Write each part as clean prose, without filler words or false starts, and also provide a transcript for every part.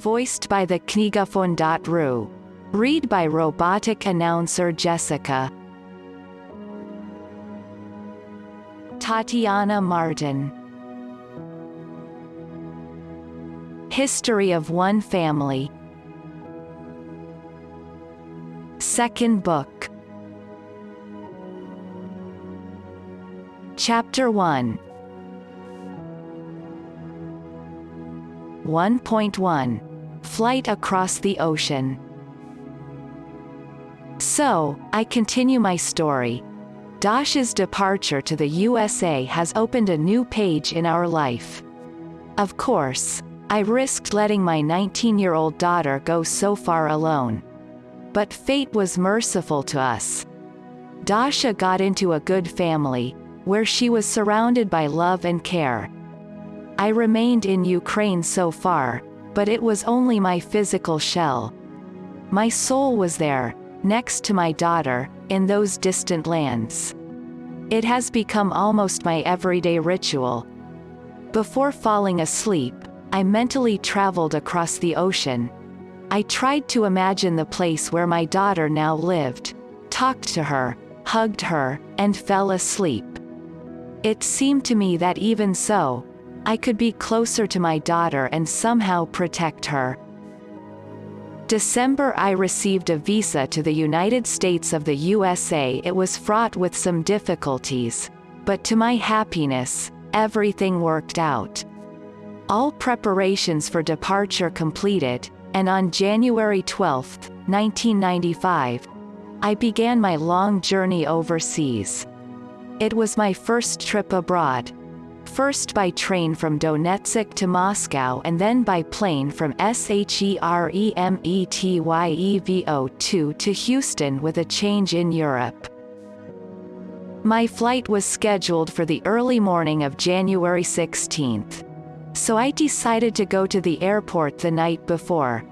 Voiced by the Knigafon.ru. Read by robotic announcer Jessica. Tatiana Martin. History of One Family. Second book. Chapter 1. 1.1. Flight across the ocean. So, I continue my story. Dash's departure to the USA has opened a new page in our life. Of course, I risked letting my 19-year-old daughter go so far alone. But fate was merciful to us. Dasha got into a good family, where she was surrounded by love and care. I remained in Ukraine so far, but it was only my physical shell. My soul was there, next to my daughter, in those distant lands. It has become almost my everyday ritual. Before falling asleep, I mentally traveled across the ocean. I tried to imagine the place where my daughter now lived, talked to her, hugged her, and fell asleep. It seemed to me that even so, I could be closer to my daughter and somehow protect her. December, I received a visa to the United States of the USA. It was fraught with some difficulties, but to my happiness, everything worked out. All preparations for departure completed, and on January 12, 1995, I began my long journey overseas. It was my first trip abroad. First by train from Donetsk to Moscow and then by plane from Sheremetyevo-2 to Houston with a change in Europe. My flight was scheduled for the early morning of January 16th. So I decided to go to the airport the night before.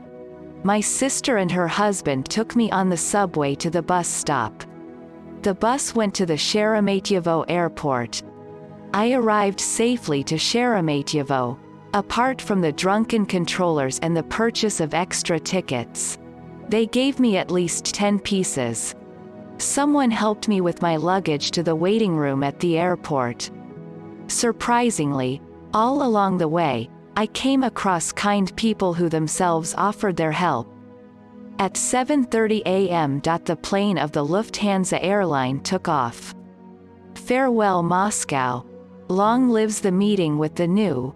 My sister and her husband took me on the subway to the bus stop. The bus went to the Sheremetyevo airport. I arrived safely to Sheremetyevo, apart from the drunken controllers and the purchase of extra tickets. They gave me at least 10 pieces. Someone helped me with my luggage to the waiting room at the airport. Surprisingly, all along the way, I came across kind people who themselves offered their help. At 7:30 a.m. the plane of the Lufthansa airline took off. Farewell Moscow. Long lives the meeting with the new.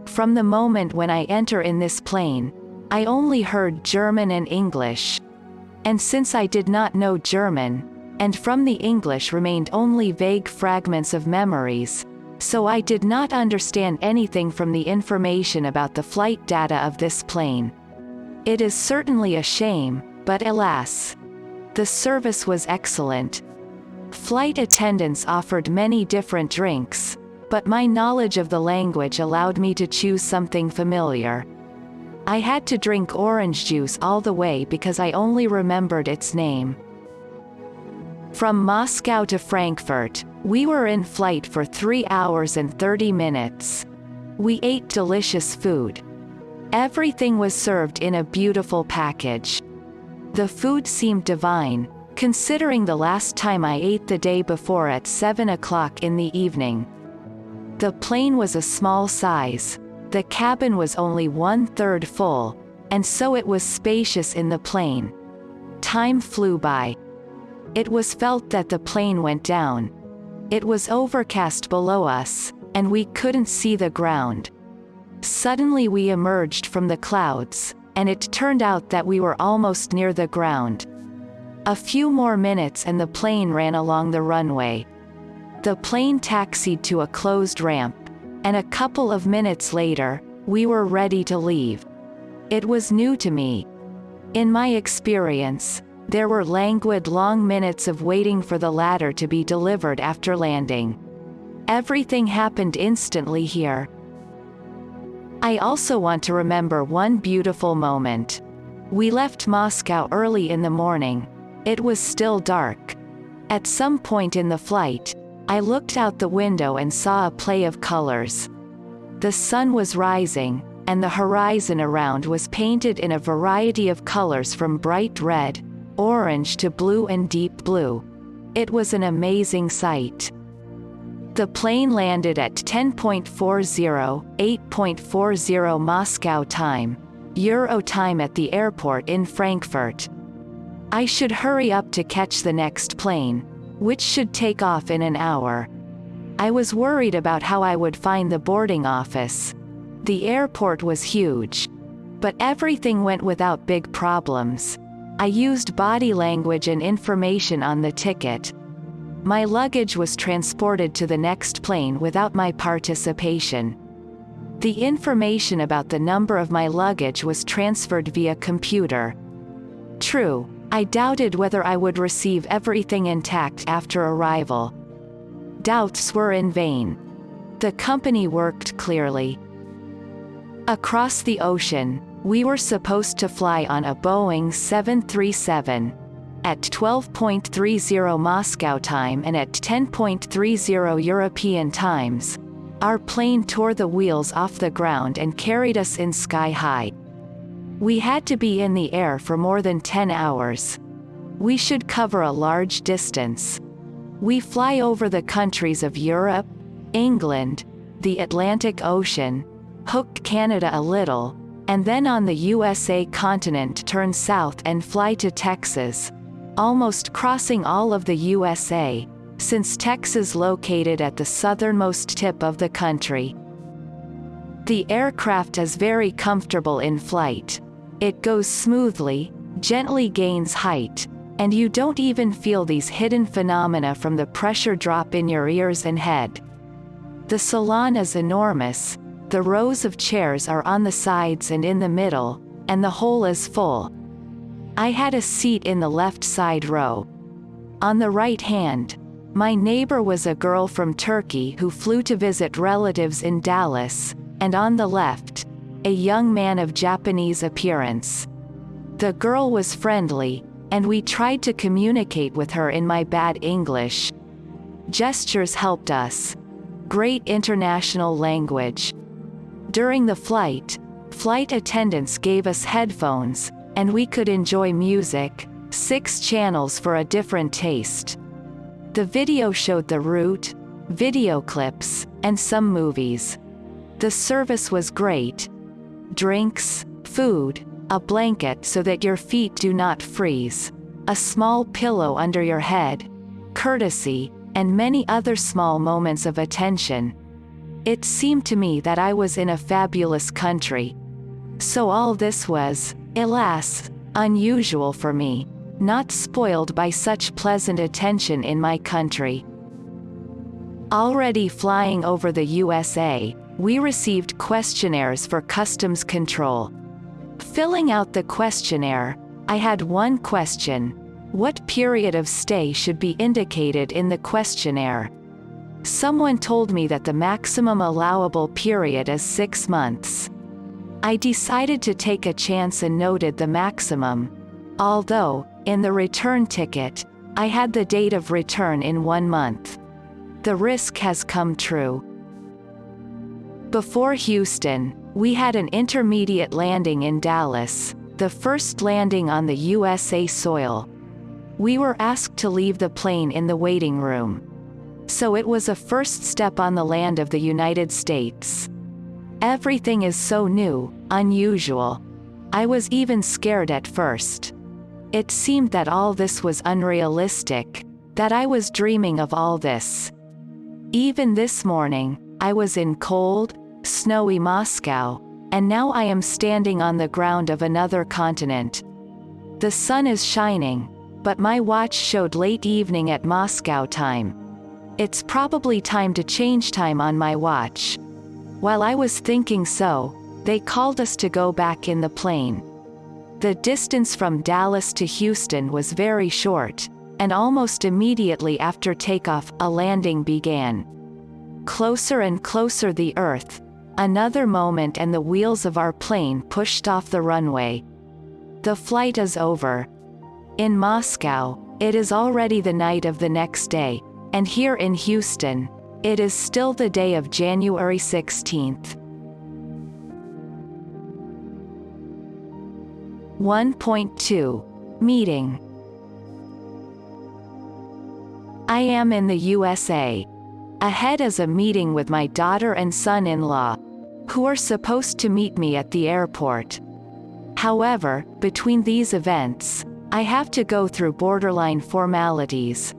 From the moment when I enter in this plane, I only heard German and English. And since I did not know German, and from the English remained only vague fragments of memories, so I did not understand anything from the information about the flight data of this plane. It is certainly a shame, but alas. The service was excellent. Flight attendants offered many different drinks, but my knowledge of the language allowed me to choose something familiar. I had to drink orange juice all the way because I only remembered its name. From Moscow to Frankfurt, we were in flight for 3 hours and 30 minutes. We ate delicious food. Everything was served in a beautiful package. The food seemed divine, considering the last time I ate the day before at 7 o'clock in the evening. The plane was a small size. The cabin was only 1/3 full, and so it was spacious in the plane. Time flew by. It was felt that the plane went down. It was overcast below us, and we couldn't see the ground. Suddenly we emerged from the clouds, and it turned out that we were almost near the ground. A few more minutes and the plane ran along the runway. The plane taxied to a closed ramp, and a couple of minutes later, we were ready to leave. It was new to me. In my experience, there were languid long minutes of waiting for the ladder to be delivered after landing. Everything happened instantly here. I also want to remember one beautiful moment. We left Moscow early in the morning. It was still dark. At some point in the flight, I looked out the window and saw a play of colors. The sun was rising, and the horizon around was painted in a variety of colors from bright red, orange to blue and deep blue. It was an amazing sight. The plane landed at 10:40, 8:40 Moscow time, Euro time at the airport in Frankfurt. I should hurry up to catch the next plane, which should take off in an hour. I was worried about how I would find the boarding office. The airport was huge. But everything went without big problems. I used body language and information on the ticket. My luggage was transported to the next plane without my participation. The information about the number of my luggage was transferred via computer. True, I doubted whether I would receive everything intact after arrival. Doubts were in vain. The company worked clearly. Across the ocean, we were supposed to fly on a Boeing 737. At 12:30 Moscow time and at 10:30 European times, our plane tore the wheels off the ground and carried us in sky high. We had to be in the air for more than 10 hours. We should cover a large distance. We fly over the countries of Europe, England, the Atlantic Ocean, hook Canada a little, and then on the USA continent turn south and fly to Texas, almost crossing all of the USA, since Texas located at the southernmost tip of the country. The aircraft is very comfortable in flight. It goes smoothly, gently gains height, and you don't even feel these hidden phenomena from the pressure drop in your ears and head. The salon is enormous, the rows of chairs are on the sides and in the middle, and the whole is full. I had a seat in the left side row. On the right hand, my neighbor was a girl from Turkey who flew to visit relatives in Dallas, and on the left, a young man of Japanese appearance. The girl was friendly, and we tried to communicate with her in my bad English. Gestures helped us. Great international language. During the flight attendants gave us headphones, and we could enjoy music, 6 channels for a different taste. The video showed the route, video clips, and some movies. The service was great. Drinks, food, a blanket so that your feet do not freeze, a small pillow under your head, courtesy, and many other small moments of attention. It seemed to me that I was in a fabulous country. So all this was, alas, unusual for me, not spoiled by such pleasant attention in my country. Already flying over the USA, we received questionnaires for customs control. Filling out the questionnaire, I had one question: what period of stay should be indicated in the questionnaire? Someone told me that the maximum allowable period is 6 months. I decided to take a chance and noted the maximum. Although, in the return ticket, I had the date of return in 1 month. The risk has come true. Before Houston, we had an intermediate landing in Dallas, the first landing on the USA soil. We were asked to leave the plane in the waiting room. So it was a first step on the land of the United States. Everything is so new, unusual. I was even scared at first. It seemed that all this was unrealistic, that I was dreaming of all this. Even this morning, I was in cold, snowy Moscow, and now I am standing on the ground of another continent. The sun is shining, but my watch showed late evening at Moscow time. It's probably time to change time on my watch. While I was thinking so, they called us to go back in the plane. The distance from Dallas to Houston was very short, and almost immediately after takeoff, a landing began. Closer and closer the earth. Another moment and the wheels of our plane pushed off the runway. The flight is over. In Moscow, it is already the night of the next day, and here in Houston, it is still the day of January 16th. 1.2. Meeting. I am in the USA. Ahead is a meeting with my daughter and son-in-law, who are supposed to meet me at the airport. However, between these events, I have to go through borderline formalities.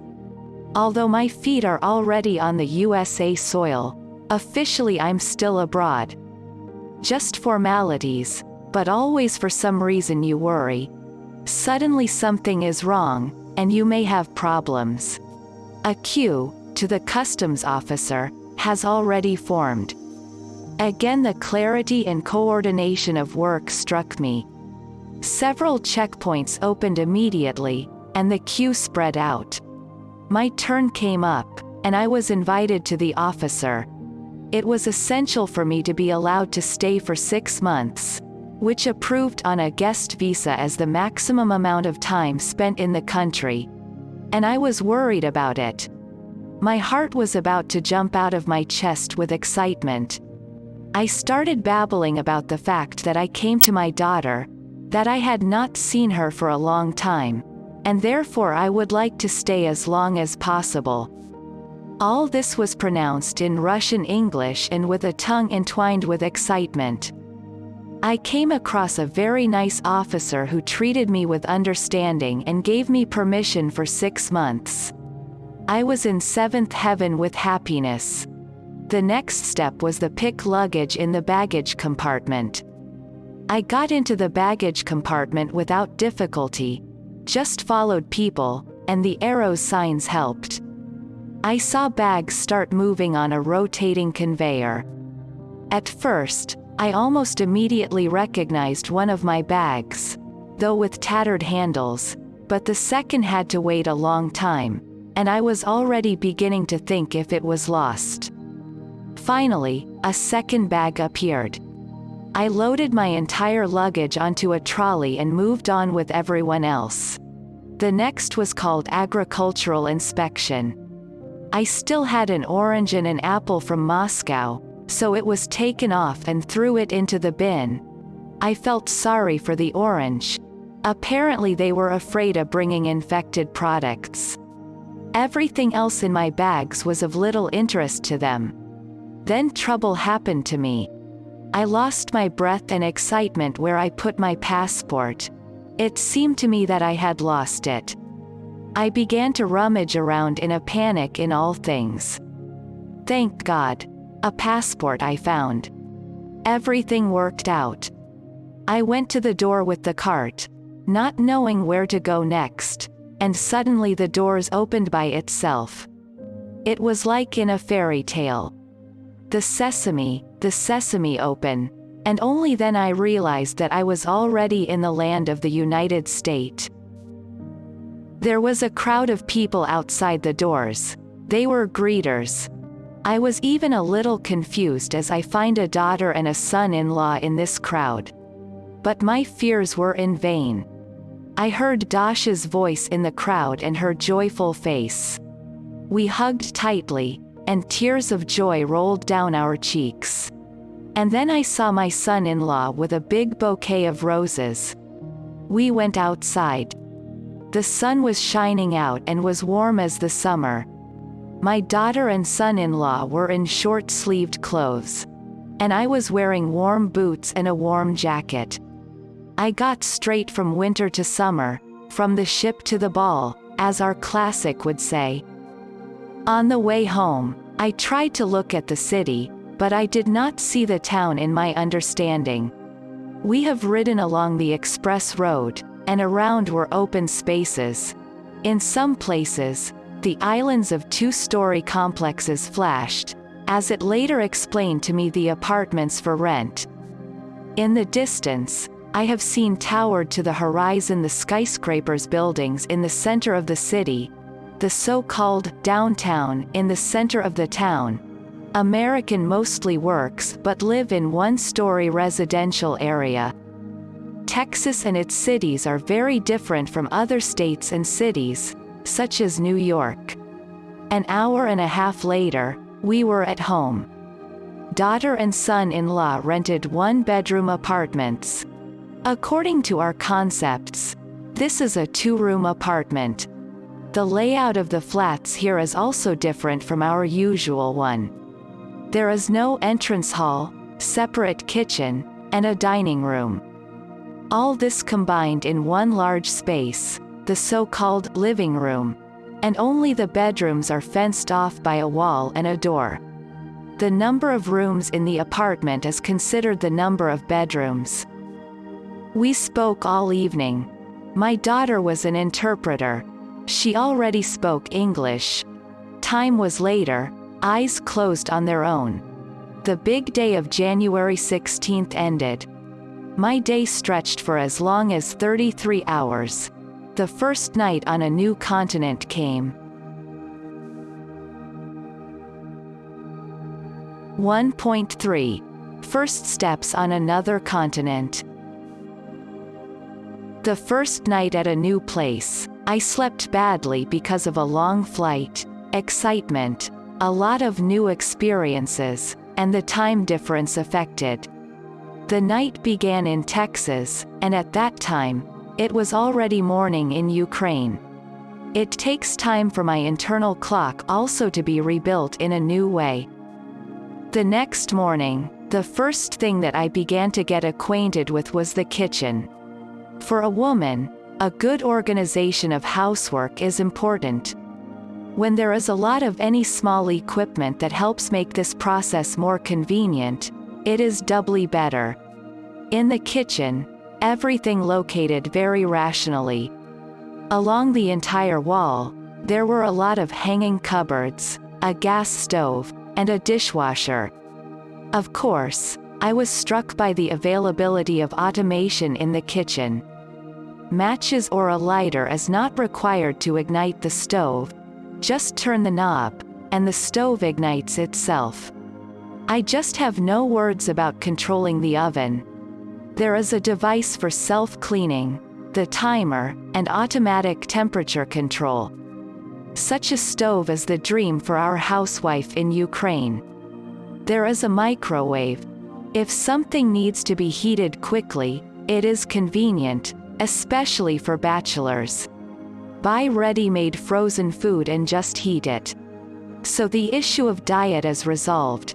Although my feet are already on the USA soil, officially I'm still abroad. Just formalities, but always for some reason you worry. Suddenly something is wrong, and you may have problems. A queue, to the customs officer, has already formed. Again, the clarity and coordination of work struck me. Several checkpoints opened immediately, and the queue spread out. My turn came up, and I was invited to the officer. It was essential for me to be allowed to stay for 6 months, which approved on a guest visa as the maximum amount of time spent in the country. And I was worried about it. My heart was about to jump out of my chest with excitement. I started babbling about the fact that I came to my daughter, that I had not seen her for a long time, and therefore I would like to stay as long as possible. All this was pronounced in Russian English and with a tongue entwined with excitement. I came across a very nice officer who treated me with understanding and gave me permission for 6 months. I was in 7th heaven with happiness. The next step was the pick luggage in the baggage compartment. I got into the baggage compartment without difficulty, just followed people, and the arrow signs helped. I saw bags start moving on a rotating conveyor. At first, I almost immediately recognized one of my bags, though with tattered handles, but the second had to wait a long time, and I was already beginning to think if it was lost. Finally, a second bag appeared. I loaded my entire luggage onto a trolley and moved on with everyone else. The next was called agricultural inspection. I still had an orange and an apple from Moscow, so it was taken off and threw it into the bin. I felt sorry for the orange. Apparently they were afraid of bringing infected products. Everything else in my bags was of little interest to them. Then trouble happened to me. I lost my breath and excitement where I put my passport. It seemed to me that I had lost it. I began to rummage around in a panic in all things. Thank God. A passport I found. Everything worked out. I went to the door with the cart, not knowing where to go next, and suddenly the doors opened by itself. It was like in a fairy tale. The sesame open, and only then I realized that I was already in the land of the United States. There was a crowd of people outside the doors. They were greeters. I was even a little confused as I find a daughter and a son-in-law in this crowd. But my fears were in vain. I heard Dasha's voice in the crowd and her joyful face. We hugged tightly, and tears of joy rolled down our cheeks. And then I saw my son-in-law with a big bouquet of roses. We went outside. The sun was shining out and was warm as the summer. My daughter and son-in-law were in short-sleeved clothes, and I was wearing warm boots and a warm jacket. I got straight from winter to summer, from the ship to the ball, as our classic would say. On the way home, I tried to look at the city, but I did not see the town in my understanding. We have ridden along the express road, and around were open spaces. In some places, the islands of 2-story complexes flashed, as it later explained to me the apartments for rent. In the distance, I have seen towered to the horizon the skyscrapers buildings in the center of the city, the so-called downtown in the center of the town. American mostly works but live in 1-story residential area. Texas and its cities are very different from other states and cities, such as New York. An hour and a half later, we were at home. Daughter and son-in-law rented 1-bedroom apartments. According to our concepts, this is a two-room apartment. The layout of the flats here is also different from our usual one. There is no entrance hall, separate kitchen, and a dining room. All this combined in one large space, the so-called living room, and only the bedrooms are fenced off by a wall and a door. The number of rooms in the apartment is considered the number of bedrooms. We spoke all evening. My daughter was an interpreter. She already spoke English. Time was later, eyes closed on their own. The big day of January 16th ended. My day stretched for as long as 33 hours. The first night on a new continent came. 1.3. First steps on another continent. The first night at a new place, I slept badly because of a long flight, excitement, a lot of new experiences, and the time difference affected. The night began in Texas, and at that time, it was already morning in Ukraine. It takes time for my internal clock also to be rebuilt in a new way. The next morning, the first thing that I began to get acquainted with was the kitchen. For a woman, a good organization of housework is important. When there is a lot of any small equipment that helps make this process more convenient, it is doubly better. In the kitchen, everything located very rationally. Along the entire wall, there were a lot of hanging cupboards, a gas stove, and a dishwasher. Of course, I was struck by the availability of automation in the kitchen. Matches or a lighter is not required to ignite the stove. Just turn the knob, and the stove ignites itself. I just have no words about controlling the oven. There is a device for self-cleaning, the timer, and automatic temperature control. Such a stove is the dream for our housewife in Ukraine. There is a microwave. If something needs to be heated quickly, it is convenient, especially for bachelors. Buy ready-made frozen food and just heat it. So the issue of diet is resolved.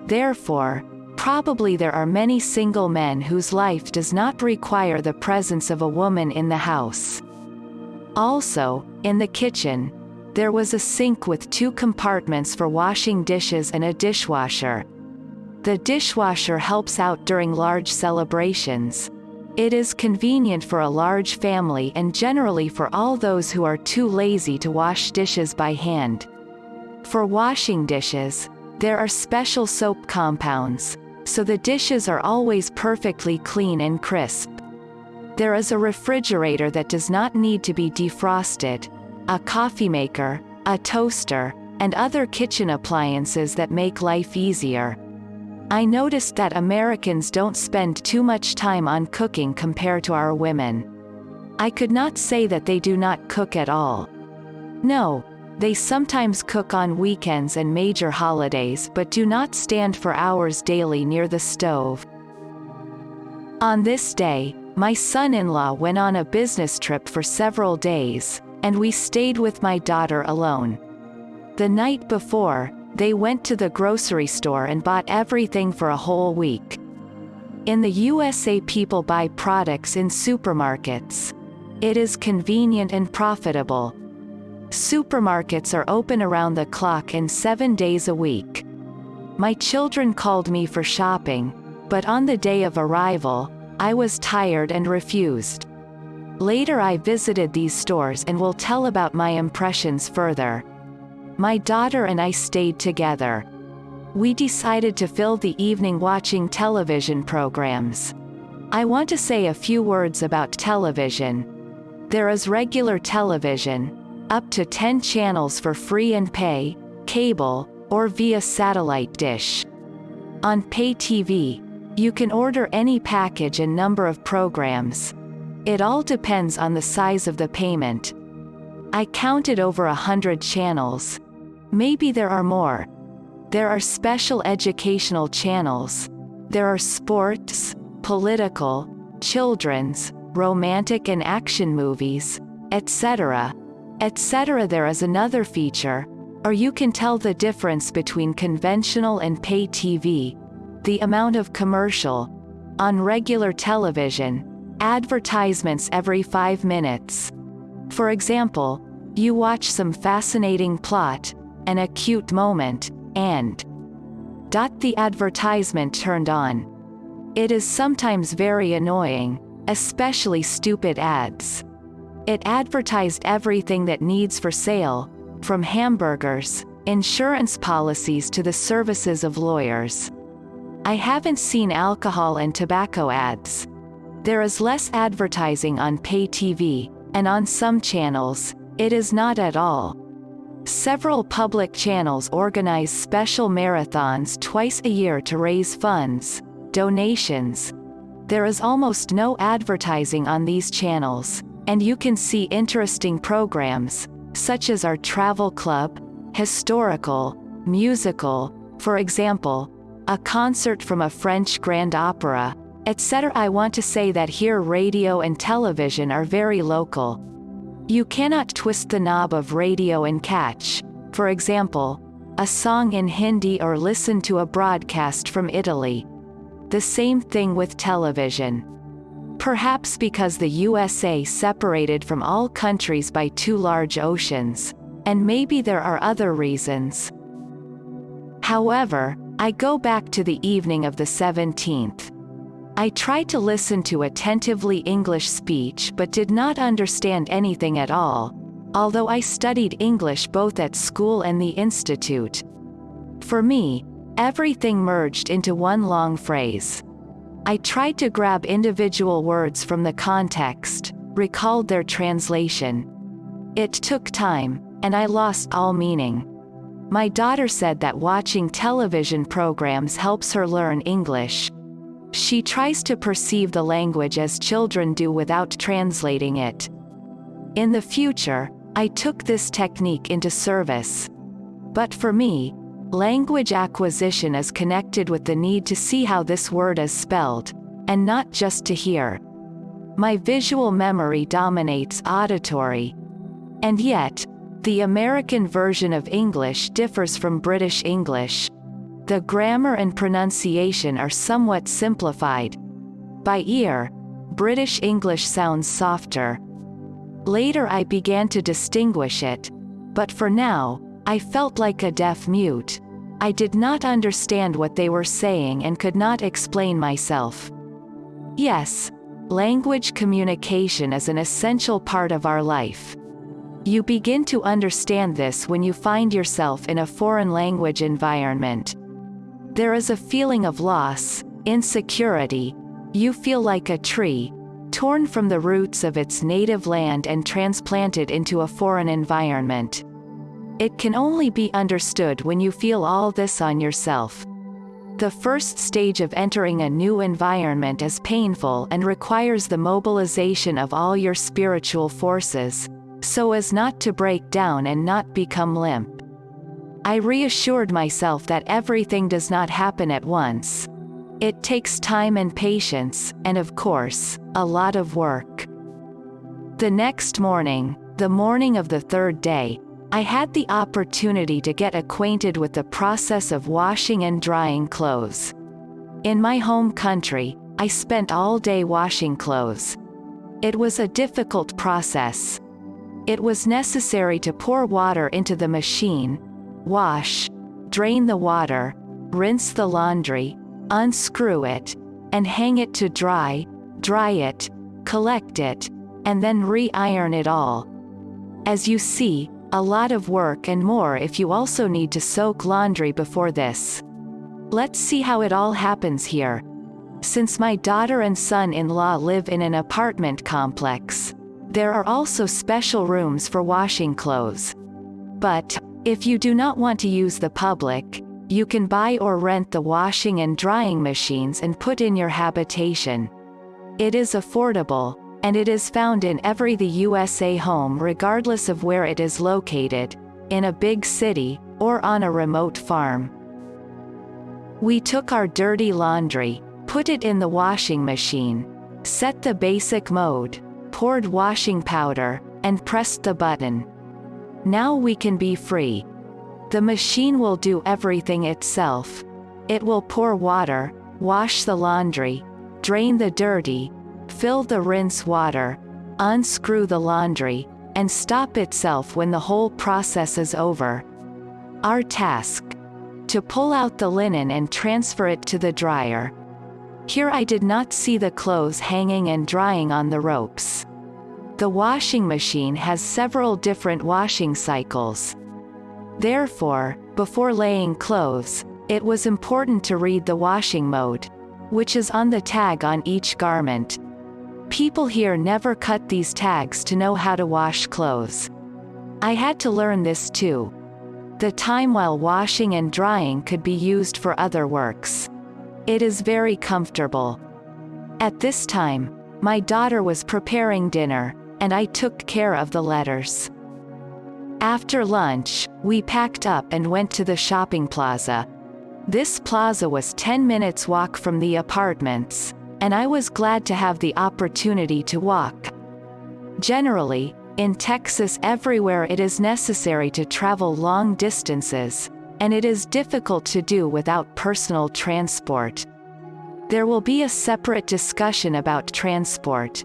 Therefore, probably there are many single men whose life does not require the presence of a woman in the house. Also, in the kitchen, there was a sink with 2 compartments for washing dishes and a dishwasher. The dishwasher helps out during large celebrations. It is convenient for a large family and generally for all those who are too lazy to wash dishes by hand. For washing dishes, there are special soap compounds, so the dishes are always perfectly clean and crisp. There is a refrigerator that does not need to be defrosted, a coffee maker, a toaster, and other kitchen appliances that make life easier. I noticed that Americans don't spend too much time on cooking compared to our women. I could not say that they do not cook at all. No, they sometimes cook on weekends and major holidays but do not stand for hours daily near the stove. On this day, my son-in-law went on a business trip for several days, and we stayed with my daughter alone. The night before, they went to the grocery store and bought everything for a whole week. In the USA, people buy products in supermarkets. It is convenient and profitable. Supermarkets are open around the clock and 7 days a week. My children called me for shopping, but on the day of arrival, I was tired and refused. Later I visited these stores and will tell about my impressions further. My daughter and I stayed together. We decided to fill the evening watching television programs. I want to say a few words about television. There is regular television, up to 10 channels for free and pay, cable, or via satellite dish. On pay TV, you can order any package and number of programs. It all depends on the size of the payment. I counted over 100 channels. Maybe there are more. There are special educational channels. There are sports, political, children's, romantic and action movies, etc., etc. There is another feature, or you can tell the difference between conventional and pay TV, the amount of commercial. On regular television, advertisements every 5 minutes. For example, you watch some fascinating plot, an acute moment, and the advertisement turned on. It is sometimes very annoying, especially stupid ads. It advertised everything that needs for sale, from hamburgers, insurance policies to the services of lawyers. I haven't seen alcohol and tobacco ads. There is less advertising on pay TV, and on some channels, it is not at all. Several public channels organize special marathons twice a year to raise funds, donations. There is almost no advertising on these channels, and you can see interesting programs, such as our travel club, historical, musical, for example, a concert from a French grand opera, etc. I want to say that here radio and television are very local. You cannot twist the knob of radio and catch, for example, a song in Hindi or listen to a broadcast from Italy. The same thing with television. Perhaps because the USA separated from all countries by 2 large oceans, and maybe there are other reasons. However, I go back to the evening of the 17th. I tried to listen to attentively English speech but did not understand anything at all, although I studied English both at school and the institute. For me, everything merged into one long phrase. I tried to grab individual words from the context, recalled their translation. It took time, and I lost all meaning. My daughter said that watching television programs helps her learn English. She tries to perceive the language as children do without translating it. In the future, I took this technique into service. But for me, language acquisition is connected with the need to see how this word is spelled, and not just to hear. My visual memory dominates auditory. And yet, the American version of English differs from British English. The grammar and pronunciation are somewhat simplified. By ear, British English sounds softer. Later I began to distinguish it, but for now, I felt like a deaf mute. I did not understand what they were saying and could not explain myself. Yes, language communication is an essential part of our life. You begin to understand this when you find yourself in a foreign language environment. There is a feeling of loss, insecurity. You feel like a tree, torn from the roots of its native land and transplanted into a foreign environment. It can only be understood when you feel all this on yourself. The first stage of entering a new environment is painful and requires the mobilization of all your spiritual forces, so as not to break down and not become limp. I reassured myself that everything does not happen at once. It takes time and patience, and of course, a lot of work. The next morning, the morning of the 3rd day, I had the opportunity to get acquainted with the process of washing and drying clothes. In my home country, I spent all day washing clothes. It was a difficult process. It was necessary to pour water into the machine, wash, drain the water, rinse the laundry, unscrew it, and hang it to dry it, collect it, and then re-iron it all. As you see, a lot of work and more if you also need to soak laundry before this. Let's see how it all happens here. Since my daughter and son-in-law live in an apartment complex, there are also special rooms for washing clothes. But, if you do not want to use the public, you can buy or rent the washing and drying machines and put in your habitation. It is affordable, and it is found in every USA home regardless of where it is located, in a big city, or on a remote farm. We took our dirty laundry, put it in the washing machine. set the basic mode, poured washing powder, and pressed the button. Now we can be free. The machine will do everything itself. It will pour water, wash the laundry, drain the dirty, fill the rinse water, unscrew the laundry, and stop itself when the whole process is over. Our task: to pull out the linen and transfer it to the dryer. Here I did not see the clothes hanging and drying on the ropes. The washing machine has several different washing cycles. Therefore, before laying clothes, it was important to read the washing mode, which is on the tag on each garment. People here never cut these tags to know how to wash clothes. I had to learn this too. The time while washing and drying could be used for other works. It is very comfortable. At this time, my daughter was preparing dinner, and I took care of the letters. After lunch, we packed up and went to the shopping plaza. This plaza was 10 minutes walk from the apartments, and I was glad to have the opportunity to walk. Generally, in Texas everywhere it is necessary to travel long distances, and it is difficult to do without personal transport. There will be a separate discussion about transport.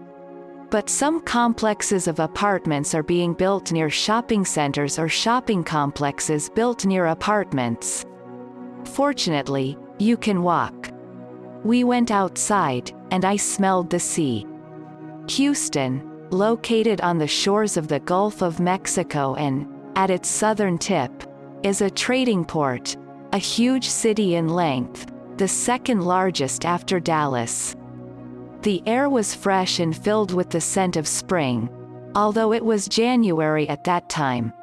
But some complexes of apartments are being built near shopping centers or shopping complexes built near apartments. Fortunately, you can walk. We went outside, and I smelled the sea. Houston, located on the shores of the Gulf of Mexico and, at its southern tip, is a trading port, a huge city in length, the second largest after Dallas. The air was fresh and filled with the scent of spring, although it was January at that time.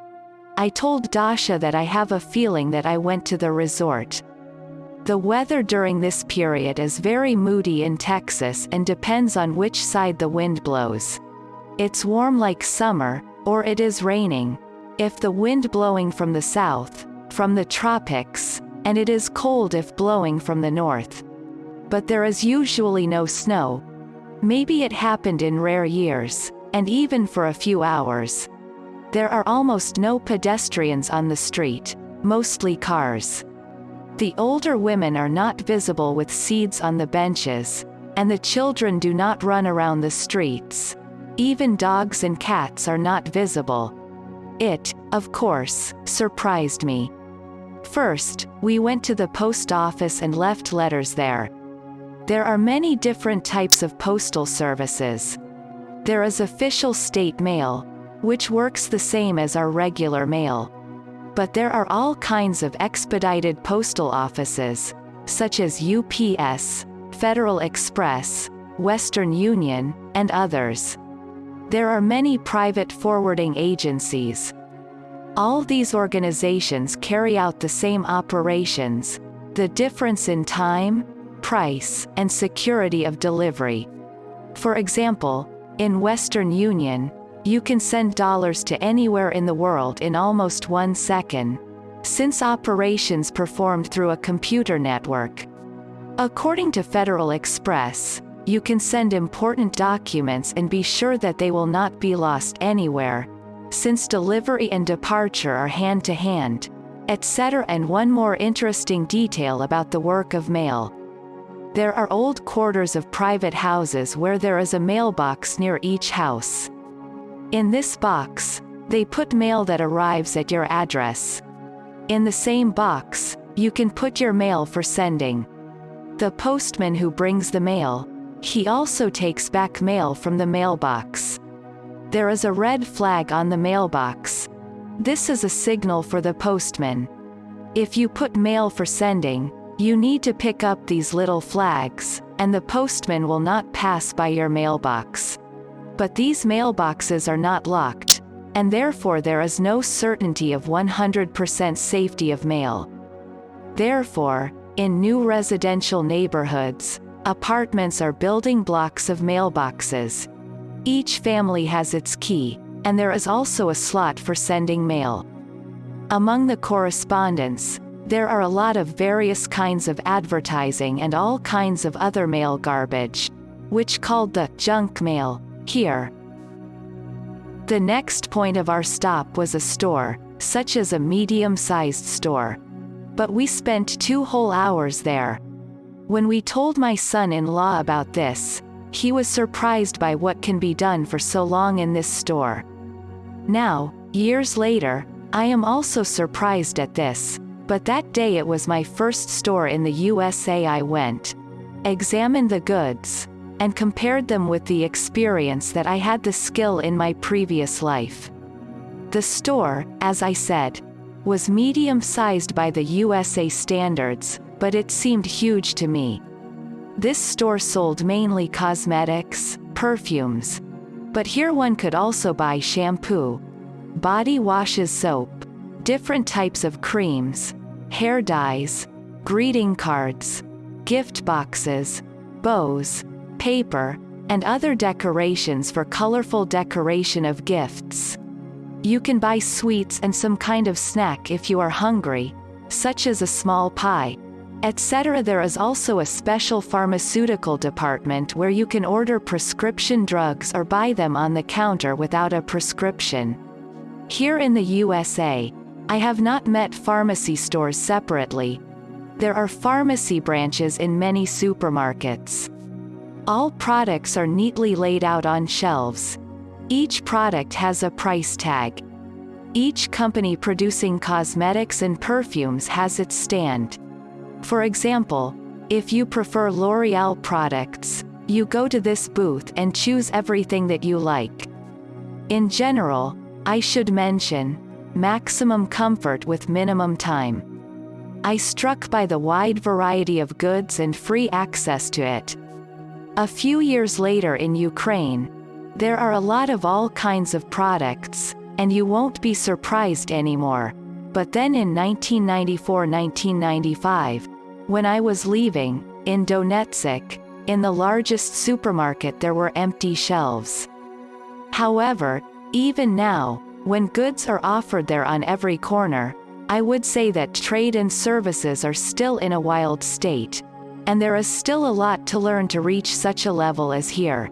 I told Dasha that I have a feeling that I went to the resort. The weather during this period is very moody in Texas and depends on which side the wind blows. It's warm like summer, or it is raining, if the wind blowing from the south, from the tropics, and it is cold if blowing from the north. But there is usually no snow. Maybe it happened in rare years, and even for a few hours. There are almost no pedestrians on the street, mostly cars. The older women are not visible with seeds on the benches, and the children do not run around the streets. Even dogs and cats are not visible. It, of course, surprised me. First, we went to the post office and left letters there. There are many different types of postal services. There is official state mail, which works the same as our regular mail. But there are all kinds of expedited postal offices, such as UPS, Federal Express, Western Union, and others. There are many private forwarding agencies. All these organizations carry out the same operations. The difference in time, price, and security of delivery. For example, in Western Union, you can send dollars to anywhere in the world in almost 1 second, since operations performed through a computer network. According to Federal Express, you can send important documents and be sure that they will not be lost anywhere, since delivery and departure are hand-to-hand, etc. And one more interesting detail about the work of mail. There are old quarters of private houses where there is a mailbox near each house. In this box, they put mail that arrives at your address. In the same box, you can put your mail for sending. The postman who brings the mail, he also takes back mail from the mailbox. There is a red flag on the mailbox. This is a signal for the postman. If you put mail for sending, you need to pick up these little flags, and the postman will not pass by your mailbox. But these mailboxes are not locked, and therefore there is no certainty of 100% safety of mail. Therefore, in new residential neighborhoods, apartments are building blocks of mailboxes. Each family has its key, and there is also a slot for sending mail. Among the correspondence, there are a lot of various kinds of advertising and all kinds of other mail garbage. which called the junk mail here. The next point of our stop was a store, such as a medium-sized store. But we spent 2 whole hours there. When we told my son-in-law about this, he was surprised by what can be done for so long in this store. Now, years later, I am also surprised at this, but that day it was my first store in the USA. I went, examined the goods, and compared them with the experience that I had the skill in my previous life. The store, as I said, was medium-sized by the USA standards, but it seemed huge to me. This store sold mainly cosmetics, perfumes. But here one could also buy shampoo, body washes, soap, different types of creams, hair dyes, greeting cards, gift boxes, bows, paper, and other decorations for colorful decoration of gifts. You can buy sweets and some kind of snack if you are hungry, such as a small pie, etc. There is also a special pharmaceutical department where you can order prescription drugs or buy them on the counter without a prescription. Here in the USA, I have not met pharmacy stores separately. There are pharmacy branches in many supermarkets. All products are neatly laid out on shelves. Each product has a price tag. Each company producing cosmetics and perfumes has its stand. For example, if you prefer L'Oreal products, you go to this booth and choose everything that you like. In general, I should mention, maximum comfort with minimum time. I struck by the wide variety of goods and free access to it. A few years later in Ukraine, there are a lot of all kinds of products, and you won't be surprised anymore. But then in 1994-1995, when I was leaving, in Donetsk, in the largest supermarket there were empty shelves. However, even now, when goods are offered there on every corner, I would say that trade and services are still in a wild state, and there is still a lot to learn to reach such a level as here.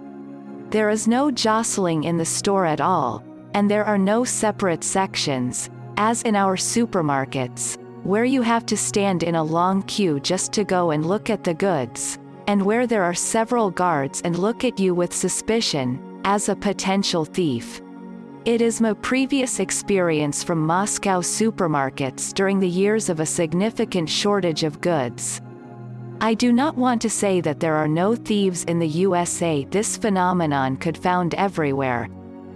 There is no jostling in the store at all, and there are no separate sections, as in our supermarkets, where you have to stand in a long queue just to go and look at the goods, and where there are several guards and look at you with suspicion, as a potential thief. It is my previous experience from Moscow supermarkets during the years of a significant shortage of goods. I do not want to say that there are no thieves in the USA. This phenomenon could found everywhere,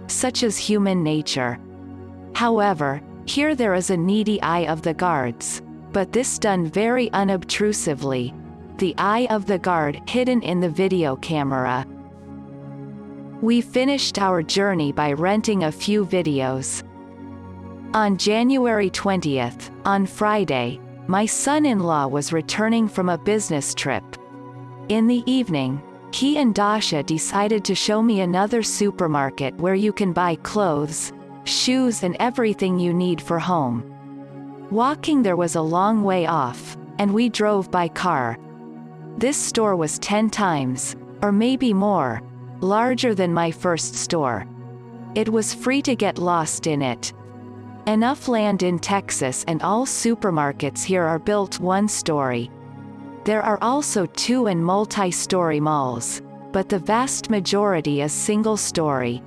such as human nature. However, here there is a needy eye of the guards, but this done very unobtrusively, the eye of the guard hidden in the video camera. We finished our journey by renting a few videos. On January 20th, on Friday, my son-in-law was returning from a business trip. In the evening, he and Dasha decided to show me another supermarket where you can buy clothes, shoes and everything you need for home. Walking there was a long way off, and we drove by car. This store was 10 times, or maybe more, larger than my first store. It was free to get lost in it. Enough land in Texas, and all supermarkets here are built one-story. There are also two- and multi-story malls, but the vast majority is single-story.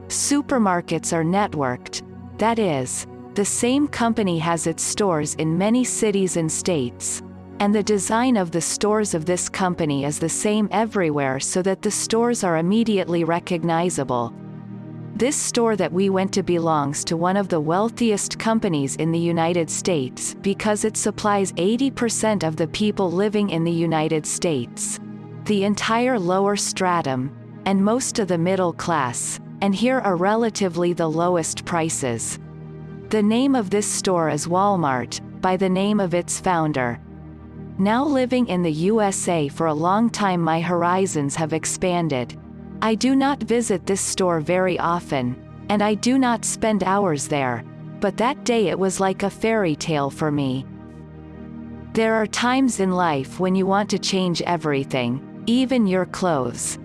Supermarkets are networked, that is, the same company has its stores in many cities and states, and the design of the stores of this company is the same everywhere so that the stores are immediately recognizable. This store that we went to belongs to one of the wealthiest companies in the United States because it supplies 80% of the people living in the United States, the entire lower stratum, and most of the middle class, and here are relatively the lowest prices. The name of this store is Walmart, by the name of its founder. Now living in the USA for a long time, my horizons have expanded. I do not visit this store very often, and I do not spend hours there, but that day it was like a fairy tale for me. There are times in life when you want to change everything, even your clothes.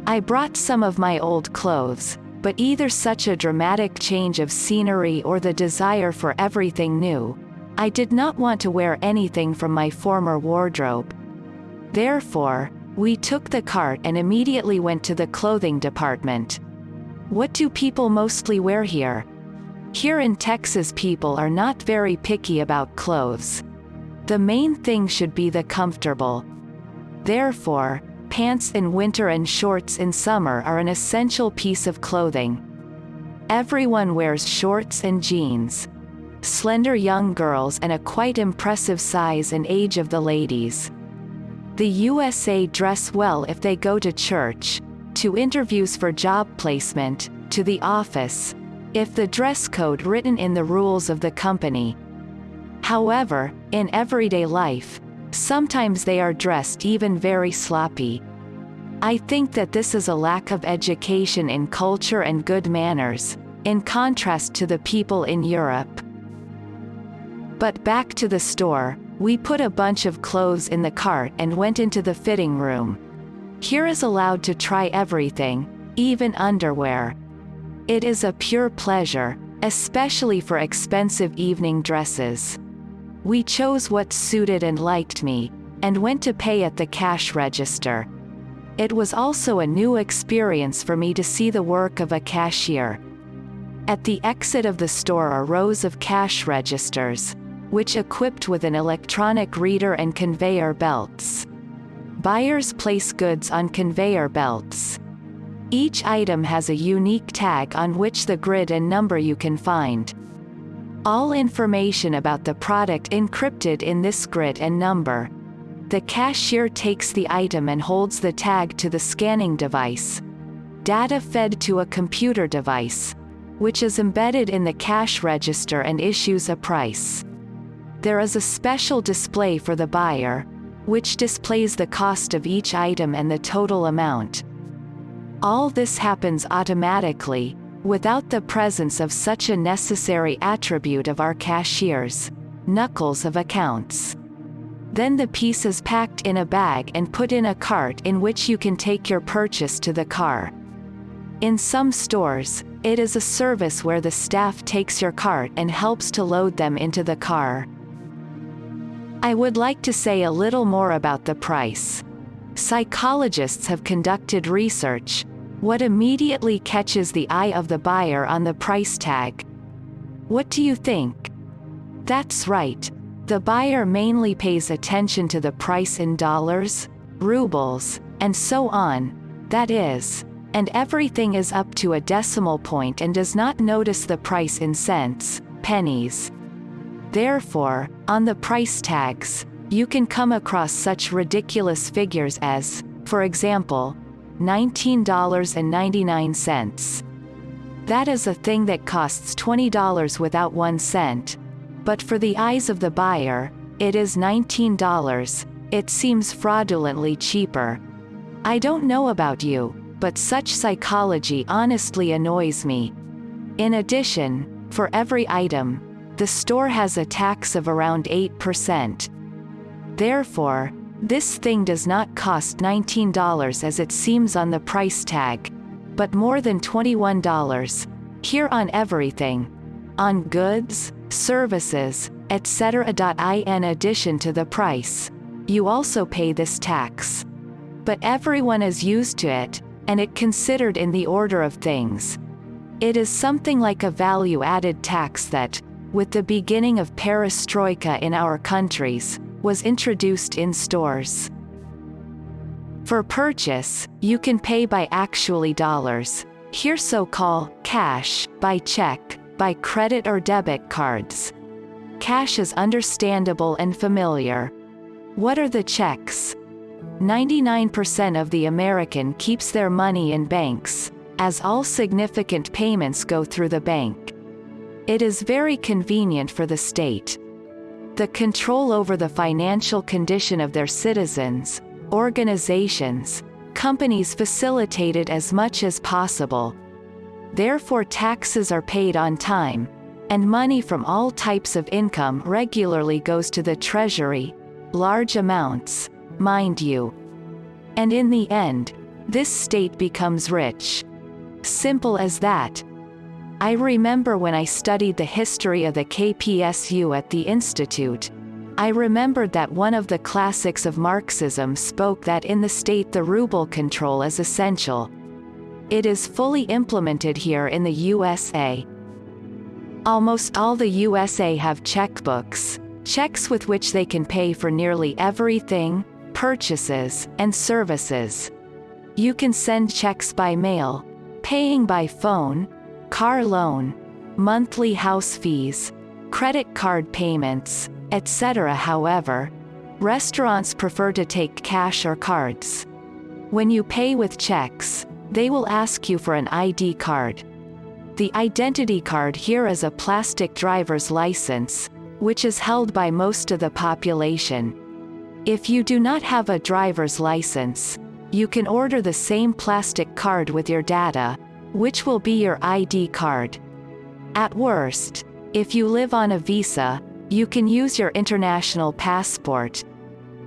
I brought some of my old clothes, but either such a dramatic change of scenery or the desire for everything new, I did not want to wear anything from my former wardrobe. Therefore, we took the cart and immediately went to the clothing department. What do people mostly wear here? Here in Texas, people are not very picky about clothes. The main thing should be the comfortable. Therefore, pants in winter and shorts in summer are an essential piece of clothing. Everyone wears shorts and jeans. Slender young girls and a quite impressive size and age of the ladies. The USA dress well if they go to church, to interviews for job placement, to the office, if the dress code written in the rules of the company. However, in everyday life, sometimes they are dressed even very sloppy. I think that this is a lack of education in culture and good manners, in contrast to the people in Europe. But back to the store, we put a bunch of clothes in the cart and went into the fitting room. Here is allowed to try everything, even underwear. It is a pure pleasure, especially for expensive evening dresses. We chose what suited and liked me, and went to pay at the cash register. It was also a new experience for me to see the work of a cashier. At the exit of the store are rows of cash registers, which equipped with an electronic reader and conveyor belts. Buyers place goods on conveyor belts. Each item has a unique tag on which the grid and number you can find. All information about the product encrypted in this grid and number. The cashier takes the item and holds the tag to the scanning device. Data fed to a computer device, which is embedded in the cash register and issues a price. There is a special display for the buyer, which displays the cost of each item and the total amount. All this happens automatically, without the presence of such a necessary attribute of our cashiers, knuckles of accounts. Then the piece is packed in a bag and put in a cart in which you can take your purchase to the car. In some stores, it is a service where the staff takes your cart and helps to load them into the car. I would like to say a little more about the price. Psychologists have conducted research. What immediately catches the eye of the buyer on the price tag? What do you think? That's right. The buyer mainly pays attention to the price in dollars, rubles, and so on, that is, and everything is up to a decimal point and does not notice the price in cents, pennies. Therefore, on the price tags, you can come across such ridiculous figures as, for example, $19.99. That is a thing that costs $20 without 1 cent. But for the eyes of the buyer, it is $19. It seems fraudulently cheaper. I don't know about you, but such psychology honestly annoys me. In addition, for every item, the store has a tax of around 8%. Therefore, this thing does not cost $19 as it seems on the price tag, but more than $21, here on everything. On goods, services, etc. In addition to the price, you also pay this tax. But everyone is used to it, and it considered in the order of things. It is something like a value-added tax that, with the beginning of perestroika in our countries, was introduced in stores. For purchase, you can pay by actually dollars, here so-called cash, by check, by credit or debit cards. Cash is understandable and familiar. What are the checks? 99% of the American keeps their money in banks, as all significant payments go through the bank. It is very convenient for the state. The control over the financial condition of their citizens, organizations, companies facilitated as much as possible. Therefore taxes are paid on time, and money from all types of income regularly goes to the treasury, large amounts, mind you. And in the end, this state becomes rich. Simple as that. I remember when I studied the history of the KPSU at the Institute, I remembered that one of the classics of Marxism spoke that in the state the ruble control is essential. It is fully implemented here in the USA. Almost all the USA have checkbooks, checks with which they can pay for nearly everything, purchases, and services. You can send checks by mail, paying by phone, car loan, monthly house fees, credit card payments, etc. However, restaurants prefer to take cash or cards. When you pay with checks, they will ask you for an ID card. The identity card here is a plastic driver's license, which is held by most of the population. If you do not have a driver's license, you can order the same plastic card with your data, which will be your ID card. At worst, if you live on a visa, you can use your international passport.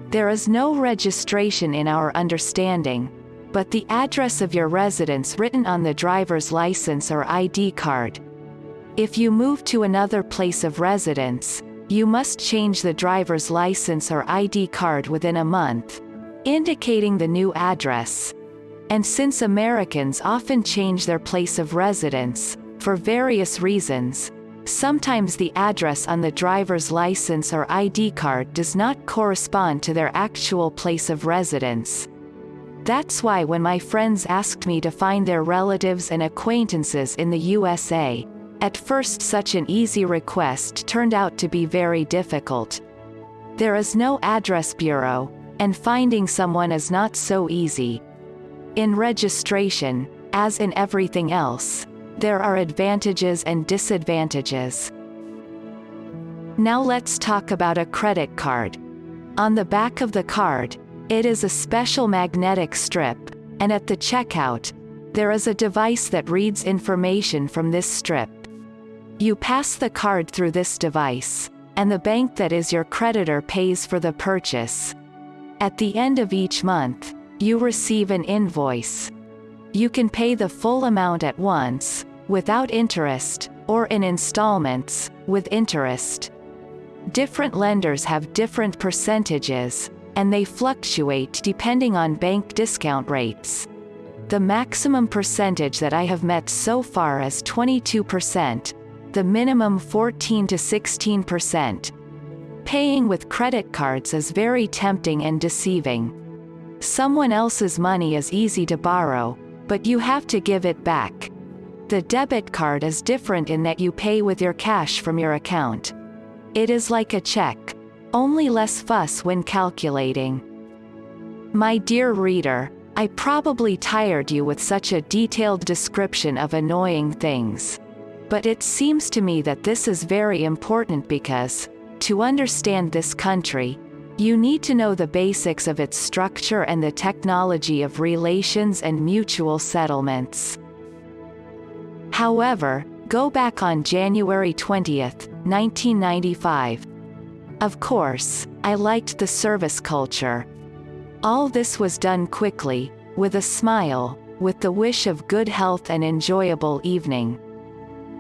There is no registration in our understanding, but the address of your residence written on the driver's license or ID card. If you move to another place of residence, you must change the driver's license or ID card within a month, indicating the new address. And since Americans often change their place of residence, for various reasons, sometimes the address on the driver's license or ID card does not correspond to their actual place of residence. That's why when my friends asked me to find their relatives and acquaintances in the USA, at first such an easy request turned out to be very difficult. There is no address bureau, and finding someone is not so easy. In registration, as in everything else, there are advantages and disadvantages. Now let's talk about a credit card. On the back of the card, it is a special magnetic strip, and at the checkout, there is a device that reads information from this strip. You pass the card through this device, and the bank that is your creditor pays for the purchase. At the end of each month, you receive an invoice. You can pay the full amount at once, without interest, or in installments, with interest. Different lenders have different percentages, and they fluctuate depending on bank discount rates. The maximum percentage that I have met so far is 22%, the minimum 14 to 16%. Paying with credit cards is very tempting and deceiving. Someone else's money is easy to borrow, but you have to give it back. The debit card is different in that you pay with your cash from your account. It is like a check, only less fuss when calculating. My dear reader, I probably tired you with such a detailed description of annoying things. But it seems to me that this is very important because, to understand this country, you need to know the basics of its structure and the technology of relations and mutual settlements. However, go back on January 20th, 1995. Of course, I liked the service culture. All this was done quickly, with a smile, with the wish of good health and enjoyable evening.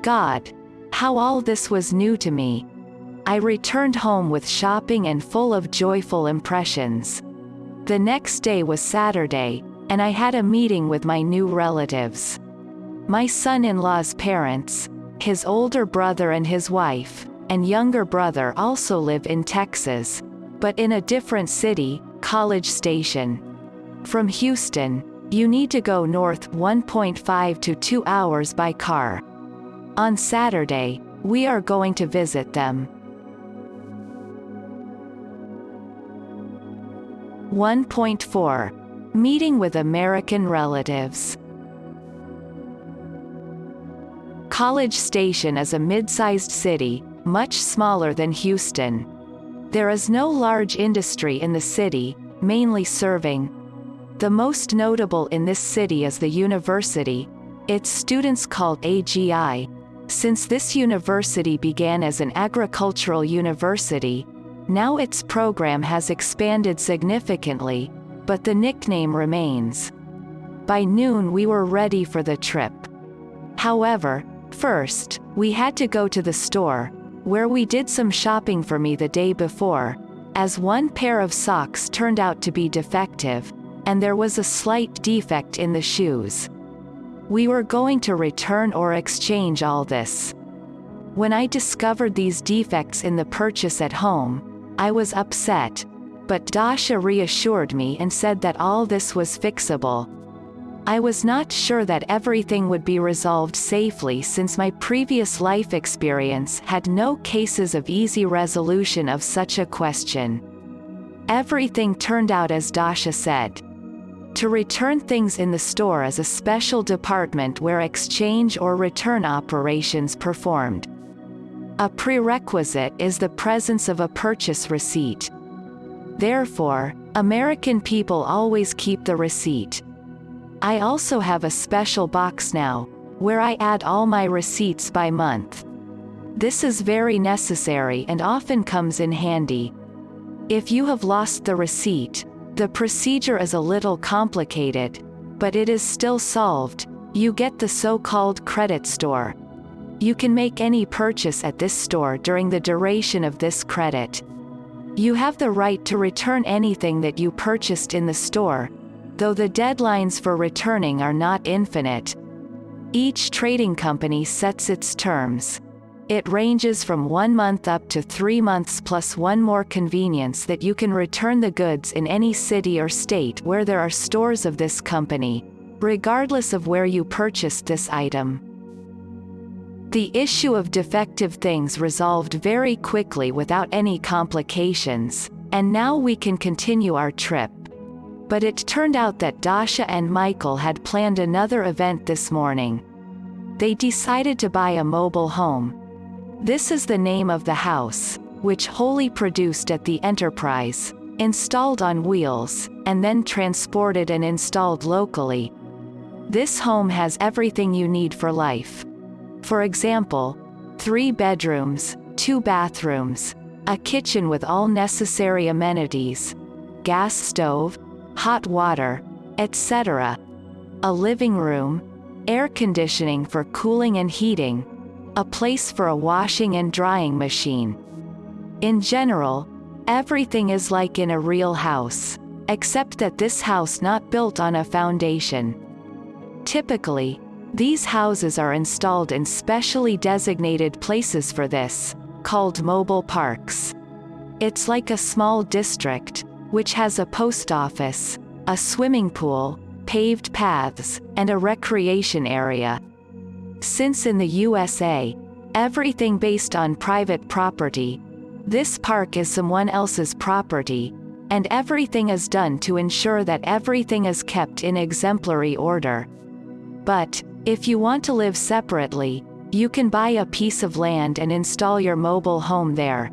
God, how all this was new to me. I returned home with shopping and full of joyful impressions. The next day was Saturday, and I had a meeting with my new relatives. My son-in-law's parents, his older brother and his wife, and younger brother also live in Texas, but in a different city, College Station. From Houston, you need to go north 1.5 to 2 hours by car. On Saturday, we are going to visit them. 1.4. Meeting with American relatives. College Station is a mid-sized city, much smaller than Houston. There is no large industry in the city, mainly serving. The most notable in this city is the university, its students called AGI. Since this university began as an agricultural university, now its program has expanded significantly, but the nickname remains. By noon we were ready for the trip. However, first, we had to go to the store, where we did some shopping for me the day before, as one pair of socks turned out to be defective, and there was a slight defect in the shoes. We were going to return or exchange all this. When I discovered these defects in the purchase at home, I was upset, but Dasha reassured me and said that all this was fixable. I was not sure that everything would be resolved safely since my previous life experience had no cases of easy resolution of such a question. Everything turned out as Dasha said. To return things in the store is a special department where exchange or return operations performed. A prerequisite is the presence of a purchase receipt. Therefore, American people always keep the receipt. I also have a special box now, where I add all my receipts by month. This is very necessary and often comes in handy. If you have lost the receipt, the procedure is a little complicated, but it is still solved. You get the so-called credit store. You can make any purchase at this store during the duration of this credit. You have the right to return anything that you purchased in the store, though the deadlines for returning are not infinite. Each trading company sets its terms. It ranges from 1 month up to 3 months plus one more convenience that you can return the goods in any city or state where there are stores of this company, regardless of where you purchased this item. The issue of defective things resolved very quickly without any complications, and now we can continue our trip. But it turned out that Dasha and Michael had planned another event this morning. They decided to buy a mobile home. This is the name of the house, which wholly produced at the enterprise, installed on wheels, and then transported and installed locally. This home has everything you need for life. For example, 3 bedrooms, 2 bathrooms, a kitchen with all necessary amenities, gas stove, hot water, etc., a living room, air conditioning for cooling and heating, a place for a washing and drying machine. In general, everything is like in a real house, except that this house not built on a foundation. Typically, these houses are installed in specially designated places for this, called mobile parks. It's like a small district, which has a post office, a swimming pool, paved paths, and a recreation area. Since in the USA, everything based on private property, this park is someone else's property, and everything is done to ensure that everything is kept in exemplary order. But, if you want to live separately, you can buy a piece of land and install your mobile home there.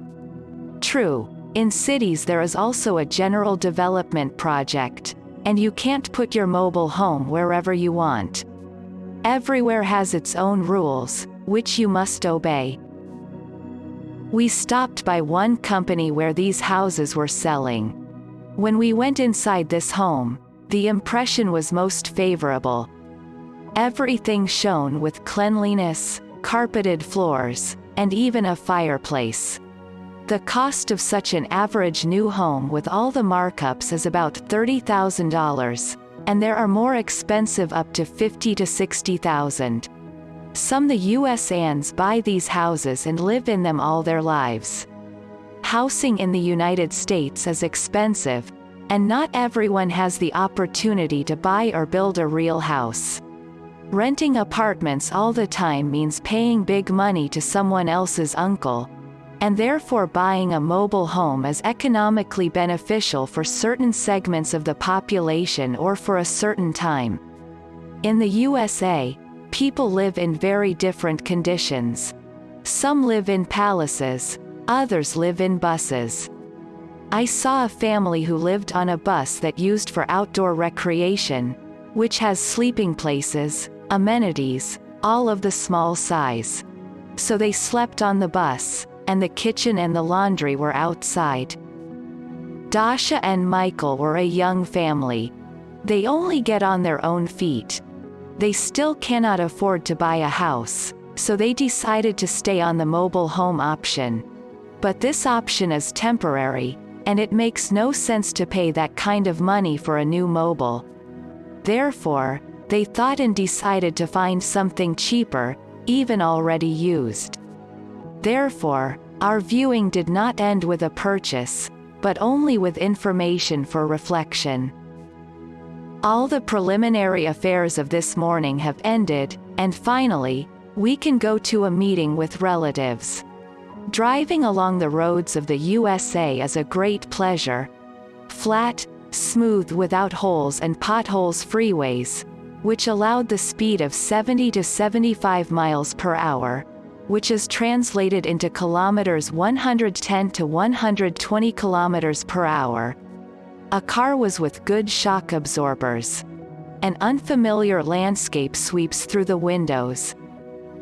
True, in cities there is also a general development project, and you can't put your mobile home wherever you want. Everywhere has its own rules, which you must obey. We stopped by one company where these houses were selling. When we went inside this home, the impression was most favorable. Everything shone with cleanliness, carpeted floors, and even a fireplace. The cost of such an average new home with all the markups is about $30,000, and there are more expensive up to $50,000 to $60,000. Some the USAns buy these houses and live in them all their lives. Housing in the United States is expensive, and not everyone has the opportunity to buy or build a real house. Renting apartments all the time means paying big money to someone else's uncle, and therefore buying a mobile home is economically beneficial for certain segments of the population or for a certain time. In the USA, people live in very different conditions. Some live in palaces, others live in buses. I saw a family who lived on a bus that used for outdoor recreation, which has sleeping places, amenities, all of the small size. So they slept on the bus, and the kitchen and the laundry were outside. Dasha and Michael were a young family. They only get on their own feet. They still cannot afford to buy a house, so they decided to stay on the mobile home option. But this option is temporary, and it makes no sense to pay that kind of money for a new mobile. Therefore, they thought and decided to find something cheaper, even already used. Therefore, our viewing did not end with a purchase, but only with information for reflection. All the preliminary affairs of this morning have ended, and finally, we can go to a meeting with relatives. Driving along the roads of the USA is a great pleasure. Flat, smooth without holes and potholes freeways, which allowed the speed of 70 to 75 miles per hour, which is translated into kilometers 110 to 120 kilometers per hour. A car was with good shock absorbers. An unfamiliar landscape sweeps through the windows.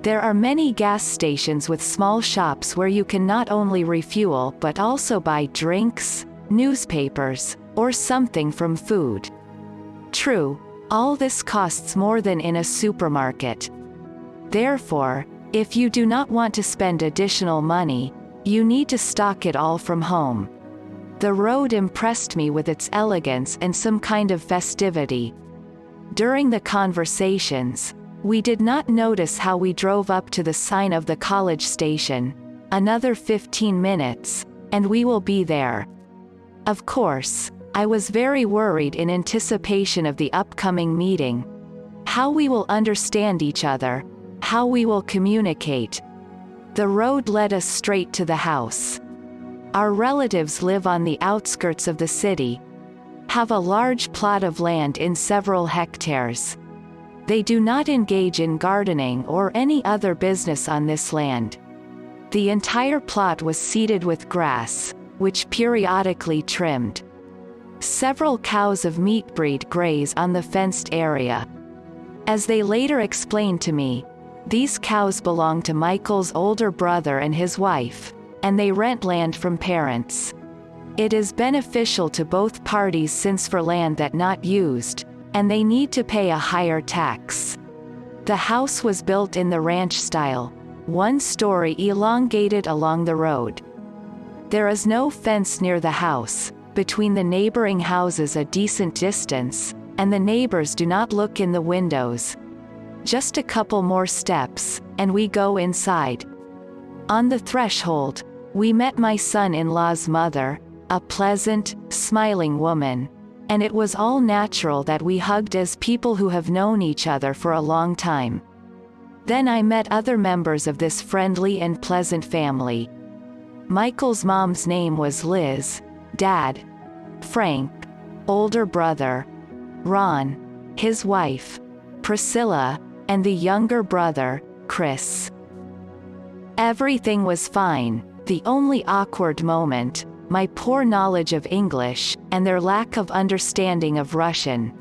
There are many gas stations with small shops where you can not only refuel but also buy drinks, newspapers, or something from food. True, all this costs more than in a supermarket. Therefore, if you do not want to spend additional money, you need to stock it all from home. The road impressed me with its elegance and some kind of festivity. During the conversations, we did not notice how we drove up to the sign of the college station. Another 15 minutes, and we will be there. Of course, I was very worried in anticipation of the upcoming meeting. How we will understand each other, how we will communicate. The road led us straight to the house. Our relatives live on the outskirts of the city, have a large plot of land in several hectares. They do not engage in gardening or any other business on this land. The entire plot was seeded with grass, which periodically trimmed. Several cows of meat breed graze on the fenced area. As they later explained to me, these cows belong to Michael's older brother and his wife, and they rent land from parents. It is beneficial to both parties since for land that not used, and they need to pay a higher tax. The house was built in the ranch style, one story elongated along the road. There is no fence near the house, between the neighboring houses a decent distance, and the neighbors do not look in the windows. Just a couple more steps, and we go inside. On the threshold, we met my son-in-law's mother, a pleasant, smiling woman, and it was all natural that we hugged as people who have known each other for a long time. Then I met other members of this friendly and pleasant family. Michael's mom's name was Liz, Dad, Frank, older brother, Ron, his wife, Priscilla, and the younger brother, Chris. Everything was fine. The only awkward moment, my poor knowledge of English, and their lack of understanding of Russian.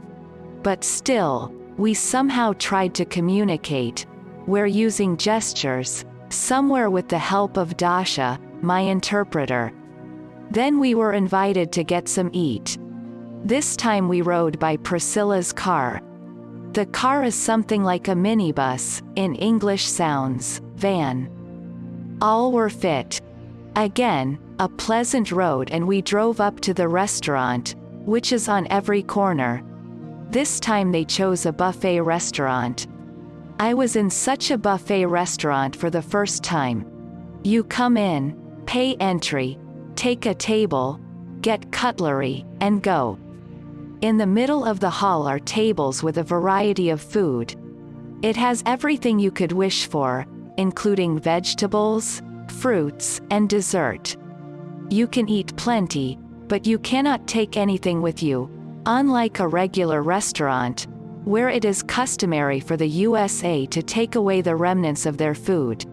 But still, we somehow tried to communicate. We're using gestures, somewhere with the help of Dasha, my interpreter. Then we were invited to get some eat. This time we rode by Priscilla's car. The car is something like a minibus, in English sounds, van. All were fit. Again, a pleasant road, and we drove up to the restaurant, which is on every corner. This time they chose a buffet restaurant. I was in such a buffet restaurant for the first time. You come in, pay entry, take a table, get cutlery, and go. In the middle of the hall are tables with a variety of food. It has everything you could wish for, including vegetables, fruits, and dessert. You can eat plenty, but you cannot take anything with you, unlike a regular restaurant, where it is customary for the USA to take away the remnants of their food.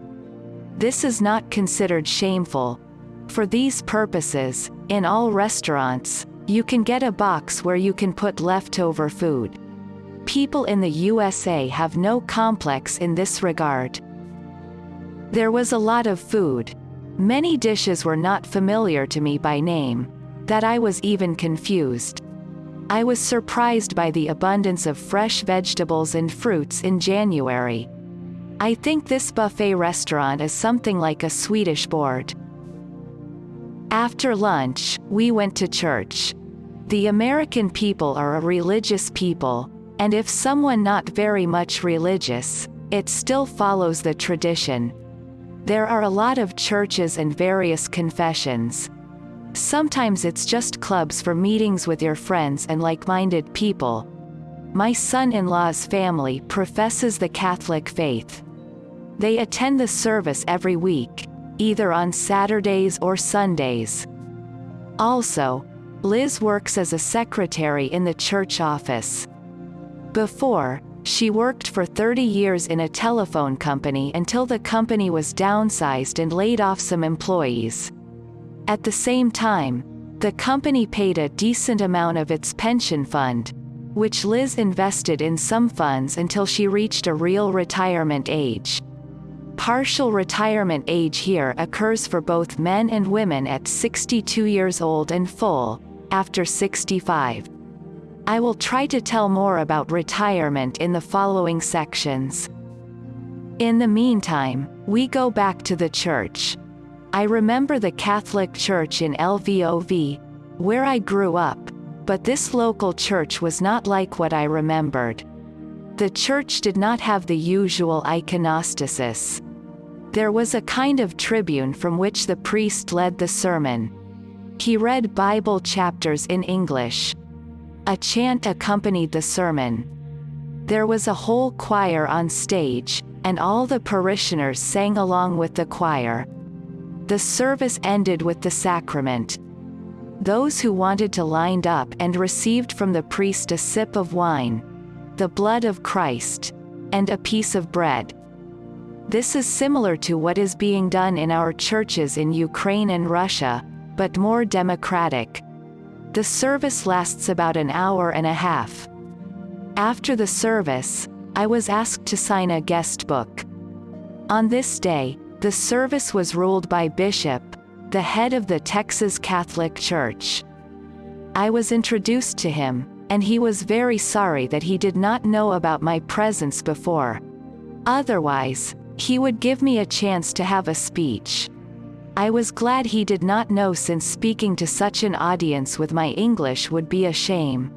This is not considered shameful. For these purposes, in all restaurants, you can get a box where you can put leftover food. People in the USA have no complex in this regard. There was a lot of food. Many dishes were not familiar to me by name, that I was even confused. I was surprised by the abundance of fresh vegetables and fruits in January. I think this buffet restaurant is something like a Swedish board. After lunch, we went to church. The American people are a religious people, and if someone not very much religious, it still follows the tradition. There are a lot of churches and various confessions. Sometimes it's just clubs for meetings with your friends and like-minded people. My son-in-law's family professes the Catholic faith. They attend the service every week, either on Saturdays or Sundays. Also, Liz works as a secretary in the church office. Before, she worked for 30 years in a telephone company until the company was downsized and laid off some employees. At the same time, the company paid a decent amount of its pension fund, which Liz invested in some funds until she reached a real retirement age. Partial retirement age here occurs for both men and women at 62 years old and full, after 65. I will try to tell more about retirement in the following sections. In the meantime, we go back to the church. I remember the Catholic Church in Lvov, where I grew up, but this local church was not like what I remembered. The church did not have the usual iconostasis. There was a kind of tribune from which the priest led the sermon. He read Bible chapters in English. A chant accompanied the sermon. There was a whole choir on stage, and all the parishioners sang along with the choir. The service ended with the sacrament. Those who wanted to lined up and received from the priest a sip of wine, the blood of Christ, and a piece of bread. This is similar to what is being done in our churches in Ukraine and Russia, but more democratic. The service lasts about an hour and a half. After the service, I was asked to sign a guest book. On this day, the service was ruled by Bishop, the head of the Texas Catholic Church. I was introduced to him, and he was very sorry that he did not know about my presence before. Otherwise, he would give me a chance to have a speech. I was glad he did not know, since speaking to such an audience with my English would be a shame.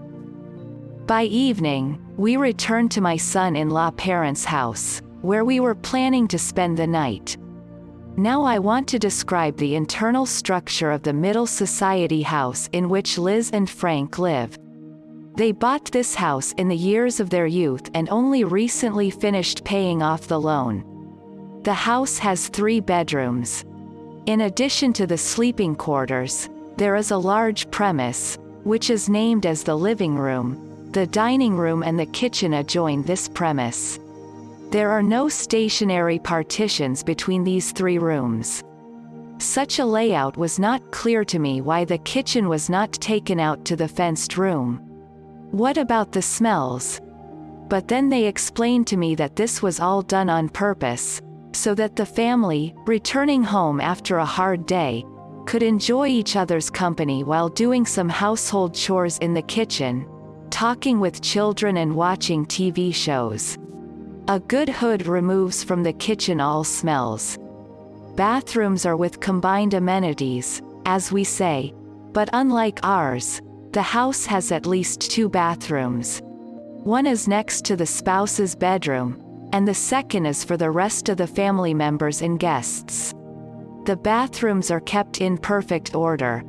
By evening, we returned to my son-in-law parents' house, where we were planning to spend the night. Now I want to describe the internal structure of the middle society house in which Liz and Frank live. They bought this house in the years of their youth and only recently finished paying off the loan. The house has 3 bedrooms. In addition to the sleeping quarters, there is a large premise, which is named as the living room. The dining room and the kitchen adjoin this premise. There are no stationary partitions between these 3 rooms. Such a layout was not clear to me why the kitchen was not taken out to the fenced room. What about the smells? But then they explained to me that this was all done on purpose, so that the family, returning home after a hard day, could enjoy each other's company while doing some household chores in the kitchen, talking with children and watching TV shows. A good hood removes from the kitchen all smells. Bathrooms are with combined amenities, as we say, but unlike ours, the house has at least 2 bathrooms. One is next to the spouse's bedroom, and the second is for the rest of the family members and guests. The bathrooms are kept in perfect order.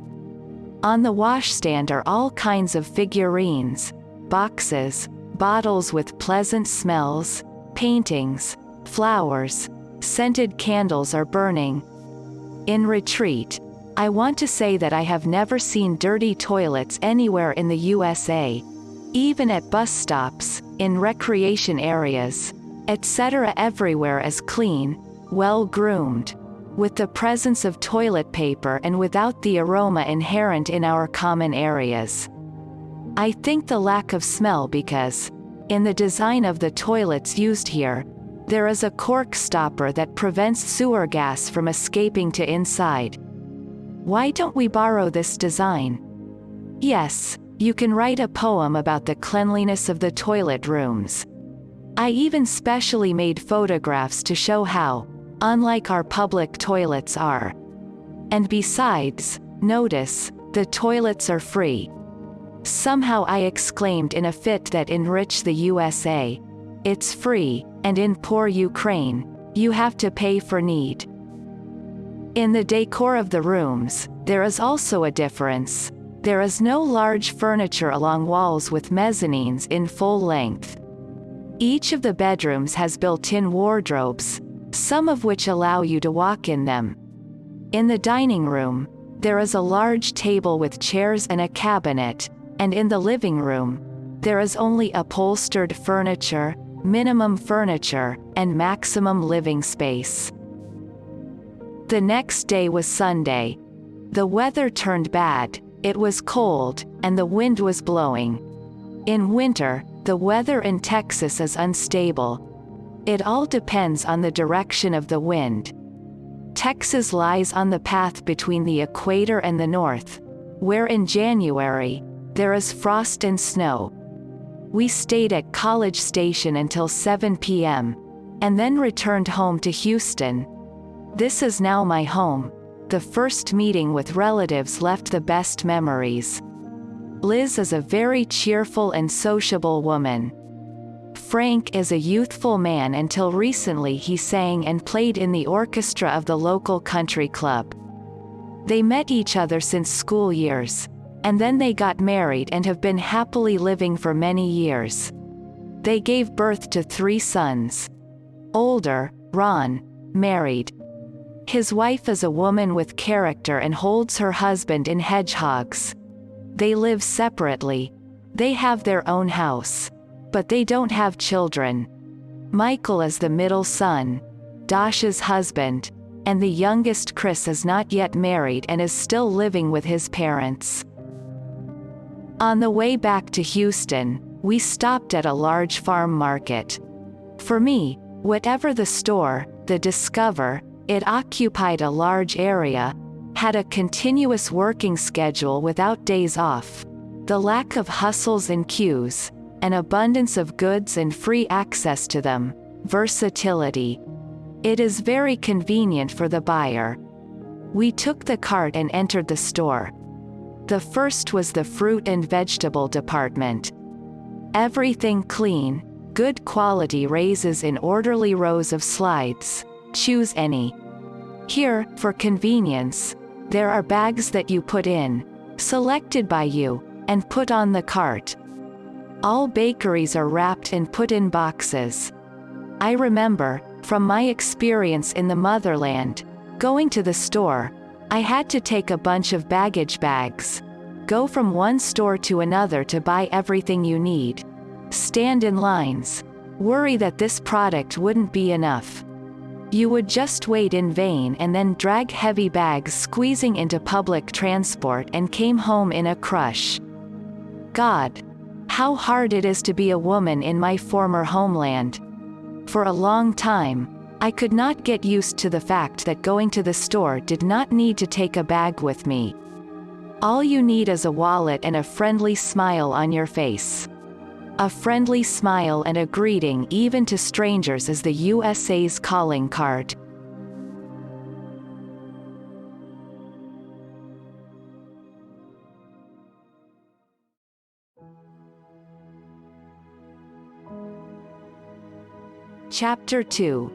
On the washstand are all kinds of figurines, boxes, bottles with pleasant smells, paintings, flowers, scented candles are burning. In retreat, I want to say that I have never seen dirty toilets anywhere in the USA, even at bus stops, in recreation areas, etc. Everywhere is clean, well-groomed, with the presence of toilet paper and without the aroma inherent in our common areas. I think the lack of smell because, in the design of the toilets used here, there is a cork stopper that prevents sewer gas from escaping to inside. Why don't we borrow this design? Yes, You can write a poem about the cleanliness of the toilet rooms. I even specially made photographs to show how unlike our public toilets are. And besides, notice, the toilets are free. Somehow I exclaimed in a fit that enriched the USA. It's free, and in poor Ukraine, you have to pay for need. In the decor of the rooms, there is also a difference. There is no large furniture along walls with mezzanines in full length. Each of the bedrooms has built-in wardrobes, some of which allow you to walk in them. In the dining room, there is a large table with chairs and a cabinet, and in the living room, there is only upholstered furniture, minimum furniture, and maximum living space. The next day was Sunday. The weather turned bad, it was cold, and the wind was blowing. In winter, the weather in Texas is unstable. It all depends on the direction of the wind. Texas lies on the path between the equator and the north, where in January, there is frost and snow. We stayed at College Station until 7 p.m., and then returned home to Houston. This is now my home. The first meeting with relatives left the best memories. Liz is a very cheerful and sociable woman. Frank is a youthful man until recently he sang and played in the orchestra of the local country club. They met each other since school years, and then they got married and have been happily living for many years. They gave birth to 3 sons. Older, Ron, married. His wife is a woman with character and holds her husband in hedgehogs. They live separately. They have their own house. But they don't have children. Michael is the middle son, Dasha's husband, and the youngest Chris is not yet married and is still living with his parents. On the way back to Houston, we stopped at a large farm market. For me, whatever the store, the Discover, it occupied a large area, had a continuous working schedule without days off, the lack of hustles and queues, an abundance of goods and free access to them, versatility. It is very convenient for the buyer. We took the cart and entered the store. The first was the fruit and vegetable department. Everything clean, good quality raises in orderly rows of slides. Choose any. Here, for convenience, there are bags that you put in, selected by you, and put on the cart. All bakeries are wrapped and put in boxes. I remember, from my experience in the motherland, going to the store, I had to take a bunch of baggage bags, go from one store to another to buy everything you need, stand in lines, worry that this product wouldn't be enough. You would just wait in vain and then drag heavy bags squeezing into public transport and came home in a crush. God, how hard it is to be a woman in my former homeland. For a long time, I could not get used to the fact that going to the store did not need to take a bag with me. All you need is a wallet and a friendly smile on your face. A friendly smile and a greeting even to strangers is the USA's calling card. Chapter 2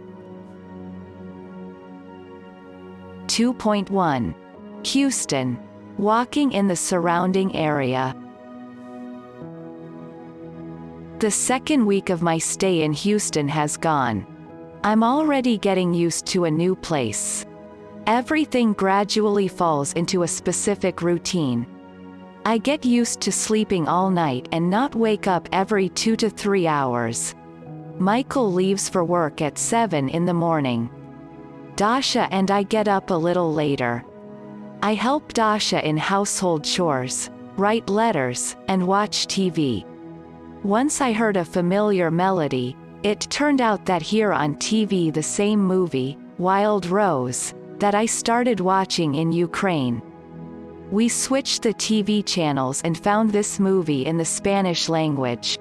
2.1 Houston. Walking in the surrounding area. The second week of my stay in Houston has gone. I'm already getting used to a new place. Everything gradually falls into a specific routine. I get used to sleeping all night and not wake up every 2 to 3 hours. Michael leaves for work at 7 in the morning. Dasha and I get up a little later. I help Dasha in household chores, write letters, and watch TV. Once I heard a familiar melody. It turned out that here on TV the same movie, Wild Rose, that I started watching in Ukraine. We switched the TV channels and found this movie in the Spanish language.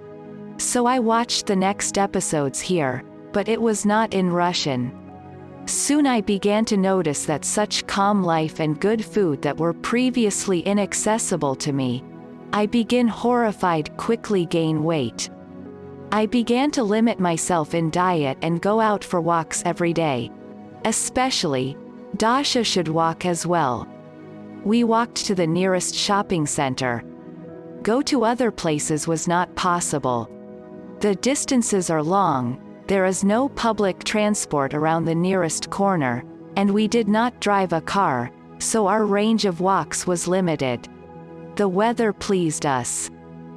So I watched the next episodes here, but it was not in Russian. Soon I began to notice that such calm life and good food that were previously inaccessible to me. I began horrified quickly gain weight. I began to limit myself in diet and go out for walks every day. Especially, Dasha should walk as well. We walked to the nearest shopping center. Go to other places was not possible. The distances are long, there is no public transport around the nearest corner, and we did not drive a car, so our range of walks was limited. The weather pleased us.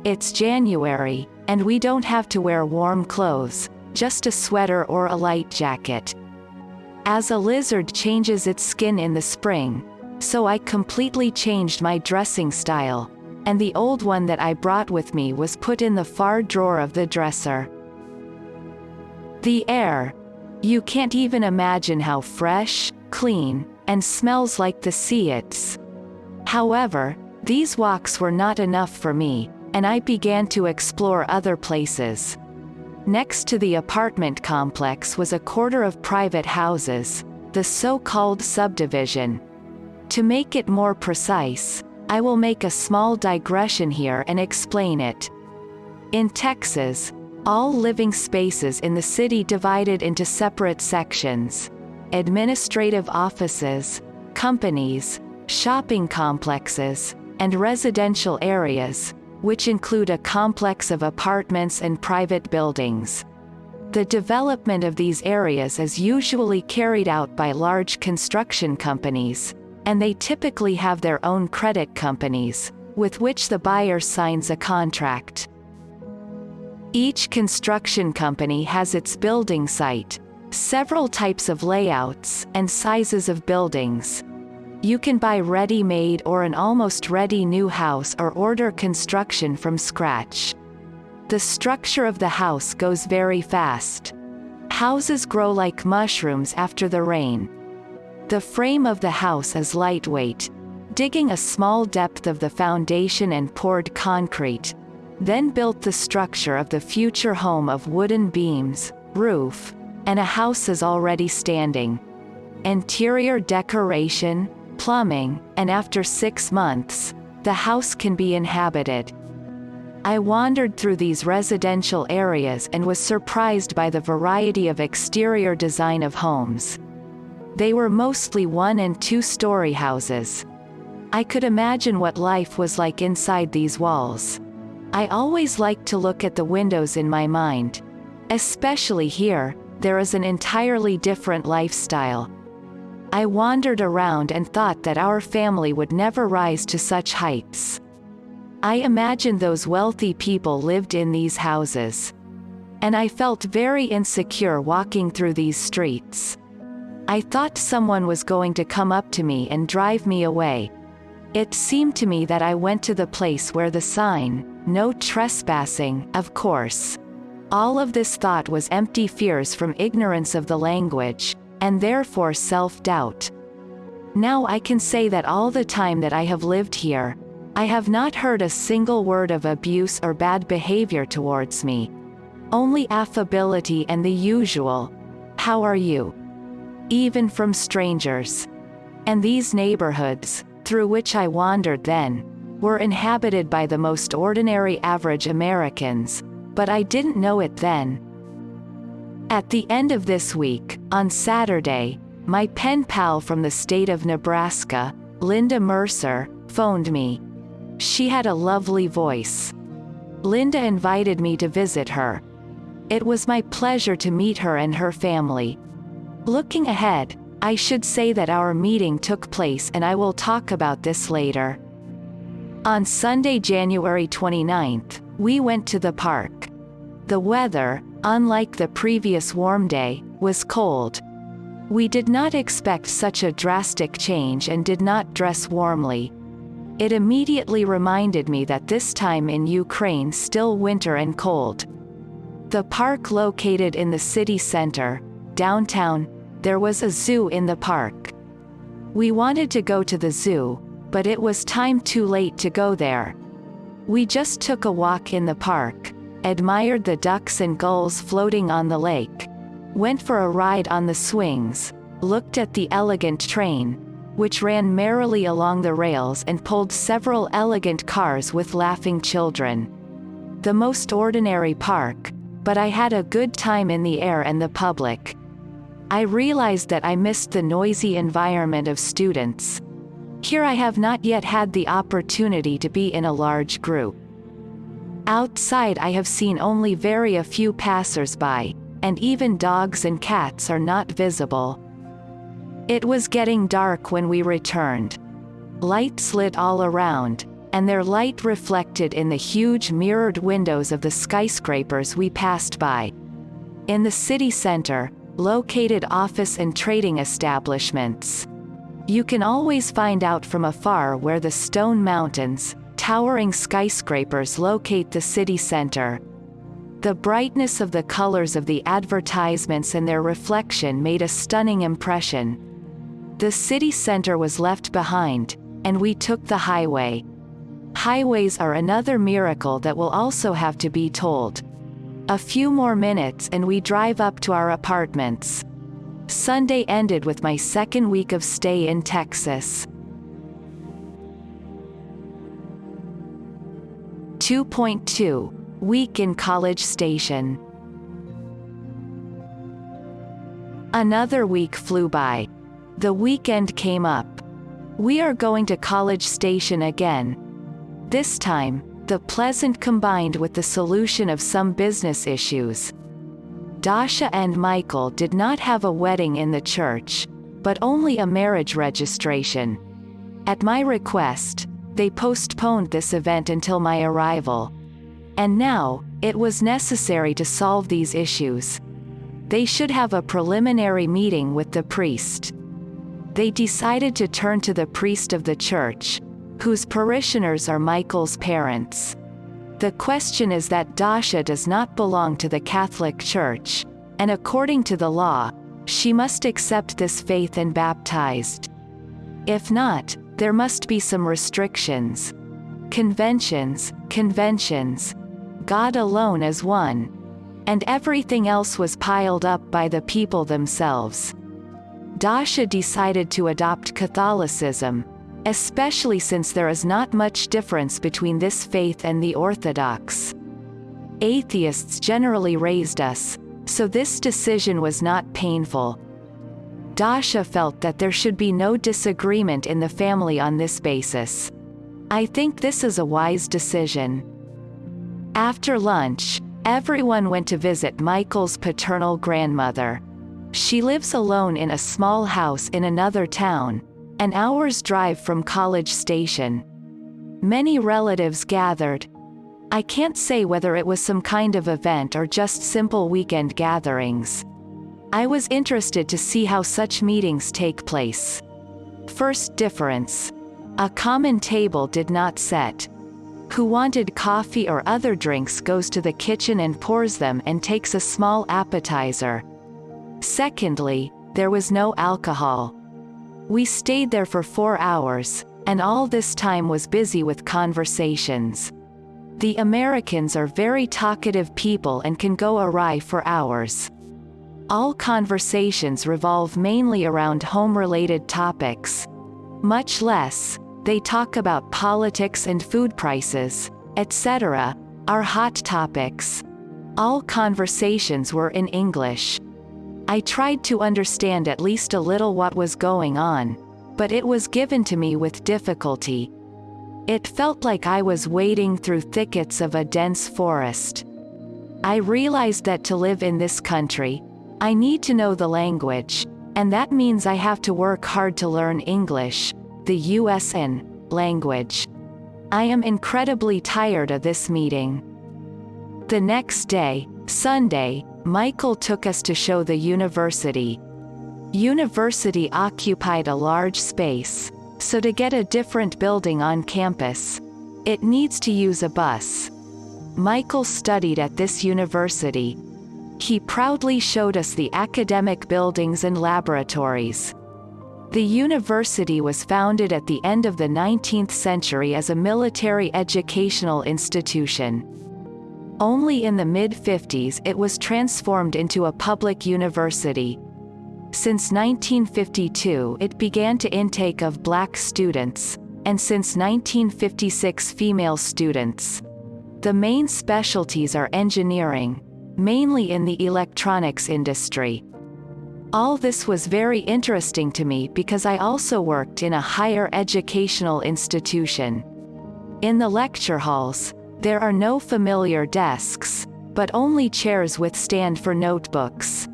It's January, and we don't have to wear warm clothes, just a sweater or a light jacket. As a lizard changes its skin in the spring, so I completely changed my dressing style, and the old one that I brought with me was put in the far drawer of the dresser. The air. You can't even imagine how fresh, clean, and smells like the sea it's. However, these walks were not enough for me, and I began to explore other places. Next to the apartment complex was a quarter of private houses, the so-called subdivision. To make it more precise, I will make a small digression here and explain it. In Texas, all living spaces in the city divided into separate sections: administrative offices, companies, shopping complexes, and residential areas, which include a complex of apartments and private buildings. The development of these areas is usually carried out by large construction companies, and they typically have their own credit companies, with which the buyer signs a contract. Each construction company has its building site, several types of layouts, and sizes of buildings. You can buy ready-made or an almost ready new house or order construction from scratch. The structure of the house goes very fast. Houses grow like mushrooms after the rain. The frame of the house is lightweight, digging a small depth of the foundation and poured concrete, then built the structure of the future home of wooden beams, roof, and a house is already standing. Interior decoration, plumbing, and after 6 months, the house can be inhabited. I wandered through these residential areas and was surprised by the variety of exterior design of homes. They were mostly 1- and 2-story houses. I could imagine what life was like inside these walls. I always liked to look at the windows in my mind. Especially here, there is an entirely different lifestyle. I wandered around and thought that our family would never rise to such heights. I imagined those wealthy people lived in these houses. And I felt very insecure walking through these streets. I thought someone was going to come up to me and drive me away. It seemed to me that I went to the place where the sign, "No trespassing," of course. All of this thought was empty fears from ignorance of the language, and therefore self-doubt. Now I can say that all the time that I have lived here, I have not heard a single word of abuse or bad behavior towards me. Only affability and the usual, "How are you?" Even from strangers. And these neighborhoods, through which I wandered then, were inhabited by the most ordinary average Americans, but I didn't know it then. At the end of this week, on Saturday, my pen pal from the state of Nebraska, Linda Mercer, phoned me. She had a lovely voice. Linda invited me to visit her. It was my pleasure to meet her and her family. Looking ahead, I should say that our meeting took place, and I will talk about this later. On Sunday, January 29th, we went to the park. The weather, unlike the previous warm day, was cold. We did not expect such a drastic change and did not dress warmly. It immediately reminded me that this time in Ukraine still winter and cold. The park located in the city center, downtown, there was a zoo in the park. We wanted to go to the zoo, but it was time too late to go there. We just took a walk in the park, admired the ducks and gulls floating on the lake, went for a ride on the swings, looked at the elegant train, which ran merrily along the rails and pulled several elegant cars with laughing children. The most ordinary park, but I had a good time in the air and the public. I realized that I missed the noisy environment of students. Here I have not yet had the opportunity to be in a large group. Outside I have seen only very few passers-by, and even dogs and cats are not visible. It was getting dark when we returned. Lights lit all around, and their light reflected in the huge mirrored windows of the skyscrapers we passed by. In the city center, located office and trading establishments. You can always find out from afar where the stone mountains, towering skyscrapers locate the city center. The brightness of the colors of the advertisements and their reflection made a stunning impression. The city center was left behind, and we took the highway. Highways are another miracle that will also have to be told. A few more minutes and we drive up to our apartments. Sunday ended with my second week of stay in Texas. 2.2 Week in College Station. Another week flew by. The weekend came up. We are going to College Station again. This time, the pleasant combined with the solution of some business issues. Dasha and Michael did not have a wedding in the church, but only a marriage registration. At my request, they postponed this event until my arrival. And now, it was necessary to solve these issues. They should have a preliminary meeting with the priest. They decided to turn to the priest of the church, whose parishioners are Michael's parents. The question is that Dasha does not belong to the Catholic Church, and according to the law, she must accept this faith and baptized. If not, there must be some restrictions. Conventions. God alone is one. And everything else was piled up by the people themselves. Dasha decided to adopt Catholicism, especially since there is not much difference between this faith and the Orthodox. Atheists generally raised us, so this decision was not painful. Dasha felt that there should be no disagreement in the family on this basis. I think this is a wise decision. After lunch, everyone went to visit Michael's paternal grandmother. She lives alone in a small house in another town, an hour's drive from College Station. Many relatives gathered. I can't say whether it was some kind of event or just simple weekend gatherings. I was interested to see how such meetings take place. First difference. A common table did not set. Who wanted coffee or other drinks goes to the kitchen and pours them and takes a small appetizer. Secondly, there was no alcohol. We stayed there for 4 hours, and all this time was busy with conversations. The Americans are very talkative people and can go awry for hours. All conversations revolve mainly around home-related topics. Much less, they talk about politics and food prices, etc., are hot topics. All conversations were in English. I tried to understand at least a little what was going on, but it was given to me with difficulty. It felt like I was wading through thickets of a dense forest. I realized that to live in this country, I need to know the language, and that means I have to work hard to learn English, the USN language. I am incredibly tired of this meeting. The next day, Sunday, Michael took us to show the university. University occupied a large space, so to get a different building on campus, it needs to use a bus. Michael studied at this university. He proudly showed us the academic buildings and laboratories. The university was founded at the end of the 19th century as a military educational institution. Only in the mid-50s it was transformed into a public university. Since 1952 it began to intake of black students, and since 1956 female students. The main specialties are engineering, mainly in the electronics industry. All this was very interesting to me because I also worked in a higher educational institution. In the lecture halls, there are no familiar desks, but only chairs with stand for notebooks.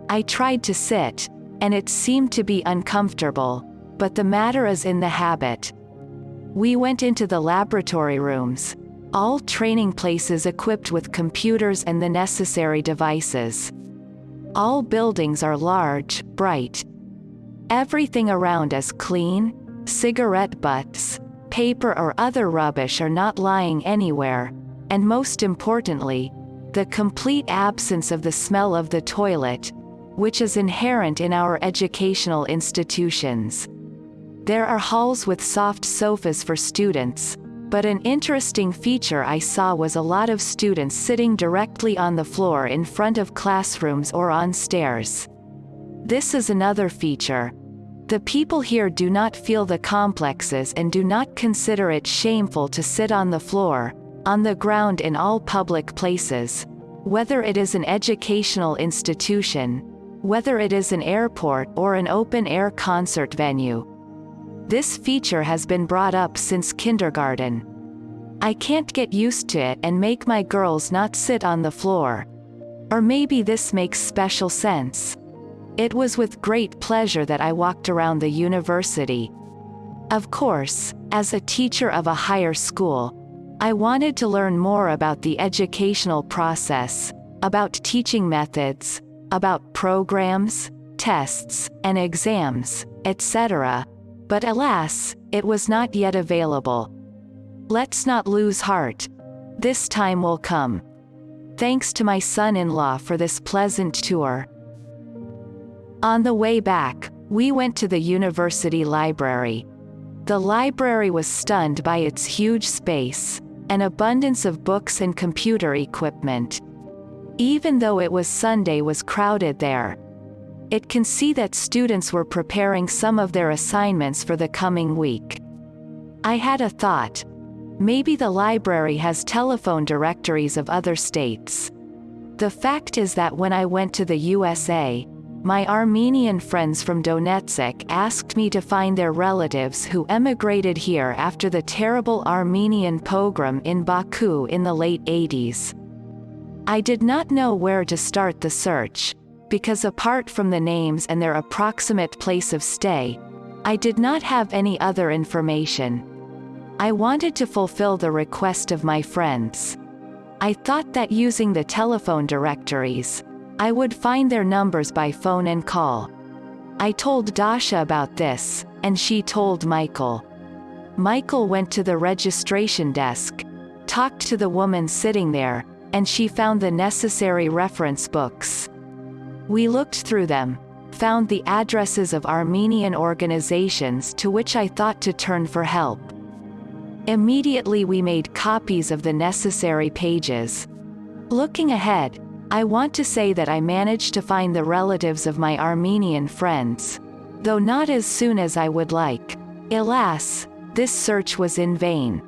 I tried to sit, and it seemed to be uncomfortable, but the matter is in the habit. We went into the laboratory rooms, all training places equipped with computers and the necessary devices. All buildings are large, bright. Everything around is clean, cigarette butts, paper or other rubbish are not lying anywhere, and most importantly, the complete absence of the smell of the toilet, which is inherent in our educational institutions. There are halls with soft sofas for students, but an interesting feature I saw was a lot of students sitting directly on the floor in front of classrooms or on stairs. This is another feature. The people here do not feel the complexes and do not consider it shameful to sit on the floor, on the ground in all public places, whether it is an educational institution, whether it is an airport or an open-air concert venue. This feature has been brought up since kindergarten. I can't get used to it and make my girls not sit on the floor. Or maybe this makes special sense. It was with great pleasure that I walked around the university. Of course, as a teacher of a higher school, I wanted to learn more about the educational process, about teaching methods, about programs, tests, and exams, etc. But alas, it was not yet available. Let's not lose heart. This time will come. Thanks to my son-in-law for this pleasant tour. On the way back, we went to the university library. The library was stunned by its huge space, an abundance of books and computer equipment. Even though it was Sunday, was crowded there. It can see that students were preparing some of their assignments for the coming week. I had a thought. Maybe the library has telephone directories of other states. The fact is that when I went to the USA, my Armenian friends from Donetsk asked me to find their relatives who emigrated here after the terrible Armenian pogrom in Baku in the late 80s. I did not know where to start the search, because apart from the names and their approximate place of stay, I did not have any other information. I wanted to fulfill the request of my friends. I thought that using the telephone directories, I would find their numbers by phone and call. I told Dasha about this, and she told Michael. Michael went to the registration desk, talked to the woman sitting there, and she found the necessary reference books. We looked through them, found the addresses of Armenian organizations to which I thought to turn for help. Immediately we made copies of the necessary pages. Looking ahead, I want to say that I managed to find the relatives of my Armenian friends, though not as soon as I would like. Alas, this search was in vain.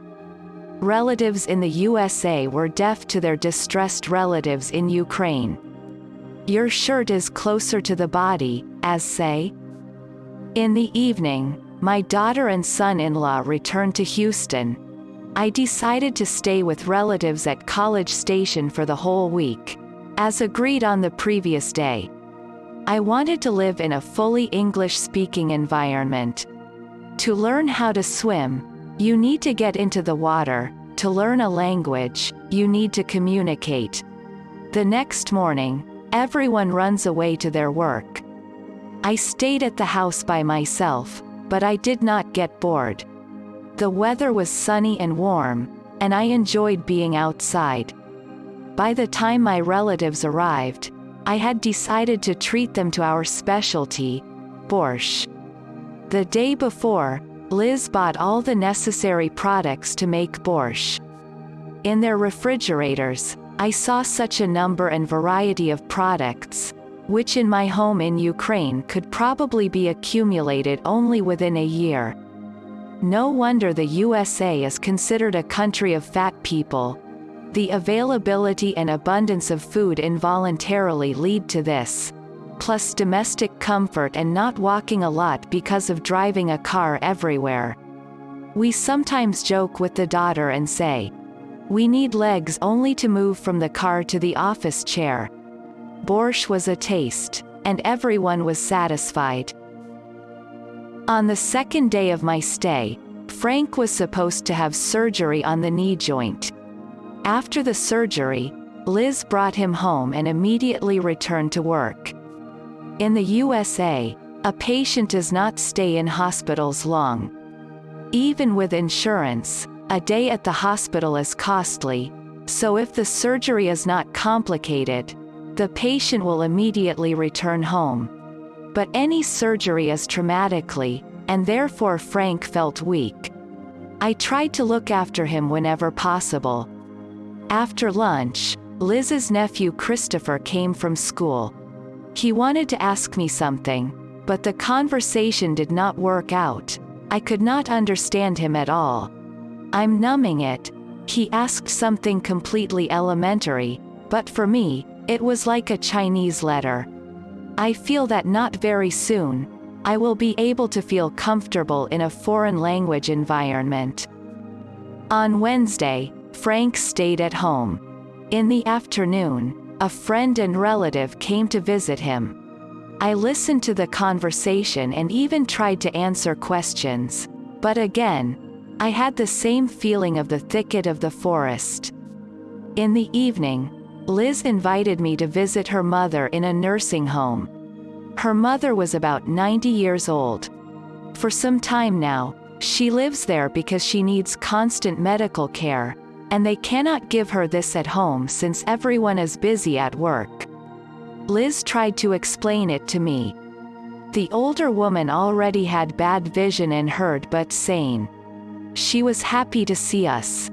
Relatives in the USA were deaf to their distressed relatives in Ukraine. Your shirt is closer to the body, as say. In the evening, my daughter and son-in-law returned to Houston. I decided to stay with relatives at College Station for the whole week, as agreed on the previous day. I wanted to live in a fully English-speaking environment. To learn how to swim, you need to get into the water. To learn a language, you need to communicate. The next morning, everyone runs away to their work. I stayed at the house by myself, but I did not get bored. The weather was sunny and warm, and I enjoyed being outside. By the time my relatives arrived, I had decided to treat them to our specialty, borscht. The day before, Liz bought all the necessary products to make borscht. In their refrigerators, I saw such a number and variety of products, which in my home in Ukraine could probably be accumulated only within a year. No wonder the USA is considered a country of fat people. The availability and abundance of food involuntarily lead to this, plus domestic comfort and not walking a lot because of driving a car everywhere. We sometimes joke with the daughter and say, "We need legs only to move from the car to the office chair." Borscht was a taste, and everyone was satisfied. On the second day of my stay, Frank was supposed to have surgery on the knee joint. After the surgery, Liz brought him home and immediately returned to work. In the USA, a patient does not stay in hospitals long. Even with insurance, a day at the hospital is costly, so if the surgery is not complicated, the patient will immediately return home. But any surgery is traumatically, and therefore Frank felt weak. I tried to look after him whenever possible. After lunch, Liz's nephew Christopher came from school. He wanted to ask me something, but the conversation did not work out. I could not understand him at all. I'm numbing it. He asked something completely elementary, but for me, it was like a Chinese letter. I feel that not very soon, I will be able to feel comfortable in a foreign language environment. On Wednesday, Frank stayed at home. In the afternoon, a friend and relative came to visit him. I listened to the conversation and even tried to answer questions, but again, I had the same feeling of the thicket of the forest. In the evening, Liz invited me to visit her mother in a nursing home. Her mother was about 90 years old. For some time now, she lives there because she needs constant medical care, and they cannot give her this at home since everyone is busy at work. Liz tried to explain it to me. The older woman already had bad vision and heard but sane. She was happy to see us.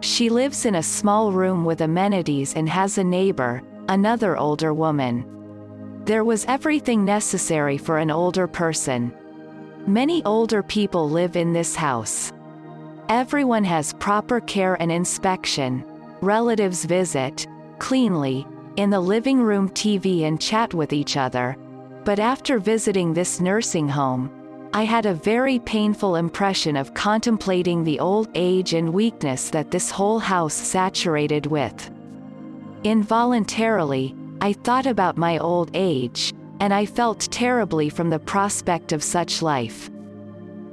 She lives in a small room with amenities and has a neighbor, another older woman. There was everything necessary for an older person. Many older people live in this house. Everyone has proper care and inspection. Relatives visit, cleanly, in the living room TV and chat with each other. But after visiting this nursing home, I had a very painful impression of contemplating the old age and weakness that this whole house saturated with. Involuntarily, I thought about my old age, and I felt terribly from the prospect of such life.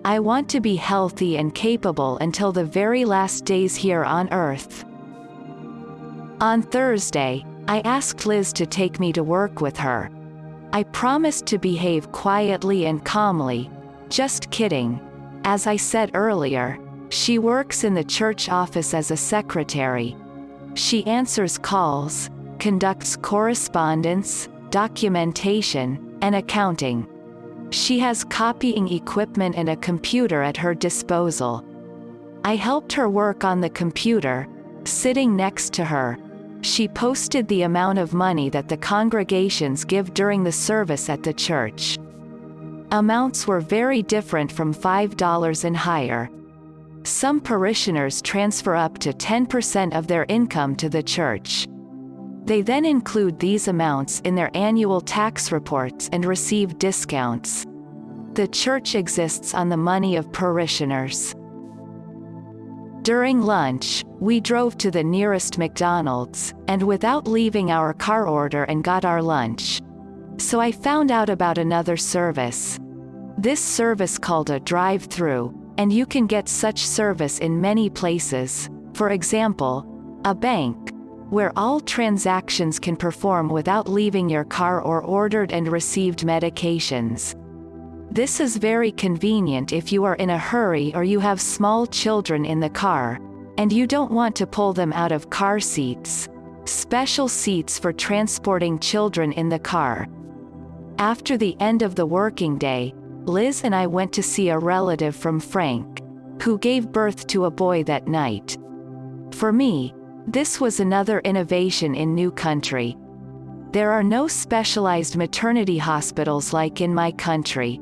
I want to be healthy and capable until the very last days here on Earth. On Thursday, I asked Liz to take me to work with her. I promised to behave quietly and calmly. Just kidding. As I said earlier, she works in the church office as a secretary. She answers calls, conducts correspondence, documentation, and accounting. She has copying equipment and a computer at her disposal. I helped her work on the computer, sitting next to her. She posted the amount of money that the congregations give during the service at the church. Amounts were very different from $5 and higher. Some parishioners transfer up to 10% of their income to the church. They then include these amounts in their annual tax reports and receive discounts. The church exists on the money of parishioners. During lunch, we drove to the nearest McDonald's, and without leaving our car order and got our lunch. So I found out about another service. This service called a drive-through, and you can get such service in many places, for example, a bank, where all transactions can perform without leaving your car or ordered and received medications. This is very convenient if you are in a hurry or you have small children in the car, and you don't want to pull them out of car seats. Special seats for transporting children in the car. After the end of the working day, Liz and I went to see a relative from Frank, who gave birth to a boy that night. For me, this was another innovation in new country. There are no specialized maternity hospitals like in my country.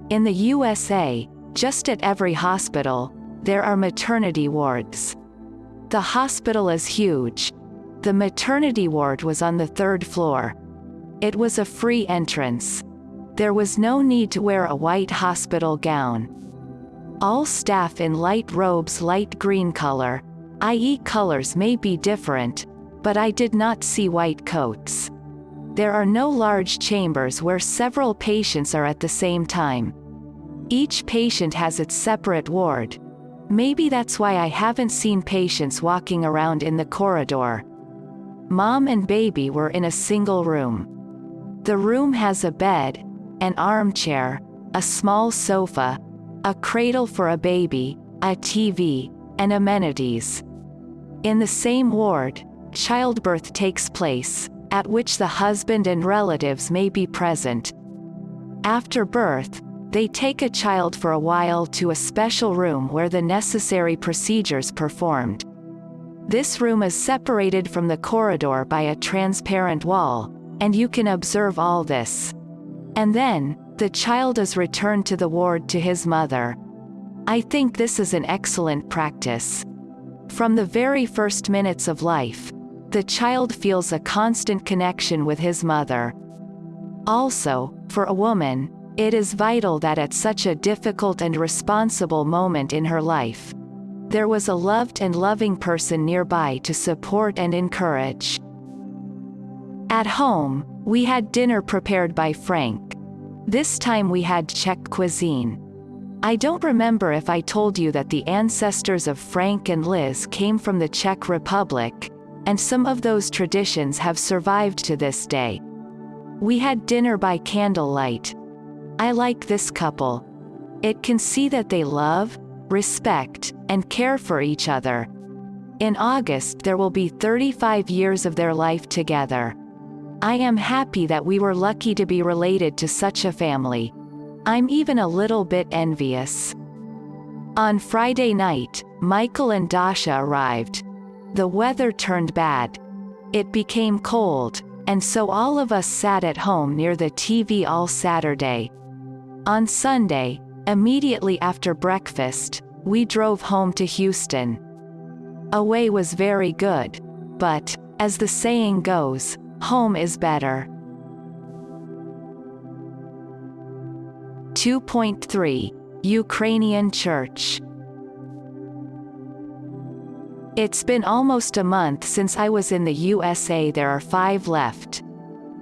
In the USA, just at every hospital, there are maternity wards. The hospital is huge. The maternity ward was on the 3rd floor. It was a free entrance. There was no need to wear a white hospital gown. All staff in light robes, light green color, i.e. colors may be different, but I did not see white coats. There are no large chambers where several patients are at the same time. Each patient has its separate ward. Maybe that's why I haven't seen patients walking around in the corridor. Mom and baby were in a single room. The room has a bed, an armchair, a small sofa, a cradle for a baby, a TV, and amenities. In the same ward, childbirth takes place, at which the husband and relatives may be present. After birth, they take a child for a while to a special room where the necessary procedures performed. This room is separated from the corridor by a transparent wall, and you can observe all this. And then, the child is returned to the ward to his mother. I think this is an excellent practice. From the very first minutes of life, the child feels a constant connection with his mother. Also, for a woman, it is vital that at such a difficult and responsible moment in her life, there was a loved and loving person nearby to support and encourage. At home, we had dinner prepared by Frank. This time we had Czech cuisine. I don't remember if I told you that the ancestors of Frank and Liz came from the Czech Republic, and some of those traditions have survived to this day. We had dinner by candlelight. I like this couple. It can see that they love, respect, and care for each other. In August there will be 35 years of their life together. I am happy that we were lucky to be related to such a family. I'm even a little bit envious. On Friday night, Michael and Dasha arrived. The weather turned bad. It became cold, and so all of us sat at home near the TV all Saturday. On Sunday, immediately after breakfast, we drove home to Houston. Away was very good, but, as the saying goes, home is better. 2.3 Ukrainian Church. It's been almost a month since I was in the USA. There are 5 left.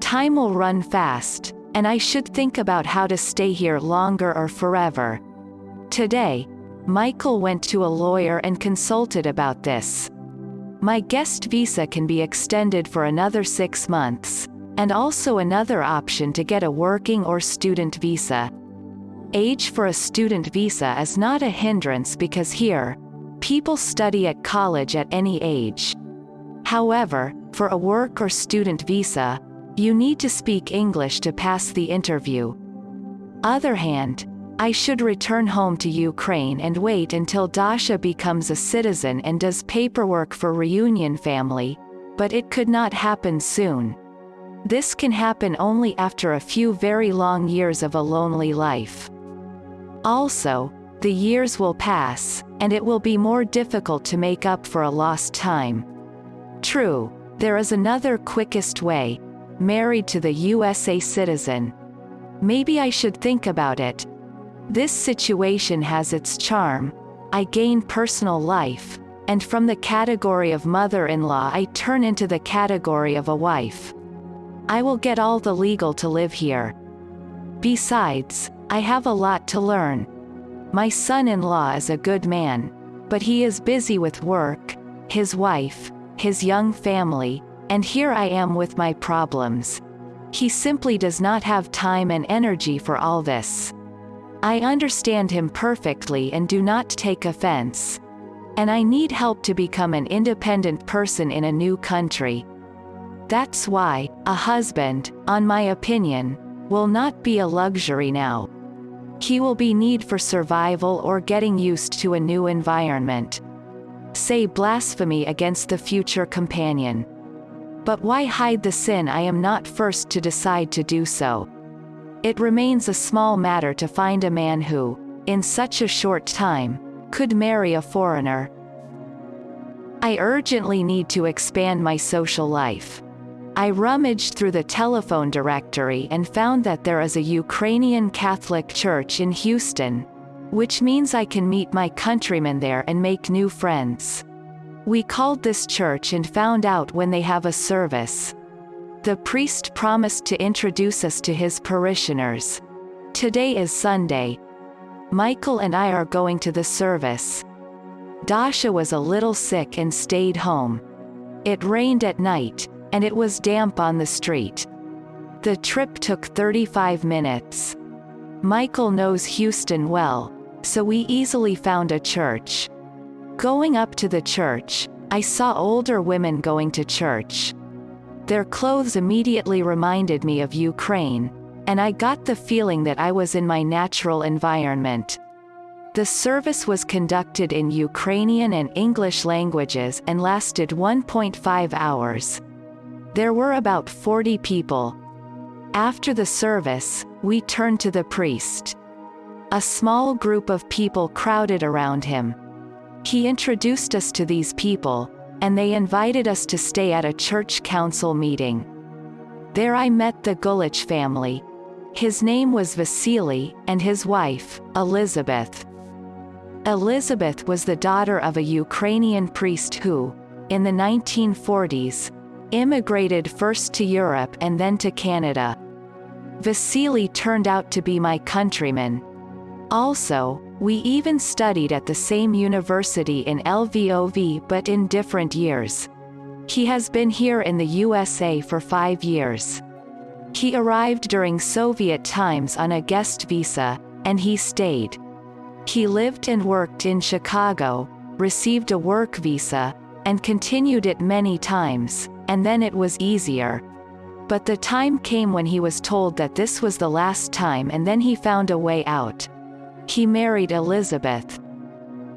Time will run fast, and I should think about how to stay here longer or forever. Today, Michael went to a lawyer and consulted about this. My guest visa can be extended for another 6 months, and also another option to get a working or student visa. Age for a student visa is not a hindrance because here, people study at college at any age. However, for a work or student visa, you need to speak English to pass the interview. Other hand, I should return home to Ukraine and wait until Dasha becomes a citizen and does paperwork for reunion family, but it could not happen soon. This can happen only after a few very long years of a lonely life. Also, the years will pass, and it will be more difficult to make up for a lost time. True, there is another quickest way: married to the USA citizen. Maybe I should think about it. This situation has its charm. I gain personal life, and from the category of mother-in-law I turn into the category of a wife. I will get all the legal to live here. Besides, I have a lot to learn. My son-in-law is a good man, but he is busy with work, his wife, his young family, and here I am with my problems. He simply does not have time and energy for all this. I understand him perfectly and do not take offense. And I need help to become an independent person in a new country. That's why, a husband, on my opinion, will not be a luxury now. He will be need for survival or getting used to a new environment. Say blasphemy against the future companion. But why hide the sin? I am not first to decide to do so. It remains a small matter to find a man who, in such a short time, could marry a foreigner. I urgently need to expand my social life. I rummaged through the telephone directory and found that there is a Ukrainian Catholic church in Houston, which means I can meet my countrymen there and make new friends. We called this church and found out when they have a service. The priest promised to introduce us to his parishioners. Today is Sunday. Michael and I are going to the service. Dasha was a little sick and stayed home. It rained at night, and it was damp on the street. The trip took 35 minutes. Michael knows Houston well, so we easily found a church. Going up to the church, I saw older women going to church. Their clothes immediately reminded me of Ukraine, and I got the feeling that I was in my natural environment. The service was conducted in Ukrainian and English languages and lasted 1.5 hours. There were about 40 people. After the service, we turned to the priest. A small group of people crowded around him. He introduced us to these people, and they invited us to stay at a church council meeting. There I met the Gulich family. His name was Vasily, and his wife, Elizabeth. Elizabeth was the daughter of a Ukrainian priest who, in the 1940s, immigrated first to Europe and then to Canada. Vasily turned out to be my countryman. Also, we even studied at the same university in Lvov but in different years. He has been here in the USA for 5 years. He arrived during Soviet times on a guest visa, and he stayed. He lived and worked in Chicago, received a work visa, and continued it many times, and then it was easier. But the time came when he was told that this was the last time, and then he found a way out. He married Elizabeth.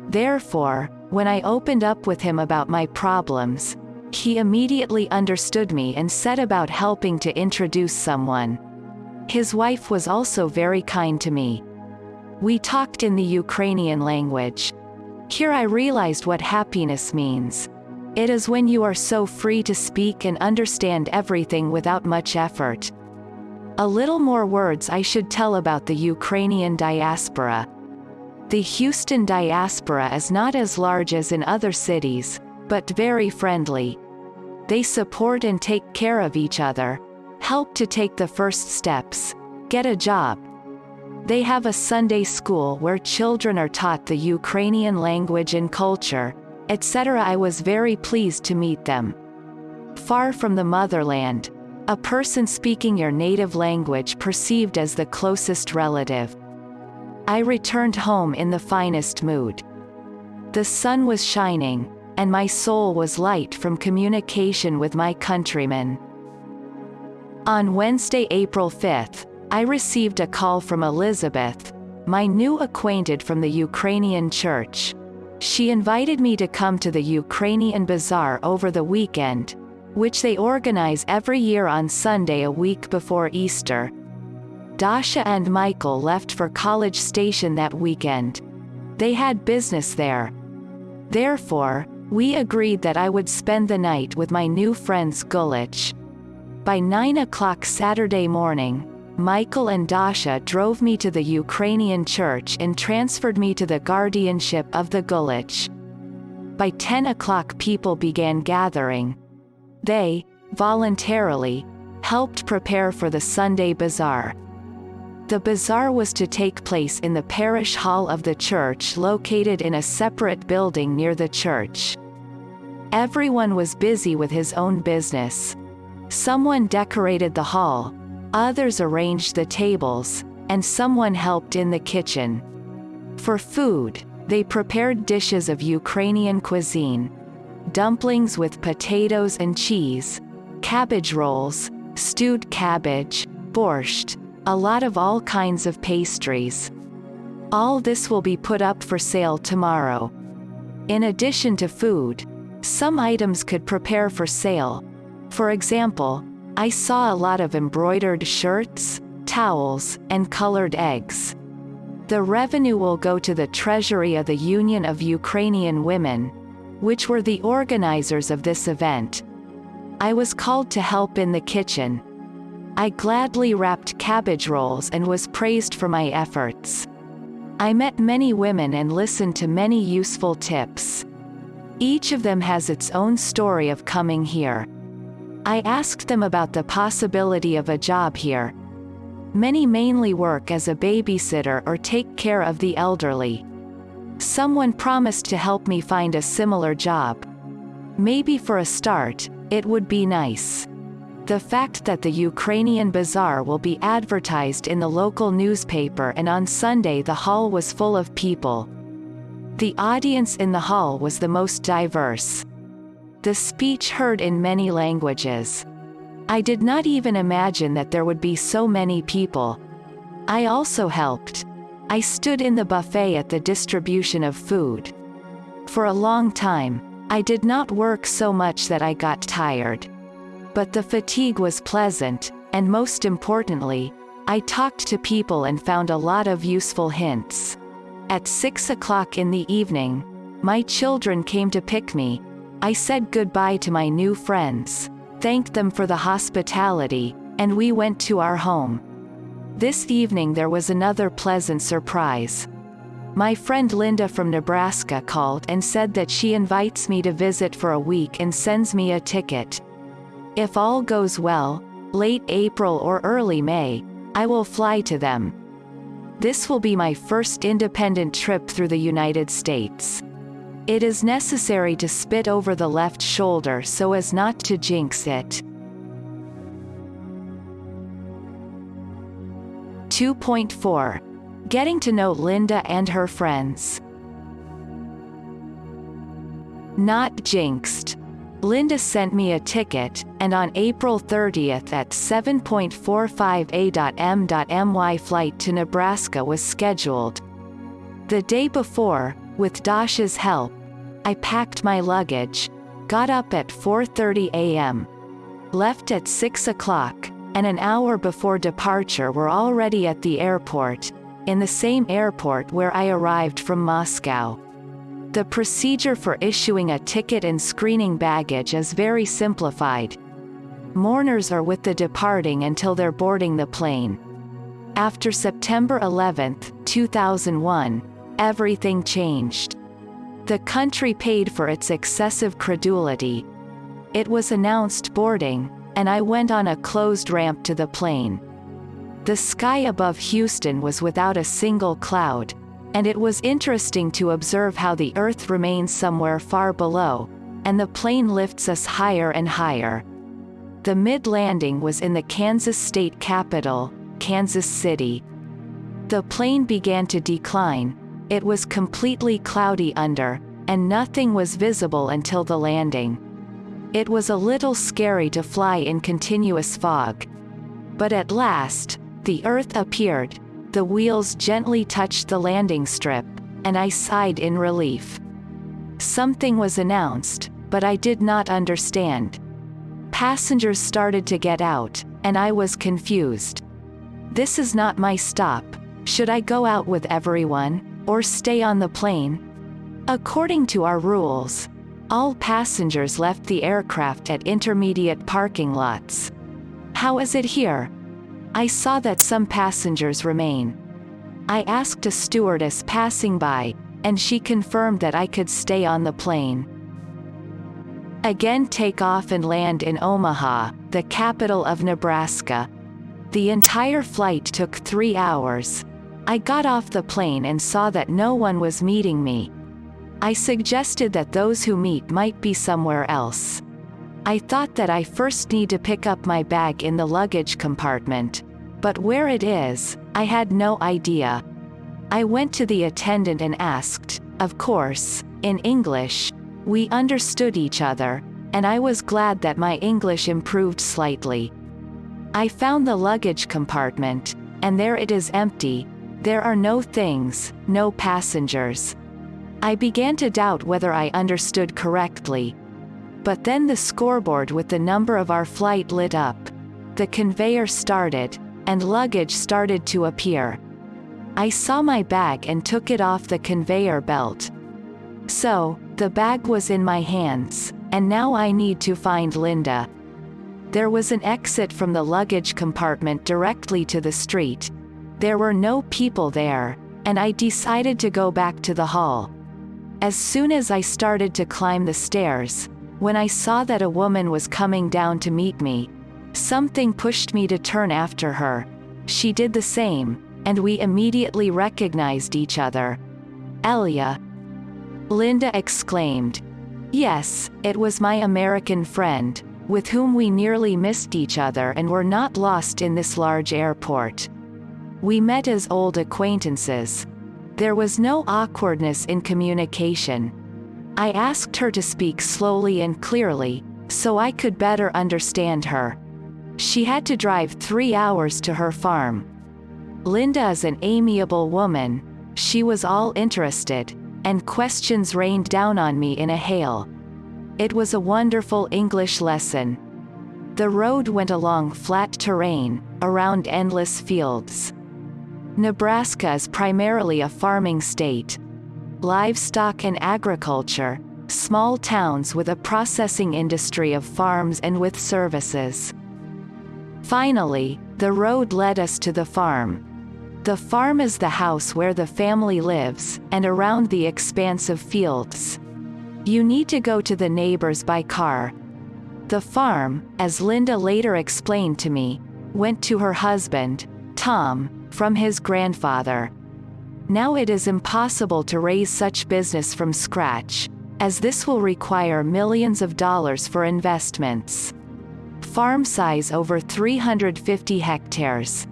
Therefore, when I opened up with him about my problems, he immediately understood me and set about helping to introduce someone. His wife was also very kind to me. We talked in the Ukrainian language. Here I realized what happiness means. It is when you are so free to speak and understand everything without much effort. A little more words I should tell about the Ukrainian diaspora. The Houston diaspora is not as large as in other cities, but very friendly. They support and take care of each other, help to take the first steps, get a job. They have a Sunday school where children are taught the Ukrainian language and culture, etc. I was very pleased to meet them. Far from the motherland, a person speaking your native language perceived as the closest relative. I returned home in the finest mood. The sun was shining, and my soul was light from communication with my countrymen. On Wednesday, April 5th, I received a call from Elizabeth, my new acquainted from the Ukrainian church. She invited me to come to the Ukrainian Bazaar over the weekend, which they organize every year on Sunday a week before Easter. Dasha and Michael left for College Station that weekend. They had business there. Therefore, we agreed that I would spend the night with my new friends Gulich. By 9 o'clock Saturday morning, Michael and Dasha drove me to the Ukrainian church and transferred me to the guardianship of the Gulich. By 10 o'clock people began gathering. They, voluntarily, helped prepare for the Sunday bazaar. The bazaar was to take place in the parish hall of the church located in a separate building near the church. Everyone was busy with his own business. Someone decorated the hall, others arranged the tables, and someone helped in the kitchen. For food, they prepared dishes of Ukrainian cuisine: dumplings with potatoes and cheese, cabbage rolls, stewed cabbage, borscht, a lot of all kinds of pastries. All this will be put up for sale tomorrow. In addition to food, some items could prepare for sale. For example, I saw a lot of embroidered shirts, towels, and colored eggs. The revenue will go to the treasury of the Union of Ukrainian Women, which were the organizers of this event. I was called to help in the kitchen. I gladly wrapped cabbage rolls and was praised for my efforts. I met many women and listened to many useful tips. Each of them has its own story of coming here. I asked them about the possibility of a job here. Many mainly work as a babysitter or take care of the elderly. Someone promised to help me find a similar job. Maybe for a start, it would be nice. The fact that the Ukrainian bazaar will be advertised in the local newspaper, and on Sunday the hall was full of people. The audience in the hall was the most diverse. The speech heard in many languages. I did not even imagine that there would be so many people. I also helped. I stood in the buffet at the distribution of food. For a long time, I did not work so much that I got tired. But the fatigue was pleasant, and most importantly, I talked to people and found a lot of useful hints. At 6 o'clock in the evening, my children came to pick me. I said goodbye to my new friends, thanked them for the hospitality, and we went to our home. This evening there was another pleasant surprise. My friend Linda from Nebraska called and said that she invites me to visit for a week and sends me a ticket. If all goes well, late April or early May, I will fly to them. This will be my first independent trip through the United States. It is necessary to spit over the left shoulder so as not to jinx it. 2.4. Getting to know Linda and her friends. Not jinxed. Linda sent me a ticket, and on April 30th at 7:45 a.m. flight to Nebraska was scheduled. The day before, with Dasha's help, I packed my luggage, got up at 4:30 a.m., left at 6 o'clock, and an hour before departure were already at the airport, in the same airport where I arrived from Moscow. The procedure for issuing a ticket and screening baggage is very simplified. Mourners are with the departing until they're boarding the plane. After September 11, 2001, everything changed. The country paid for its excessive credulity. It was announced boarding, and I went on a closed ramp to the plane. The sky above Houston was without a single cloud, and it was interesting to observe how the Earth remains somewhere far below, and the plane lifts us higher and higher. The mid-landing was in the Kansas state capital, Kansas City. The plane began to decline. It was completely cloudy under, and nothing was visible until the landing. It was a little scary to fly in continuous fog. But at last, the Earth appeared. The wheels gently touched the landing strip, and I sighed in relief. Something was announced, but I did not understand. Passengers started to get out, and I was confused. This is not my stop. Should I go out with everyone, or stay on the plane? According to our rules, all passengers left the aircraft at intermediate parking lots. How is it here? I saw that some passengers remain. I asked a stewardess passing by, and she confirmed that I could stay on the plane. Again, take off and land in Omaha, the capital of Nebraska. The entire flight took 3 hours. I got off the plane and saw that no one was meeting me. I suggested that those who meet might be somewhere else. I thought that I first need to pick up my bag in the luggage compartment, but where it is, I had no idea. I went to the attendant and asked, of course, in English. We understood each other, and I was glad that my English improved slightly. I found the luggage compartment, and there it is empty. There are no things, no passengers. I began to doubt whether I understood correctly. But then the scoreboard with the number of our flight lit up. The conveyor started, and luggage started to appear. I saw my bag and took it off the conveyor belt. So, the bag was in my hands, and now I need to find Linda. There was an exit from the luggage compartment directly to the street. There were no people there, and I decided to go back to the hall. As soon as I started to climb the stairs, when I saw that a woman was coming down to meet me, something pushed me to turn after her. She did the same, and we immediately recognized each other. "Elia!" Linda exclaimed. Yes, it was my American friend, with whom we nearly missed each other and were not lost in this large airport. We met as old acquaintances. There was no awkwardness in communication. I asked her to speak slowly and clearly, so I could better understand her. She had to drive 3 hours to her farm. Linda is an amiable woman. She was all interested, and questions rained down on me in a hail. It was a wonderful English lesson. The road went along flat terrain, around endless fields. Nebraska is primarily a farming state. Livestock and agriculture, small towns with a processing industry of farms and with services. Finally, the road led us to the farm. The farm is the house where the family lives, and around the expanse of fields. You need to go to the neighbors by car. The farm, as Linda later explained to me, went to her husband, Tom, from his grandfather. Now it is impossible to raise such business from scratch, as this will require millions of dollars for investments. Farm size over 350 hectares.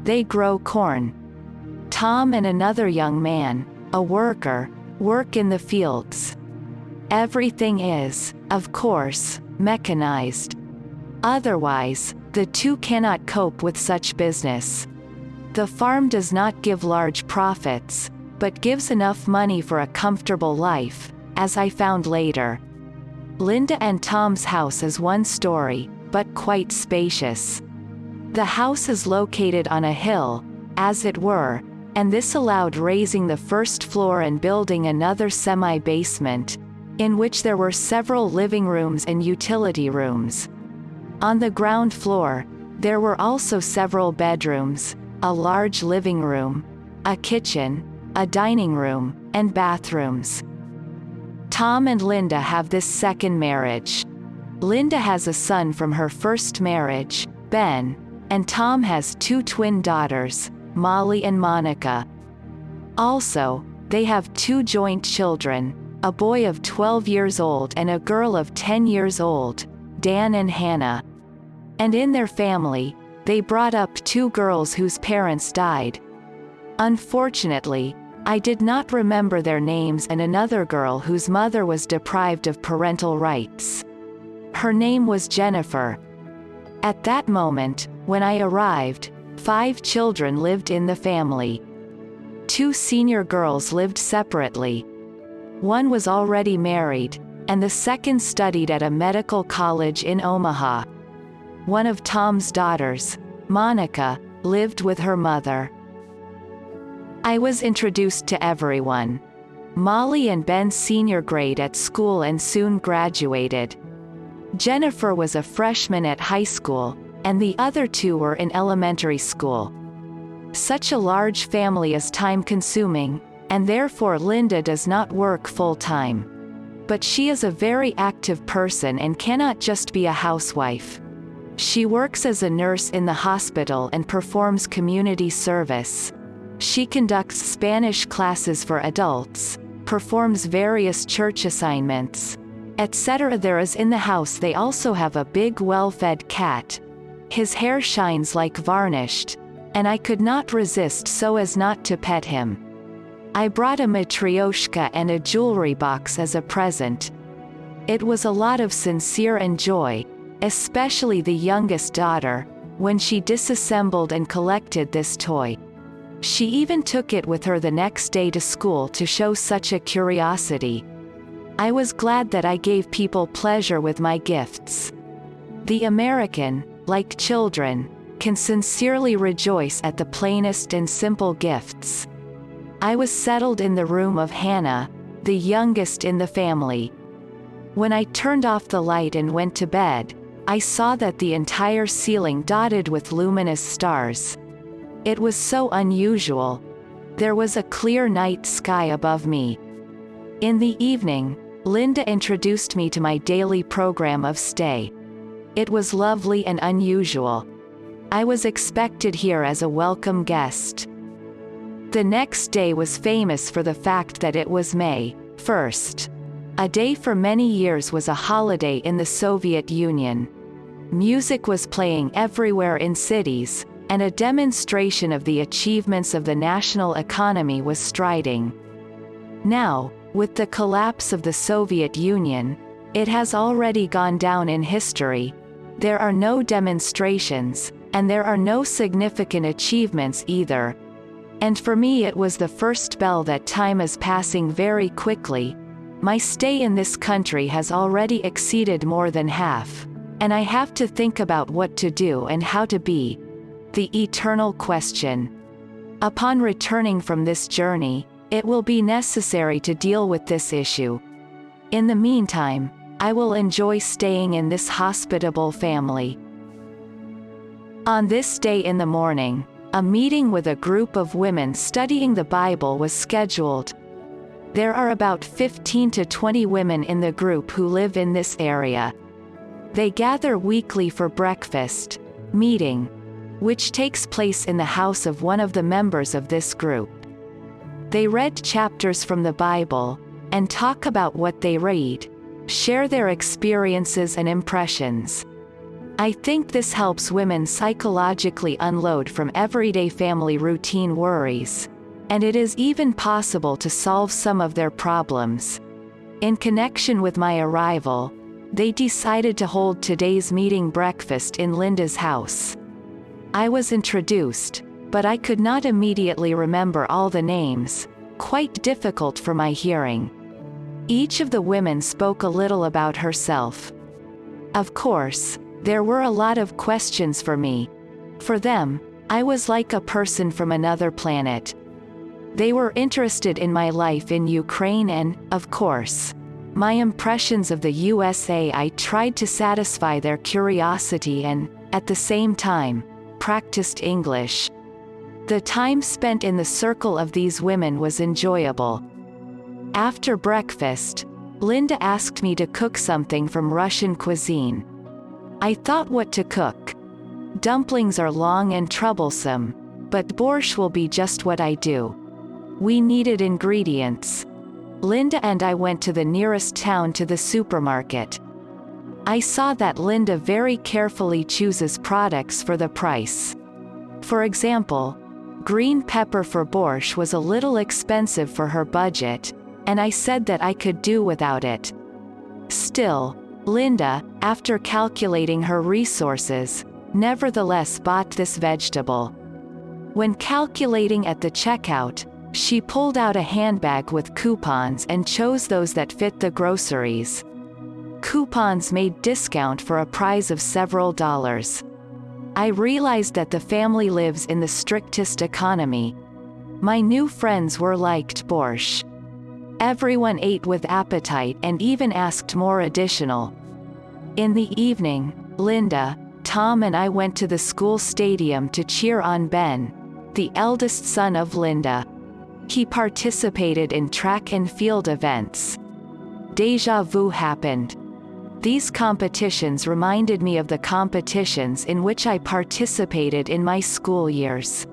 They grow corn. Tom and another young man, a worker, work in the fields. Everything is, of course, mechanized. Otherwise, the two cannot cope with such business. The farm does not give large profits, but gives enough money for a comfortable life, as I found later. Linda and Tom's house is one story, but quite spacious. The house is located on a hill, as it were, and this allowed raising the first floor and building another semi-basement, in which there were several living rooms and utility rooms. On the ground floor, there were also several bedrooms, a large living room, a kitchen, a dining room, and bathrooms. Tom and Linda have this second marriage. Linda has a son from her first marriage, Ben, and Tom has 2 twin daughters, Molly and Monica. Also, they have 2 joint children, a boy of 12 years old and a girl of 10 years old, Dan and Hannah. And in their family, they brought up 2 girls whose parents died. Unfortunately, I did not remember their names and another girl whose mother was deprived of parental rights. Her name was Jennifer. At that moment, when I arrived, 5 children lived in the family. 2 senior girls lived separately. One was already married, and the second studied at a medical college in Omaha. One of Tom's daughters, Monica, lived with her mother. I was introduced to everyone. Molly and Ben senior grade at school and soon graduated. Jennifer was a freshman at high school, and the other 2 were in elementary school. Such a large family is time-consuming, and therefore Linda does not work full-time. But she is a very active person and cannot just be a housewife. She works as a nurse in the hospital and performs community service. She conducts Spanish classes for adults, performs various church assignments, etc. There is in the house. They also have a big well-fed cat. His hair shines like varnished, and I could not resist so as not to pet him. I brought a matryoshka and a jewelry box as a present. It was a lot of sincere joy, especially the youngest daughter, when she disassembled and collected this toy. She even took it with her the next day to school to show such a curiosity. I was glad that I gave people pleasure with my gifts. The American, like children, can sincerely rejoice at the plainest and simple gifts. I was settled in the room of Hannah, the youngest in the family. When I turned off the light and went to bed, I saw that the entire ceiling dotted with luminous stars. It was so unusual. There was a clear night sky above me. In the evening, Linda introduced me to my daily program of stay. It was lovely and unusual. I was expected here as a welcome guest. The next day was famous for the fact that it was May 1st. A day for many years was a holiday in the Soviet Union. Music was playing everywhere in cities, and a demonstration of the achievements of the national economy was striding. Now, with the collapse of the Soviet Union, it has already gone down in history. There are no demonstrations, and there are no significant achievements either. And for me it was the first bell that time is passing very quickly. My stay in this country has already exceeded more than half, and I have to think about what to do and how to be. The eternal question. Upon returning from this journey, it will be necessary to deal with this issue. In the meantime, I will enjoy staying in this hospitable family. On this day in the morning, a meeting with a group of women studying the Bible was scheduled. There are about 15 to 20 women in the group who live in this area. They gather weekly for breakfast meeting, which takes place in the house of one of the members of this group. They read chapters from the Bible, and talk about what they read, share their experiences and impressions. I think this helps women psychologically unload from everyday family routine worries, and it is even possible to solve some of their problems. In connection with my arrival, they decided to hold today's meeting breakfast in Linda's house. I was introduced, but I could not immediately remember all the names, quite difficult for my hearing. Each of the women spoke a little about herself. Of course, there were a lot of questions for me. For them, I was like a person from another planet. They were interested in my life in Ukraine and, of course, my impressions of the USA. I tried to satisfy their curiosity and, at the same time, practiced English. The time spent in the circle of these women was enjoyable. After breakfast, Linda asked me to cook something from Russian cuisine. I thought what to cook. Dumplings are long and troublesome, but borscht will be just what I do. We needed ingredients. Linda and I went to the nearest town to the supermarket. I saw that Linda very carefully chooses products for the price. For example, green pepper for borscht was a little expensive for her budget, and I said that I could do without it. Still, Linda, after calculating her resources, nevertheless bought this vegetable. When calculating at the checkout, she pulled out a handbag with coupons and chose those that fit the groceries. Coupons made discount for a price of several dollars. I realized that the family lives in the strictest economy. My new friends were liked borscht. Everyone ate with appetite and even asked more additional. In the evening, Linda, Tom and I went to the school stadium to cheer on Ben, the eldest son of Linda. He participated in track and field events. Déjà vu happened. These competitions reminded me of the competitions in which I participated in my school years.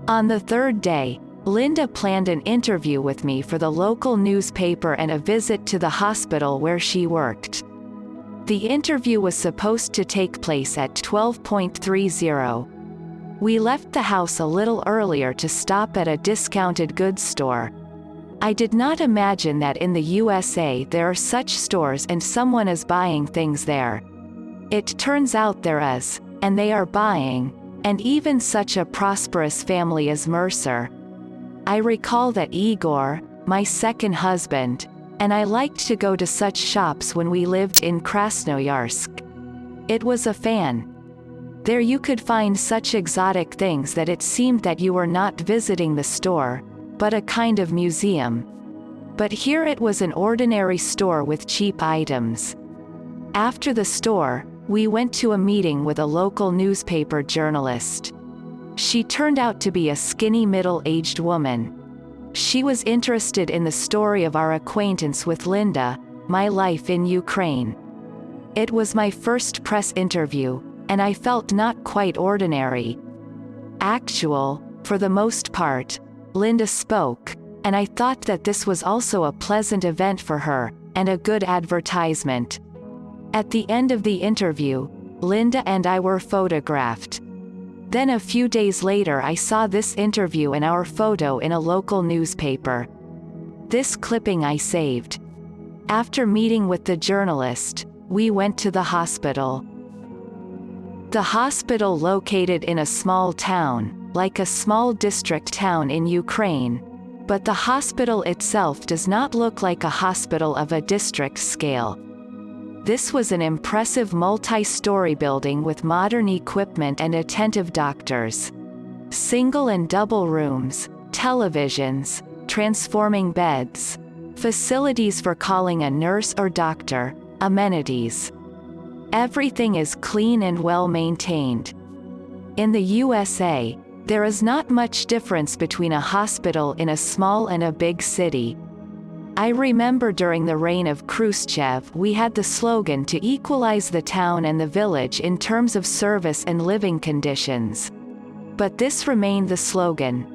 On the third day, Linda planned an interview with me for the local newspaper and a visit to the hospital where she worked. The interview was supposed to take place at 12:30. We left the house a little earlier to stop at a discounted goods store. I did not imagine that in the USA there are such stores and someone is buying things there. It turns out there is, and they are buying, And even such a prosperous family as Mercer. I recall that Igor, my second husband, and I liked to go to such shops when we lived in Krasnoyarsk. It was a fan. There you could find such exotic things that it seemed that you were not visiting the store, but a kind of museum. But here it was an ordinary store with cheap items. After the store, we went to a meeting with a local newspaper journalist. She turned out to be a skinny middle-aged woman. She was interested in the story of our acquaintance with Linda, my life in Ukraine. It was my first press interview, and I felt not quite ordinary. Actual, for the most part, Linda spoke, and I thought that this was also a pleasant event for her, and a good advertisement. At the end of the interview, Linda and I were photographed. Then a few days later I saw this interview and our photo in a local newspaper. This clipping I saved. After meeting with the journalist, we went to the hospital. The hospital located in a small town, like a small district town in Ukraine, but the hospital itself does not look like a hospital of a district scale. This was an impressive multi-story building with modern equipment and attentive doctors. Single and double rooms, televisions, transforming beds, facilities for calling a nurse or doctor, amenities. Everything is clean and well maintained. In the USA, there is not much difference between a hospital in a small and a big city. I remember during the reign of Khrushchev we had the slogan to equalize the town and the village in terms of service and living conditions. But this remained the slogan.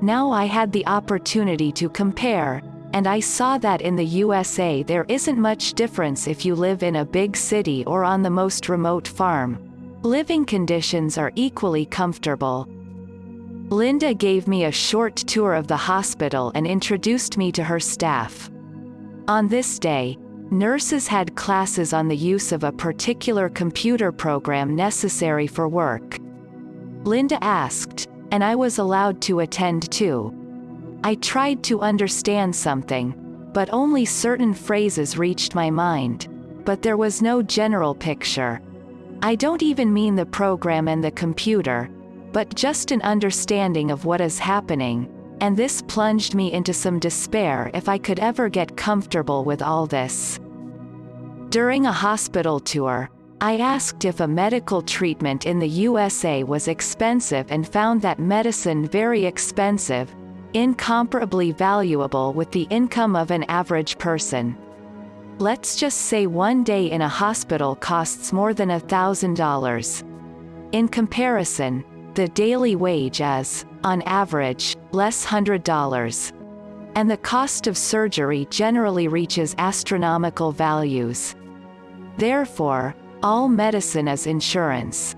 Now I had the opportunity to compare, and I saw that in the USA there isn't much difference if you live in a big city or on the most remote farm. Living conditions are equally comfortable. Linda gave me a short tour of the hospital and introduced me to her staff. On this day, nurses had classes on the use of a particular computer program necessary for work. Linda asked, and I was allowed to attend too. I tried to understand something, but only certain phrases reached my mind. But there was no general picture. I don't even mean the program and the computer, but just an understanding of what is happening, and this plunged me into some despair if I could ever get comfortable with all this. During a hospital tour, I asked if a medical treatment in the USA was expensive and found that medicine very expensive, incomparably valuable with the income of an average person. Let's just say one day in a hospital costs more than $1,000. In comparison, the daily wage is, on average, less $100. And the cost of surgery generally reaches astronomical values. Therefore, all medicine is insurance.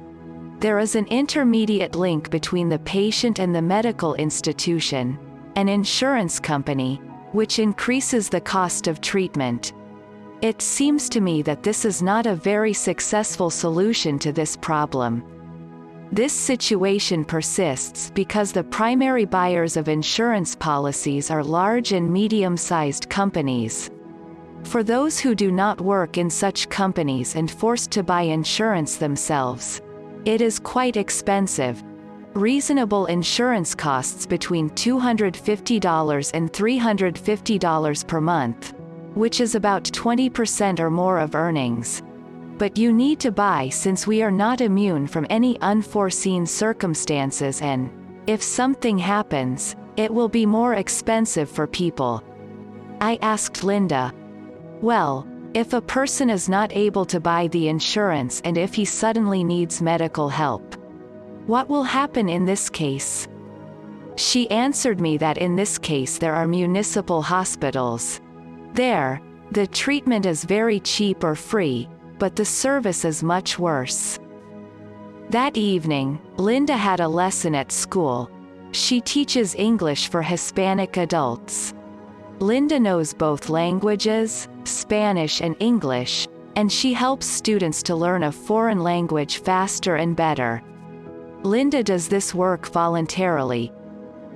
There is an intermediate link between the patient and the medical institution, an insurance company, which increases the cost of treatment. It seems to me that this is not a very successful solution to this problem. This situation persists because the primary buyers of insurance policies are large and medium-sized companies. For those who do not work in such companies and forced to buy insurance themselves, it is quite expensive. Reasonable insurance costs between $250 and $350 per month, which is about 20% or more of earnings. But you need to buy since we are not immune from any unforeseen circumstances, and, if something happens, it will be more expensive for people. I asked Linda, well, if a person is not able to buy the insurance and if he suddenly needs medical help, what will happen in this case? She answered me that in this case there are municipal hospitals. There, the treatment is very cheap or free, but the service is much worse. That evening, Linda had a lesson at school. She teaches English for Hispanic adults. Linda knows both languages, Spanish and English, and she helps students to learn a foreign language faster and better. Linda does this work voluntarily.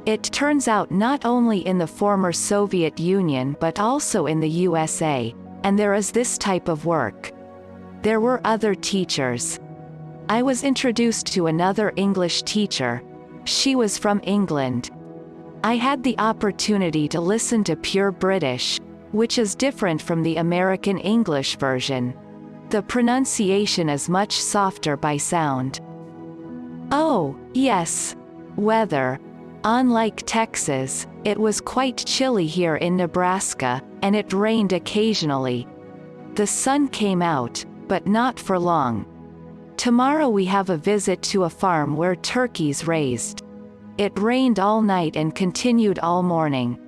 It turns out not only in the former Soviet Union but also in the USA, and there is this type of work. There were other teachers. I was introduced to another English teacher. She was from England. I had the opportunity to listen to pure British, which is different from the American English version. The pronunciation is much softer by sound. Oh, yes. Weather. Unlike Texas, it was quite chilly here in Nebraska, and it rained occasionally. The sun came out, but not for long. Tomorrow we have a visit to a farm where turkeys raised. It rained all night and continued all morning.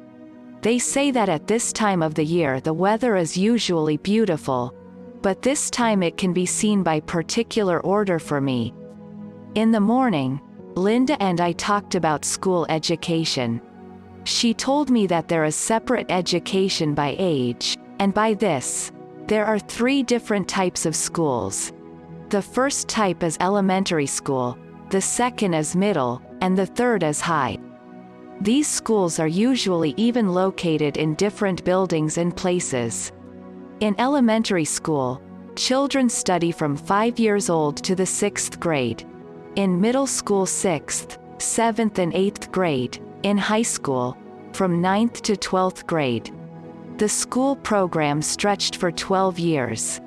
They say that at this time of the year the weather is usually beautiful, but this time it can be seen by particular order for me. In the morning, Linda and I talked about school education. She told me that there is separate education by age, and by this, there are 3 different types of schools. The first type is elementary school, the second is middle, and the third is high. These schools are usually even located in different buildings and places. In elementary school, children study from 5 years old to the 6th grade. In middle school 6th, 7th and 8th grade, in high school, from 9th to 12th grade. The school program stretched for 12 years.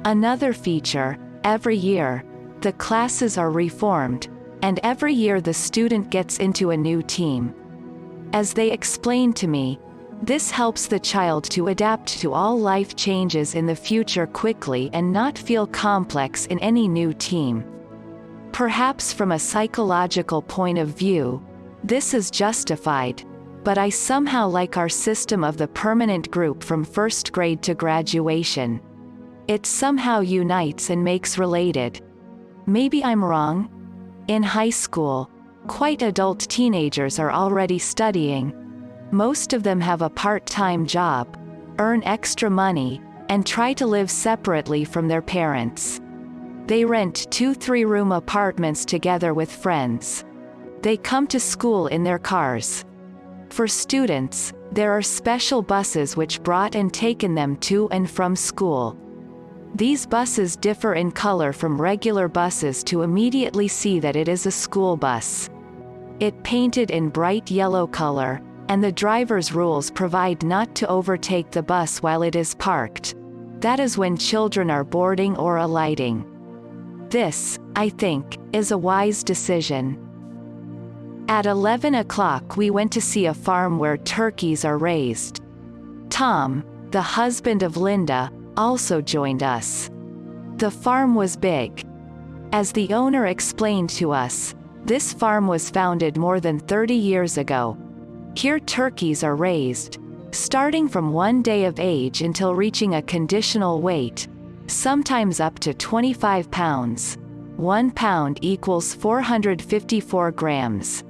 Another feature, every year, the classes are reformed, and every year the student gets into a new team. As they explained to me, this helps the child to adapt to all life changes in the future quickly and not feel complex in any new team. Perhaps from a psychological point of view, this is justified, but I somehow like our system of the permanent group from first grade to graduation. It somehow unites and makes related. Maybe I'm wrong? In high school, quite adult teenagers are already studying. Most of them have a part-time job, earn extra money, and try to live separately from their parents. They rent 2-3-room apartments together with friends. They come to school in their cars. For students, there are special buses which brought and taken them to and from school. These buses differ in color from regular buses to immediately see that it is a school bus. It painted in bright yellow color, and the driver's rules provide not to overtake the bus while it is parked. That is when children are boarding or alighting. This, I think, is a wise decision. At 11 o'clock we went to see a farm where turkeys are raised. Tom, the husband of Linda, also joined us. The farm was big. As the owner explained to us, this farm was founded more than 30 years ago. Here turkeys are raised, starting from 1 day of age until reaching a conditional weight, sometimes up to 25 pounds. 1 pound equals 454 grams.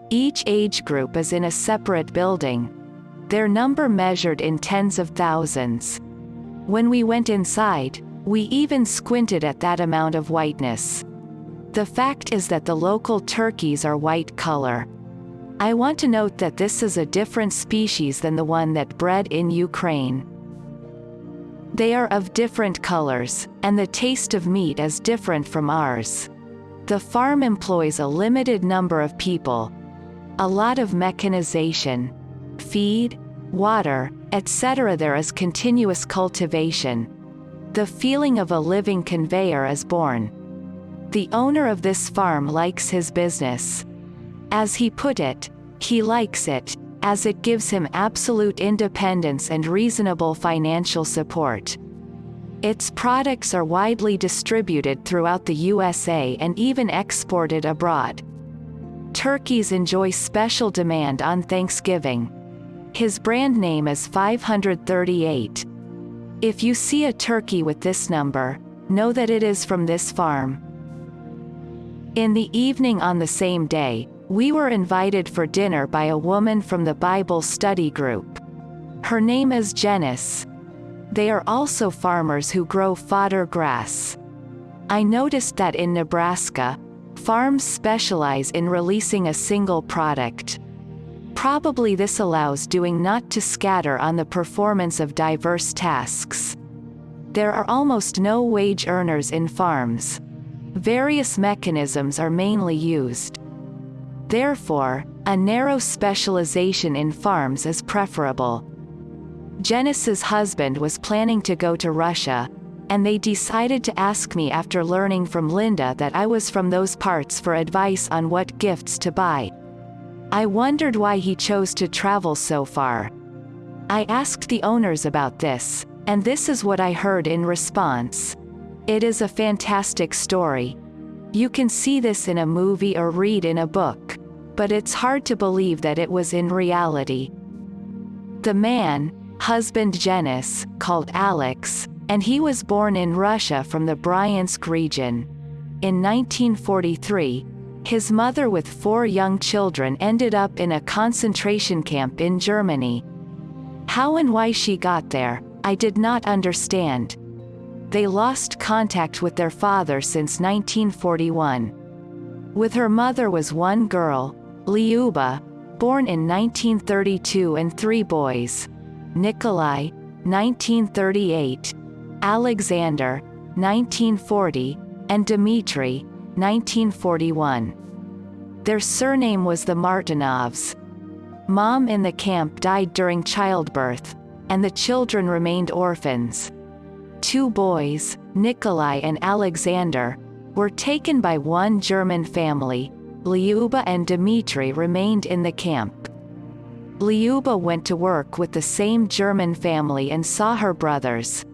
Each age group is in a separate building. Their number measured in tens of thousands. When we went inside, we even squinted at that amount of whiteness. The fact is that the local turkeys are white color. I want to note that this is a different species than the one that bred in Ukraine. They are of different colors, and the taste of meat is different from ours. The farm employs a limited number of people. A lot of mechanization. Feed, water, etc. There is continuous cultivation. The feeling of a living conveyor is born. The owner of this farm likes his business. As he put it, he likes it, as it gives him absolute independence and reasonable financial support. Its products are widely distributed throughout the USA and even exported abroad. Turkeys enjoy special demand on Thanksgiving. His brand name is 538. If you see a turkey with this number, know that it is from this farm. In the evening on the same day, we were invited for dinner by a woman from the Bible study group. Her name is Janice. They are also farmers who grow fodder grass. I noticed that in Nebraska, Farms specialize in releasing a single product. Probably this allows doing not to scatter on the performance of diverse tasks. There are almost no wage earners in farms. Various mechanisms are mainly used. Therefore, a narrow specialization in farms is preferable. Janice's husband was planning to go to Russia, and they decided to ask me after learning from Linda that I was from those parts for advice on what gifts to buy. I wondered why he chose to travel so far. I asked the owners about this, and this is what I heard in response. It is a fantastic story. You can see this in a movie or read in a book, but it's hard to believe that it was in reality. The man, husband Janice, called Alex, and he was born in Russia from the Bryansk region. In 1943, his mother with 4 young children ended up in a concentration camp in Germany. How and why she got there, I did not understand. They lost contact with their father since 1941. With her mother was 1 girl, Lyuba, born in 1932, and 3 boys, Nikolai, 1938, Alexander, 1940, and Dmitry, 1941. Their surname was the Martinovs. Mom in the camp died during childbirth, and the children remained orphans. 2 boys, Nikolai and Alexander, were taken by 1 German family. Lyuba and Dmitry remained in the camp. Lyuba went to work with the same German family and saw her brothers.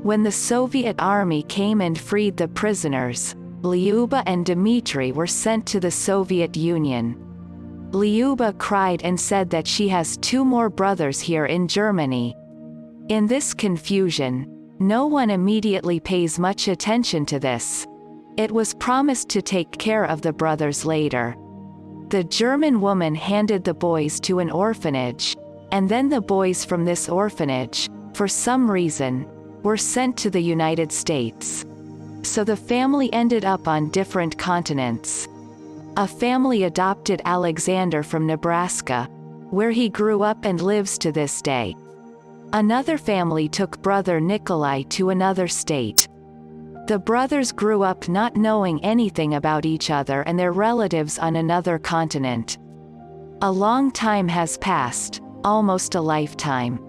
When the Soviet army came and freed the prisoners, Lyuba and Dmitry were sent to the Soviet Union. Lyuba cried and said that she has 2 more brothers here in Germany. In this confusion, no one immediately pays much attention to this. It was promised to take care of the brothers later. The German woman handed the boys to an orphanage, and then the boys from this orphanage, for some reason, were sent to the United States. So the family ended up on different continents. A family adopted Alexander from Nebraska, where he grew up and lives to this day. Another family took brother Nikolai to another state. The brothers grew up not knowing anything about each other and their relatives on another continent. A long time has passed, almost a lifetime.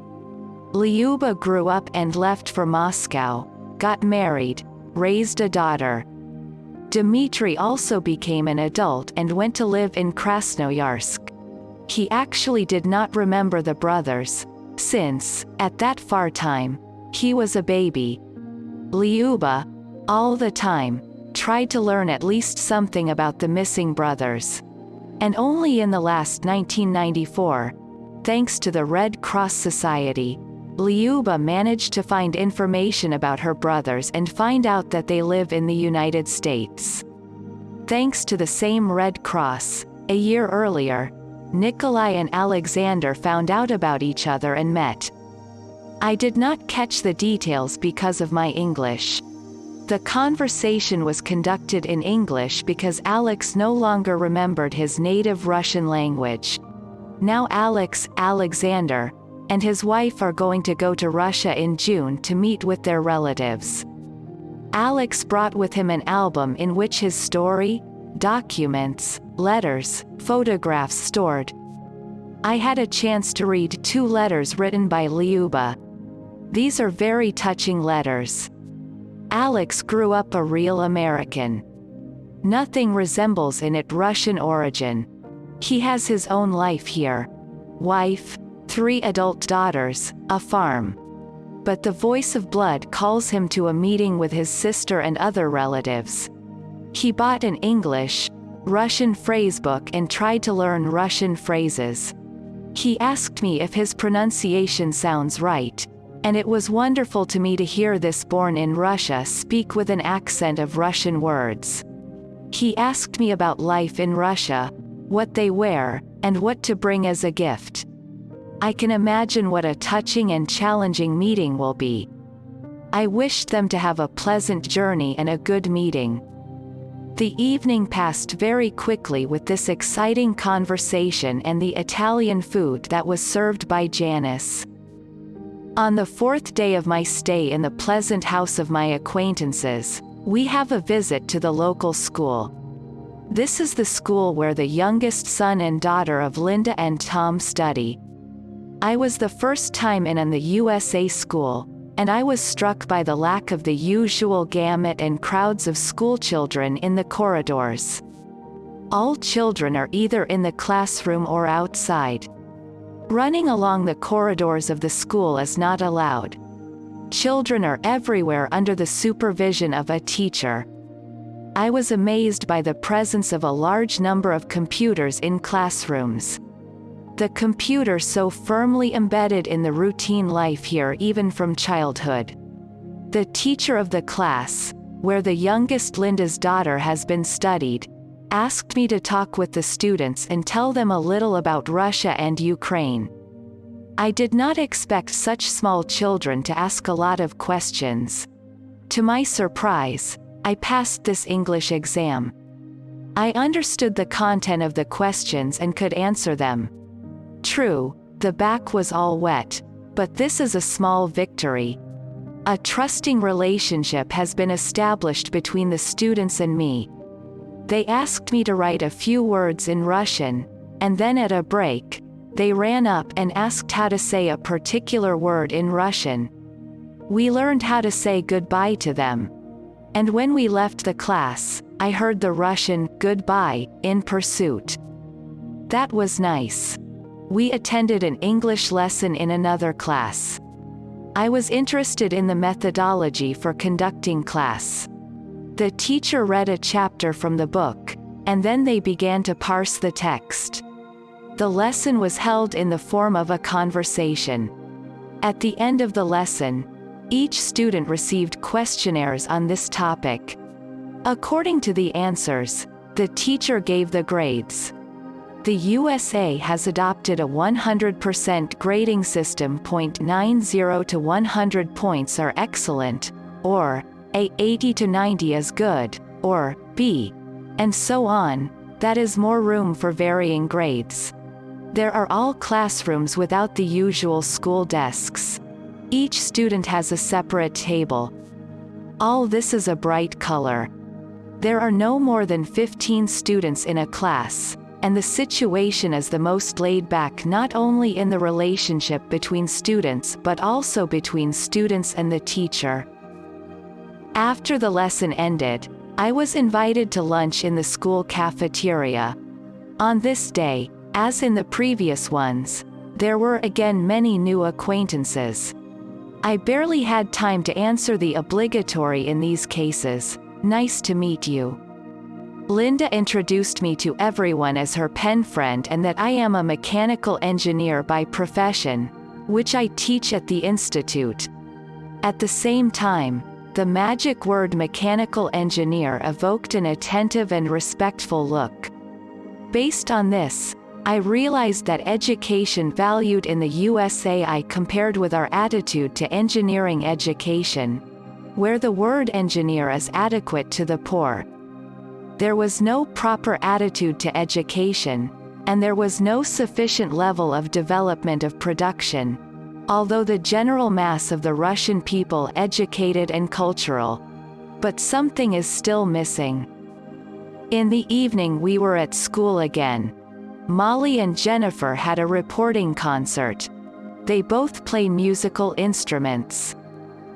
Lyuba grew up and left for Moscow, got married, raised a daughter. Dmitry also became an adult and went to live in Krasnoyarsk. He actually did not remember the brothers, since, at that far time, he was a baby. Lyuba, all the time, tried to learn at least something about the missing brothers. And only in the last 1994, thanks to the Red Cross Society, Lyuba managed to find information about her brothers and find out that they live in the United States. Thanks to the same Red Cross, a year earlier, Nikolai and Alexander found out about each other and met. I did not catch the details because of my English. The conversation was conducted in English because Alex no longer remembered his native Russian language. Now Alexander, and his wife are going to go to Russia in June to meet with their relatives. Alex brought with him an album in which his story, documents, letters, photographs stored. I had a chance to read 2 letters written by Lyuba. These are very touching letters. Alex grew up a real American. Nothing resembles in it Russian origin. He has his own life here. Wife, 3 adult daughters, a farm. But the voice of blood calls him to a meeting with his sister and other relatives. He bought an English, Russian phrasebook and tried to learn Russian phrases. He asked me if his pronunciation sounds right, and it was wonderful to me to hear this born in Russia speak with an accent of Russian words. He asked me about life in Russia, what they wear, and what to bring as a gift. I can imagine what a touching and challenging meeting will be. I wished them to have a pleasant journey and a good meeting. The evening passed very quickly with this exciting conversation and the Italian food that was served by Janice. On the fourth day of my stay in the pleasant house of my acquaintances, we have a visit to the local school. This is the school where the youngest son and daughter of Linda and Tom study. I was the first time in the USA school, and I was struck by the lack of the usual gamut and crowds of schoolchildren in the corridors. All children are either in the classroom or outside. Running along the corridors of the school is not allowed. Children are everywhere under the supervision of a teacher. I was amazed by the presence of a large number of computers in classrooms. The computer so firmly embedded in the routine life here even from childhood. The teacher of the class, where the youngest Linda's daughter has been studied, asked me to talk with the students and tell them a little about Russia and Ukraine. I did not expect such small children to ask a lot of questions. To my surprise, I passed this English exam. I understood the content of the questions and could answer them. True, the back was all wet, but this is a small victory. A trusting relationship has been established between the students and me. They asked me to write a few words in Russian, and then at a break, they ran up and asked how to say a particular word in Russian. We learned how to say goodbye to them. And when we left the class, I heard the Russian goodbye in pursuit. That was nice. We attended an English lesson in another class. I was interested in the methodology for conducting class. The teacher read a chapter from the book, and then they began to parse the text. The lesson was held in the form of a conversation. At the end of the lesson, each student received questionnaires on this topic. According to the answers, the teacher gave the grades. The USA has adopted a 100% grading system. 90 to 100 points are excellent, or A 80 to 90 is good, or B, and so on. That is more room for varying grades. There are all classrooms without the usual school desks. Each student has a separate table. All this is a bright color. There are no more than 15 students in a class, and the situation is the most laid back not only in the relationship between students but also between students and the teacher. After the lesson ended, I was invited to lunch in the school cafeteria. On this day, as in the previous ones, there were again many new acquaintances. I barely had time to answer the obligatory in these cases, "Nice to meet you." Linda introduced me to everyone as her pen friend and that I am a mechanical engineer by profession, which I teach at the institute. At the same time, the magic word mechanical engineer evoked an attentive and respectful look. Based on this, I realized that education valued in the USA I compared with our attitude to engineering education, where the word engineer is adequate to the poor. There was no proper attitude to education, and there was no sufficient level of development of production, although the general mass of the Russian people educated and cultural. But something is still missing. In the evening we were at school again. Molly and Jennifer had a reporting concert. They both play musical instruments.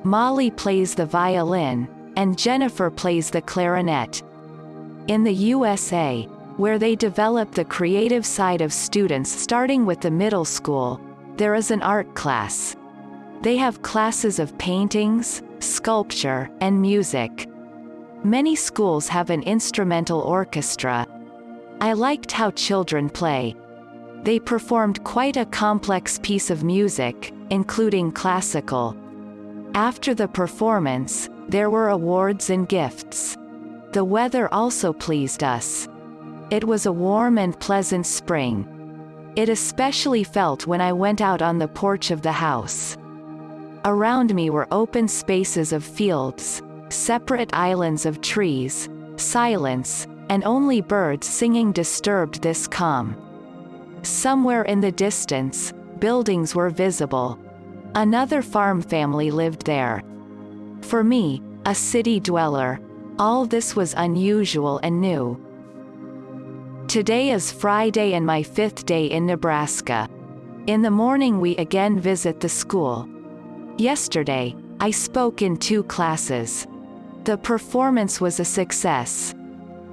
Molly plays the violin, and Jennifer plays the clarinet. In the USA, where they develop the creative side of students starting with the middle school, there is an art class. They have classes of paintings, sculpture, and music. Many schools have an instrumental orchestra. I liked how children play. They performed quite a complex piece of music, including classical. After the performance, there were awards and gifts. The weather also pleased us. It was a warm and pleasant spring. It especially felt when I went out on the porch of the house. Around me were open spaces of fields, separate islands of trees, Silence, and only birds singing disturbed this calm. Somewhere in the distance, buildings were visible. Another farm family lived there. For me, a city dweller, all this was unusual and new. Today is Friday and my 5th day in Nebraska. In the morning we again visit the school. Yesterday, I spoke in 2 classes. The performance was a success.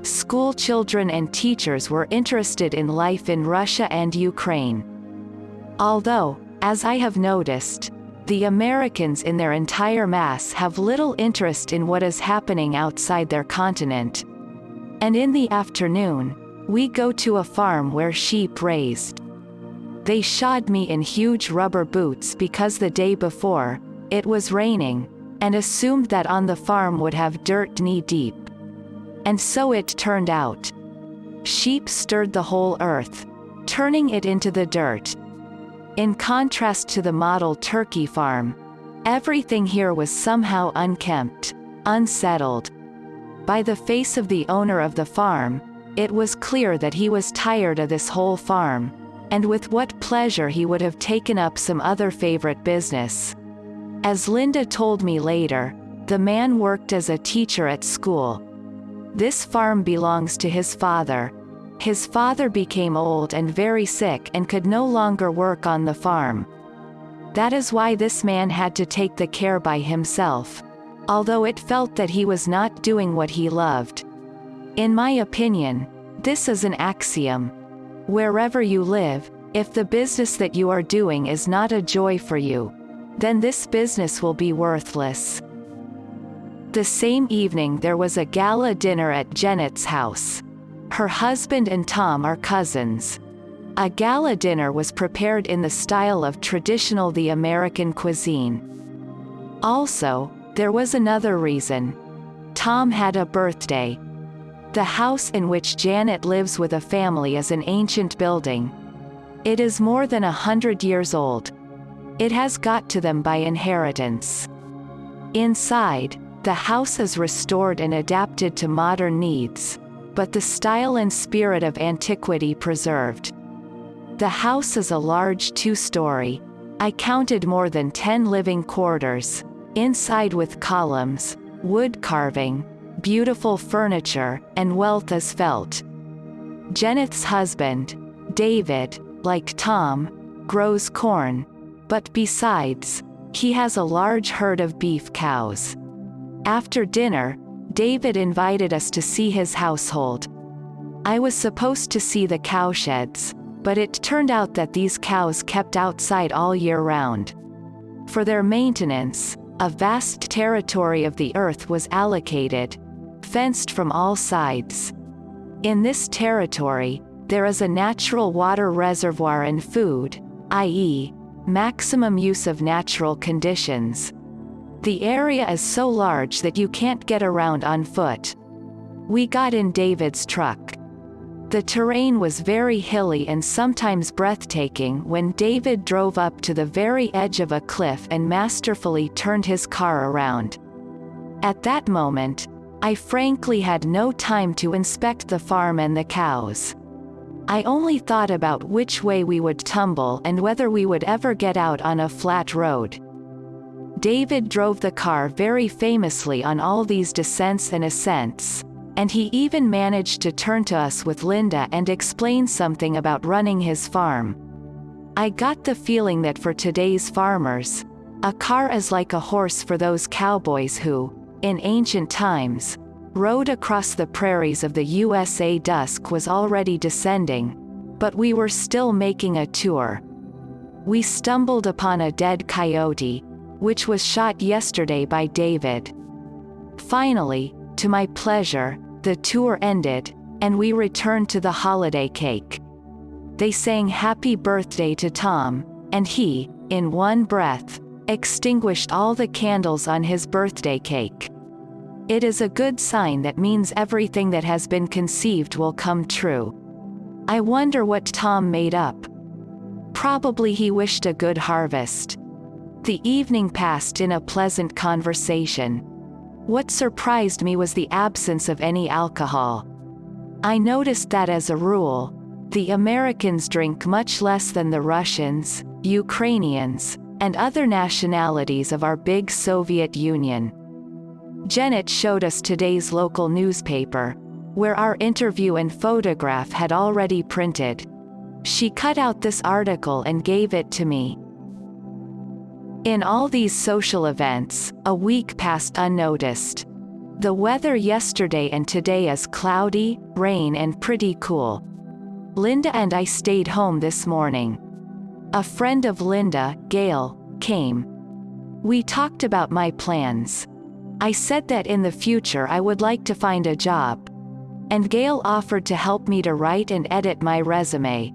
School children and teachers were interested in life in Russia and Ukraine. Although, as I have noticed, the Americans in their entire mass have little interest in what is happening outside their continent. And in the afternoon, we go to a farm where sheep raised. They shod me in huge rubber boots because the day before, it was raining, and assumed that on the farm would have dirt knee-deep. And so it turned out. Sheep stirred the whole earth, turning it into the dirt. In contrast to the model turkey farm, everything here was somehow unkempt, unsettled. By the face of the owner of the farm, it was clear that he was tired of this whole farm, and with what pleasure he would have taken up some other favorite business. As Linda told me later, the man worked as a teacher at school. This farm belongs to his father. His father became old and very sick and could no longer work on the farm. That is why this man had to take the care by himself, although it felt that he was not doing what he loved. In my opinion, this is an axiom. Wherever you live, if the business that you are doing is not a joy for you, then this business will be worthless. The same evening there was a gala dinner at Janet's house. Her husband and Tom are cousins. A gala dinner was prepared in the style of traditional the American cuisine. Also, there was another reason. Tom had a birthday. The house in which Janet lives with a family is an ancient building. It is more than 100 years old. It has got to them by inheritance. Inside, the house is restored and adapted to modern needs, but the style and spirit of antiquity preserved. The house is a large 2-story. I counted more than 10 living quarters, inside with columns, wood carving, beautiful furniture, and wealth is felt. Janet's husband, David, like Tom, grows corn, but besides, he has a large herd of beef cows. After dinner, David invited us to see his household. I was supposed to see the cowsheds, but it turned out that these cows kept outside all year round. For their maintenance, a vast territory of the earth was allocated, fenced from all sides. In this territory, there is a natural water reservoir and food, i.e., maximum use of natural conditions. The area is so large that you can't get around on foot. We got in David's truck. The terrain was very hilly and sometimes breathtaking when David drove up to the very edge of a cliff and masterfully turned his car around. At that moment, I frankly had no time to inspect the farm and the cows. I only thought about which way we would tumble and whether we would ever get out on a flat road. David drove the car very famously on all these descents and ascents, and he even managed to turn to us with Linda and explain something about running his farm. I got the feeling that for today's farmers, a car is like a horse for those cowboys who, in ancient times, rode across the prairies of the USA. Dusk was already descending, but we were still making a tour. We stumbled upon a dead coyote, which was shot yesterday by David. Finally, to my pleasure, the tour ended, and we returned to the holiday cake. They sang happy birthday to Tom, and he, in one breath, extinguished all the candles on his birthday cake. It is a good sign that means everything that has been conceived will come true. I wonder what Tom made up. Probably he wished a good harvest. The evening passed in a pleasant conversation. What surprised me was the absence of any alcohol. I noticed that as a rule, the Americans drink much less than the Russians, Ukrainians, and other nationalities of our big Soviet Union. Janet showed us today's local newspaper, where our interview and photograph had already printed. She cut out this article and gave it to me. In all these social events, a week passed unnoticed. The weather yesterday and today is cloudy, rain and pretty cool. Linda and I stayed home this morning. A friend of Linda, Gail, came. We talked about my plans. I said that in the future I would like to find a job. And Gail offered to help me to write and edit my resume.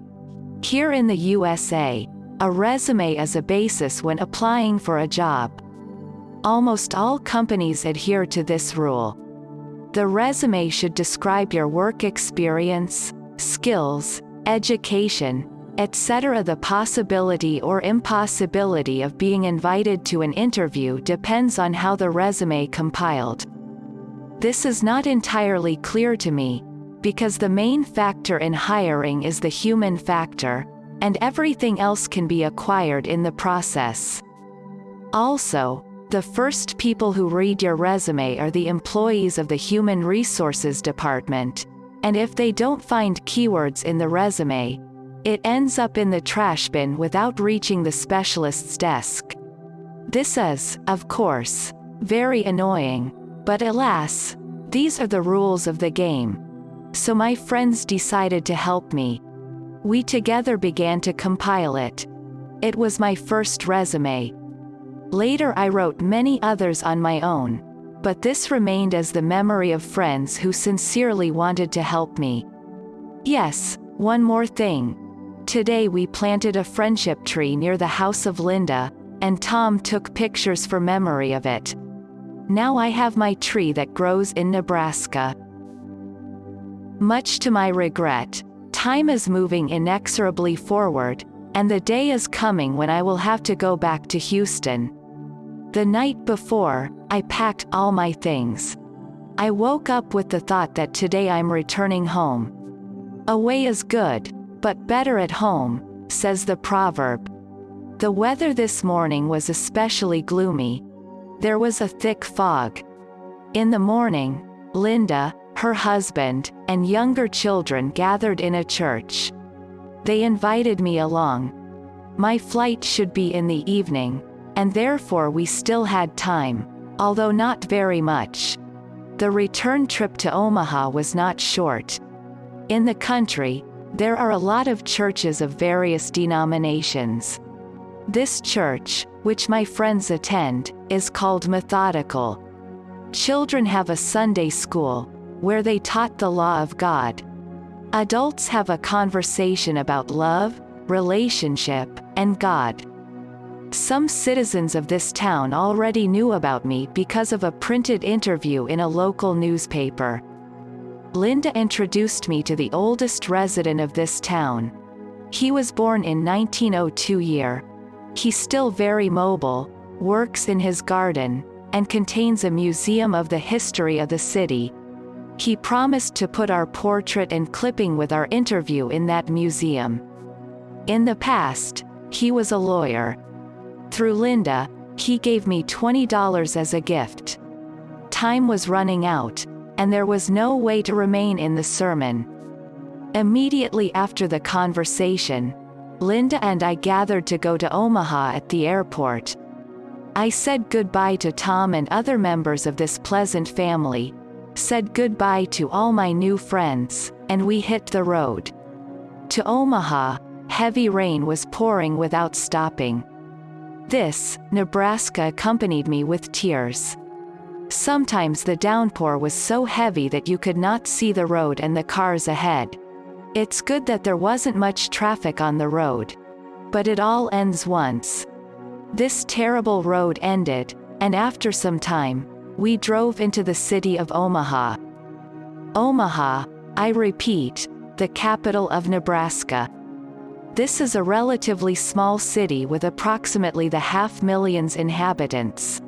Here in the USA, a resume is a basis when applying for a job. Almost all companies adhere to this rule. The resume should describe your work experience, skills, education, etc. The possibility or impossibility of being invited to an interview depends on how the resume compiled. This is not entirely clear to me, because the main factor in hiring is the human factor, and everything else can be acquired in the process. Also, the first people who read your resume are the employees of the Human Resources Department, and if they don't find keywords in the resume, it ends up in the trash bin without reaching the specialist's desk. This is, of course, very annoying, but alas, these are the rules of the game. So my friends decided to help me. We together began to compile it. It was my first resume. Later I wrote many others on my own, but this remained as the memory of friends who sincerely wanted to help me. Yes, one more thing. Today we planted a friendship tree near the house of Linda, and Tom took pictures for memory of it. Now I have my tree that grows in Nebraska. Much to my regret, time is moving inexorably forward, and the day is coming when I will have to go back to Houston. The night before, I packed all my things. I woke up with the thought that today I'm returning home. Away is good, but better at home, says the proverb. The weather this morning was especially gloomy. There was a thick fog. In the morning, Linda, her husband, and younger children gathered in a church. They invited me along. My flight should be in the evening, and therefore we still had time, although not very much. The return trip to Omaha was not short. In the country, there are a lot of churches of various denominations. This church, which my friends attend, is called Methodical. Children have a Sunday school, where they taught the law of God. Adults have a conversation about love, relationship, and God. Some citizens of this town already knew about me because of a printed interview in a local newspaper. Linda introduced me to the oldest resident of this town. He was born in 1902 year. He's still very mobile, works in his garden, and contains a museum of the history of the city. He promised to put our portrait and clipping with our interview in that museum. In the past, he was a lawyer. Through Linda, he gave me $20 as a gift. Time was running out, and there was no way to remain in the sermon. Immediately after the conversation, Linda and I gathered to go to Omaha at the airport. I said goodbye to Tom and other members of this pleasant family, said goodbye to all my new friends, and we hit the road. To Omaha, heavy rain was pouring without stopping. This, Nebraska accompanied me with tears. Sometimes the downpour was so heavy that you could not see the road and the cars ahead. It's good that there wasn't much traffic on the road. But it all ends once. This terrible road ended, and after some time, we drove into the city of Omaha. Omaha, I repeat, the capital of Nebraska. This is a relatively small city with approximately 500,000 inhabitants.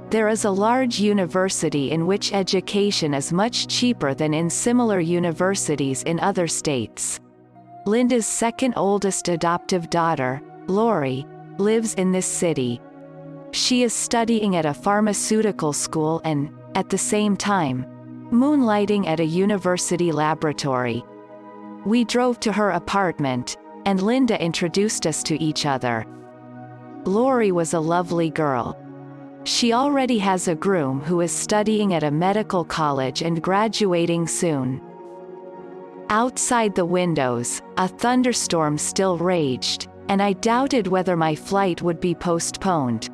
There is a large university in which education is much cheaper than in similar universities in other states. Linda's second oldest adoptive daughter, Lori, lives in this city. She is studying at a pharmaceutical school and, at the same time, moonlighting at a university laboratory. We drove to her apartment, and Linda introduced us to each other. Lori was a lovely girl. She already has a groom who is studying at a medical college and graduating soon. Outside the windows, a thunderstorm still raged, and I doubted whether my flight would be postponed.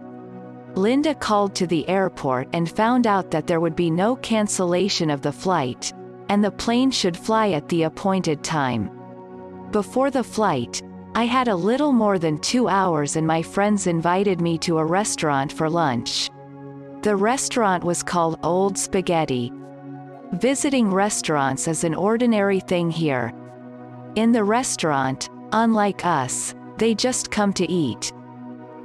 Linda called to the airport and found out that there would be no cancellation of the flight, and the plane should fly at the appointed time. Before the flight, I had a little more than 2 hours and my friends invited me to a restaurant for lunch. The restaurant was called Old Spaghetti. Visiting restaurants is an ordinary thing here. In the restaurant, unlike us, they just come to eat.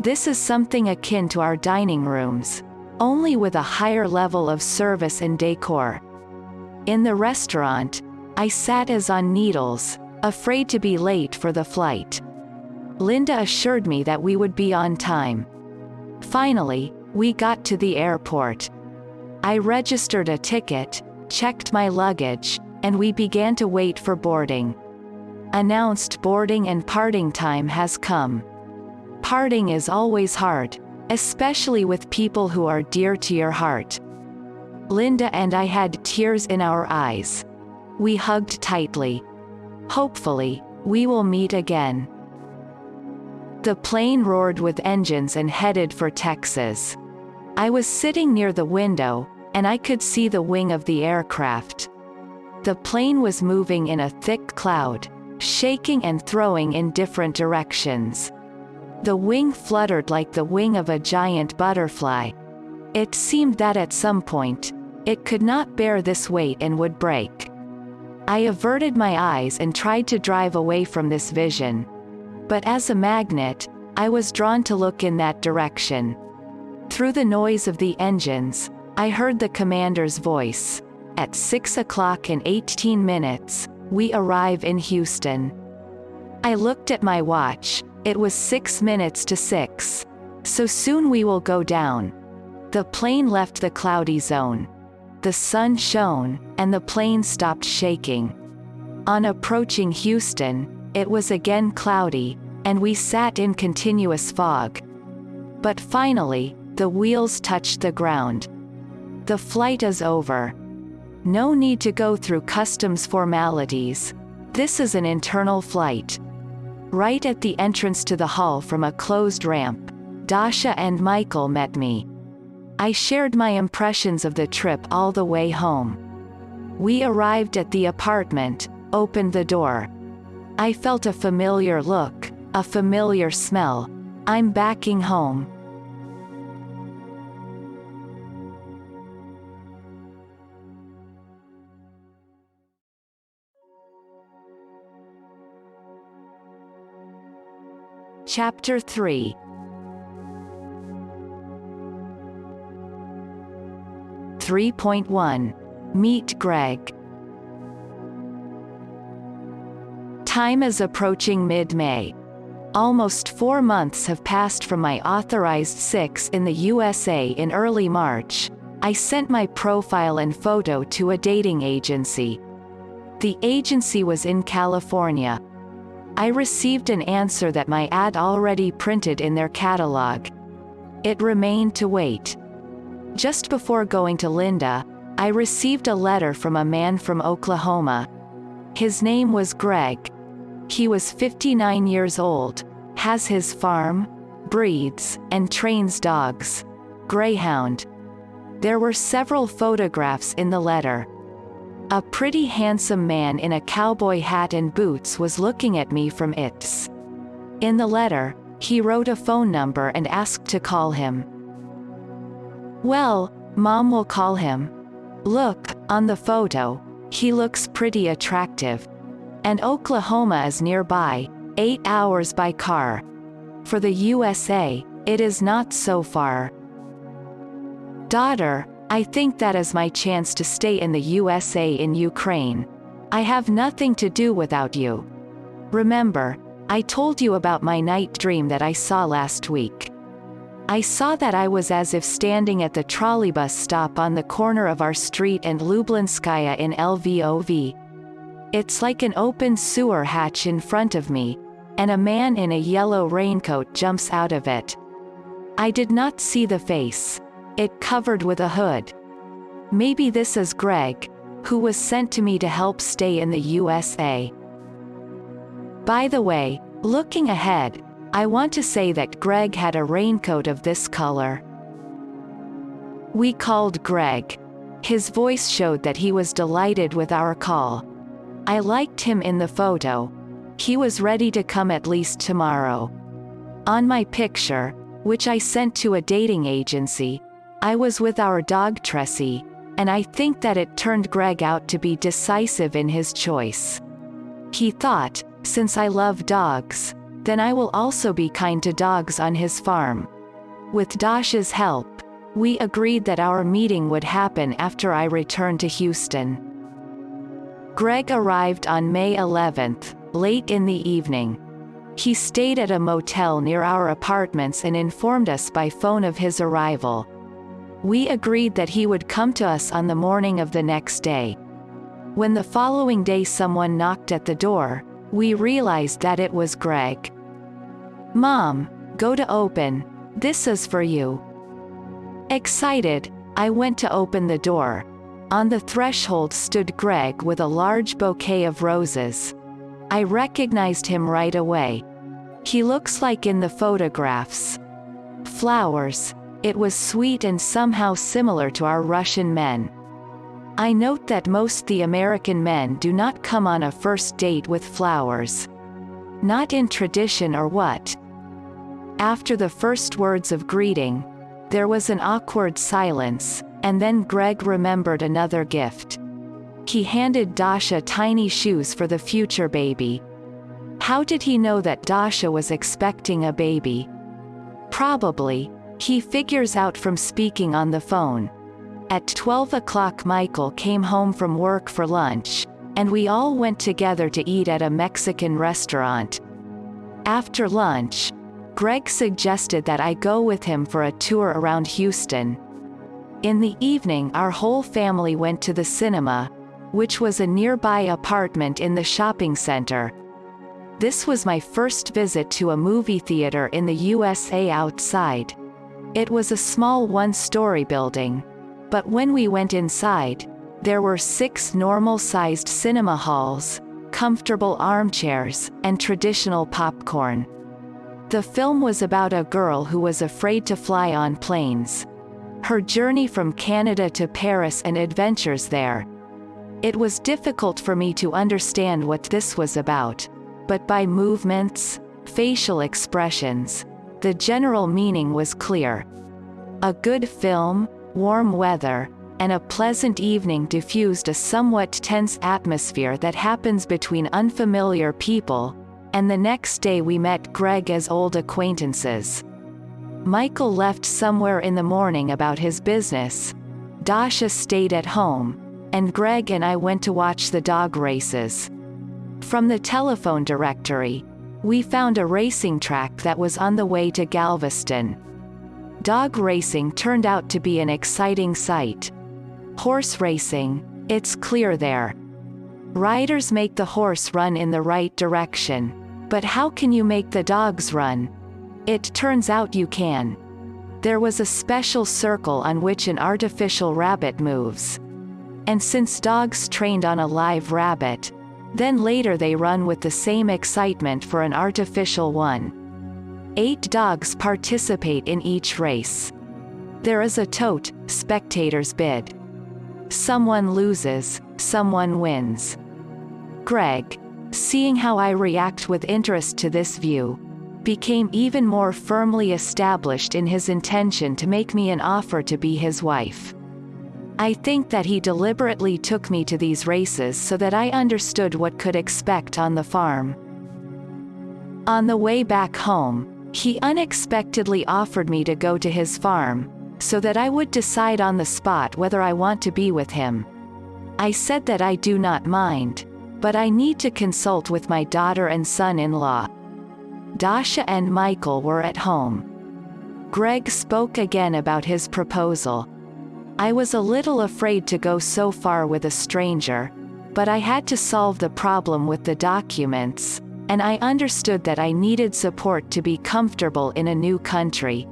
This is something akin to our dining rooms, only with a higher level of service and decor. In the restaurant, I sat as on needles, afraid to be late for the flight. Linda assured me that we would be on time. Finally, we got to the airport. I registered a ticket, checked my luggage, and we began to wait for boarding. Announced boarding and parting time has come. Parting is always hard, especially with people who are dear to your heart. Linda and I had tears in our eyes. We hugged tightly. Hopefully, we will meet again. The plane roared with engines and headed for Texas. I was sitting near the window, and I could see the wing of the aircraft. The plane was moving in a thick cloud, shaking and throwing in different directions. The wing fluttered like the wing of a giant butterfly. It seemed that at some point, it could not bear this weight and would break. I averted my eyes and tried to drive away from this vision. But as a magnet, I was drawn to look in that direction. Through the noise of the engines, I heard the commander's voice. At 6:18, we arrive in Houston. I looked at my watch. It was 6 minutes to 6. So soon we will go down. The plane left the cloudy zone. The sun shone, and the plane stopped shaking. On approaching Houston, it was again cloudy, and we sat in continuous fog. But finally, the wheels touched the ground. The flight is over. No need to go through customs formalities. This is an internal flight. Right at the entrance to the hall from a closed ramp, Dasha and Michael met me. I shared my impressions of the trip all the way home. We arrived at the apartment, opened the door. I felt a familiar look, a familiar smell. I'm backing home. Chapter 3. Meet Greg. Time is approaching mid-May. Almost 4 months have passed from my authorized 6 in the USA in early March. I sent my profile and photo to a dating agency. The agency was in California. I received an answer that my ad already printed in their catalog. It remained to wait. Just before going to Linda, I received a letter from a man from Oklahoma. His name was Greg. He was 59 years old, has his farm, breeds, and trains dogs. Greyhound. There were several photographs in the letter. A pretty handsome man in a cowboy hat and boots was looking at me from it. In the letter, he wrote a phone number and asked to call him. Well, Mom will call him. Look, on the photo, he looks pretty attractive. And Oklahoma is nearby, 8 hours by car. For the USA, it is not so far. Daughter, I think that is my chance to stay in the USA in Ukraine. I have nothing to do without you. Remember, I told you about my night dream that I saw last week. I saw that I was as if standing at the trolleybus stop on the corner of our street and Lublinskaya in Lvov. It's like an open sewer hatch in front of me, and a man in a yellow raincoat jumps out of it. I did not see the face. It covered with a hood. Maybe this is Greg, who was sent to me to help stay in the USA. By the way, looking ahead, I want to say that Greg had a raincoat of this color. We called Greg. His voice showed that he was delighted with our call. I liked him in the photo. He was ready to come at least tomorrow. On my picture, which I sent to a dating agency, I was with our dog Tressie, and I think that it turned Greg out to be decisive in his choice. He thought, since I love dogs, then I will also be kind to dogs on his farm. With Dasha's help, we agreed that our meeting would happen after I returned to Houston. Greg arrived on May 11th, late in the evening. He stayed at a motel near our apartments and informed us by phone of his arrival. We agreed that he would come to us on the morning of the next day. When the following day someone knocked at the door, we realized that it was Greg. "Mom, go to open, this is for you." Excited, I went to open the door. On the threshold stood Greg with a large bouquet of roses. I recognized him right away. He looks like in the photographs. Flowers. It was sweet and somehow similar to our Russian men. I note that most the American men do not come on a first date with flowers. Not in tradition or what. After the first words of greeting, there was an awkward silence, and then Greg remembered another gift. He handed Dasha tiny shoes for the future baby. How did he know that Dasha was expecting a baby? Probably, he figures out from speaking on the phone. At 12 o'clock Michael came home from work for lunch, and we all went together to eat at a Mexican restaurant. After lunch, Greg suggested that I go with him for a tour around Houston. In the evening our whole family went to the cinema, which was a nearby apartment in the shopping center. This was my first visit to a movie theater in the USA outside. It was a small one-story building. But when we went inside, there were 6 normal-sized cinema halls, comfortable armchairs, and traditional popcorn. The film was about a girl who was afraid to fly on planes. Her journey from Canada to Paris and adventures there. It was difficult for me to understand what this was about, but by movements, facial expressions, the general meaning was clear. A good film, warm weather, and a pleasant evening diffused a somewhat tense atmosphere that happens between unfamiliar people, and the next day we met Greg as old acquaintances. Michael left somewhere in the morning about his business. Dasha stayed at home, and Greg and I went to watch the dog races. From the telephone directory, we found a racing track that was on the way to Galveston. Dog racing turned out to be an exciting sight. Horse racing, it's clear there. Riders make the horse run in the right direction. But how can you make the dogs run? It turns out you can. There was a special circle on which an artificial rabbit moves. And since dogs trained on a live rabbit, then later they run with the same excitement for an artificial one. 8 dogs participate in each race. There is a tote, spectators bid. Someone loses, someone wins. Greg, seeing how I react with interest to this view, became even more firmly established in his intention to make me an offer to be his wife. I think that he deliberately took me to these races so that I understood what could expect on the farm. On the way back home, he unexpectedly offered me to go to his farm, so that I would decide on the spot whether I want to be with him. I said that I do not mind, but I need to consult with my daughter and son-in-law. Dasha and Michael were at home. Greg spoke again about his proposal. I was a little afraid to go so far with a stranger, but I had to solve the problem with the documents, and I understood that I needed support to be comfortable in a new country.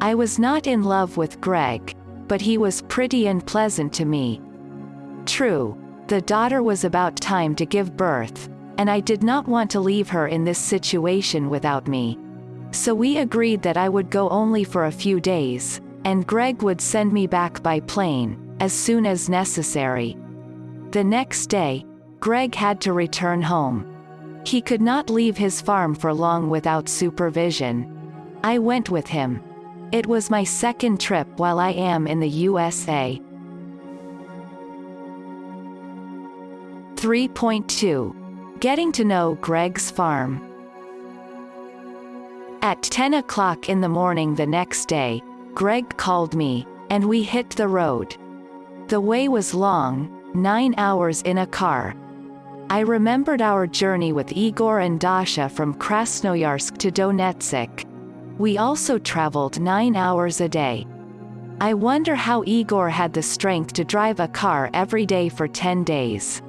I was not in love with Greg, but he was pretty and pleasant to me. True, the daughter was about time to give birth, and I did not want to leave her in this situation without me. So we agreed that I would go only for a few days, and Greg would send me back by plane, as soon as necessary. The next day, Greg had to return home. He could not leave his farm for long without supervision. I went with him. It was my second trip while I am in the USA. 3.2. Getting to know Greg's farm. At 10 o'clock in the morning the next day, Greg called me, and we hit the road. The way was long, 9 hours in a car. I remembered our journey with Igor and Dasha from Krasnoyarsk to Donetsk. We also traveled 9 hours a day. I wonder how Igor had the strength to drive a car every day for 10 days.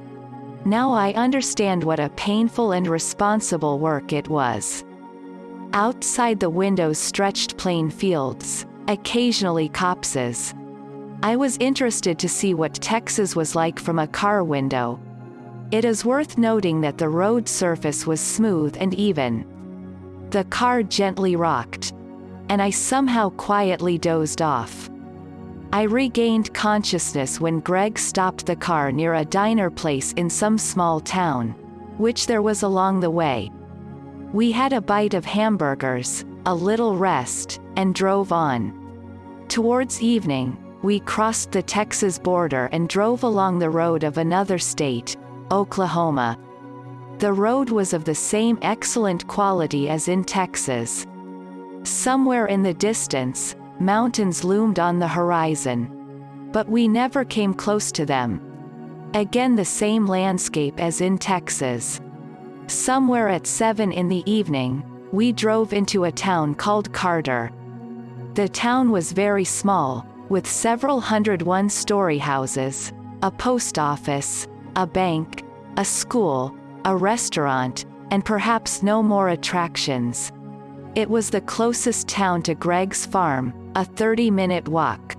Now I understand what a painful and responsible work it was. Outside the windows stretched plain fields, occasionally copses. I was interested to see what Texas was like from a car window. It is worth noting that the road surface was smooth and even. The car gently rocked, and I somehow quietly dozed off. I regained consciousness when Greg stopped the car near a diner place in some small town, which there was along the way. We had a bite of hamburgers, a little rest, and drove on. Towards evening, we crossed the Texas border and drove along the road of another state, Oklahoma. The road was of the same excellent quality as in Texas. Somewhere in the distance, mountains loomed on the horizon. But we never came close to them. Again the same landscape as in Texas. Somewhere at 7 in the evening, we drove into a town called Carter. The town was very small, with several hundred one-story houses, a post office, a bank, a school, a restaurant, and perhaps no more attractions. It was the closest town to Greg's farm, a 30-minute walk.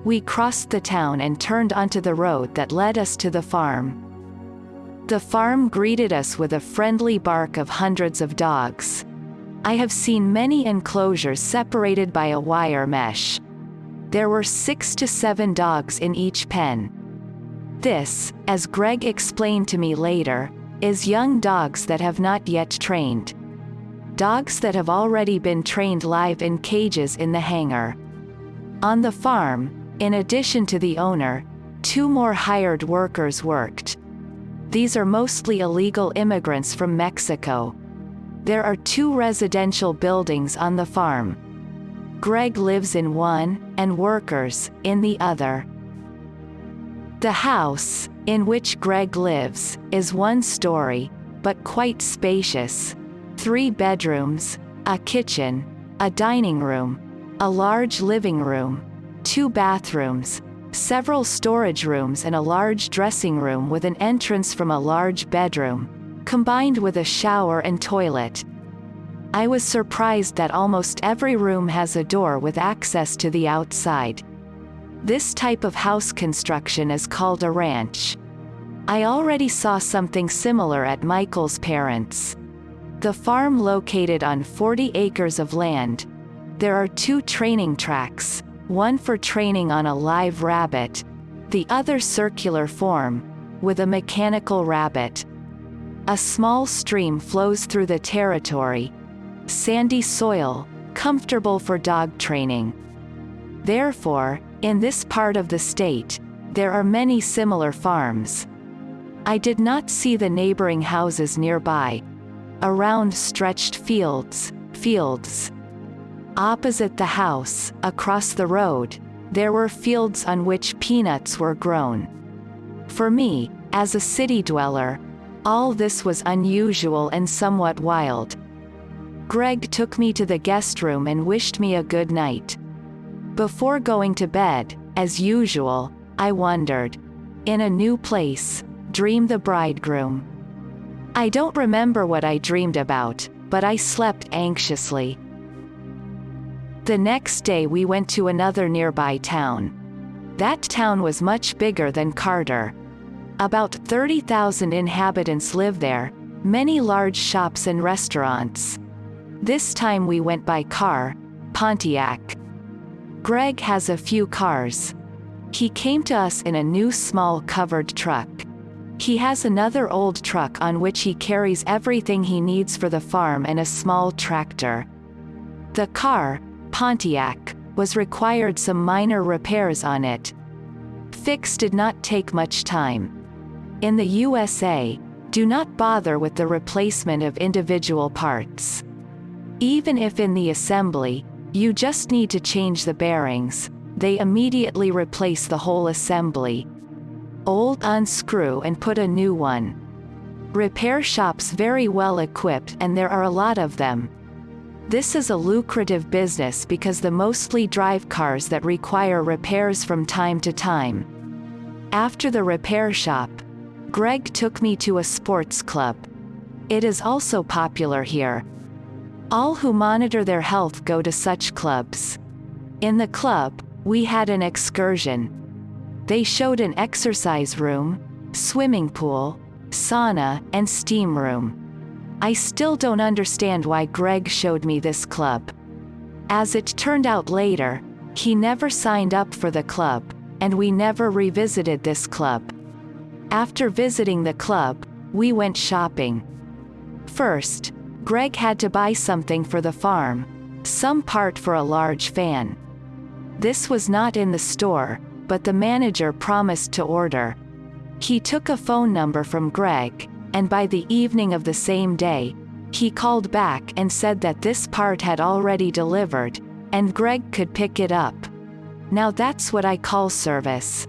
We crossed the town and turned onto the road that led us to the farm. The farm greeted us with a friendly bark of hundreds of dogs. I have seen many enclosures separated by a wire mesh. There were 6 to 7 dogs in each pen. This, as Greg explained to me later, is young dogs that have not yet trained. Dogs that have already been trained live in cages in the hangar. On the farm, in addition to the owner, 2 more hired workers worked. These are mostly illegal immigrants from Mexico. There are 2 residential buildings on the farm. Greg lives in one, and workers, in the other. The house, in which Greg lives, is 1 story, but quite spacious. 3 bedrooms, a kitchen, a dining room, a large living room, 2 bathrooms, several storage rooms and a large dressing room with an entrance from a large bedroom, combined with a shower and toilet. I was surprised that almost every room has a door with access to the outside. This type of house construction is called a ranch. I already saw something similar at Michael's parents'. The farm located on 40 acres of land. There are 2 training tracks, one for training on a live rabbit, the other circular form, with a mechanical rabbit. A small stream flows through the territory. Sandy soil, comfortable for dog training. Therefore, in this part of the state, there are many similar farms. I did not see the neighboring houses nearby. Around stretched fields. Opposite the house, across the road, there were fields on which peanuts were grown. For me, as a city dweller, all this was unusual and somewhat wild. Greg took me to the guest room and wished me a good night. Before going to bed, as usual, I wondered. In a new place, dream the bridegroom. I don't remember what I dreamed about, but I slept anxiously. The next day we went to another nearby town. That town was much bigger than Carter. About 30,000 inhabitants live there, many large shops and restaurants. This time we went by car, Pontiac. Greg has a few cars. He came to us in a new small covered truck. He has another old truck on which he carries everything he needs for the farm and a small tractor. The car, Pontiac, was required some minor repairs on it. Fix did not take much time. In the USA, do not bother with the replacement of individual parts. Even if in the assembly, you just need to change the bearings, they immediately replace the whole assembly. Old unscrew and put a new one. Repair shops very well equipped, and there are a lot of them. This is a lucrative business because they mostly drive cars that require repairs from time to time. After the repair shop, Greg took me to a sports club. It is also popular here. All who monitor their health go to such clubs. In the club, we had an excursion. They showed an exercise room, swimming pool, sauna, and steam room. I still don't understand why Greg showed me this club. As it turned out later, he never signed up for the club, and we never revisited this club. After visiting the club, we went shopping. First, Greg had to buy something for the farm, some part for a large fan. This was not in the store, but the manager promised to order. He took a phone number from Greg, and by the evening of the same day, he called back and said that this part had already delivered, and Greg could pick it up. Now that's what I call service.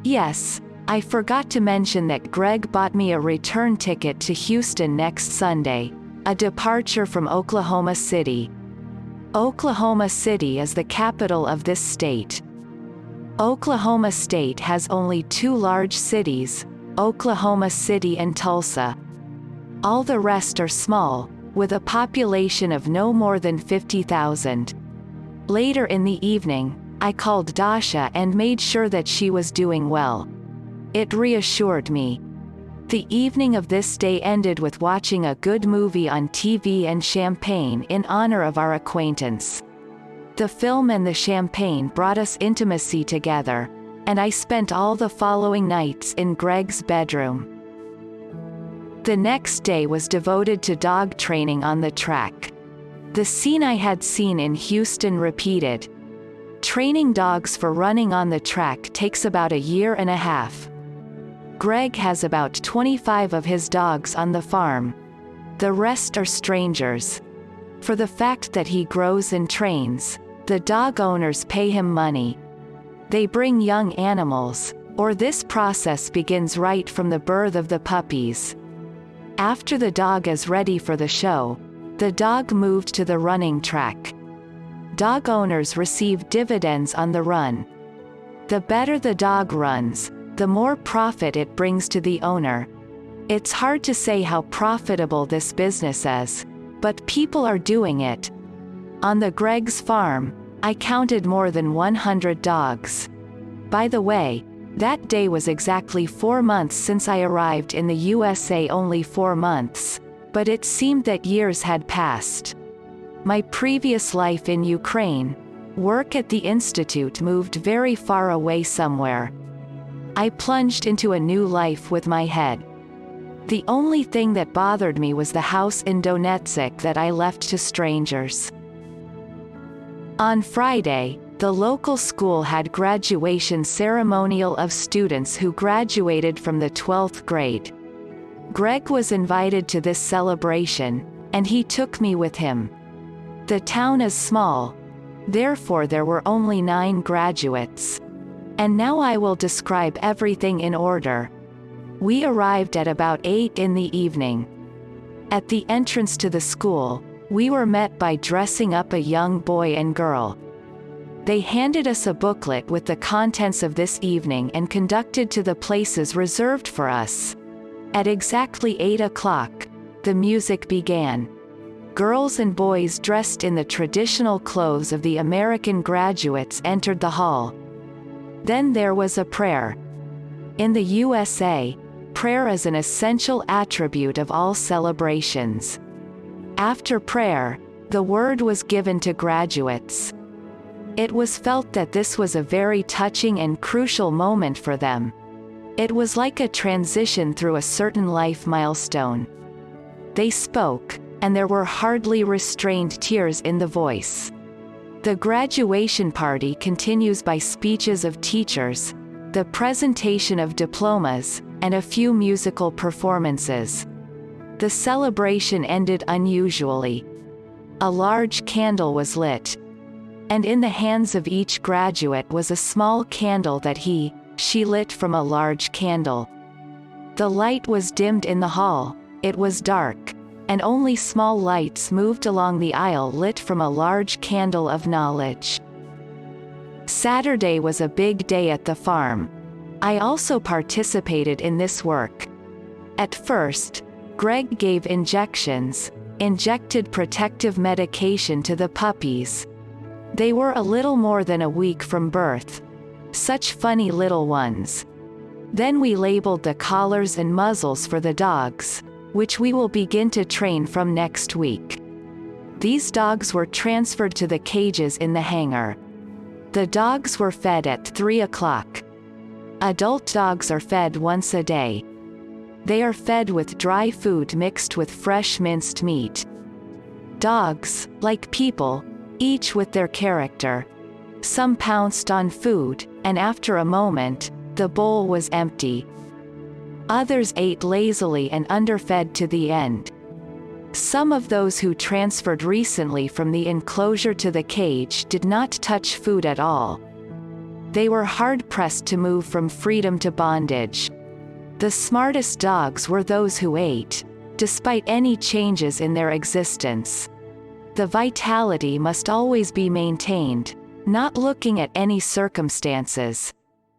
Yes, I forgot to mention that Greg bought me a return ticket to Houston next Sunday, a departure from Oklahoma City. Oklahoma City is the capital of this state. Oklahoma State has only two large cities, Oklahoma City and Tulsa. All the rest are small, with a population of no more than 50,000. Later in the evening, I called Dasha and made sure that she was doing well. It reassured me. The evening of this day ended with watching a good movie on TV and champagne in honor of our acquaintance. The film and the champagne brought us intimacy together, and I spent all the following nights in Greg's bedroom. The next day was devoted to dog training on the track. The scene I had seen in Houston repeated. Training dogs for running on the track takes about a year and a half. Greg has about 25 of his dogs on the farm. The rest are strangers. For the fact that he grows and trains, the dog owners pay him money. They bring young animals, or this process begins right from the birth of the puppies. After the dog is ready for the show, the dog moved to the running track. Dog owners receive dividends on the run. The better the dog runs, the more profit it brings to the owner. It's hard to say how profitable this business is, but people are doing it. On the Greg's farm, I counted more than 100 dogs. By the way, that day was exactly 4 months since I arrived in the USA, only 4 months, but it seemed that years had passed. My previous life in Ukraine, work at the institute, moved very far away somewhere. I plunged into a new life with my head. The only thing that bothered me was the house in Donetsk that I left to strangers. On Friday, the local school had graduation ceremonial of students who graduated from the 12th grade. Greg was invited to this celebration, and he took me with him. The town is small, Therefore there were only 9 graduates. And now I will describe everything in order. We arrived at about 8 in the evening. At the entrance to the school, we were met by dressing up a young boy and girl. They handed us a booklet with the contents of this evening and conducted to the places reserved for us. At exactly 8 o'clock, the music began. Girls and boys dressed in the traditional clothes of the American graduates entered the hall. Then there was a prayer. In the USA, prayer is an essential attribute of all celebrations. After prayer, the word was given to graduates. It was felt that this was a very touching and crucial moment for them. It was like a transition through a certain life milestone. They spoke, and there were hardly restrained tears in the voice. The graduation party continues by speeches of teachers, the presentation of diplomas, and a few musical performances. The celebration ended unusually. A large candle was lit, and in the hands of each graduate was a small candle that she lit from a large candle. The light was dimmed in the hall, it was dark, and only small lights moved along the aisle lit from a large candle of knowledge. Saturday was a big day at the farm. I also participated in this work. At first, Greg gave injected protective medication to the puppies. They were a little more than a week from birth. Such funny little ones. Then we labeled the collars and muzzles for the dogs, which we will begin to train from next week. These dogs were transferred to the cages in the hangar. The dogs were fed at 3 o'clock. Adult dogs are fed once a day. They are fed with dry food mixed with fresh minced meat. Dogs, like people, each with their character. Some pounced on food, and after a moment, the bowl was empty. Others ate lazily and underfed to the end. Some of those who transferred recently from the enclosure to the cage did not touch food at all. They were hard-pressed to move from freedom to bondage. The smartest dogs were those who ate, despite any changes in their existence. The vitality must always be maintained, not looking at any circumstances.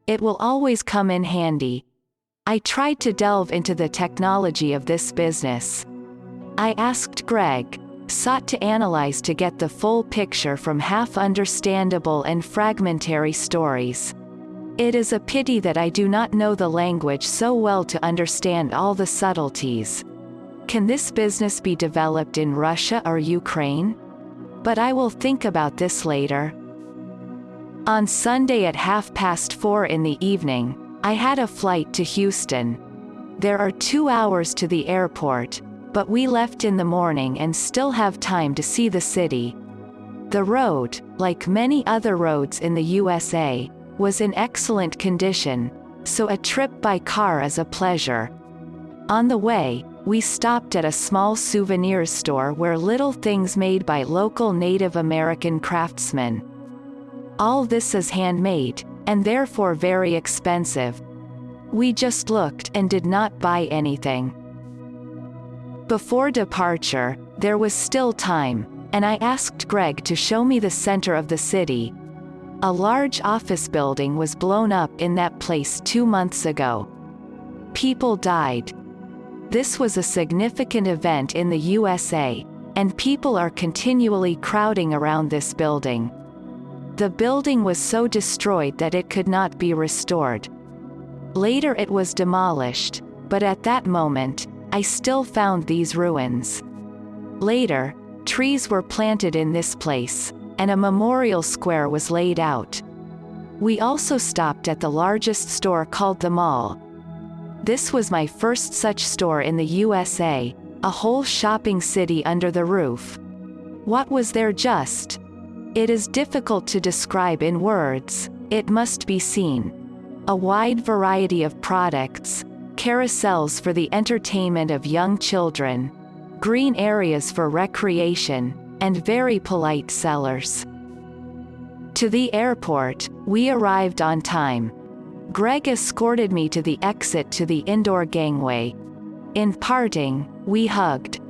It will always come in handy. I tried to delve into the technology of this business. I asked Greg, sought to analyze to get the full picture from half-understandable and fragmentary stories. It is a pity that I do not know the language so well to understand all the subtleties. Can this business be developed in Russia or Ukraine? But I will think about this later. On Sunday at 4:30 in the evening, I had a flight to Houston. There are 2 hours to the airport, but we left in the morning and still have time to see the city. The road, like many other roads in the USA, was in excellent condition, so a trip by car is a pleasure. On the way, we stopped at a small souvenirs store where little things made by local Native American craftsmen. All this is handmade, and therefore very expensive. We just looked and did not buy anything. Before departure, there was still time, and I asked Greg to show me the center of the city. A large office building was blown up in that place 2 months ago. People died. This was a significant event in the USA, and people are continually crowding around this building. The building was so destroyed that it could not be restored. Later it was demolished, but at that moment, I still found these ruins. Later, trees were planted in this place, and a memorial square was laid out. We also stopped at the largest store called the Mall. This was my first such store in the USA, a whole shopping city under the roof. What was there just? It is difficult to describe in words, it must be seen. A wide variety of products, carousels for the entertainment of young children, green areas for recreation, and very polite sellers. To the airport, we arrived on time. Greg escorted me to the exit to the indoor gangway. In parting, we hugged.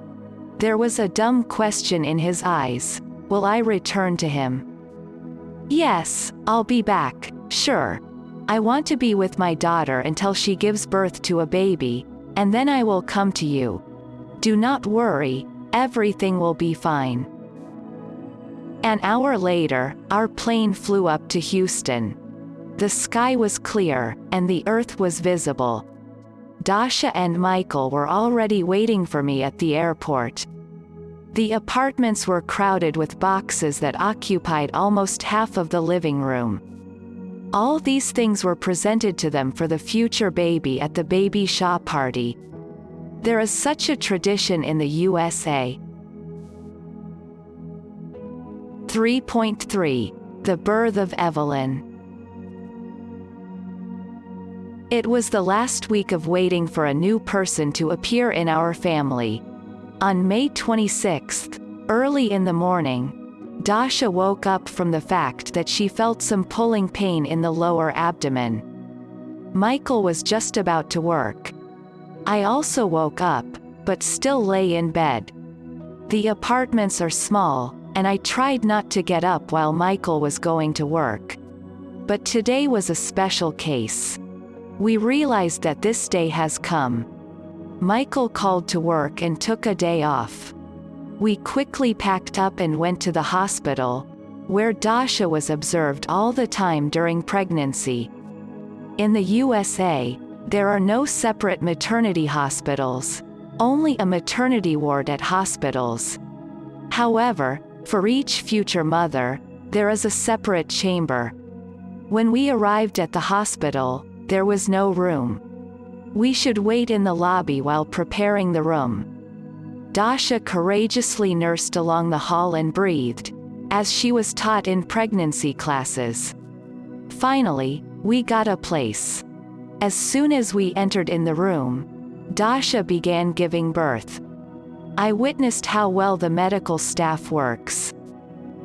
There was a dumb question in his eyes. Will I return to him? Yes, I'll be back, sure. I want to be with my daughter until she gives birth to a baby, and then I will come to you. Do not worry, everything will be fine. An hour later, our plane flew up to Houston. The sky was clear, and the earth was visible. Dasha and Michael were already waiting for me at the airport. The apartments were crowded with boxes that occupied almost half of the living room. All these things were presented to them for the future baby at the baby shower party. There is such a tradition in the USA. 3.3. The birth of Evelyn. It was the last week of waiting for a new person to appear in our family. On May 26th, early in the morning, Dasha woke up from the fact that she felt some pulling pain in the lower abdomen. Michael was just about to work. I also woke up, but still lay in bed. The apartments are small, and I tried not to get up while Michael was going to work. But today was a special case. We realized that this day has come. Michael called to work and took a day off. We quickly packed up and went to the hospital, where Dasha was observed all the time during pregnancy. In the USA, there are no separate maternity hospitals, only a maternity ward at hospitals. However, for each future mother, there is a separate chamber. When we arrived at the hospital, there was no room. We should wait in the lobby while preparing the room. Dasha courageously nursed along the hall and breathed, as she was taught in pregnancy classes. Finally, we got a place. As soon as we entered in the room, Dasha began giving birth. I witnessed how well the medical staff works.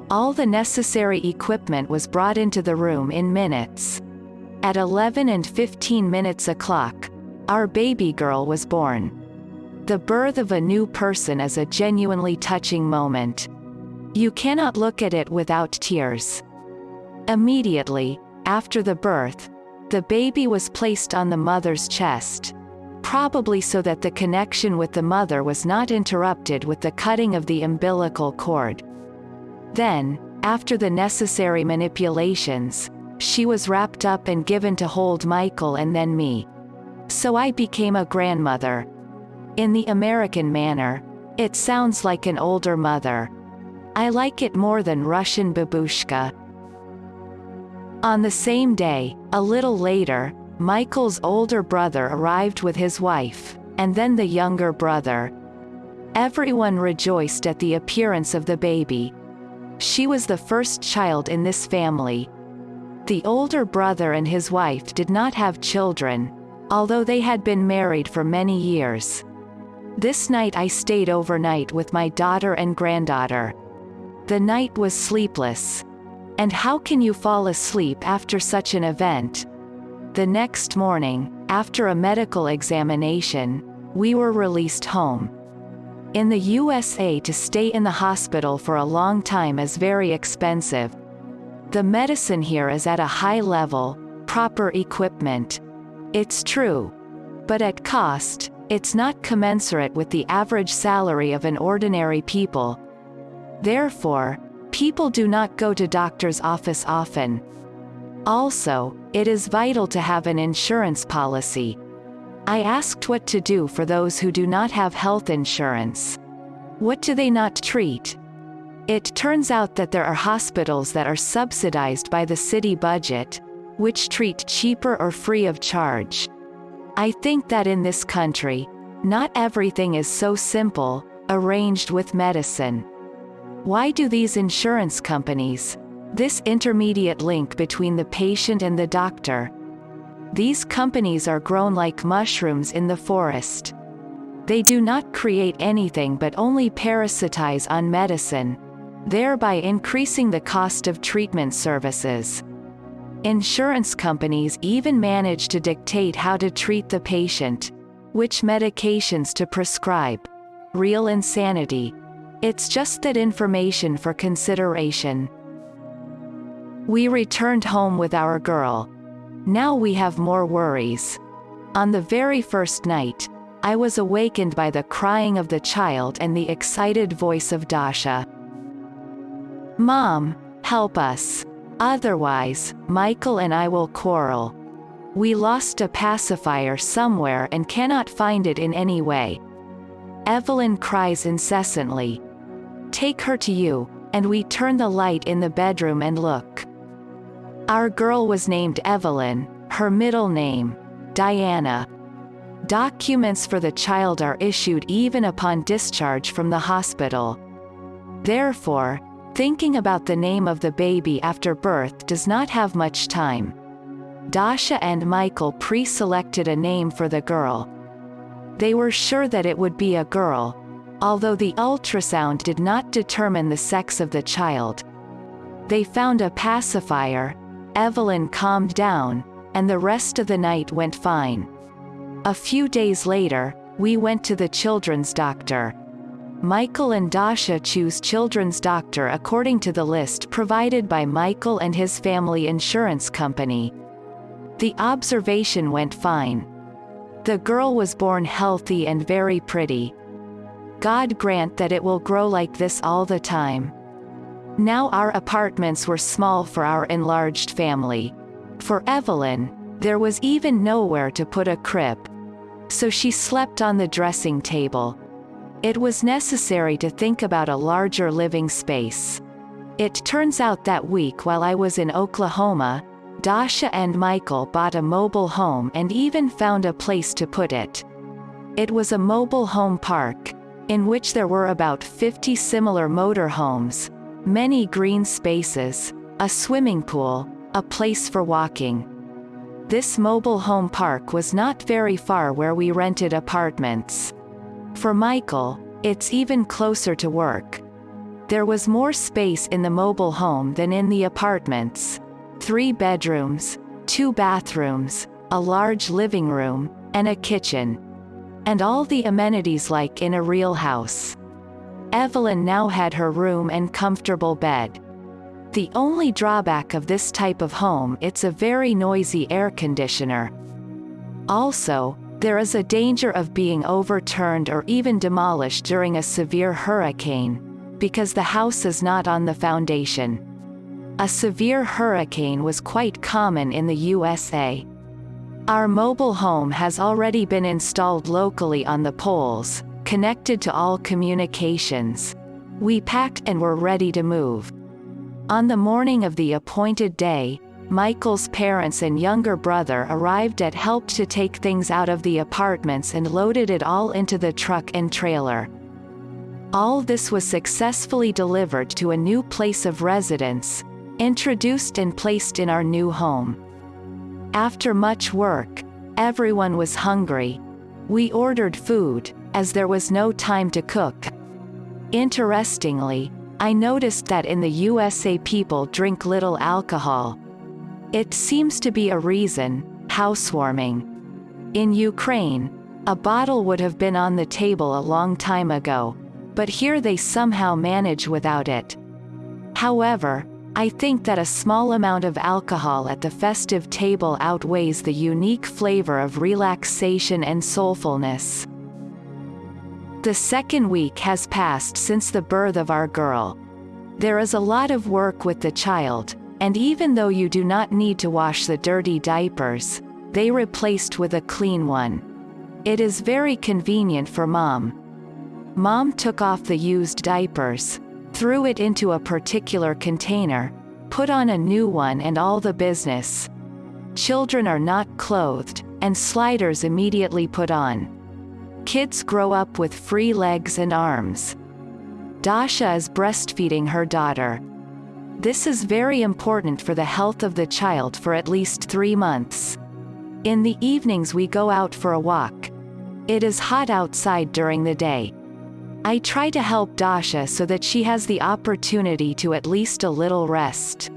All the necessary equipment was brought into the room in minutes. At 11 and 15 minutes o'clock, our baby girl was born. The birth of a new person is a genuinely touching moment. You cannot look at it without tears. Immediately, after the birth, the baby was placed on the mother's chest, probably so that the connection with the mother was not interrupted with the cutting of the umbilical cord. Then, after the necessary manipulations, she was wrapped up and given to hold Michael and then me. So I became a grandmother. In the American manner, it sounds like an older mother. I like it more than Russian babushka. On the same day, a little later, Michael's older brother arrived with his wife, and then the younger brother. Everyone rejoiced at the appearance of the baby. She was the first child in this family. The older brother and his wife did not have children, although they had been married for many years. This night I stayed overnight with my daughter and granddaughter. The night was sleepless. And how can you fall asleep after such an event? The next morning, after a medical examination, we were released home. In the USA, to stay in the hospital for a long time is very expensive. The medicine here is at a high level, proper equipment. It's true. But at cost, it's not commensurate with the average salary of an ordinary people. Therefore, people do not go to doctor's office often. Also, it is vital to have an insurance policy. I asked what to do for those who do not have health insurance. What do they not treat? It turns out that there are hospitals that are subsidized by the city budget, which treat cheaper or free of charge. I think that in this country, not everything is so simple, arranged with medicine. Why do these insurance companies, this intermediate link between the patient and the doctor? These companies are grown like mushrooms in the forest. They do not create anything but only parasitize on medicine. thereby increasing the cost of treatment services. Insurance companies even manage to dictate how to treat the patient, which medications to prescribe. Real insanity. It's just that information for consideration. We returned home with our girl. Now we have more worries. On the very first night, I was awakened by the crying of the child and the excited voice of Dasha. "Mom, help us. Otherwise, Michael and I will quarrel. We lost a pacifier somewhere and cannot find it in any way." Evelyn cries incessantly. Take her to you, and we turn the light in the bedroom and look. Our girl was named Evelyn, her middle name, Diana. Documents for the child are issued even upon discharge from the hospital. Therefore, thinking about the name of the baby after birth does not have much time. Dasha and Michael pre-selected a name for the girl. They were sure that it would be a girl, although the ultrasound did not determine the sex of the child. They found a pacifier, Evelyn calmed down, and the rest of the night went fine. A few days later, we went to the children's doctor. Michael and Dasha choose children's doctor according to the list provided by Michael and his family insurance company. The observation went fine. The girl was born healthy and very pretty. God grant that it will grow like this all the time. Now our apartments were small for our enlarged family. For Evelyn, there was even nowhere to put a crib. So she slept on the dressing table. It was necessary to think about a larger living space. It turns out that week while I was in Oklahoma, Dasha and Michael bought a mobile home and even found a place to put it. It was a mobile home park, in which there were about 50 similar motor homes, many green spaces, a swimming pool, a place for walking. This mobile home park was not very far where we rented apartments. For Michael, it's even closer to work. There was more space in the mobile home than in the apartments. 3 bedrooms, 2 bathrooms, a large living room, and a kitchen. And all the amenities like in a real house. Evelyn now had her room and comfortable bed. The only drawback of this type of home, it's a very noisy air conditioner. Also, there is a danger of being overturned or even demolished during a severe hurricane, because the house is not on the foundation. A severe hurricane was quite common in the USA. Our mobile home has already been installed locally on the poles, connected to all communications. We packed and were ready to move. On the morning of the appointed day, Michael's parents and younger brother arrived and helped to take things out of the apartments and loaded it all into the truck and trailer. All this was successfully delivered to a new place of residence, introduced and placed in our new home. After much work, everyone was hungry. We ordered food, as there was no time to cook. Interestingly, I noticed that in the USA people drink little alcohol. It seems to be a reason, housewarming. In Ukraine, a bottle would have been on the table a long time ago, but here they somehow manage without it. However, I think that a small amount of alcohol at the festive table outweighs the unique flavor of relaxation and soulfulness. The second week has passed since the birth of our girl. There is a lot of work with the child, and even though you do not need to wash the dirty diapers, they replaced with a clean one. It is very convenient for Mom. Mom took off the used diapers, threw it into a particular container, put on a new one and all the business. Children are not clothed, and sliders immediately put on. Kids grow up with free legs and arms. Dasha is breastfeeding her daughter. This is very important for the health of the child for at least 3 months. In the evenings we go out for a walk. It is hot outside during the day. I try to help Dasha so that she has the opportunity to at least a little rest.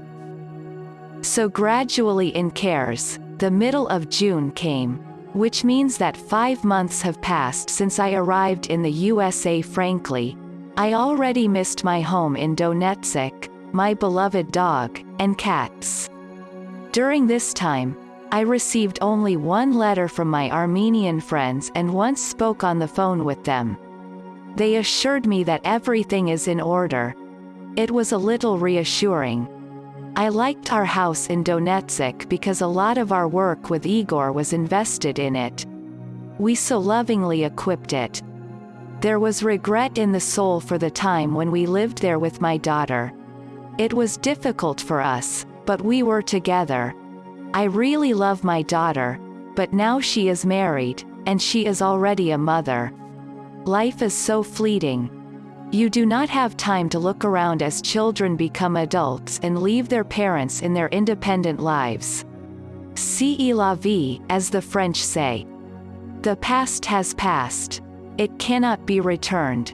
So gradually in cares, the middle of June came, which means that 5 months have passed since I arrived in the USA. Frankly, I already missed my home in Donetsk, my beloved dog, and cats. During this time, I received only one letter from my Armenian friends and once spoke on the phone with them. They assured me that everything is in order. It was a little reassuring. I liked our house in Donetsk because a lot of our work with Igor was invested in it. We so lovingly equipped it. There was regret in the soul for the time when we lived there with my daughter. It was difficult for us, but we were together. I really love my daughter, but now she is married, and she is already a mother. Life is so fleeting. You do not have time to look around as children become adults and leave their parents in their independent lives. C'est la vie, as the French say. The past has passed. It cannot be returned.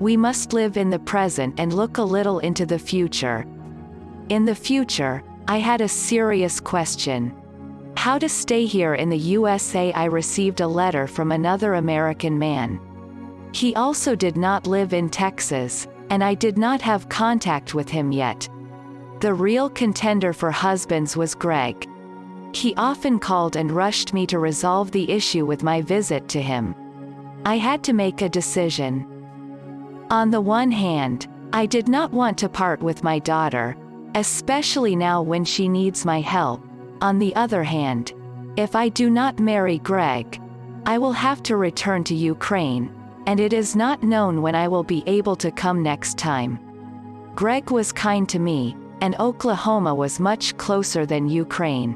We must live in the present and look a little into the future. In the future, I had a serious question. How to stay here in the USA? I received a letter from another American man. He also did not live in Texas, and I did not have contact with him yet. The real contender for husbands was Greg. He often called and rushed me to resolve the issue with my visit to him. I had to make a decision. On the one hand, I did not want to part with my daughter, especially now when she needs my help. On the other hand, if I do not marry Greg, I will have to return to Ukraine, and it is not known when I will be able to come next time. Greg was kind to me, and Oklahoma was much closer than Ukraine.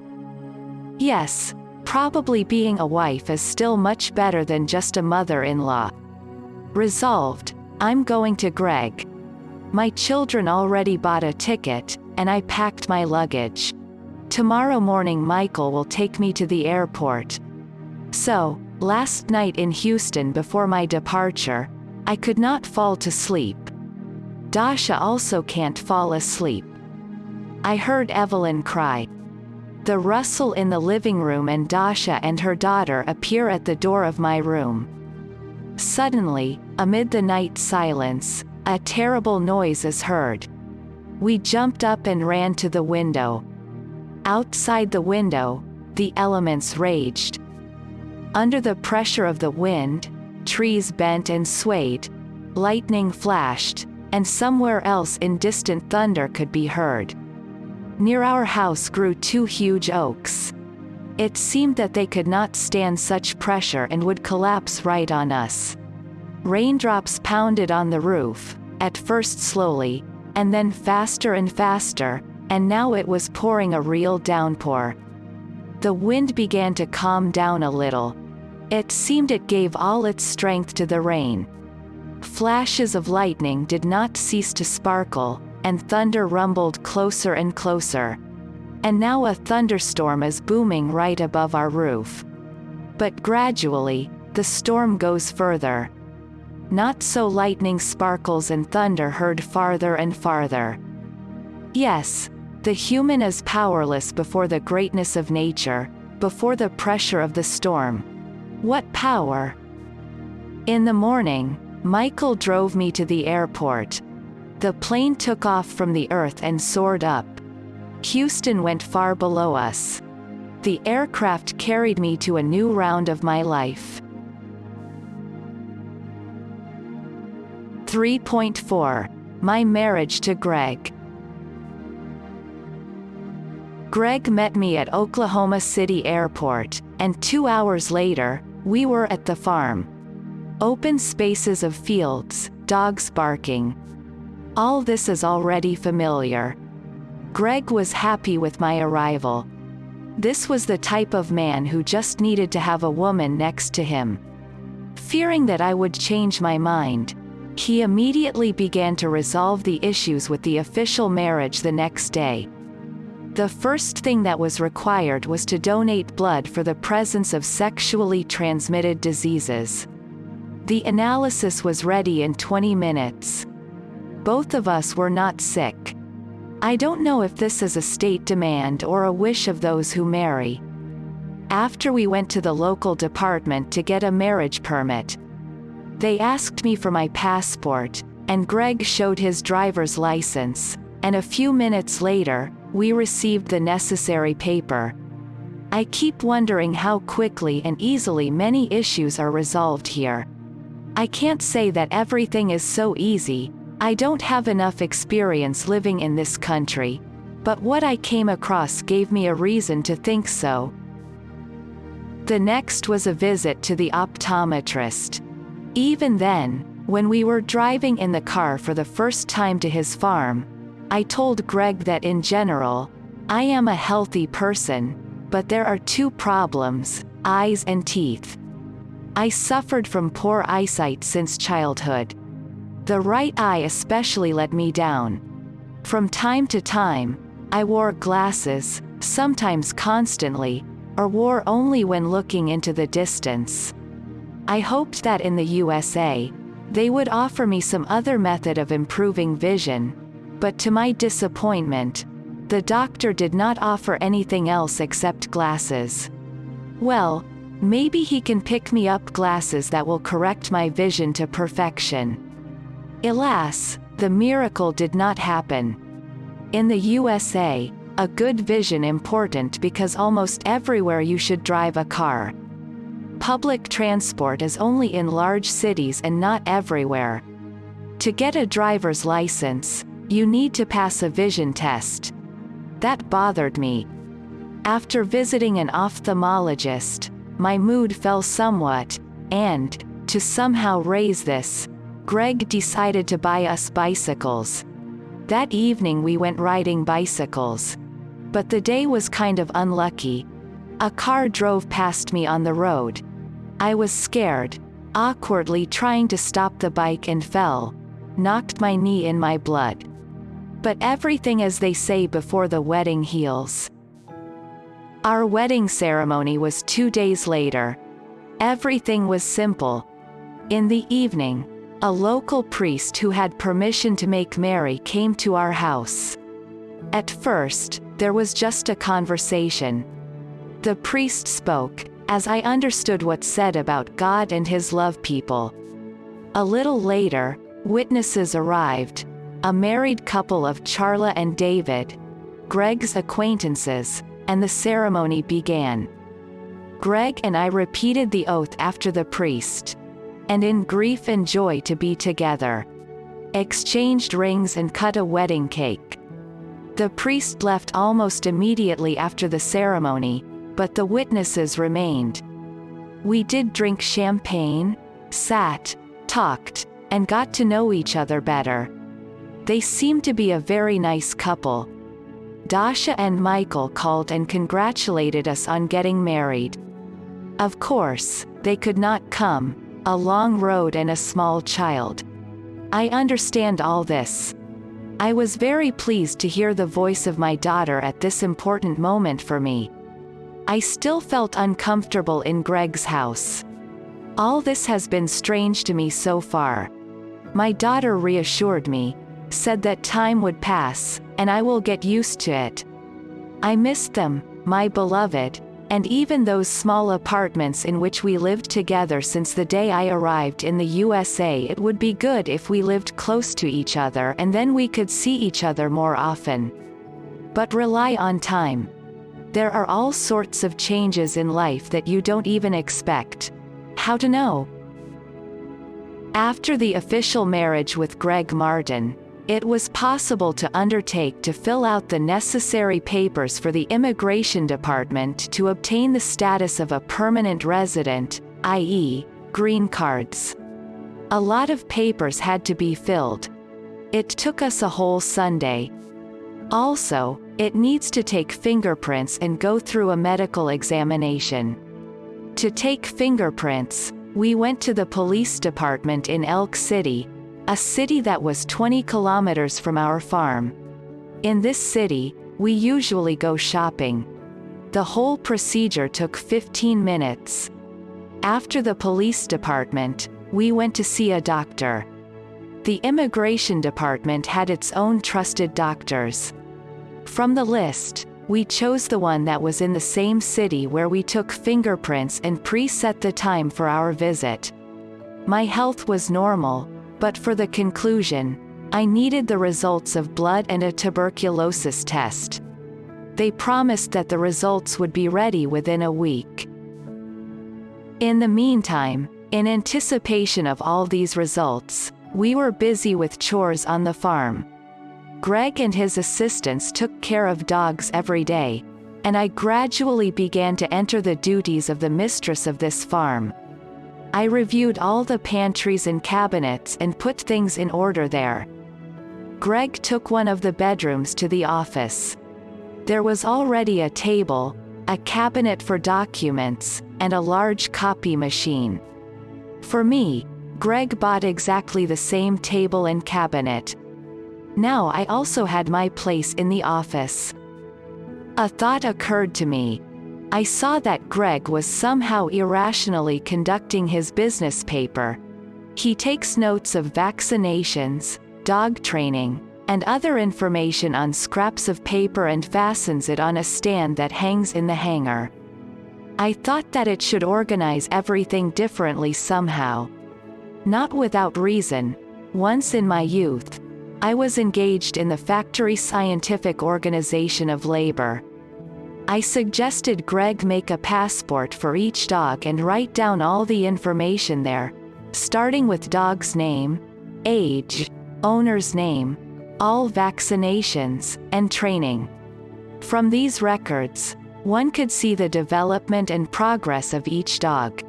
Yes, probably being a wife is still much better than just a mother-in-law. Resolved, I'm going to Greg. My children already bought a ticket, and I packed my luggage. Tomorrow morning Michael will take me to the airport. So, last night in Houston before my departure, I could not fall to sleep. Dasha also can't fall asleep. I heard Evelyn cry. The rustle in the living room and Dasha and her daughter appear at the door of my room. Suddenly, amid the night silence, a terrible noise is heard. We jumped up and ran to the window. Outside the window, the elements raged. Under the pressure of the wind, trees bent and swayed, lightning flashed, and somewhere else in distant thunder could be heard. Near our house grew 2 huge oaks. It seemed that they could not stand such pressure and would collapse right on us. Raindrops pounded on the roof, at first slowly, and then faster and faster, and now it was pouring a real downpour. The wind began to calm down a little. It seemed it gave all its strength to the rain. Flashes of lightning did not cease to sparkle, and thunder rumbled closer and closer. And now a thunderstorm is booming right above our roof. But gradually, the storm goes further. Not so lightning sparkles and thunder heard farther and farther. Yes, the human is powerless before the greatness of nature, before the pressure of the storm. What power! In the morning, Michael drove me to the airport. The plane took off from the earth and soared up. Houston went far below us. The aircraft carried me to a new round of my life. 3.4. My marriage to Greg. Greg met me at Oklahoma City Airport, and 2 hours later, we were at the farm. Open spaces of fields, dogs barking. All this is already familiar. Greg was happy with my arrival. This was the type of man who just needed to have a woman next to him. Fearing that I would change my mind, he immediately began to resolve the issues with the official marriage the next day. The first thing that was required was to donate blood for the presence of sexually transmitted diseases. The analysis was ready in 20 minutes. Both of us were not sick. I don't know if this is a state demand or a wish of those who marry. After we went to the local department to get a marriage permit, they asked me for my passport, and Greg showed his driver's license, and a few minutes later, we received the necessary paper. I keep wondering how quickly and easily many issues are resolved here. I can't say that everything is so easy. I don't have enough experience living in this country, but what I came across gave me a reason to think so. The next was a visit to the optometrist. Even then, when we were driving in the car for the first time to his farm, I told Greg that in general, I am a healthy person, but there are two problems: eyes and teeth. I suffered from poor eyesight since childhood. The right eye especially let me down. From time to time, I wore glasses, sometimes constantly, or wore only when looking into the distance. I hoped that in the USA, they would offer me some other method of improving vision, but to my disappointment, the doctor did not offer anything else except glasses. Well, maybe he can pick me up glasses that will correct my vision to perfection. Alas, the miracle did not happen. In the USA, a good vision important because almost everywhere you should drive a car. Public transport is only in large cities and not everywhere. To get a driver's license, you need to pass a vision test. That bothered me. After visiting an ophthalmologist, my mood fell somewhat, and, to somehow raise this, Greg decided to buy us bicycles. That evening we went riding bicycles. But the day was kind of unlucky. A car drove past me on the road. I was scared, awkwardly trying to stop the bike and fell, knocked my knee in my blood. But everything as they say before the wedding heals. Our wedding ceremony was 2 days later. Everything was simple. In the evening, a local priest who had permission to make merry came to our house. At first, there was just a conversation. The priest spoke, as I understood what's said about God and his love people. A little later, witnesses arrived, a married couple of Charla and David, Greg's acquaintances, and the ceremony began. Greg and I repeated the oath after the priest, and in grief and joy to be together, exchanged rings and cut a wedding cake. The priest left almost immediately after the ceremony, but the witnesses remained. We did drink champagne, sat, talked, and got to know each other better. They seemed to be a very nice couple. Dasha and Michael called and congratulated us on getting married. Of course, they could not come, a long road and a small child. I understand all this. I was very pleased to hear the voice of my daughter at this important moment for me. I still felt uncomfortable in Greg's house. All this has been strange to me so far. My daughter reassured me, said that time would pass, and I will get used to it. I missed them, my beloved, and even those small apartments in which we lived together since the day I arrived in the USA. It would be good if we lived close to each other and then we could see each other more often. But rely on time. There are all sorts of changes in life that you don't even expect. How to know? After the official marriage with Greg Martin, it was possible to undertake to fill out the necessary papers for the immigration department to obtain the status of a permanent resident, i.e., green cards. A lot of papers had to be filled. It took us a whole Sunday. Also, it needs to take fingerprints and go through a medical examination. To take fingerprints, we went to the police department in Elk City, a city that was 20 kilometers from our farm. In this city, we usually go shopping. The whole procedure took 15 minutes. After the police department, we went to see a doctor. The immigration department had its own trusted doctors. From the list, we chose the one that was in the same city where we took fingerprints and pre-set the time for our visit. My health was normal, but for the conclusion, I needed the results of blood and a tuberculosis test. They promised that the results would be ready within a week. In the meantime, in anticipation of all these results, we were busy with chores on the farm. Greg and his assistants took care of dogs every day, and I gradually began to enter the duties of the mistress of this farm. I reviewed all the pantries and cabinets and put things in order there. Greg took one of the bedrooms to the office. There was already a table, a cabinet for documents, and a large copy machine. For me, Greg bought exactly the same table and cabinet. Now I also had my place in the office. A thought occurred to me. I saw that Greg was somehow irrationally conducting his business paper. He takes notes of vaccinations, dog training, and other information on scraps of paper and fastens it on a stand that hangs in the hangar. I thought that it should organize everything differently somehow. Not without reason. Once in my youth, I was engaged in the Factory Scientific Organization of Labor. I suggested Greg make a passport for each dog and write down all the information there, starting with dog's name, age, owner's name, all vaccinations, and training. From these records, one could see the development and progress of each dog.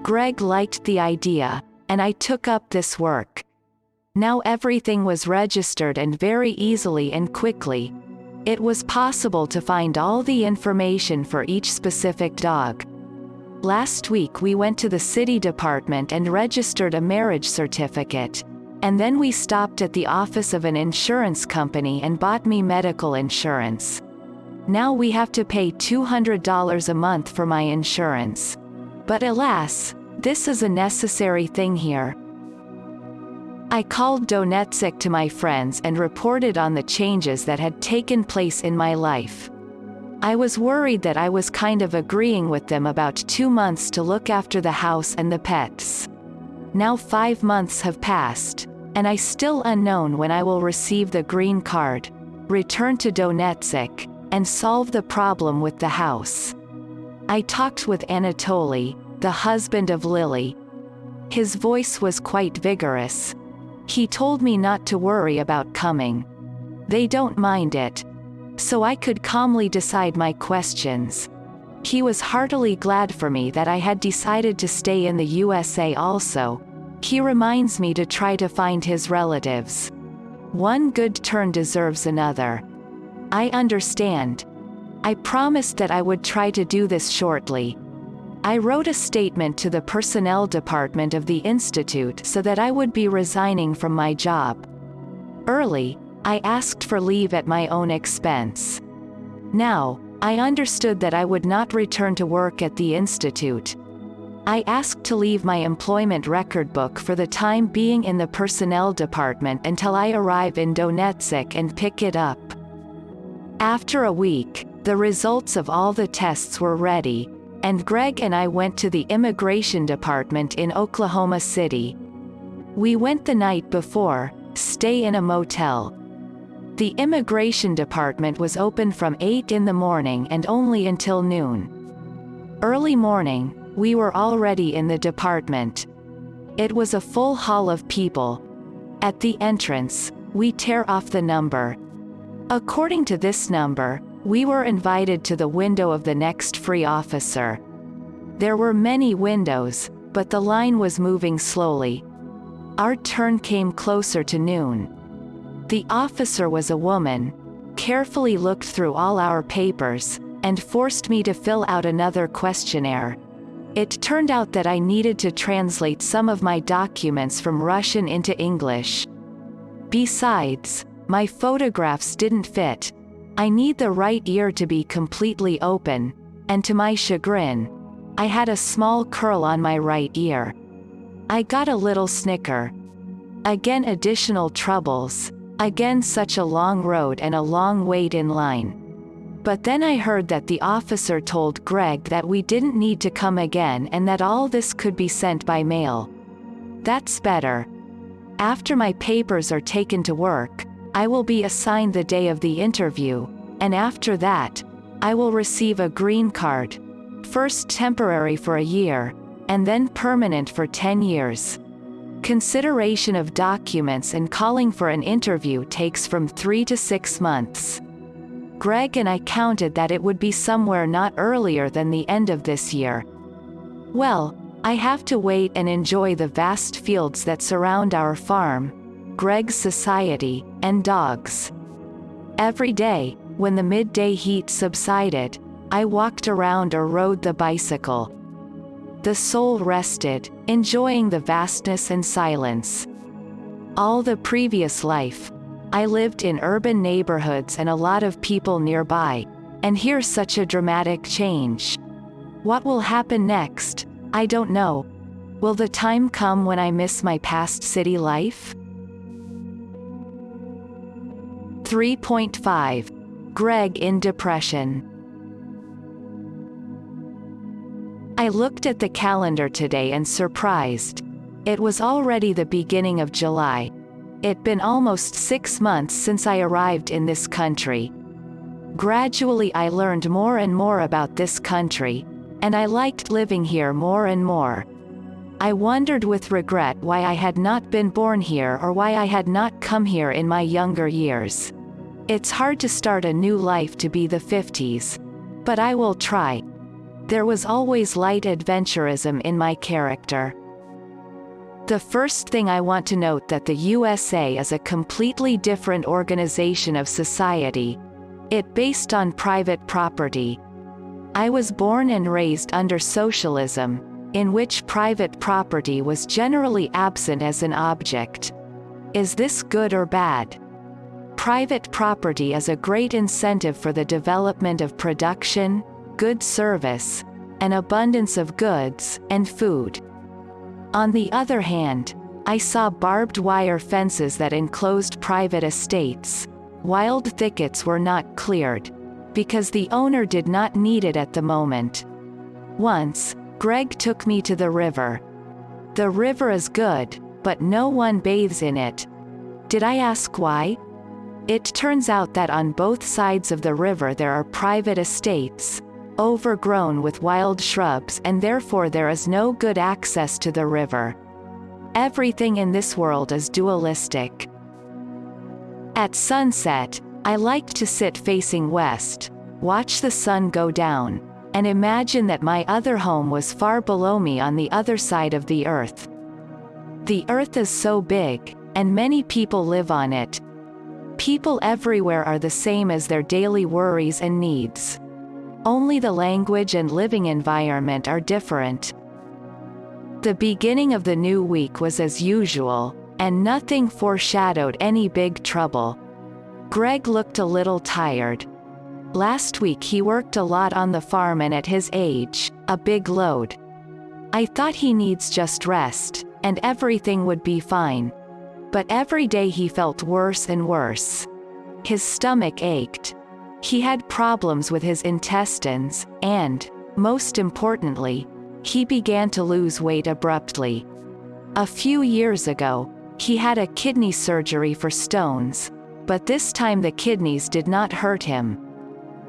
Greg liked the idea, and I took up this work. Now everything was registered and very easily and quickly. It was possible to find all the information for each specific dog. Last week we went to the city department and registered a marriage certificate, and then we stopped at the office of an insurance company and bought me medical insurance. Now we have to pay $200 a month for my insurance. But alas, this is a necessary thing here. I called Donetsk to my friends and reported on the changes that had taken place in my life. I was worried that I was kind of agreeing with them about 2 months to look after the house and the pets. Now 5 months have passed, and I still unknown when I will receive the green card, return to Donetsk, and solve the problem with the house. I talked with Anatoly, the husband of Lily. His voice was quite vigorous. He told me not to worry about coming. They don't mind it. So I could calmly decide my questions. He was heartily glad for me that I had decided to stay in the USA also. He reminds me to try to find his relatives. One good turn deserves another. I understand. I promised that I would try to do this shortly. I wrote a statement to the personnel department of the institute so that I would be resigning from my job. Early, I asked for leave at my own expense. Now, I understood that I would not return to work at the institute. I asked to leave my employment record book for the time being in the personnel department until I arrive in Donetsk and pick it up. After a week, the results of all the tests were ready, and Greg and I went to the immigration department in Oklahoma City. We went the night before, stay in a motel. The immigration department was open from 8 in the morning and only until noon. Early morning, we were already in the department. It was a full hall of people. At the entrance, we tear off the number. According to this number, we were invited to the window of the next free officer. There were many windows, but the line was moving slowly. Our turn came closer to noon. The officer was a woman, carefully looked through all our papers, and forced me to fill out another questionnaire. It turned out that I needed to translate some of my documents from Russian into English. Besides, my photographs didn't fit. I need the right ear to be completely open, and to my chagrin, I had a small curl on my right ear. I got a little snicker. Again additional troubles. Again such a long road and a long wait in line. But then I heard that the officer told Greg that we didn't need to come again and that all this could be sent by mail. That's better. After my papers are taken to work, I will be assigned the day of the interview, and after that, I will receive a green card. First temporary for a year, and then permanent for 10 years. Consideration of documents and calling for an interview takes from 3 to 6 months. Greg and I counted that it would be somewhere not earlier than the end of this year. Well, I have to wait and enjoy the vast fields that surround our farm, Greg's society, and dogs. Every day, when the midday heat subsided, I walked around or rode the bicycle. The soul rested, enjoying the vastness and silence. All the previous life, I lived in urban neighborhoods and a lot of people nearby, and here's such a dramatic change. What will happen next? I don't know. Will the time come when I miss my past city life? 3.5. Greg in depression. I looked at the calendar today and surprised. It was already the beginning of July. It'd been almost 6 months since I arrived in this country. Gradually I learned more and more about this country, and I liked living here more and more. I wondered with regret why I had not been born here or why I had not come here in my younger years. It's hard to start a new life to be the 50s. But I will try. There was always light adventurism in my character. The first thing I want to note that the USA is a completely different organization of society. It based on private property. I was born and raised under socialism, in which private property was generally absent as an object. Is this good or bad? Private property is a great incentive for the development of production, good service, an abundance of goods, and food. On the other hand, I saw barbed wire fences that enclosed private estates. Wild thickets were not cleared, because the owner did not need it at the moment. Once, Greg took me to the river. The river is good, but no one bathes in it. Did I ask why? It turns out that on both sides of the river there are private estates, overgrown with wild shrubs, and therefore there is no good access to the river. Everything in this world is dualistic. At sunset, I liked to sit facing west, watch the sun go down, and imagine that my other home was far below me on the other side of the earth. The earth is so big, and many people live on it. People everywhere are the same as their daily worries and needs. Only the language and living environment are different. The beginning of the new week was as usual, and nothing foreshadowed any big trouble. Greg looked a little tired. Last week he worked a lot on the farm, and at his age, a big load. I thought he needs just rest, and everything would be fine. But every day he felt worse and worse. His stomach ached. He had problems with his intestines, and, most importantly, he began to lose weight abruptly. A few years ago, he had a kidney surgery for stones, but this time the kidneys did not hurt him.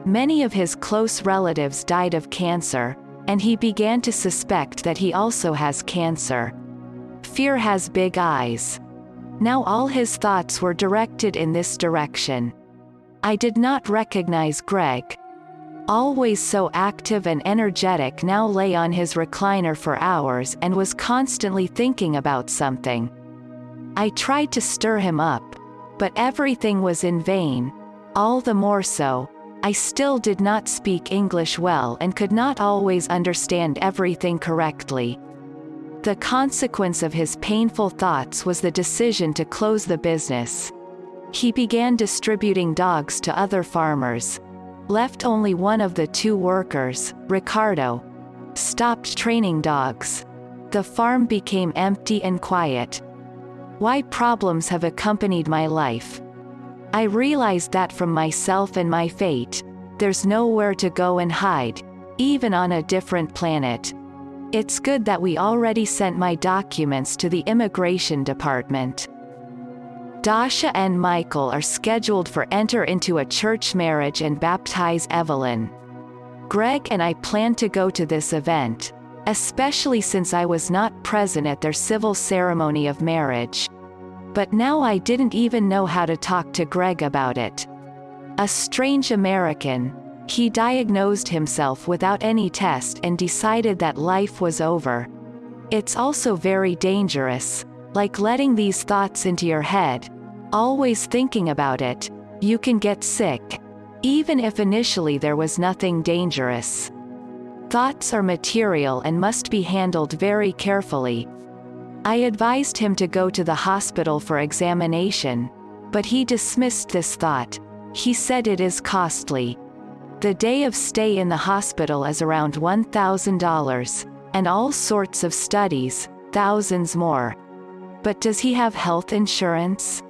Many of his close relatives died of cancer, and he began to suspect that he also has cancer. Fear has big eyes. Now all his thoughts were directed in this direction. I did not recognize Greg. Always so active and energetic, now lay on his recliner for hours and was constantly thinking about something. I tried to stir him up, but everything was in vain. All the more so, I still did not speak English well and could not always understand everything correctly. The consequence of his painful thoughts was the decision to close the business. He began distributing dogs to other farmers. Left only one of the 2 workers, Ricardo. Stopped training dogs. The farm became empty and quiet. Why problems have accompanied my life. I realized that from myself and my fate, there's nowhere to go and hide, even on a different planet. It's good that we already sent my documents to the immigration department. Dasha and Michael are scheduled for enter into a church marriage and baptize Evelyn. Greg and I plan to go to this event, especially since I was not present at their civil ceremony of marriage. But now I didn't even know how to talk to Greg about it. A strange American, he diagnosed himself without any test and decided that life was over. It's also very dangerous, like letting these thoughts into your head, always thinking about it, you can get sick, even if initially there was nothing dangerous. Thoughts are material and must be handled very carefully. I advised him to go to the hospital for examination, but he dismissed this thought. He said it is costly. The day of stay in the hospital is around $1,000, and all sorts of studies, thousands more. But does he have health insurance?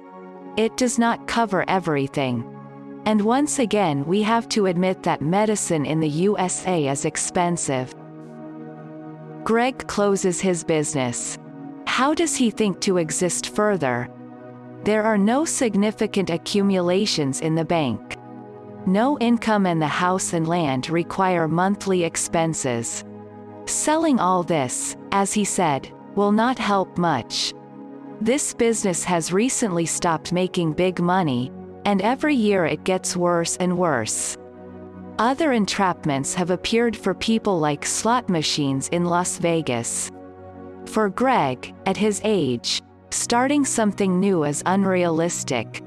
It does not cover everything. And once again we have to admit that medicine in the USA is expensive. Greg closes his business. How does he think to exist further? There are no significant accumulations in the bank. No income and the house and land require monthly expenses. Selling all this, as he said, will not help much. This business has recently stopped making big money, and every year it gets worse and worse. Other entrapments have appeared for people like slot machines in Las Vegas. For Greg, at his age, starting something new is unrealistic.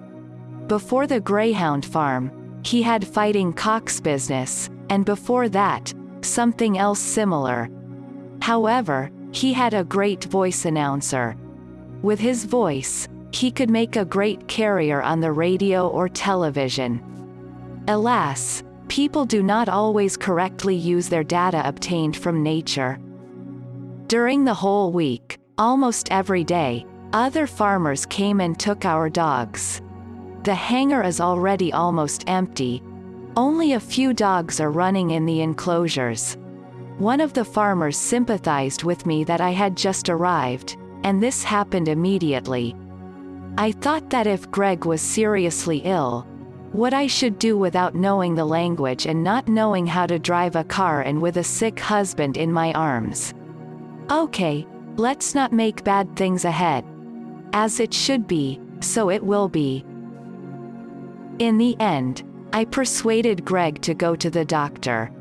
Before the Greyhound farm, he had fighting cocks business, and before that, something else similar. However, he had a great voice announcer. With his voice, he could make a great carrier on the radio or television. Alas, people do not always correctly use their data obtained from nature. During the whole week, almost every day, other farmers came and took our dogs. The hangar is already almost empty. Only a few dogs are running in the enclosures. One of the farmers sympathized with me that I had just arrived, and this happened immediately. I thought that if Greg was seriously ill, what I should do without knowing the language and not knowing how to drive a car and with a sick husband in my arms. Okay, let's not make bad things ahead. As it should be, so it will be. In the end, I persuaded Greg to go to the doctor.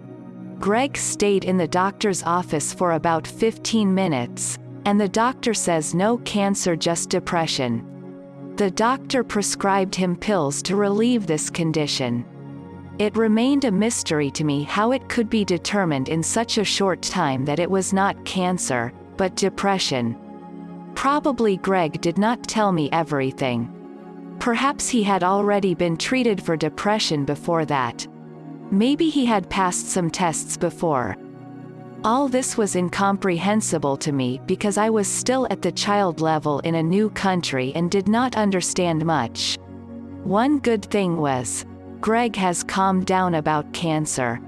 Greg stayed in the doctor's office for about 15 minutes, and the doctor says no cancer, just depression. The doctor prescribed him pills to relieve this condition. It remained a mystery to me how it could be determined in such a short time that it was not cancer, but depression. Probably Greg did not tell me everything. Perhaps he had already been treated for depression before that. Maybe he had passed some tests before. All this was incomprehensible to me because I was still at the child level in a new country and did not understand much. One good thing was, Greg has calmed down about cancer.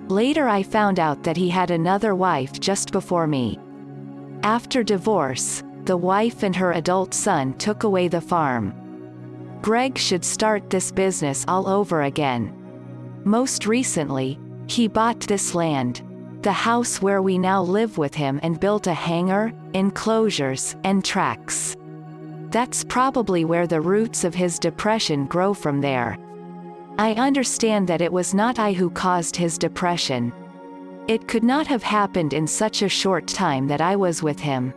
Later I found out that he had another wife just before me. After divorce, the wife and her adult son took away the farm. Greg should start this business all over again. Most recently, he bought this land, the house where we now live with him, and built a hangar, enclosures, and tracks. That's probably where the roots of his depression grow from there. I understand that it was not I who caused his depression. It could not have happened in such a short time that I was with him.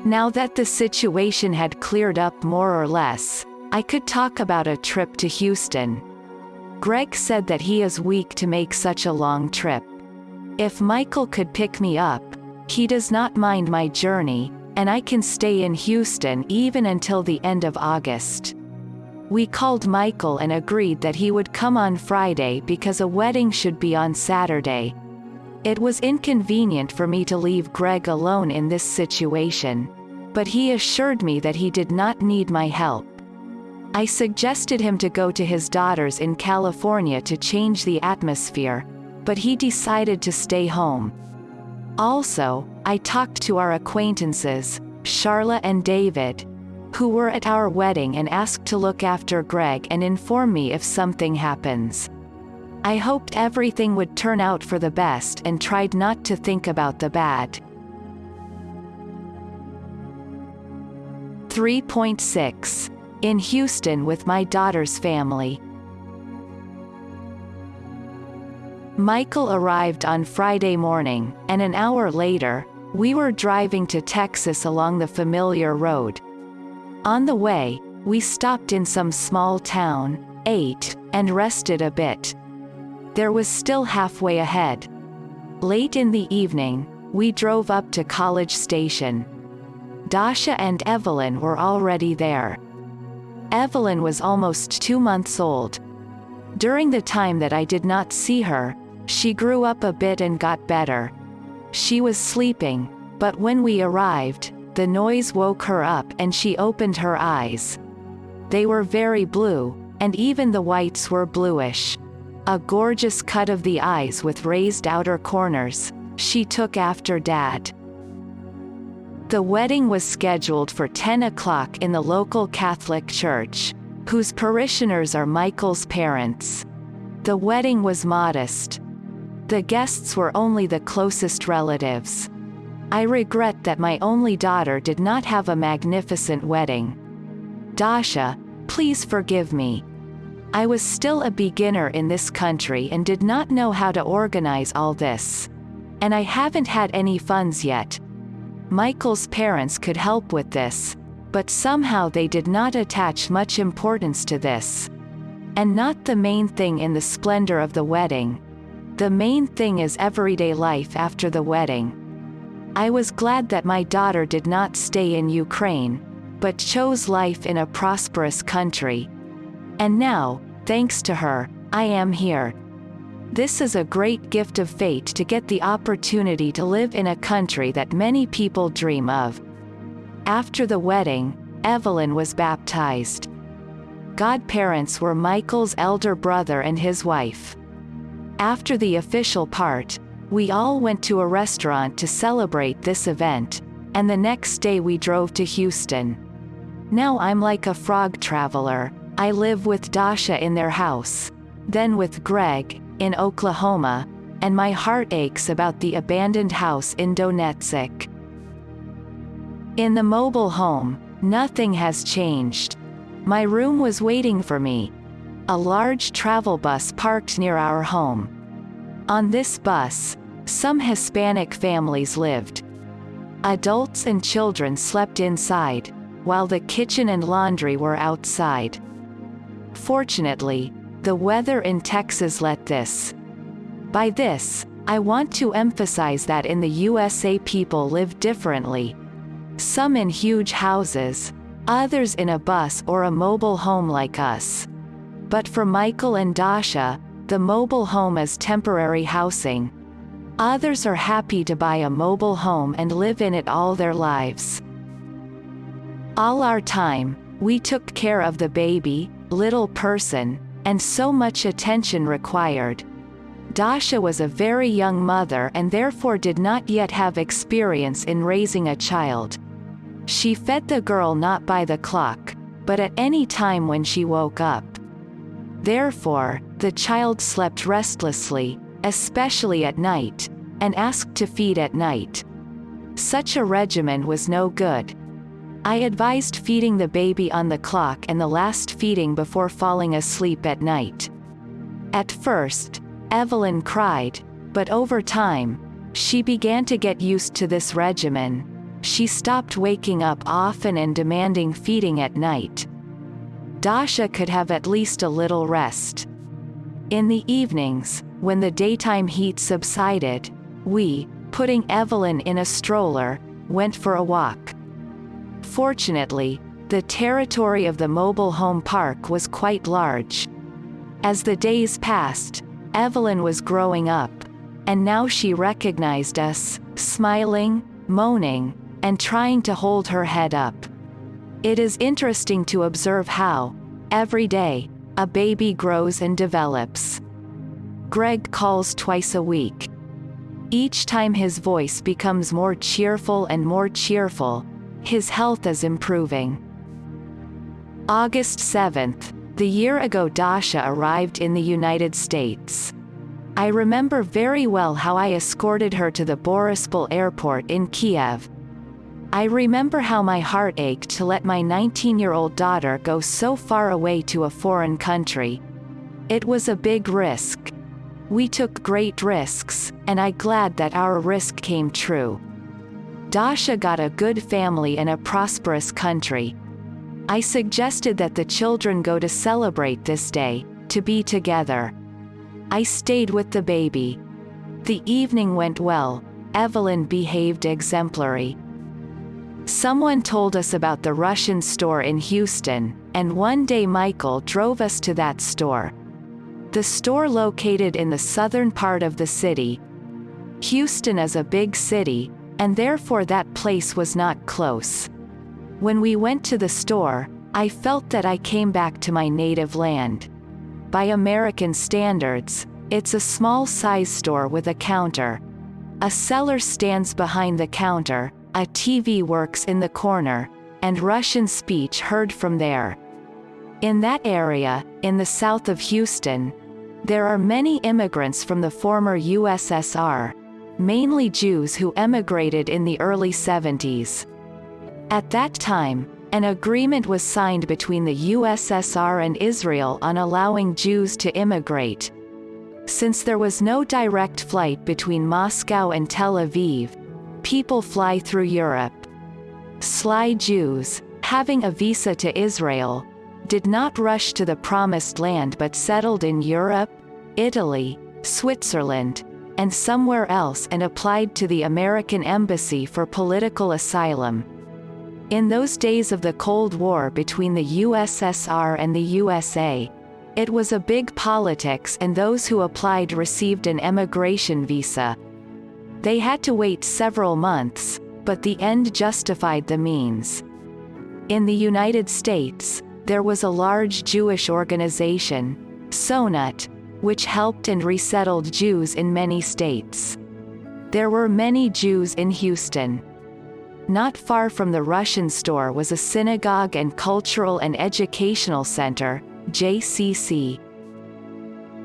Now that the situation had cleared up more or less, I could talk about a trip to Houston. Greg said that he is weak to make such a long trip. If Michael could pick me up, he does not mind my journey, and I can stay in Houston even until the end of August. We called Michael and agreed that he would come on Friday because a wedding should be on Saturday. It was inconvenient for me to leave Greg alone in this situation, but he assured me that he did not need my help. I suggested him to go to his daughters in California to change the atmosphere, but he decided to stay home. Also, I talked to our acquaintances, Charla and David, who were at our wedding, and asked to look after Greg and inform me if something happens. I hoped everything would turn out for the best and tried not to think about the bad. 3.6. In Houston with my daughter's family. Michael arrived on Friday morning, and an hour later, we were driving to Texas along the familiar road. On the way, we stopped in some small town, ate, and rested a bit. There was still halfway ahead. Late in the evening, we drove up to College Station. Dasha and Evelyn were already there. Evelyn was almost 2 months old. During the time that I did not see her, she grew up a bit and got better. She was sleeping, but when we arrived, the noise woke her up and she opened her eyes. They were very blue, and even the whites were bluish. A gorgeous cut of the eyes with raised outer corners. She took after Dad. The wedding was scheduled for 10 o'clock in the local Catholic church, whose parishioners are Michael's parents. The wedding was modest. The guests were only the closest relatives. I regret that my only daughter did not have a magnificent wedding. Dasha, please forgive me. I was still a beginner in this country and did not know how to organize all this. And I haven't had any funds yet. Michael's parents could help with this, but somehow they did not attach much importance to this. And not the main thing in the splendor of the wedding. The main thing is everyday life after the wedding. I was glad that my daughter did not stay in Ukraine, but chose life in a prosperous country. And now, thanks to her, I am here. This is a great gift of fate to get the opportunity to live in a country that many people dream of. After the wedding, Evelyn was baptized. Godparents were Michael's elder brother and his wife. After the official part, we all went to a restaurant to celebrate this event, and the next day we drove to Houston. Now I'm like a frog traveler. I live with Dasha in their house, then with Greg, in Oklahoma, and my heart aches about the abandoned house in Donetsk. In the mobile home, nothing has changed. My room was waiting for me. A large travel bus parked near our home. On this bus, some Hispanic families lived. Adults and children slept inside, while the kitchen and laundry were outside. Fortunately, the weather in Texas let this. By this, I want to emphasize that in the USA people live differently. Some in huge houses, others in a bus or a mobile home like us. But for Michael and Dasha, the mobile home is temporary housing. Others are happy to buy a mobile home and live in it all their lives. All our time, we took care of the baby, little person, and so much attention required. Dasha was a very young mother and therefore did not yet have experience in raising a child. She fed the girl not by the clock, but at any time when she woke up. Therefore, the child slept restlessly, especially at night, and asked to feed at night. Such a regimen was no good. I advised feeding the baby on the clock and the last feeding before falling asleep at night. At first, Evelyn cried, but over time, she began to get used to this regimen. She stopped waking up often and demanding feeding at night. Dasha could have at least a little rest. In the evenings, when the daytime heat subsided, we, putting Evelyn in a stroller, went for a walk. Fortunately, the territory of the mobile home park was quite large. As the days passed, Evelyn was growing up. and now she recognized us, smiling, moaning, and trying to hold her head up. It is interesting to observe how, every day, a baby grows and develops. Greg calls twice a week. Each time his voice becomes more cheerful and more cheerful, his health is improving. August 7th, the year ago Dasha arrived in the United States. I remember very well how I escorted her to the Borispol airport in Kiev. I remember how my heart ached to let my 19-year-old daughter go so far away to a foreign country. It was a big risk. We took great risks, and I'm glad that our risk came true. Dasha got a good family in a prosperous country. I suggested that the children go to celebrate this day, to be together. I stayed with the baby. The evening went well. Evelyn behaved exemplary. Someone told us about the Russian store in Houston, and one day Michael drove us to that store. The store located in the southern part of the city. Houston is a big city, and therefore that place was not close. When we went to the store, I felt that I came back to my native land. By American standards, it's a small-size store with a counter. A seller stands behind the counter, a TV works in the corner, and Russian speech heard from there. In that area, in the south of Houston, there are many immigrants from the former USSR, mainly Jews who emigrated in the early 70s. At that time, an agreement was signed between the USSR and Israel on allowing Jews to immigrate. Since there was no direct flight between Moscow and Tel Aviv, people fly through Europe. Sly Jews, having a visa to Israel, did not rush to the Promised Land but settled in Europe, Italy, Switzerland, and somewhere else and applied to the American Embassy for political asylum. In those days of the Cold War between the USSR and the USA, it was a big politics, and those who applied received an emigration visa. They had to wait several months, but the end justified the means. In the United States, there was a large Jewish organization, SONUT, which helped and resettled Jews in many states. There were many Jews in Houston. Not far from the Russian store was a synagogue and cultural and educational center, JCC.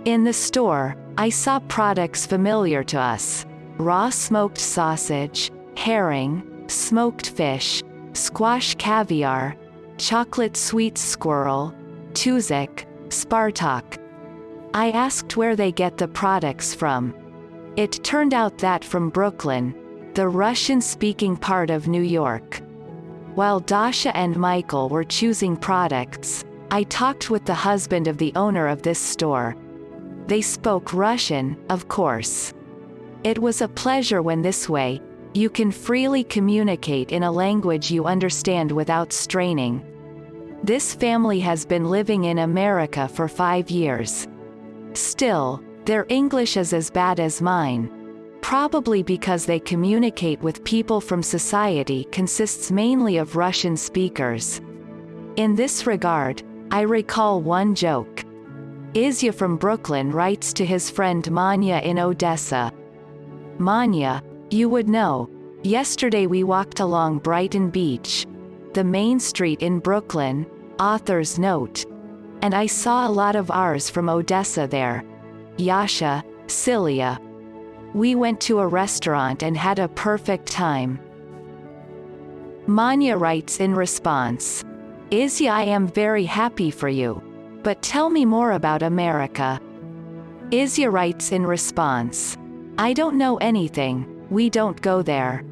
In the store, I saw products familiar to us: raw smoked sausage, herring, smoked fish, squash caviar, chocolate sweet squirrel, Tuzak, Spartak. I asked where they get the products from. It turned out that from Brooklyn, the Russian-speaking part of New York. While Dasha and Michael were choosing products, I talked with the husband of the owner of this store. They spoke Russian, of course. It was a pleasure when this way, you can freely communicate in a language you understand without straining. This family has been living in America for 5 years. Still, their English is as bad as mine. Probably because they communicate with people from society consists mainly of Russian speakers. In this regard, I recall one joke. Izya from Brooklyn writes to his friend Manya in Odessa. Manya, you would know, yesterday we walked along Brighton Beach, the main street in Brooklyn, author's note. And I saw a lot of ours from Odessa there. Yasha, Cilia. We went to a restaurant and had a perfect time. Manya writes in response. Izya, I am very happy for you. But tell me more about America. Izya writes in response. I don't know anything, we don't go there.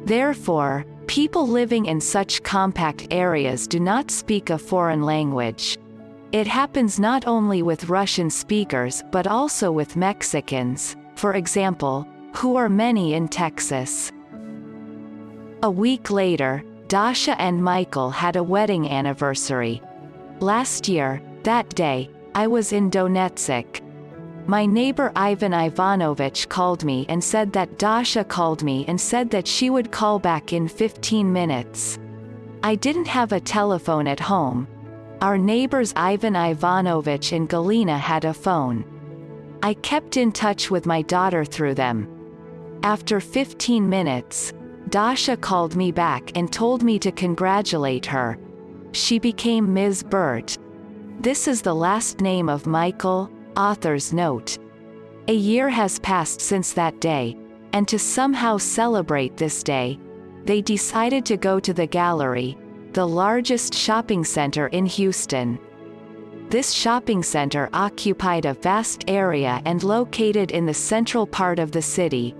Therefore, people living in such compact areas do not speak a foreign language. It happens not only with Russian speakers but also with Mexicans, for example, who are many in Texas. A week later, Dasha and Michael had a wedding anniversary. Last year, that day, I was in Donetsk. My neighbor Ivan Ivanovich called me and said that Dasha called me and said that she would call back in 15 minutes. I didn't have a telephone at home. Our neighbors Ivan Ivanovich and Galina had a phone. I kept in touch with my daughter through them. After 15 minutes, Dasha called me back and told me to congratulate her. She became Ms. Burt. This is the last name of Michael, author's note. A year has passed since that day, and to somehow celebrate this day, they decided to go to the Gallery, the largest shopping center in Houston. This shopping center occupied a vast area and located in the central part of the city.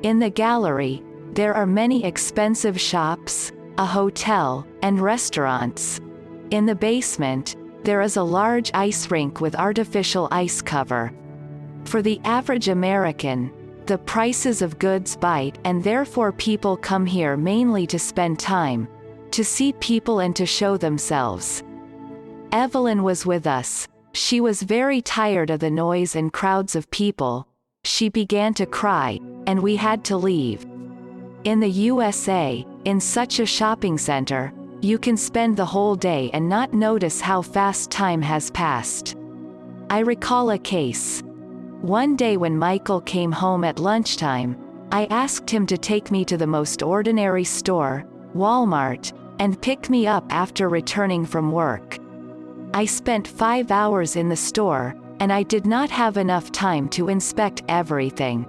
In the Gallery, there are many expensive shops, a hotel, and restaurants. In the basement, there is a large ice rink with artificial ice cover. For the average American, the prices of goods bite, and therefore people come here mainly to spend time, to see people and to show themselves. Evelyn was with us. She was very tired of the noise and crowds of people. She began to cry, and we had to leave. In the USA, in such a shopping center, you can spend the whole day and not notice how fast time has passed. I recall a case. One day when Michael came home at lunchtime, I asked him to take me to the most ordinary store, Walmart, and pick me up after returning from work. I spent 5 hours in the store, and I did not have enough time to inspect everything.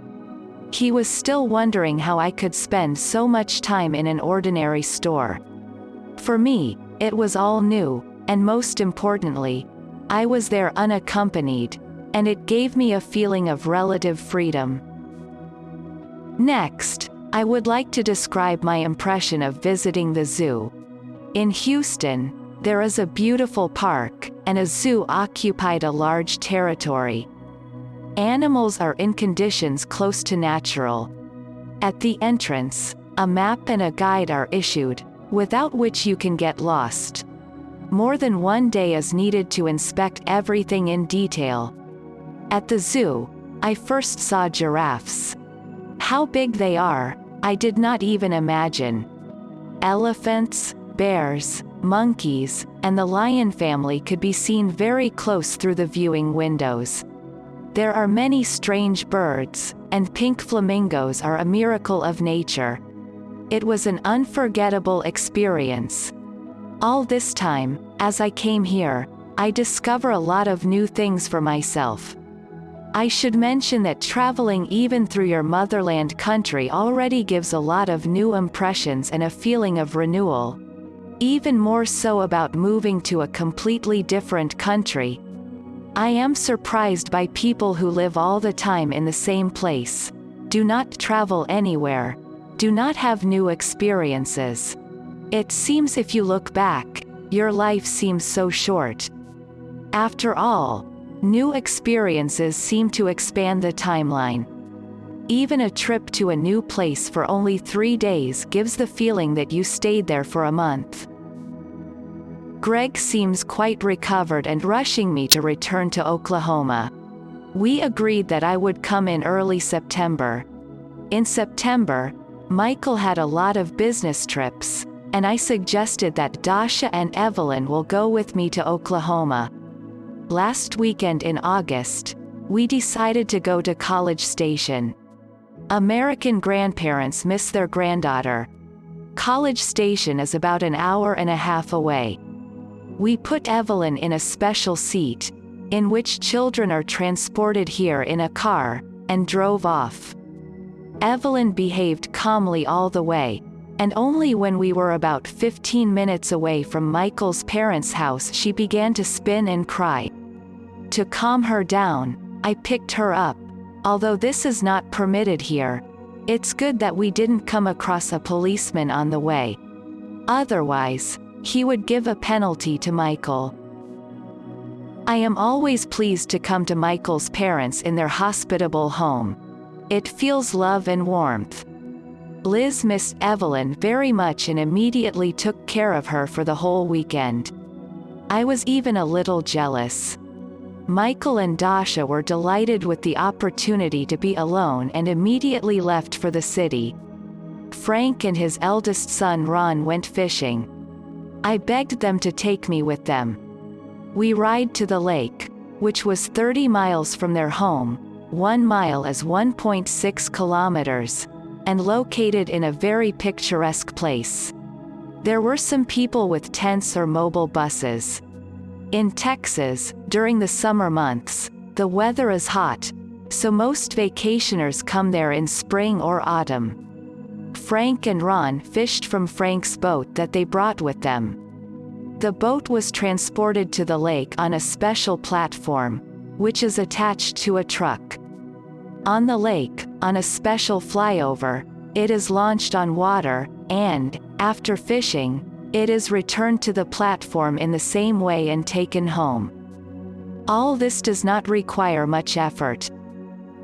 He was still wondering how I could spend so much time in an ordinary store. For me, it was all new, and most importantly, I was there unaccompanied, and it gave me a feeling of relative freedom. Next, I would like to describe my impression of visiting the zoo. In Houston, there is a beautiful park, and a zoo occupied a large territory. Animals are in conditions close to natural. At the entrance, a map and a guide are issued, without which you can get lost. More than one day is needed to inspect everything in detail. At the zoo, I first saw giraffes. How big they are, I did not even imagine. Elephants, bears, monkeys, and the lion family could be seen very close through the viewing windows. There are many strange birds, and pink flamingos are a miracle of nature. It was an unforgettable experience. All this time, as I came here, I discover a lot of new things for myself. I should mention that traveling even through your motherland country already gives a lot of new impressions and a feeling of renewal. Even more so about moving to a completely different country. I am surprised by people who live all the time in the same place, do not travel anywhere, do not have new experiences. It seems if you look back, your life seems so short. After all, new experiences seem to expand the timeline. Even a trip to a new place for only 3 days gives the feeling that you stayed there for a month. Greg seems quite recovered and rushing me to return to Oklahoma. We agreed that I would come in early September. In September, Michael had a lot of business trips, and I suggested that Dasha and Evelyn will go with me to Oklahoma. Last weekend in August, we decided to go to College Station. American grandparents miss their granddaughter. College Station is about an hour and a half away. We put Evelyn in a special seat, in which children are transported here in a car, and drove off. Evelyn behaved calmly all the way, and only when we were about 15 minutes away from Michael's parents' house she began to spin and cry. To calm her down, I picked her up. Although this is not permitted here, it's good that we didn't come across a policeman on the way. Otherwise, he would give a penalty to Michael. I am always pleased to come to Michael's parents in their hospitable home. It feels love and warmth. Liz missed Evelyn very much and immediately took care of her for the whole weekend. I was even a little jealous. Michael and Dasha were delighted with the opportunity to be alone and immediately left for the city. Frank and his eldest son Ron went fishing. I begged them to take me with them. We ride to the lake, which was 30 miles from their home. 1 mile is 1.6 kilometers, and located in a very picturesque place. There were some people with tents or mobile buses. In Texas, during the summer months, the weather is hot, so most vacationers come there in spring or autumn. Frank and Ron fished from Frank's boat that they brought with them. The boat was transported to the lake on a special platform, which is attached to a truck. On the lake, on a special flyover, it is launched on water, and, after fishing, it is returned to the platform in the same way and taken home. All this does not require much effort.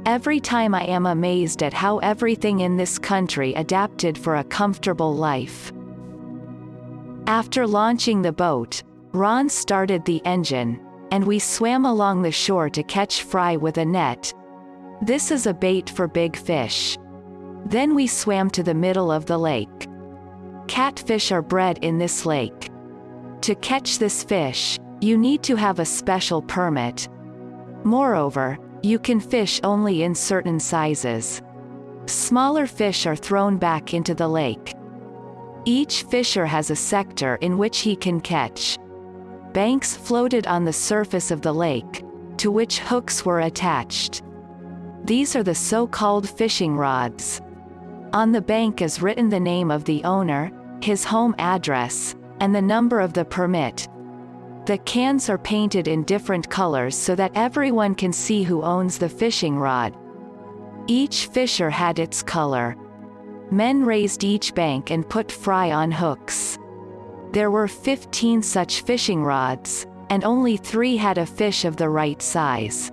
Every time I am amazed at how everything in this country adapted for a comfortable life. After launching the boat, Ron started the engine, and we swam along the shore to catch fry with a net. This is a bait for big fish. Then we swam to the middle of the lake. Catfish are bred in this lake. To catch this fish, you need to have a special permit. Moreover, you can fish only in certain sizes. Smaller fish are thrown back into the lake. Each fisher has a sector in which he can catch. Banks floated on the surface of the lake, to which hooks were attached. These are the so-called fishing rods. On the bank is written the name of the owner, his home address, and the number of the permit. The cans are painted in different colors so that everyone can see who owns the fishing rod. Each fisher had its color. Men raised each bank and put fry on hooks. There were 15 such fishing rods, and only 3 had a fish of the right size.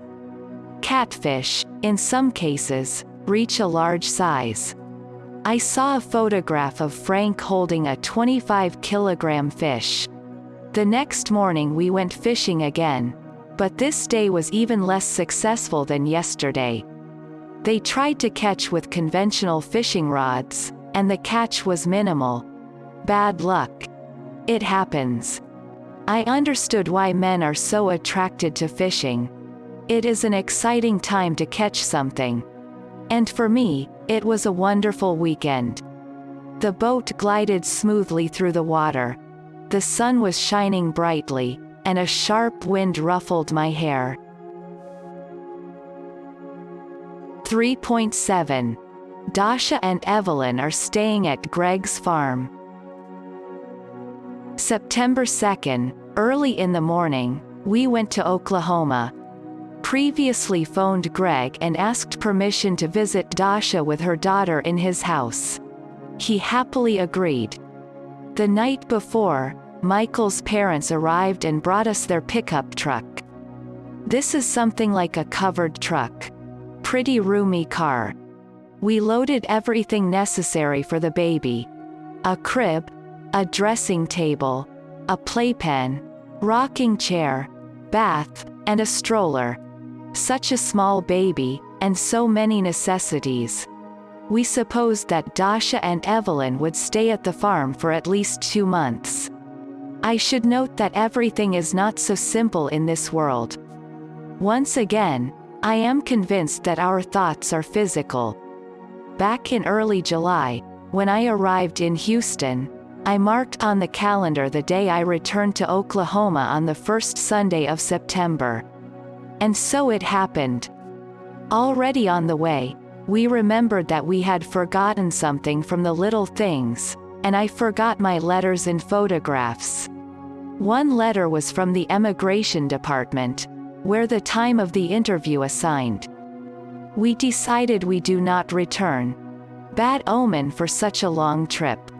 Catfish, in some cases, reach a large size. I saw a photograph of Frank holding a 25-kilogram fish. The next morning we went fishing again, but this day was even less successful than yesterday. They tried to catch with conventional fishing rods, and the catch was minimal. Bad luck. It happens. I understood why men are so attracted to fishing. It is an exciting time to catch something. And for me, it was a wonderful weekend. The boat glided smoothly through the water. The sun was shining brightly, and a sharp wind ruffled my hair. 3.7. Dasha and Evelyn are staying at Greg's farm. September 2nd, early in the morning, we went to Oklahoma. Previously phoned Greg and asked permission to visit Dasha with her daughter in his house. He happily agreed. The night before, Michael's parents arrived and brought us their pickup truck. This is something like a covered truck. Pretty roomy car. We loaded everything necessary for the baby. A crib, a dressing table, a playpen, rocking chair, bath, and a stroller. Such a small baby, and so many necessities. We supposed that Dasha and Evelyn would stay at the farm for at least 2 months. I should note that everything is not so simple in this world. Once again, I am convinced that our thoughts are physical. Back in early July, when I arrived in Houston, I marked on the calendar the day I returned to Oklahoma on the first Sunday of September. And so it happened. Already on the way, we remembered that we had forgotten something from the little things, and I forgot my letters and photographs. One letter was from the Immigration Department, where the time of the interview assigned. We decided we do not return. Bad omen for such a long trip.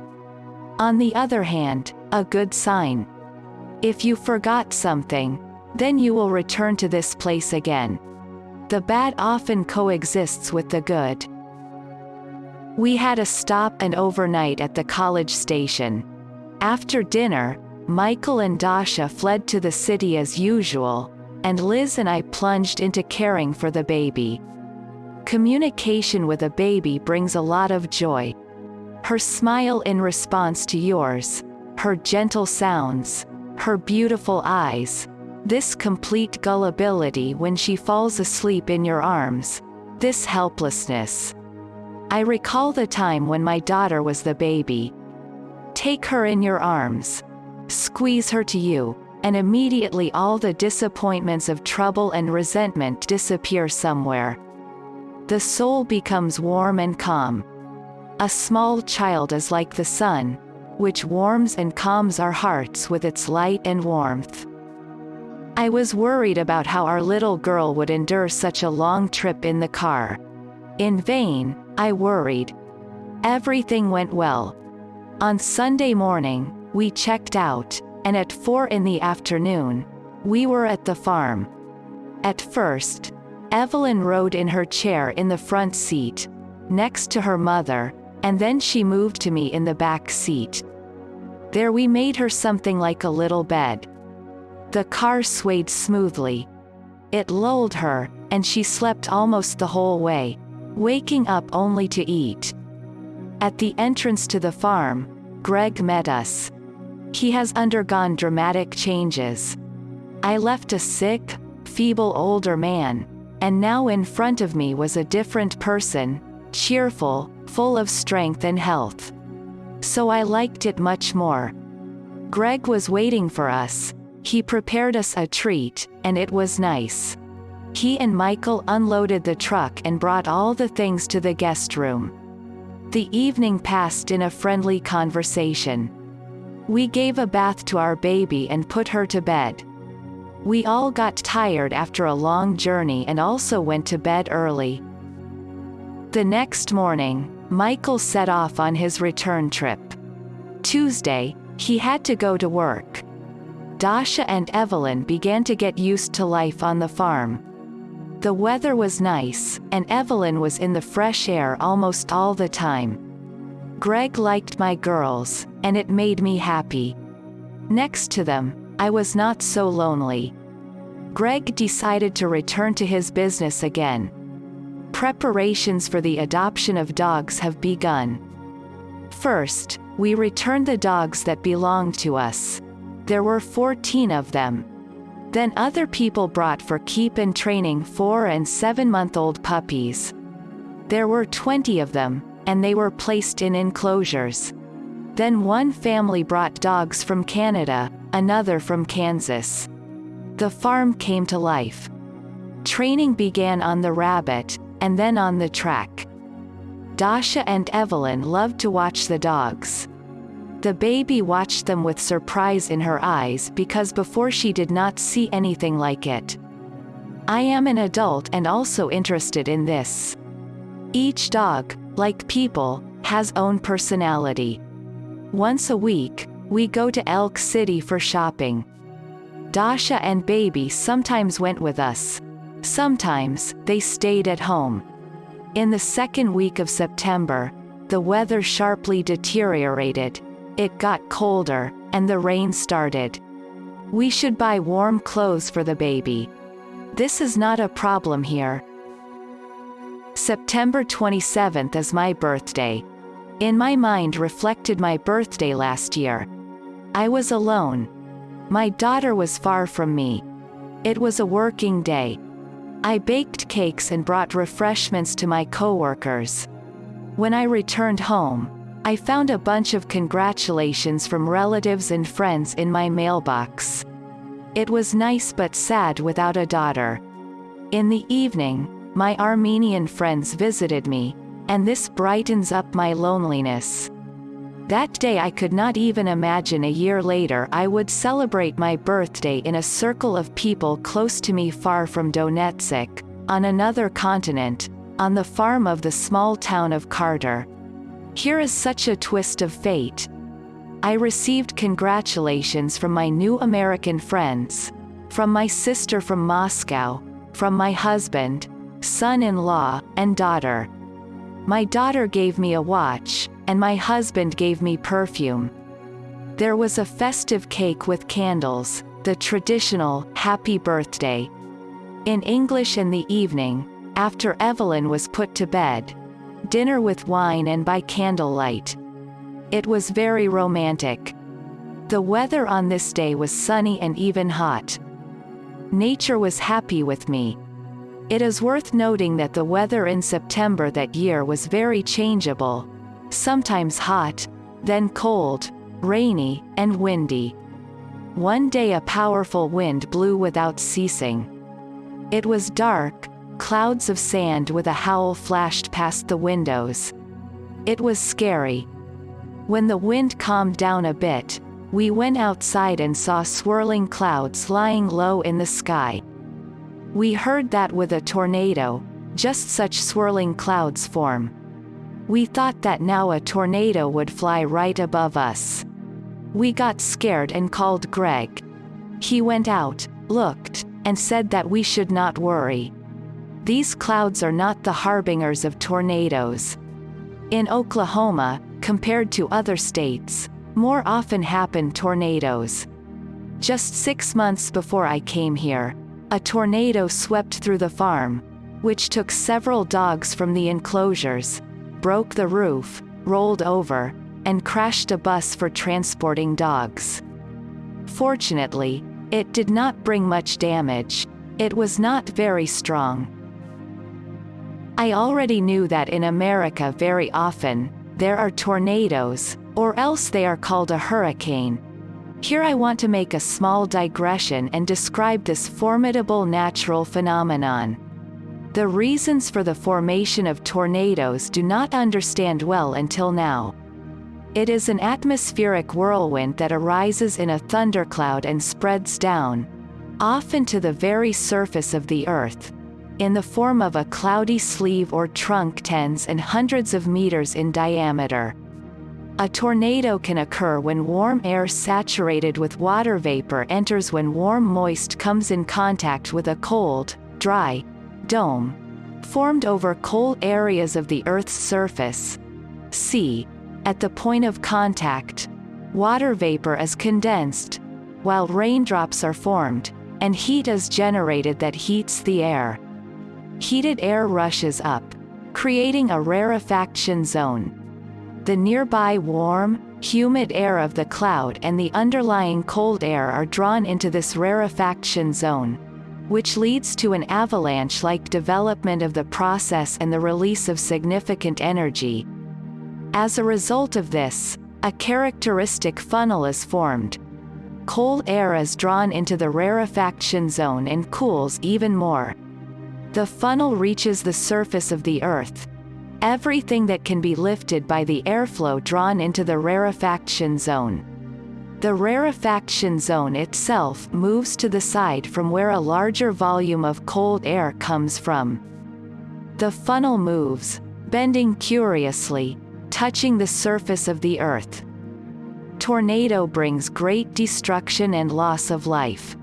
On the other hand, a good sign. If you forgot something, then you will return to this place again. The bad often coexists with the good. We had a stop and overnight at the college station. After dinner, Michael and Dasha fled to the city as usual, and Liz and I plunged into caring for the baby. Communication with a baby brings a lot of joy. Her smile in response to yours, her gentle sounds, her beautiful eyes, this complete gullibility when she falls asleep in your arms, this helplessness. I recall the time when my daughter was the baby. Take her in your arms, squeeze her to you, and immediately all the disappointments of trouble and resentment disappear somewhere. The soul becomes warm and calm. A small child is like the sun, which warms and calms our hearts with its light and warmth. I was worried about how our little girl would endure such a long trip in the car. In vain, I worried. Everything went well. On Sunday morning, we checked out, and at 4 in the afternoon, we were at the farm. At first, Evelyn rode in her chair in the front seat, next to her mother, and then she moved to me in the back seat. There we made her something like a little bed. The car swayed smoothly. It lulled her, and she slept almost the whole way, waking up only to eat. At the entrance to the farm, Greg met us. He has undergone dramatic changes. I left a sick, feeble older man, and now in front of me was a different person, cheerful, full of strength and health. So I liked it much more. Greg was waiting for us. He prepared us a treat, and it was nice. He and Michael unloaded the truck and brought all the things to the guest room. The evening passed in a friendly conversation. We gave a bath to our baby and put her to bed. We all got tired after a long journey and also went to bed early. The next morning, Michael set off on his return trip. Tuesday, he had to go to work. Dasha and Evelyn began to get used to life on the farm. The weather was nice, and Evelyn was in the fresh air almost all the time. Greg liked my girls, and it made me happy. Next to them, I was not so lonely. Greg decided to return to his business again. Preparations for the adoption of dogs have begun. First, we returned the dogs that belonged to us. There were 14 of them. Then other people brought for keep and training 4 and 7-month-old puppies. There were 20 of them, and they were placed in enclosures. Then one family brought dogs from Canada, another from Kansas. The farm came to life. Training began on the rabbit, and then on the track. Dasha and Evelyn loved to watch the dogs. The baby watched them with surprise in her eyes because before she did not see anything like it. I am an adult and also interested in this. Each dog, like people, has own personality. Once a week, we go to Elk City for shopping. Dasha and baby sometimes went with us. Sometimes, they stayed at home. In the second week of September, the weather sharply deteriorated. It got colder, and the rain started. We should buy warm clothes for the baby. This is not a problem here. September 27th is my birthday. In my mind reflected my birthday last year. I was alone. My daughter was far from me. It was a working day. I baked cakes and brought refreshments to my coworkers. When I returned home, I found a bunch of congratulations from relatives and friends in my mailbox. It was nice but sad without a daughter. In the evening, my Armenian friends visited me, and this brightens up my loneliness. That day I could not even imagine a year later I would celebrate my birthday in a circle of people close to me far from Donetsk, on another continent, on the farm of the small town of Carter. Here is such a twist of fate. I received congratulations from my new American friends, from my sister from Moscow, from my husband, son-in-law, and daughter. My daughter gave me a watch, and my husband gave me perfume. There was a festive cake with candles, the traditional happy birthday, In English in the evening, after Evelyn was put to bed. Dinner with wine and by candlelight. It was very romantic. The weather on this day was sunny and even hot. Nature was happy with me. It is worth noting that the weather in September that year was very changeable. Sometimes hot, then cold, rainy, and windy. One day a powerful wind blew without ceasing. It was dark, clouds of sand with a howl flashed past the windows. It was scary. When the wind calmed down a bit, we went outside and saw swirling clouds lying low in the sky. We heard that with a tornado, just such swirling clouds form. We thought that now a tornado would fly right above us. We got scared and called Greg. He went out, looked, and said that we should not worry. These clouds are not the harbingers of tornadoes. In Oklahoma, compared to other states, more often happen tornadoes. Just 6 months before I came here, a tornado swept through the farm, which took several dogs from the enclosures, broke the roof, rolled over, and crashed a bus for transporting dogs. Fortunately, it did not bring much damage. It was not very strong. I already knew that in America very often, there are tornadoes, or else they are called a hurricane. Here I want to make a small digression and describe this formidable natural phenomenon. The reasons for the formation of tornadoes do not understand well until now. It is an atmospheric whirlwind that arises in a thundercloud and spreads down, often to the very surface of the earth, in the form of a cloudy sleeve or trunk tens and hundreds of meters in diameter. A tornado can occur when warm air saturated with water vapor enters when warm moist comes in contact with a cold, dry, dome, formed over cold areas of the Earth's surface. See, at the point of contact, water vapor is condensed, while raindrops are formed, and heat is generated that heats the air. Heated air rushes up, creating a rarefaction zone. The nearby warm, humid air of the cloud and the underlying cold air are drawn into this rarefaction zone, which leads to an avalanche-like development of the process and the release of significant energy. As a result of this, a characteristic funnel is formed. Cold air is drawn into the rarefaction zone and cools even more. The funnel reaches the surface of the Earth. Everything that can be lifted by the airflow drawn into the rarefaction zone. The rarefaction zone itself moves to the side from where a larger volume of cold air comes from. The funnel moves, bending curiously, touching the surface of the Earth. Tornado brings great destruction and loss of life.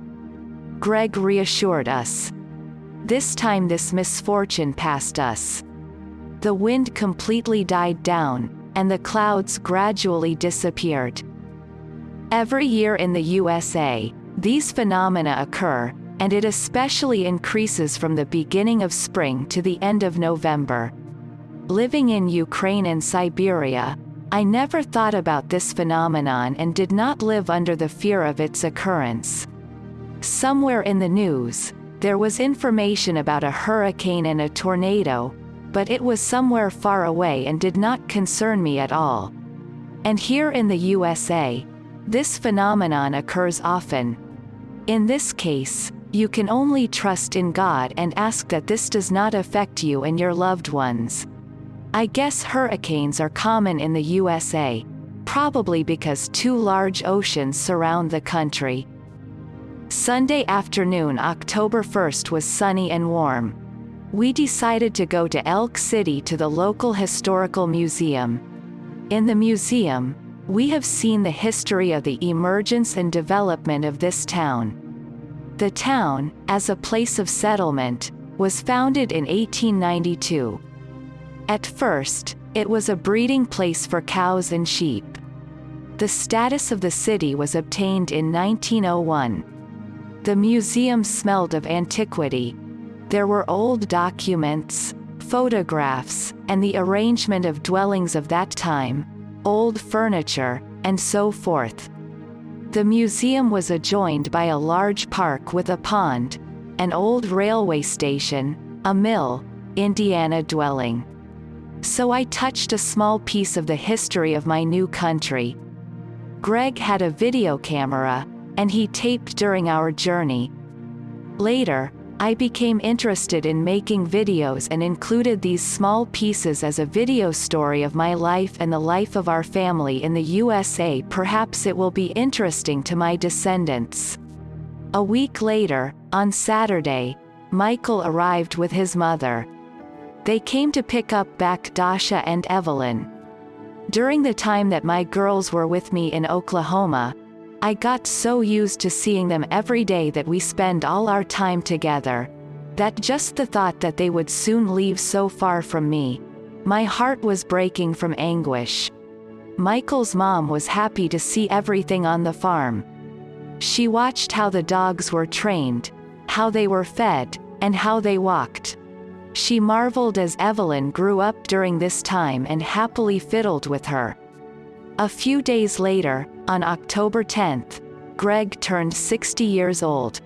Greg reassured us. This time this misfortune passed us. The wind completely died down, and the clouds gradually disappeared. Every year in the USA, these phenomena occur, and it especially increases from the beginning of spring to the end of November. Living in Ukraine and Siberia, I never thought about this phenomenon and did not live under the fear of its occurrence. Somewhere in the news, there was information about a hurricane and a tornado, but it was somewhere far away and did not concern me at all. And here in the USA, this phenomenon occurs often. In this case, you can only trust in God and ask that this does not affect you and your loved ones. I guess hurricanes are common in the USA, probably because two large oceans surround the country. Sunday afternoon, October 1st was sunny and warm. We decided to go to Elk City to the local historical museum. In the museum, we have seen the history of the emergence and development of this town. The town, as a place of settlement, was founded in 1892. At first, it was a breeding place for cows and sheep. The status of the city was obtained in 1901. The museum smelled of antiquity, There were old documents, photographs, and the arrangement of dwellings of that time, old furniture, and so forth. The museum was adjoined by a large park with a pond, an old railway station, a mill, Indiana dwelling. So I touched a small piece of the history of my new country. Greg had a video camera, and he taped during our journey. Later, I became interested in making videos and included these small pieces as a video story of my life and the life of our family in the USA. Perhaps it will be interesting to my descendants. A week later, on Saturday, Michael arrived with his mother. They came to pick up back Dasha and Evelyn. During the time that my girls were with me in Oklahoma, I got so used to seeing them every day that we spend all our time together, that just the thought that they would soon leave so far from me, my heart was breaking from anguish. Michael's mom was happy to see everything on the farm. She watched how the dogs were trained, how they were fed, and how they walked. She marveled as Evelyn grew up during this time and happily fiddled with her. A few days later, on October 10th, Greg turned 60 years old.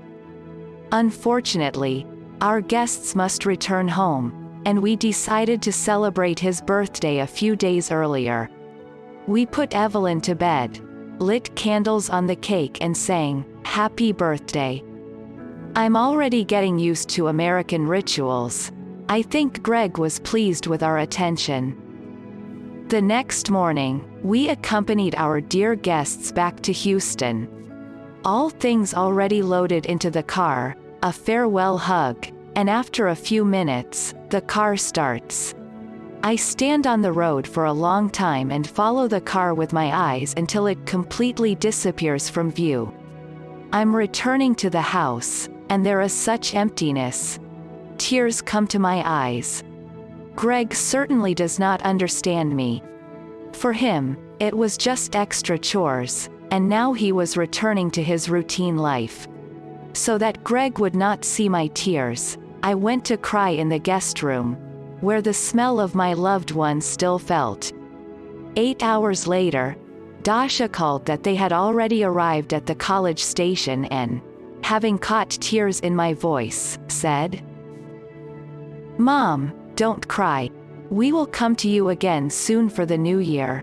Unfortunately, our guests must return home, and we decided to celebrate his birthday a few days earlier. We put Evelyn to bed, lit candles on the cake and sang, "Happy Birthday." I'm already getting used to American rituals. I think Greg was pleased with our attention. The next morning, we accompanied our dear guests back to Houston. All things already loaded into the car, a farewell hug, and after a few minutes, the car starts. I stand on the road for a long time and follow the car with my eyes until it completely disappears from view. I'm returning to the house, and there is such emptiness. Tears come to my eyes. Greg certainly does not understand me. For him, it was just extra chores, and now he was returning to his routine life. So that Greg would not see my tears, I went to cry in the guest room, where the smell of my loved one still felt. 8 hours later, Dasha called that they had already arrived at the college station and, having caught tears in my voice, said, "Mom, don't cry. We will come to you again soon for the new year."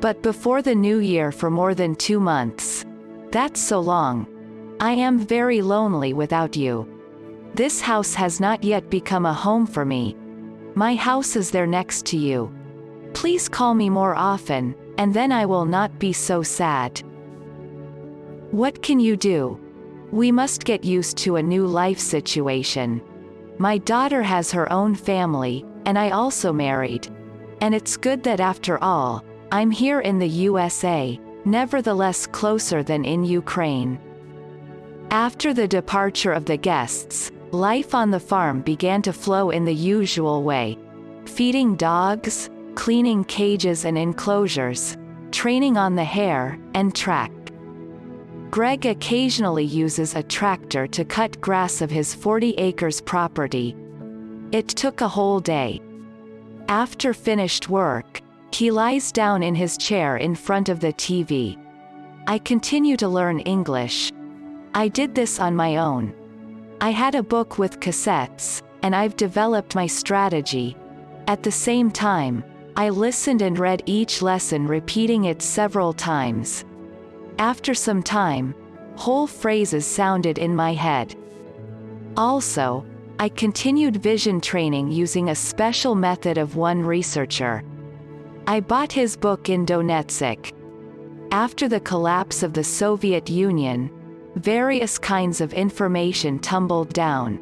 But before the new year for more than 2 months. That's so long. I am very lonely without you. This house has not yet become a home for me. My house is there next to you. Please call me more often, and then I will not be so sad. What can you do? We must get used to a new life situation. My daughter has her own family, and I also married. And it's good that after all, I'm here in the USA, nevertheless closer than in Ukraine. After the departure of the guests, life on the farm began to flow in the usual way. Feeding dogs, cleaning cages and enclosures, training on the hare, and track. Greg occasionally uses a tractor to cut grass of his 40 acres property. It took a whole day. After finished work, he lies down in his chair in front of the TV. I continue to learn English. I did this on my own. I had a book with cassettes, and I've developed my strategy. At the same time, I listened and read each lesson, repeating it several times. After some time, whole phrases sounded in my head. Also, I continued vision training using a special method of one researcher. I bought his book in Donetsk. After the collapse of the Soviet Union, various kinds of information tumbled down.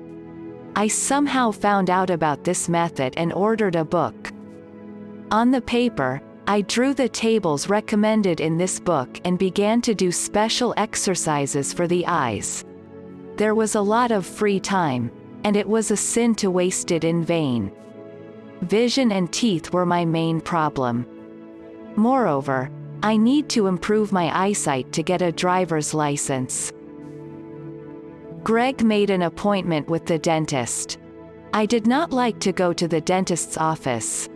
I somehow found out about this method and ordered a book. On the paper, I drew the tables recommended in this book and began to do special exercises for the eyes. There was a lot of free time, and it was a sin to waste it in vain. Vision and teeth were my main problem. Moreover, I need to improve my eyesight to get a driver's license. Greg made an appointment with the dentist. I did not like to go to the dentist's office.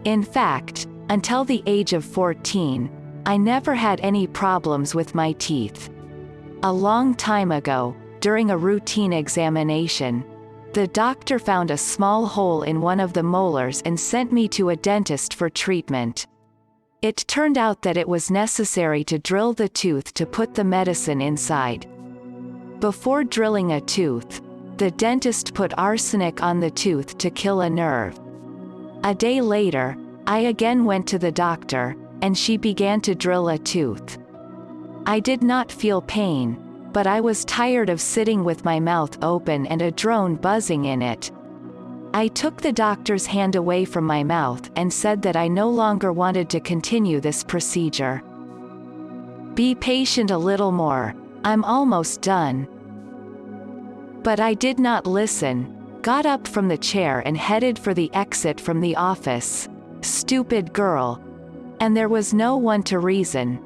In fact, until the age of 14, I never had any problems with my teeth. A long time ago, during a routine examination, the doctor found a small hole in one of the molars and sent me to a dentist for treatment. It turned out that it was necessary to drill the tooth to put the medicine inside. Before drilling a tooth, the dentist put arsenic on the tooth to kill a nerve. A day later, I again went to the doctor, and she began to drill a tooth. I did not feel pain, but I was tired of sitting with my mouth open and a drone buzzing in it. I took the doctor's hand away from my mouth and said that I no longer wanted to continue this procedure. "Be patient a little more, I'm almost done." But I did not listen, got up from the chair and headed for the exit from the office. Stupid girl. And there was no one to reason.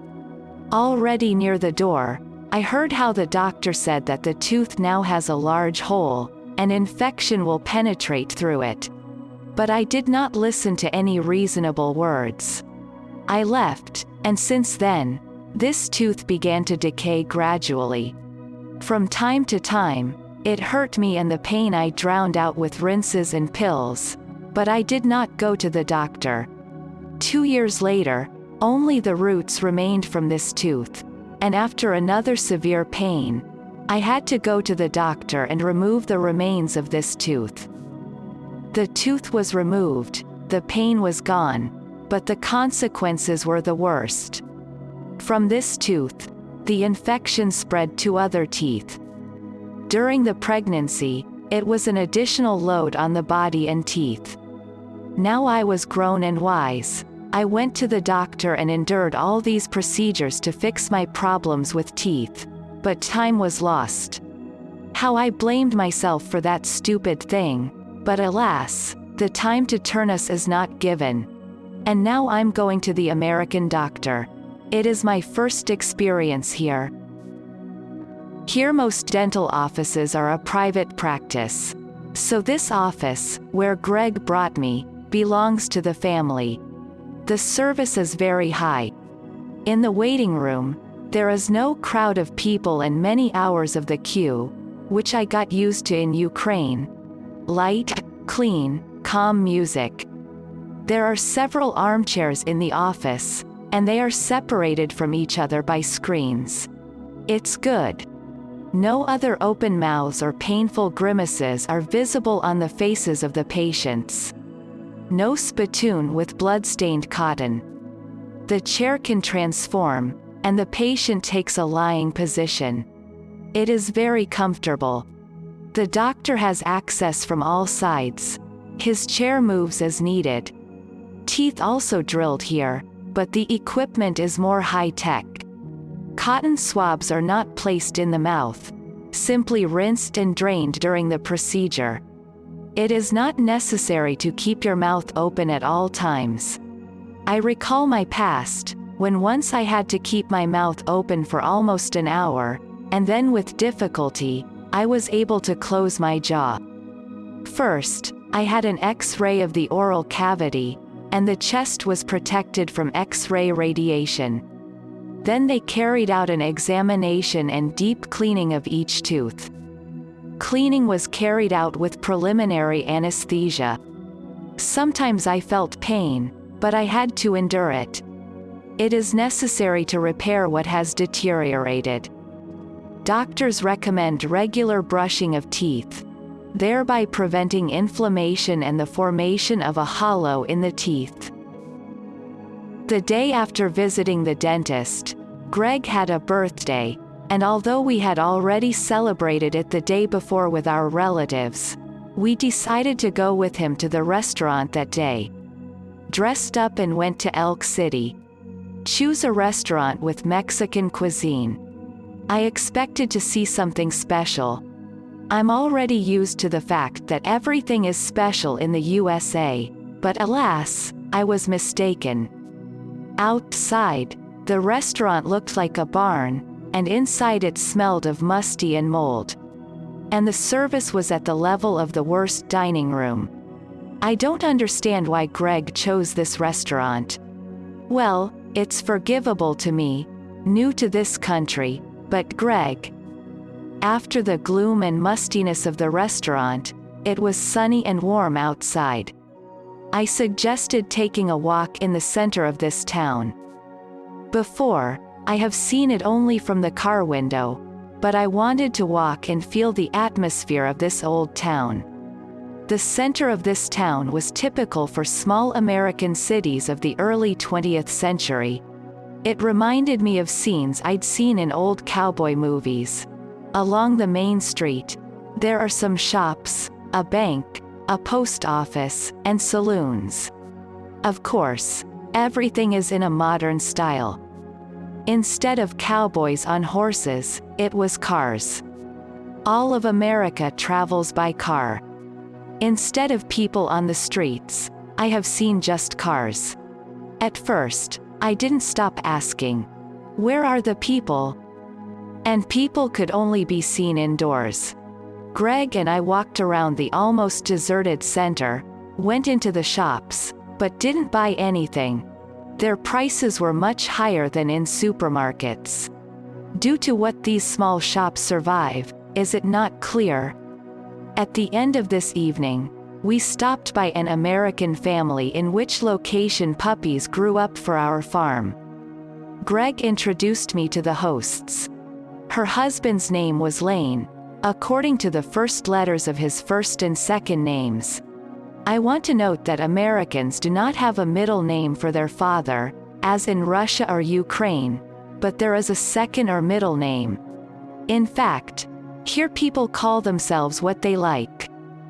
Already near the door, I heard how the doctor said that the tooth now has a large hole, and infection will penetrate through it. But I did not listen to any reasonable words. I left, and since then, this tooth began to decay gradually. From time to time, it hurt me and the pain I drowned out with rinses and pills, but I did not go to the doctor. 2 years later, only the roots remained from this tooth, and after another severe pain, I had to go to the doctor and remove the remains of this tooth. The tooth was removed, the pain was gone, but the consequences were the worst. From this tooth, the infection spread to other teeth. During the pregnancy, it was an additional load on the body and teeth. Now I was grown and wise. I went to the doctor and endured all these procedures to fix my problems with teeth, but time was lost. How I blamed myself for that stupid thing, but alas, the time to turn us is not given. And now I'm going to the American doctor. It is my first experience here. Here most dental offices are a private practice. So this office, where Greg brought me, belongs to the family. The service is very high. In the waiting room, there is no crowd of people and many hours of the queue, which I got used to in Ukraine. Light, clean, calm music. There are several armchairs in the office, and they are separated from each other by screens. It's good. No other open mouths or painful grimaces are visible on the faces of the patients. No spittoon with blood-stained cotton. The chair can transform, and the patient takes a lying position. It is very comfortable. The doctor has access from all sides. His chair moves as needed. Teeth also drilled here, but the equipment is more high-tech. Cotton swabs are not placed in the mouth, simply rinsed and drained during the procedure. It is not necessary to keep your mouth open at all times. I recall my past, when once I had to keep my mouth open for almost an hour, and then with difficulty, I was able to close my jaw. First, I had an X-ray of the oral cavity, and the chest was protected from X-ray radiation. Then they carried out an examination and deep cleaning of each tooth. Cleaning was carried out with preliminary anesthesia. Sometimes I felt pain, but I had to endure it. It is necessary to repair what has deteriorated. Doctors recommend regular brushing of teeth, thereby preventing inflammation and the formation of a hollow in the teeth. The day after visiting the dentist, Greg had a birthday, and although we had already celebrated it the day before with our relatives, we decided to go with him to the restaurant that day. Dressed up and went to Elk City. Choose a restaurant with Mexican cuisine. I expected to see something special. I'm already used to the fact that everything is special in the USA, but alas, I was mistaken. Outside, the restaurant looked like a barn, and inside it smelled of musty and mold. and the service was at the level of the worst dining room. I don't understand why Greg chose this restaurant. Well, it's forgivable to me, new to this country, but Greg. After the gloom and mustiness of the restaurant, it was sunny and warm outside. I suggested taking a walk in the center of this town. Before, I have seen it only from the car window, but I wanted to walk and feel the atmosphere of this old town. The center of this town was typical for small American cities of the early 20th century. It reminded me of scenes I'd seen in old cowboy movies. Along the main street, there are some shops, a bank, a post office, and saloons. Of course, everything is in a modern style. Instead of cowboys on horses, it was cars. All of America travels by car. Instead of people on the streets, I have seen just cars. At first, I didn't stop asking, "Where are the people?" And people could only be seen indoors. Greg and I walked around the almost deserted center, went into the shops, but didn't buy anything. Their prices were much higher than in supermarkets. Due to what these small shops survive, is it not clear? At the end of this evening, we stopped by an American family in which location puppies grew up for our farm. Greg introduced me to the hosts. Her husband's name was Lane, according to the first letters of his first and second names. I want to note that Americans do not have a middle name for their father, as in Russia or Ukraine, but there is a second or middle name. In fact, here people call themselves what they like.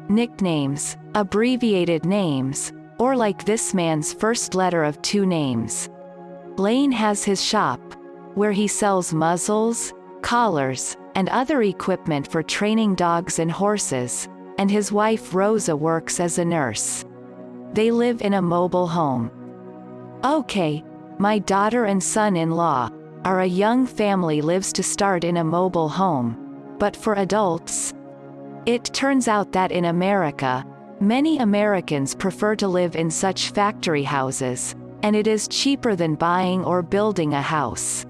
Nicknames, abbreviated names, or like this man's first letter of two names. Lane has his shop, where he sells muzzles, collars, and other equipment for training dogs and horses, and his wife Rosa works as a nurse. They live in a mobile home. Okay, my daughter and son-in-law are a young family lives to start in a mobile home, but for adults, it turns out that in America, many Americans prefer to live in such factory houses, and it is cheaper than buying or building a house.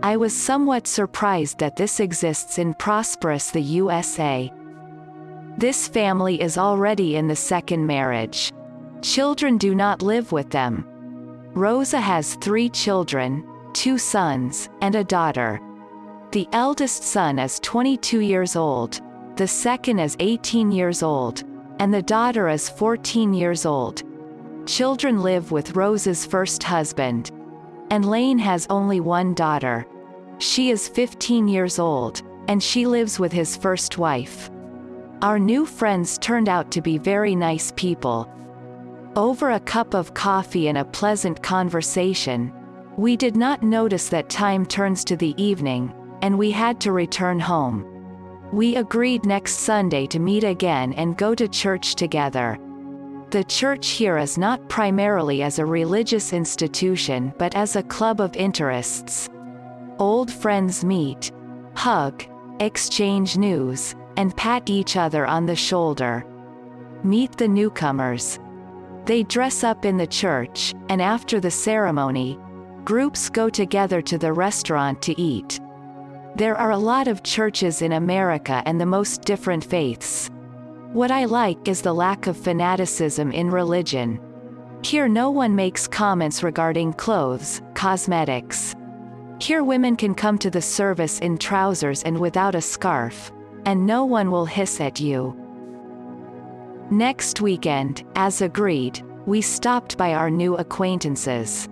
I was somewhat surprised that this exists in prosperous the USA. This family is already in the second marriage. Children do not live with them. Rosa has 3 children, 2 sons, and a daughter. The eldest son is 22 years old, the second is 18 years old, and the daughter is 14 years old. Children live with Rosa's first husband. And Lane has only one daughter. She is 15 years old, and she lives with his first wife. Our new friends turned out to be very nice people. Over a cup of coffee and a pleasant conversation, we did not notice that time turns to the evening, and we had to return home. We agreed next Sunday to meet again and go to church together. The church here is not primarily as a religious institution but as a club of interests. Old friends meet, hug, exchange news, and pat each other on the shoulder. Meet the newcomers. They dress up in the church, and after the ceremony, groups go together to the restaurant to eat. There are a lot of churches in America and the most different faiths. What I like is the lack of fanaticism in religion. Here no one makes comments regarding clothes, cosmetics. Here women can come to the service in trousers and without a scarf, and no one will hiss at you. Next weekend, as agreed, we stopped by our new acquaintances.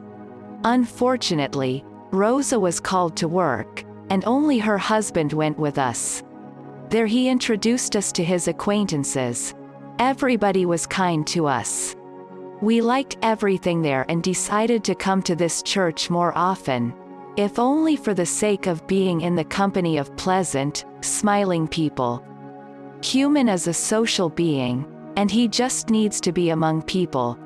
Unfortunately, Rosa was called to work, and only her husband went with us. There he introduced us to his acquaintances. Everybody was kind to us. We liked everything there and decided to come to this church more often, if only for the sake of being in the company of pleasant, smiling people. Human is a social being, and he just needs to be among people.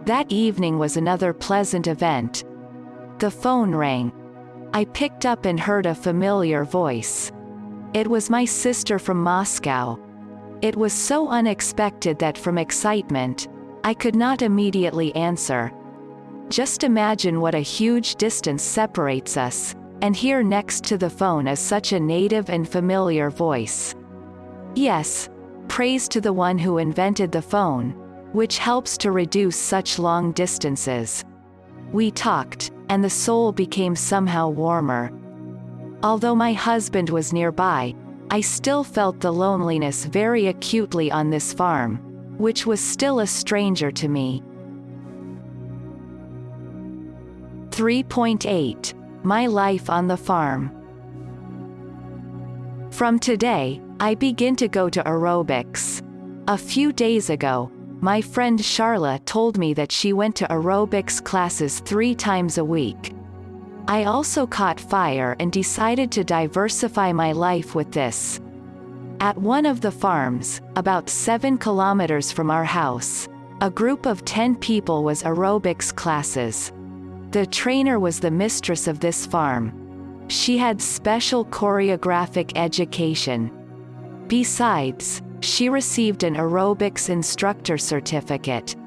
That evening was another pleasant event. The phone rang. I picked up and heard a familiar voice. It was my sister from Moscow. It was so unexpected that from excitement, I could not immediately answer. Just imagine what a huge distance separates us, and here next to the phone is such a native and familiar voice. Yes, praise to the one who invented the phone, which helps to reduce such long distances. We talked, and the soul became somehow warmer. Although my husband was nearby, I still felt the loneliness very acutely on this farm, which was still a stranger to me. 3.8. My life on the farm. From today, I begin to go to aerobics. A few days ago, my friend Charla told me that she went to aerobics classes 3 times a week. I also caught fire and decided to diversify my life with this. At one of the farms, about 7 kilometers from our house, a group of 10 people was aerobics classes. The trainer was the mistress of this farm. She had special choreographic education. Besides, she received an aerobics instructor certificate.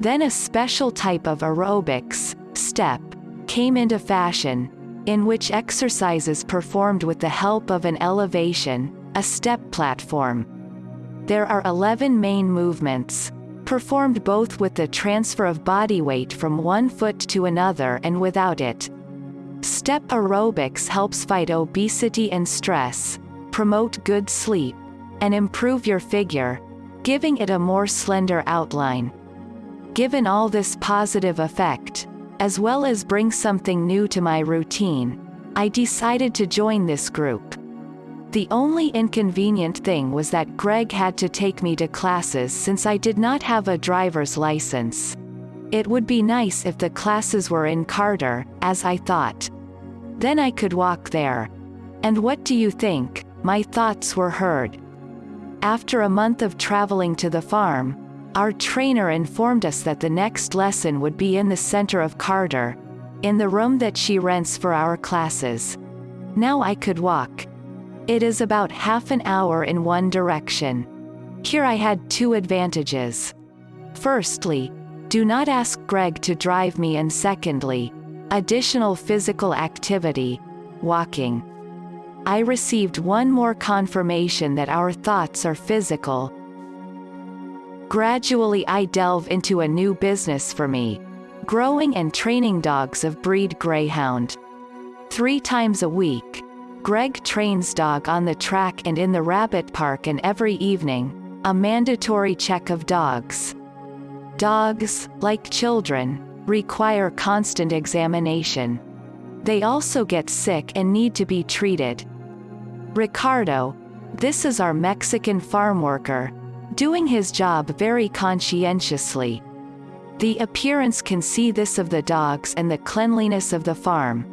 Then a special type of aerobics, step, came into fashion, in which exercises performed with the help of an elevation, a step platform. There are 11 main movements, performed both with the transfer of body weight from one foot to another and without it. Step aerobics helps fight obesity and stress, promote good sleep, and improve your figure, giving it a more slender outline. Given all this positive effect, as well as bring something new to my routine, I decided to join this group. The only inconvenient thing was that Greg had to take me to classes since I did not have a driver's license. It would be nice if the classes were in Carter, as I thought. Then I could walk there. And what do you think? My thoughts were heard. After a month of traveling to the farm, our trainer informed us that the next lesson would be in the center of Carter, in the room that she rents for our classes. Now I could walk. It is about half an hour in one direction. Here I had 2 advantages. Firstly, do not ask Greg to drive me, and secondly, additional physical activity, walking. I received one more confirmation that our thoughts are physical. Gradually I delve into a new business for me, growing and training dogs of breed Greyhound. 3 times a week, Greg trains dog on the track and in the rabbit park, and every evening, a mandatory check of dogs. Dogs, like children, require constant examination. They also get sick and need to be treated. Ricardo, this is our Mexican farm worker, doing his job very conscientiously. The appearance can see this of the dogs and the cleanliness of the farm.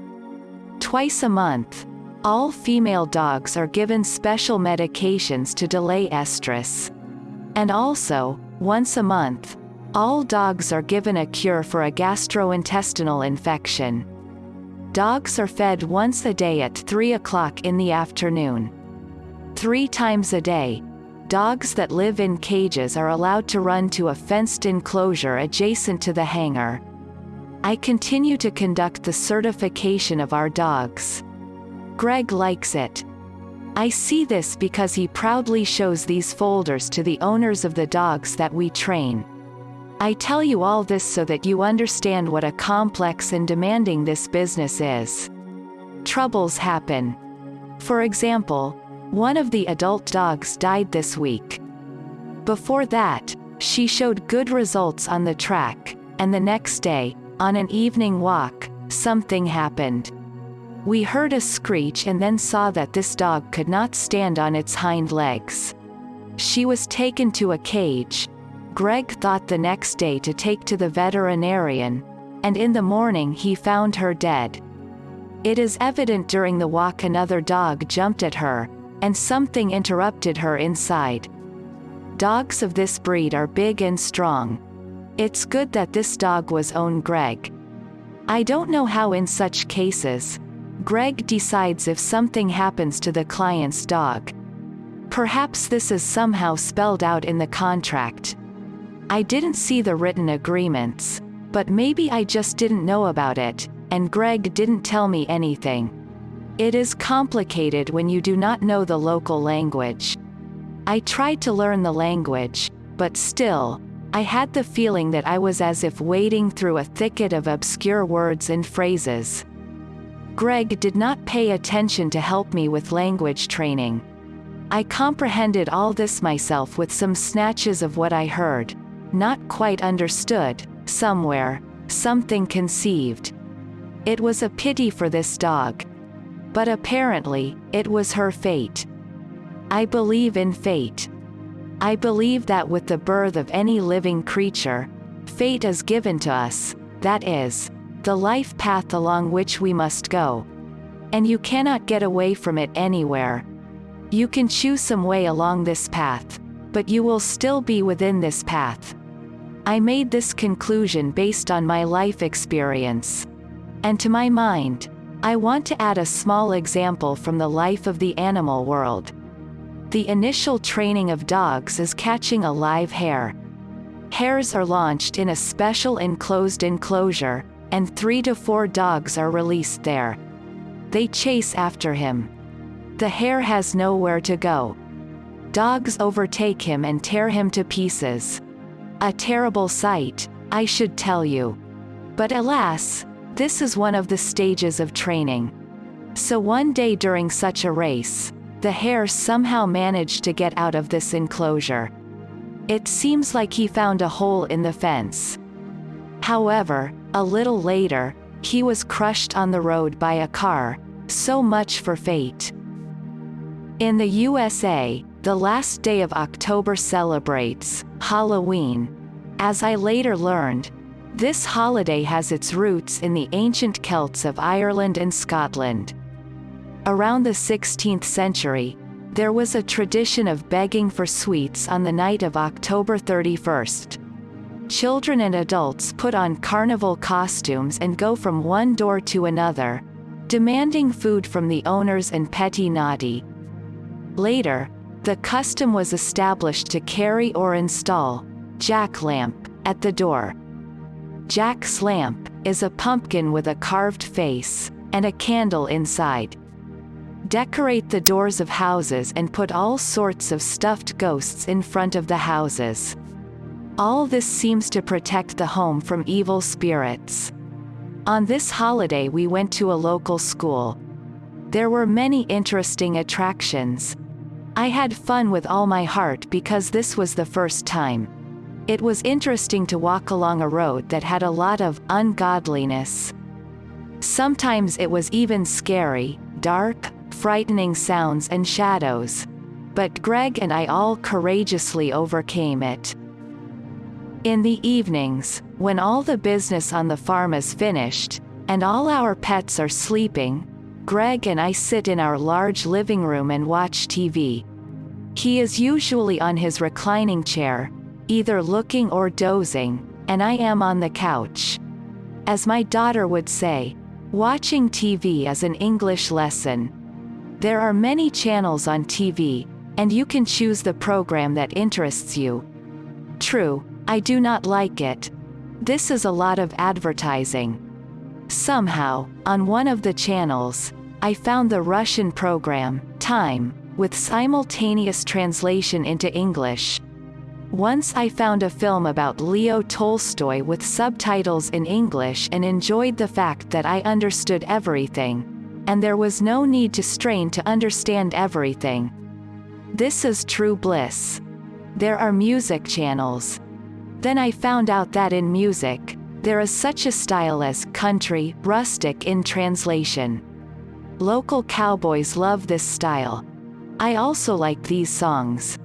Twice a month, all female dogs are given special medications to delay estrus. And also, once a month, all dogs are given a cure for a gastrointestinal infection. Dogs are fed once a day at 3 o'clock in the afternoon. 3 times a day, dogs that live in cages are allowed to run to a fenced enclosure adjacent to the hangar. I continue to conduct the certification of our dogs. Greg likes it. I see this because he proudly shows these folders to the owners of the dogs that we train. I tell you all this so that you understand what a complex and demanding this business is. Troubles happen. For example, one of the adult dogs died this week. Before that, she showed good results on the track, and the next day, on an evening walk, something happened. We heard a screech and then saw that this dog could not stand on its hind legs. She was taken to a cage. Greg thought the next day to take to the veterinarian, and in the morning he found her dead. It is evident during the walk another dog jumped at her, and something interrupted her inside. Dogs of this breed are big and strong. It's good that this dog was owned Greg. I don't know how in such cases, Greg decides if something happens to the client's dog. Perhaps this is somehow spelled out in the contract. I didn't see the written agreements, but maybe I just didn't know about it, and Greg didn't tell me anything. It is complicated when you do not know the local language. I tried to learn the language, but still, I had the feeling that I was as if wading through a thicket of obscure words and phrases. Greg did not pay attention to help me with language training. I comprehended all this myself with some snatches of what I heard, not quite understood, somewhere, something conceived. It was a pity for this dog. But apparently, it was her fate. I believe in fate. I believe that with the birth of any living creature, fate is given to us, that is, the life path along which we must go. And you cannot get away from it anywhere. You can choose some way along this path, but you will still be within this path. I made this conclusion based on my life experience. And to my mind, I want to add a small example from the life of the animal world. The initial training of dogs is catching a live hare. Hares are launched in a special enclosed enclosure, and 3 to 4 dogs are released there. They chase after him. The hare has nowhere to go. Dogs overtake him and tear him to pieces. A terrible sight, I should tell you. But alas, this is one of the stages of training. So one day during such a race, the hare somehow managed to get out of this enclosure. It seems like he found a hole in the fence. However, a little later, he was crushed on the road by a car. So much for fate. In the USA, the last day of October celebrates Halloween. As I later learned, this holiday has its roots in the ancient Celts of Ireland and Scotland. Around the 16th century, there was a tradition of begging for sweets on the night of October 31st. Children and adults put on carnival costumes and go from one door to another, demanding food from the owners and petty naughty. Later, the custom was established to carry or install jack-lamp at the door. Jack's lamp is a pumpkin with a carved face and a candle inside. Decorate the doors of houses and put all sorts of stuffed ghosts in front of the houses. All this seems to protect the home from evil spirits. On this holiday we went to a local school. There were many interesting attractions. I had fun with all my heart because this was the first time. It was interesting to walk along a road that had a lot of ungodliness. Sometimes it was even scary, dark, frightening sounds and shadows. But Greg and I all courageously overcame it. In the evenings, when all the business on the farm is finished, and all our pets are sleeping, Greg and I sit in our large living room and watch TV. He is usually on his reclining chair, either looking or dozing, and I am on the couch. As my daughter would say, watching TV is an English lesson. There are many channels on TV, and you can choose the program that interests you. True, I do not like it. This is a lot of advertising. Somehow, on one of the channels, I found the Russian program, Time, with simultaneous translation into English. Once I found a film about Leo Tolstoy with subtitles in English and enjoyed the fact that I understood everything, and there was no need to strain to understand everything. This is true bliss. There are music channels. Then I found out that in music, there is such a style as country, rustic in translation. Local cowboys love this style. I also like these songs.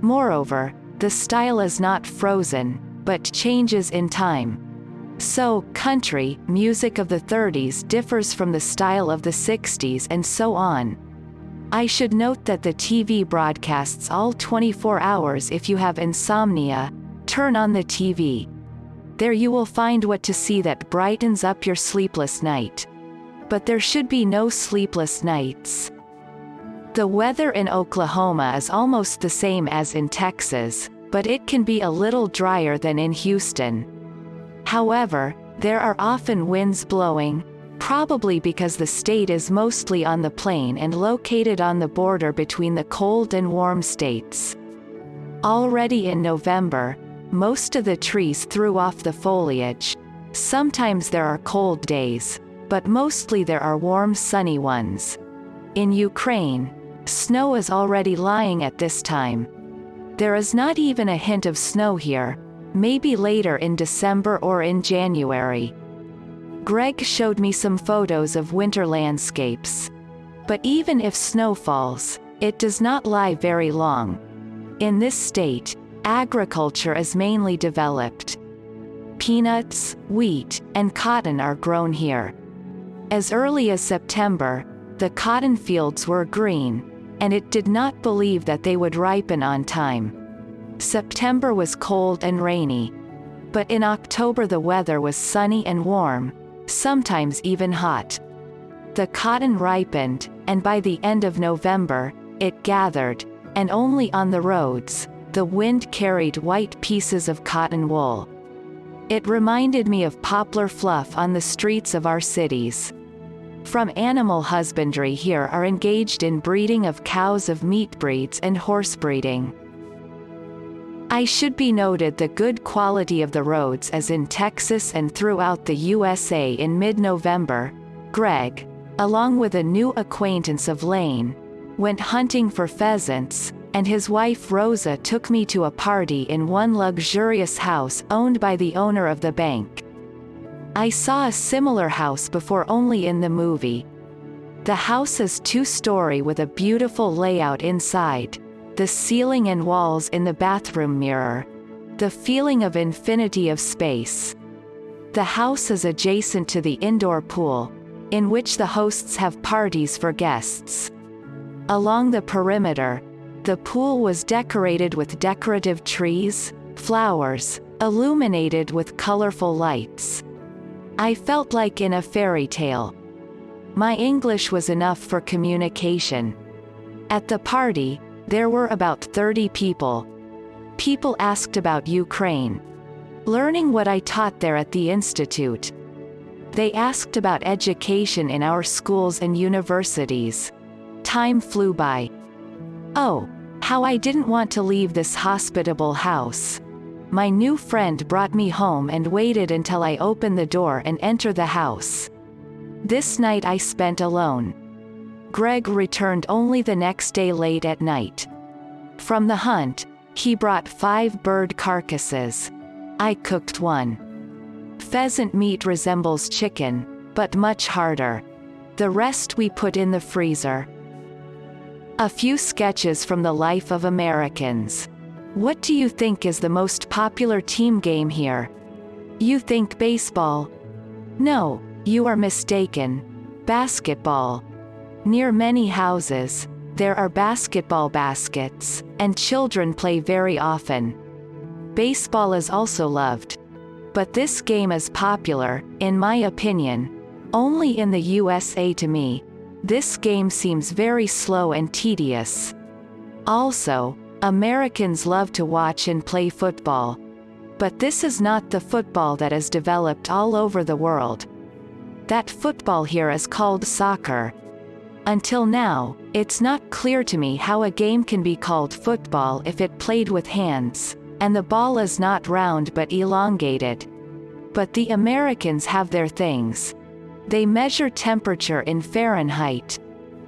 Moreover, the style is not frozen, but changes in time. So, country music of the 30s differs from the style of the 60s and so on. I should note that the TV broadcasts all 24 hours. If you have insomnia, turn on the TV. There you will find what to see that brightens up your sleepless night. but there should be no sleepless nights. The weather in Oklahoma is almost the same as in Texas, but it can be a little drier than in Houston. However, there are often winds blowing, probably because the state is mostly on the plain and located on the border between the cold and warm states. Already in November, most of the trees threw off the foliage. Sometimes there are cold days, but mostly there are warm sunny ones. In Ukraine, snow is already lying at this time. There is not even a hint of snow here, maybe later in December or in January. Greg showed me some photos of winter landscapes. But even if snow falls, it does not lie very long. In this state, agriculture is mainly developed. Peanuts, wheat, and cotton are grown here. As early as September, the cotton fields were green, and it did not believe that they would ripen on time. September was cold and rainy. But in October the weather was sunny and warm, sometimes even hot. The cotton ripened, and by the end of November, it gathered, and only on the roads, the wind carried white pieces of cotton wool. It reminded me of poplar fluff on the streets of our cities. From animal husbandry here are engaged in breeding of cows of meat breeds and horse breeding. I should be noted the good quality of the roads as in Texas and throughout the USA. In mid-November, Greg, along with a new acquaintance of Lane, went hunting for pheasants, and his wife Rosa took me to a party in one luxurious house owned by the owner of the bank. I saw a similar house before only in the movie. The house is two-story with a beautiful layout inside, the ceiling and walls in the bathroom mirror, the feeling of infinity of space. The house is adjacent to the indoor pool, in which the hosts have parties for guests. Along the perimeter, the pool was decorated with decorative trees, flowers, illuminated with colorful lights. I felt like in a fairy tale. My English was enough for communication. At the party, there were about 30 people. People asked about Ukraine. Learning what I taught there at the institute. They asked about education in our schools and universities. Time flew by. Oh, how I didn't want to leave this hospitable house. My new friend brought me home and waited until I opened the door and entered the house. This night I spent alone. Greg returned only the next day late at night. From the hunt, he brought 5 bird carcasses. I cooked one. Pheasant meat resembles chicken, but much harder. The rest we put in the freezer. A few sketches from the life of Americans. What do you think is the most popular team game here? You think baseball? No, you are mistaken. Basketball. Near many houses, there are basketball baskets, and children play very often. Baseball is also loved. But this game is popular, in my opinion, only in the USA. To me, this game seems very slow and tedious. Also, Americans love to watch and play football. But this is not the football that is developed all over the world. That football here is called soccer. Until now, it's not clear to me how a game can be called football if it played with hands, and the ball is not round but elongated. But the Americans have their things. They measure temperature in Fahrenheit,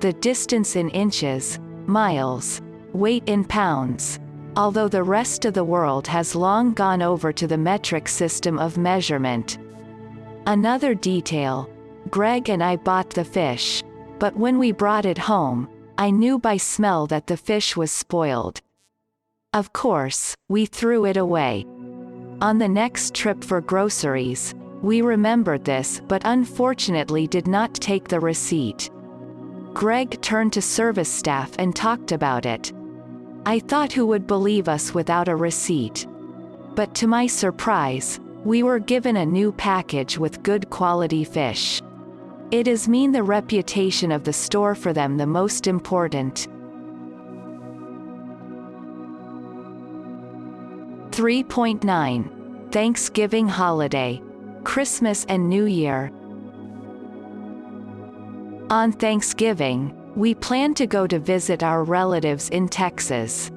the distance in inches, miles, weight in pounds, although the rest of the world has long gone over to the metric system of measurement. Another detail, Greg and I bought the fish, but when we brought it home, I knew by smell that the fish was spoiled. Of course, we threw it away. On the next trip for groceries, we remembered this but unfortunately did not take the receipt. Greg turned to service staff and talked about it. I thought who would believe us without a receipt? But to my surprise, we were given a new package with good quality fish. It is mean the reputation of the store for them the most important. 3.9. Thanksgiving holiday. Christmas and New Year. On Thanksgiving, we plan to go to visit our relatives in Texas.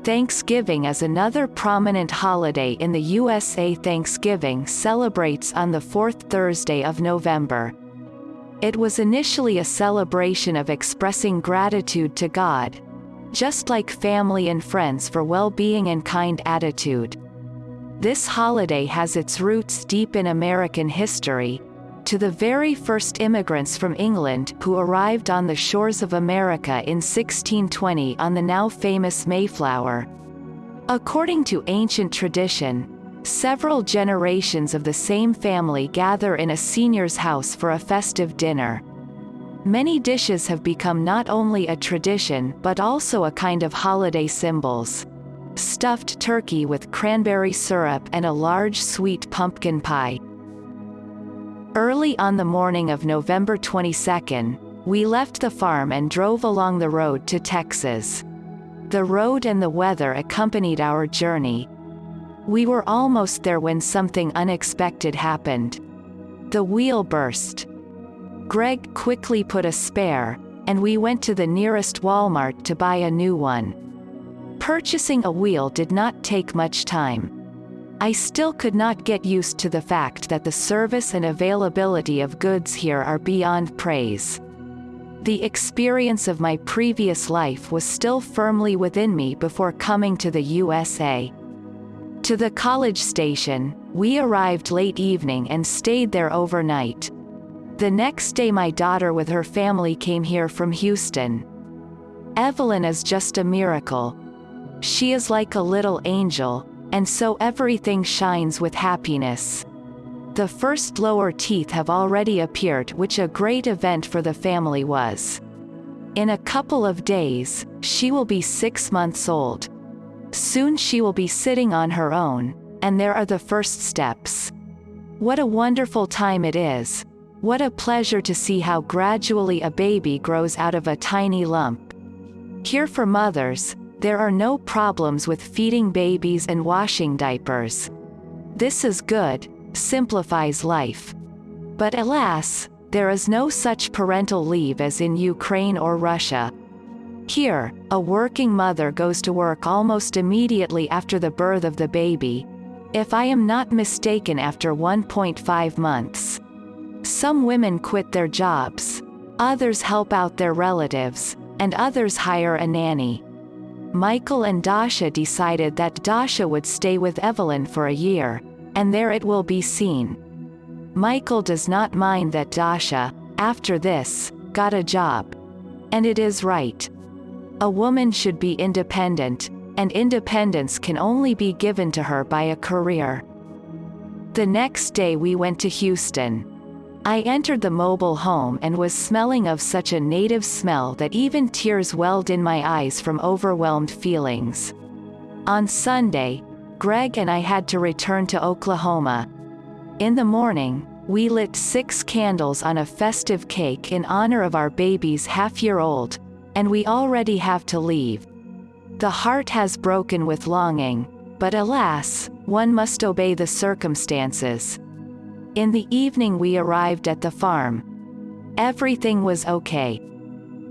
Thanksgiving is another prominent holiday in the USA. Thanksgiving celebrates on the fourth Thursday of November. It was initially a celebration of expressing gratitude to God, just like family and friends for well-being and kind attitude. This holiday has its roots deep in American history, to the very first immigrants from England who arrived on the shores of America in 1620 on the now famous Mayflower. According to ancient tradition, several generations of the same family gather in a senior's house for a festive dinner. Many dishes have become not only a tradition but also a kind of holiday symbols. Stuffed turkey with cranberry syrup and a large sweet pumpkin pie. Early on the morning of November 22nd, we left the farm and drove along the road to Texas. The road and the weather accompanied our journey. We were almost there when something unexpected happened. The wheel burst. Greg quickly put a spare, and we went to the nearest Walmart to buy a new one. Purchasing a wheel did not take much time. I still could not get used to the fact that the service and availability of goods here are beyond praise. The experience of my previous life was still firmly within me before coming to the USA. To the college station, we arrived late evening and stayed there overnight. The next day my daughter with her family came here from Houston. Evelyn is just a miracle. She is like a little angel, and so everything shines with happiness. The first lower teeth have already appeared, which a great event for the family was. In a couple of days, she will be 6 months old. Soon she will be sitting on her own, and there are the first steps. What a wonderful time it is. What a pleasure to see how gradually a baby grows out of a tiny lump. Here for mothers, there are no problems with feeding babies and washing diapers. This is good, simplifies life. But alas, there is no such parental leave as in Ukraine or Russia. Here, a working mother goes to work almost immediately after the birth of the baby, if I am not mistaken after 1.5 months. Some women quit their jobs, others help out their relatives, and others hire a nanny. Michael and Dasha decided that Dasha would stay with Evelyn for a year, and there it will be seen. Michael does not mind that Dasha, after this, got a job. And it is right. A woman should be independent, and independence can only be given to her by a career. The next day we went to Houston. I entered the mobile home and was smelling of such a native smell that even tears welled in my eyes from overwhelmed feelings. On Sunday, Greg and I had to return to Oklahoma. In the morning, we lit 6 candles on a festive cake in honor of our baby's half-year-old, and we already have to leave. The heart has broken with longing, but alas, one must obey the circumstances. In the evening we arrived at the farm. Everything was okay.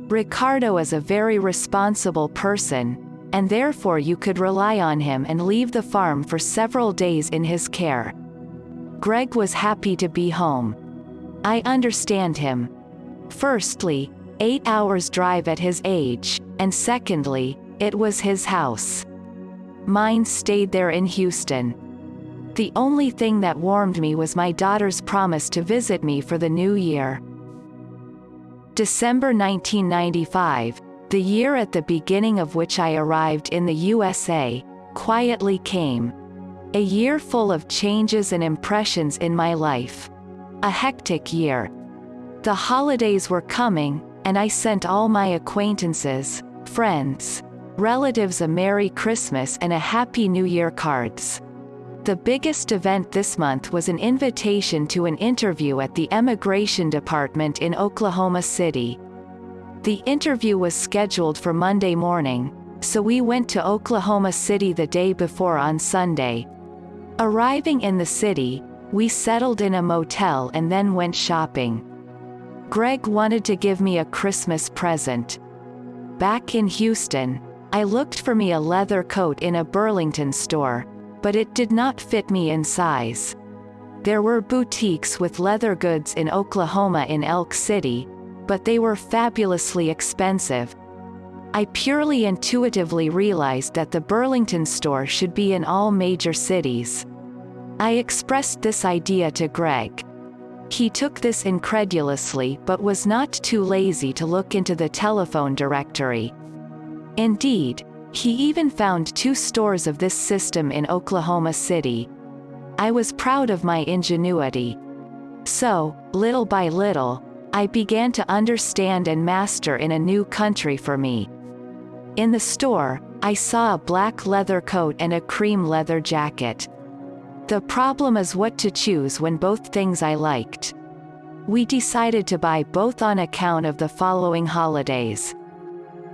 Ricardo is a very responsible person, and therefore you could rely on him and leave the farm for several days in his care. Greg was happy to be home. I understand him. Firstly, 8 hours drive at his age, and secondly, it was his house. Mine stayed there in Houston. The only thing that warmed me was my daughter's promise to visit me for the new year. December 1995, the year at the beginning of which I arrived in the USA, quietly came. A year full of changes and impressions in my life. A hectic year. The holidays were coming, and I sent all my acquaintances, friends, relatives a Merry Christmas and a Happy New Year cards. The biggest event this month was an invitation to an interview at the Immigration Department in Oklahoma City. The interview was scheduled for Monday morning, so we went to Oklahoma City the day before on Sunday. Arriving in the city, we settled in a motel and then went shopping. Greg wanted to give me a Christmas present. Back in Houston, I looked for me a leather coat in a Burlington store, but it did not fit me in size. There were boutiques with leather goods in Oklahoma in Elk City, but they were fabulously expensive. I purely intuitively realized that the Burlington store should be in all major cities. I expressed this idea to Greg. He took this incredulously but was not too lazy to look into the telephone directory. Indeed, he even found 2 stores of this system in Oklahoma City. I was proud of my ingenuity. So, little by little, I began to understand and master in a new country for me. In the store, I saw a black leather coat and a cream leather jacket. The problem is what to choose when both things I liked. We decided to buy both on account of the following holidays.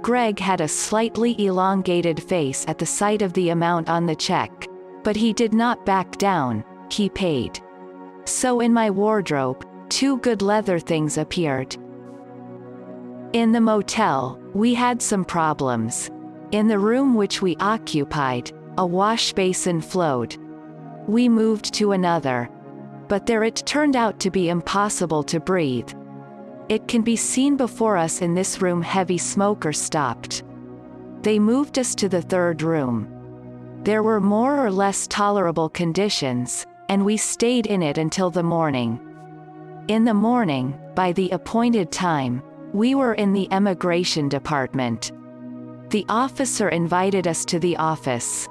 Greg had a slightly elongated face at the sight of the amount on the check, but he did not back down, he paid. So in my wardrobe, 2 good leather things appeared. In the motel, we had some problems. In the room which we occupied, a wash basin flowed. We moved to another. But there it turned out to be impossible to breathe. It can be seen before us in this room heavy smoker stopped. They moved us to the 3rd room. There were more or less tolerable conditions, and we stayed in it until the morning. In the morning, by the appointed time, we were in the Immigration Department. The officer invited us to the office.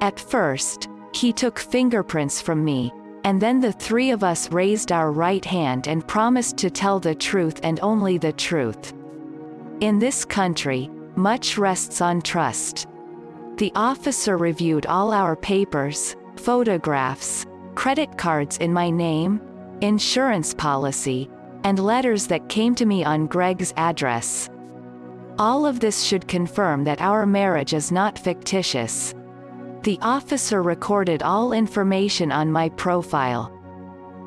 At first, he took fingerprints from me, and then the 3 of us raised our right hand and promised to tell the truth and only the truth. In this country, much rests on trust. The officer reviewed all our papers, photographs, credit cards in my name, insurance policy, and letters that came to me on Greg's address. All of this should confirm that our marriage is not fictitious. The officer recorded all information on my profile.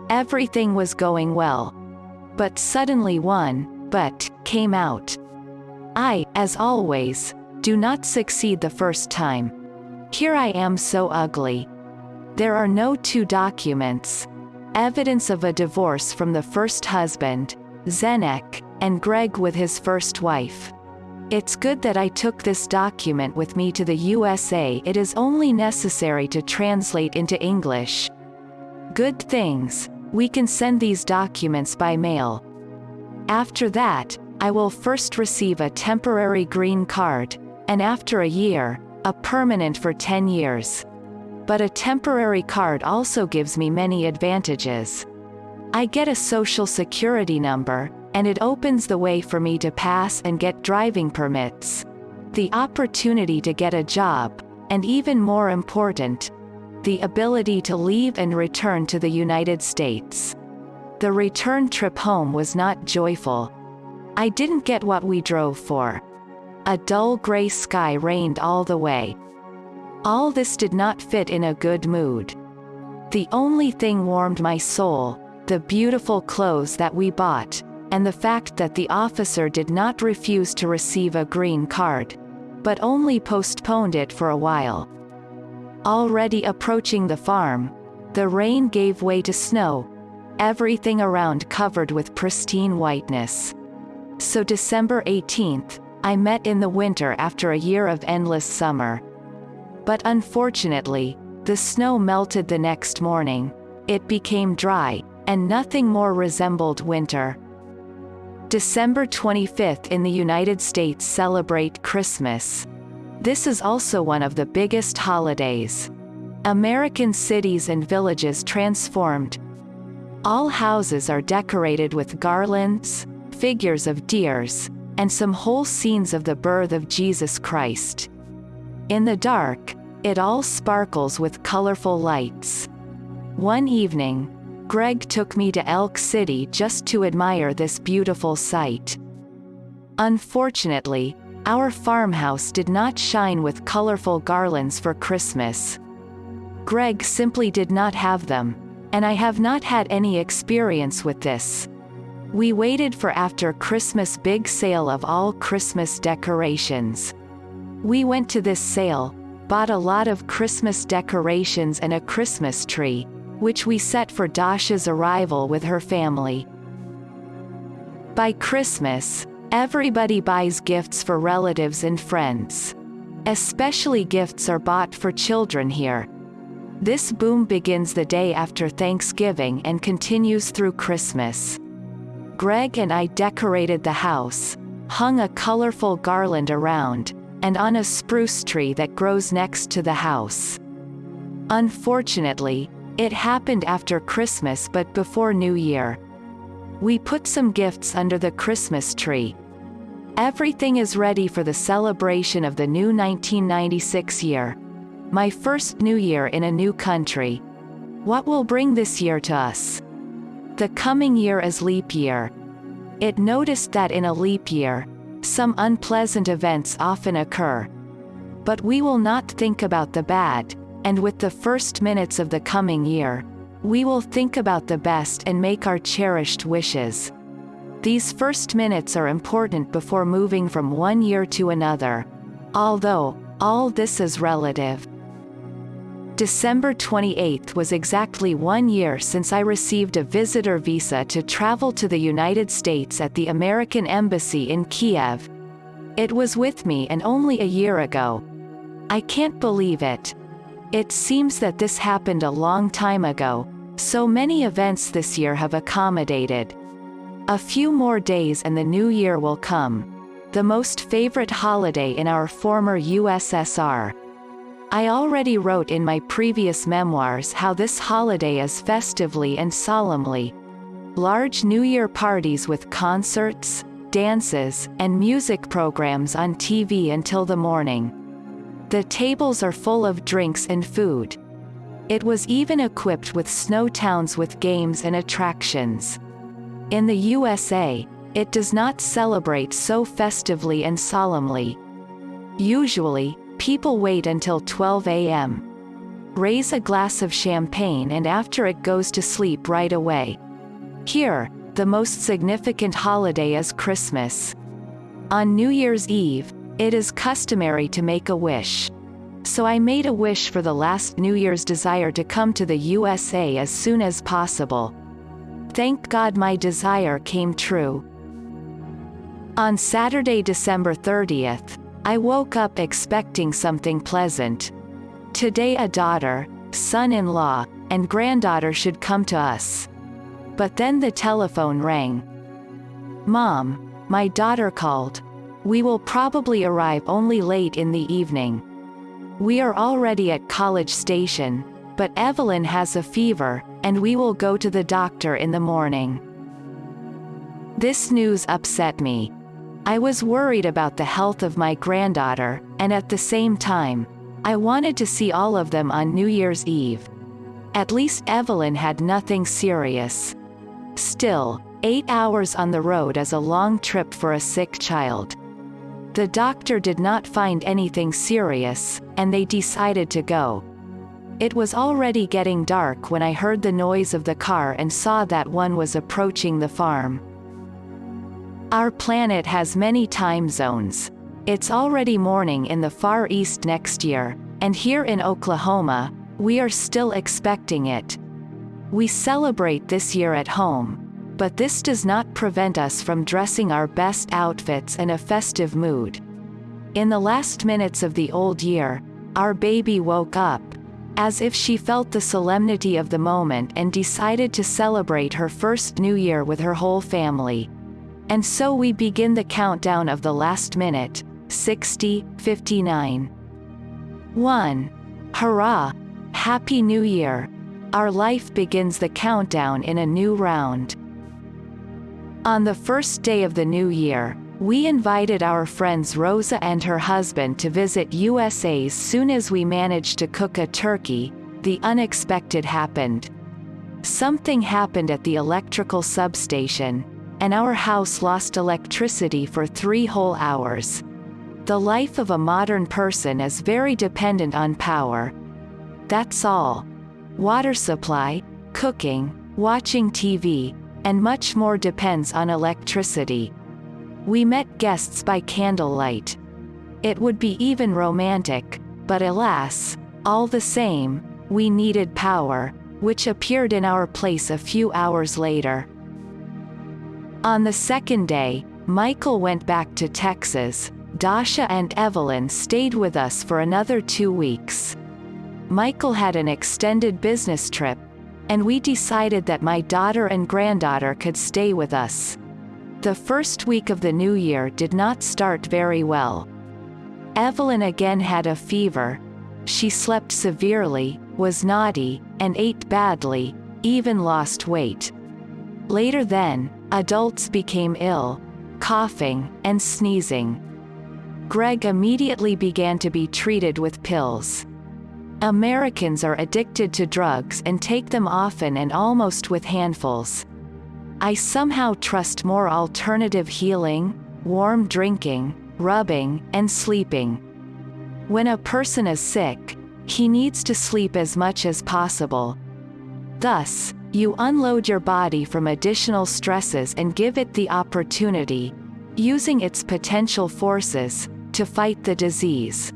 Everything was going well. But suddenly one "but" came out. I, as always, do not succeed the first time. Here I am so ugly. There are no 2 documents. Evidence of a divorce from the first husband, Zenek, and Greg with his first wife. It's good that I took this document with me to the USA. It is only necessary to translate into English. Good things, we can send these documents by mail. After that, I will first receive a temporary green card, and after a year, a permanent for 10 years. But a temporary card also gives me many advantages. I get a social security number, and it opens the way for me to pass and get driving permits. The opportunity to get a job, and even more important, the ability to leave and return to the United States. The return trip home was not joyful. I didn't get what we drove for. A dull gray sky reigned all the way. All this did not fit in a good mood. The only thing warmed my soul, the beautiful clothes that we bought, and the fact that the officer did not refuse to receive a green card, but only postponed it for a while. Already approaching the farm, the rain gave way to snow, everything around covered with pristine whiteness. So December 18th, I met in the winter after a year of endless summer. But unfortunately, the snow melted the next morning, it became dry, and nothing more resembled winter. December 25th in the United States celebrate Christmas. This is also one of the biggest holidays. American cities and villages transformed. All houses are decorated with garlands, figures of deers, and some whole scenes of the birth of Jesus Christ. In the dark, It all sparkles with colorful lights. One evening, Greg took me to Elk City just to admire this beautiful sight. Unfortunately, our farmhouse did not shine with colorful garlands for Christmas. Greg simply did not have them, and I have not had any experience with this. We waited for after Christmas big sale of all Christmas decorations. We went to this sale, bought a lot of Christmas decorations and a Christmas tree, which we set for Dasha's arrival with her family. By Christmas, everybody buys gifts for relatives and friends. Especially gifts are bought for children here. This boom begins the day after Thanksgiving and continues through Christmas. Greg and I decorated the house, hung a colorful garland around, and on a spruce tree that grows next to the house. Unfortunately, it happened after Christmas but before New Year. We put some gifts under the Christmas tree. Everything is ready for the celebration of the new 1996 year. My first New Year in a new country. What will bring this year to us? The coming year is leap year. It noticed that in a leap year, some unpleasant events often occur. But we will not think about the bad, and with the first minutes of the coming year, we will think about the best and make our cherished wishes. These first minutes are important before moving from one year to another. Although, all this is relative. December 28th was exactly 1 year since I received a visitor visa to travel to the United States at the American Embassy in Kiev. It was with me and only a year ago. I can't believe it. It seems that this happened a long time ago, so many events this year have accommodated. A few more days and the new year will come. The most favorite holiday in our former USSR. I already wrote in my previous memoirs how this holiday is festively and solemnly. Large New Year parties with concerts, dances, and music programs on TV until the morning. The tables are full of drinks and food. It was even equipped with snow towns with games and attractions. In the USA, it does not celebrate so festively and solemnly. Usually, people wait until 12 a.m. Raise a glass of champagne and after it goes to sleep right away. Here, the most significant holiday is Christmas. On New Year's Eve, it is customary to make a wish. So I made a wish for the last New Year's desire to come to the USA as soon as possible. Thank God my desire came true. On Saturday, December 30th, I woke up expecting something pleasant. Today a daughter, son-in-law, and granddaughter should come to us. But then the telephone rang. Mom, my daughter called. We will probably arrive only late in the evening. We are already at College Station, but Evelyn has a fever, and we will go to the doctor in the morning. This news upset me. I was worried about the health of my granddaughter, and at the same time, I wanted to see all of them on New Year's Eve. At least Evelyn had nothing serious. Still, 8 hours on the road is a long trip for a sick child. The doctor did not find anything serious, and they decided to go. It was already getting dark when I heard the noise of the car and saw that one was approaching the farm. Our planet has many time zones. It's already morning in the Far East next year, and here in Oklahoma, we are still expecting it. We celebrate this year at home, but this does not prevent us from dressing our best outfits in a festive mood. In the last minutes of the old year, our baby woke up, as if she felt the solemnity of the moment and decided to celebrate her first New Year with her whole family. And so we begin the countdown of the last minute, 60, 59. 1. Hurrah! Happy New Year! Our life begins the countdown in a new round. On the first day of the new year, We invited our friends Rosa and her husband to visit USA. As soon as we managed to cook a turkey, the unexpected happened. Something happened at the electrical substation, and our house lost electricity for 3 whole hours. The life of a modern person is very dependent on power. That's all. Water supply, cooking, watching TV, and much more depends on electricity. We met guests by candlelight. It would be even romantic, but alas, all the same, we needed power, which appeared in our place a few hours later. On the second day, Michael went back to Texas. Dasha and Evelyn stayed with us for another 2 weeks. Michael had an extended business trip, and we decided that my daughter and granddaughter could stay with us. The first week of the new year did not start very well. Evelyn again had a fever. She slept severely, was naughty, and ate badly, even lost weight. Later then, adults became ill, coughing, and sneezing. Greg immediately began to be treated with pills. Americans are addicted to drugs and take them often and almost with handfuls. I somehow trust more alternative healing, warm drinking, rubbing, and sleeping. When a person is sick, he needs to sleep as much as possible. Thus, you unload your body from additional stresses and give it the opportunity, using its potential forces, to fight the disease.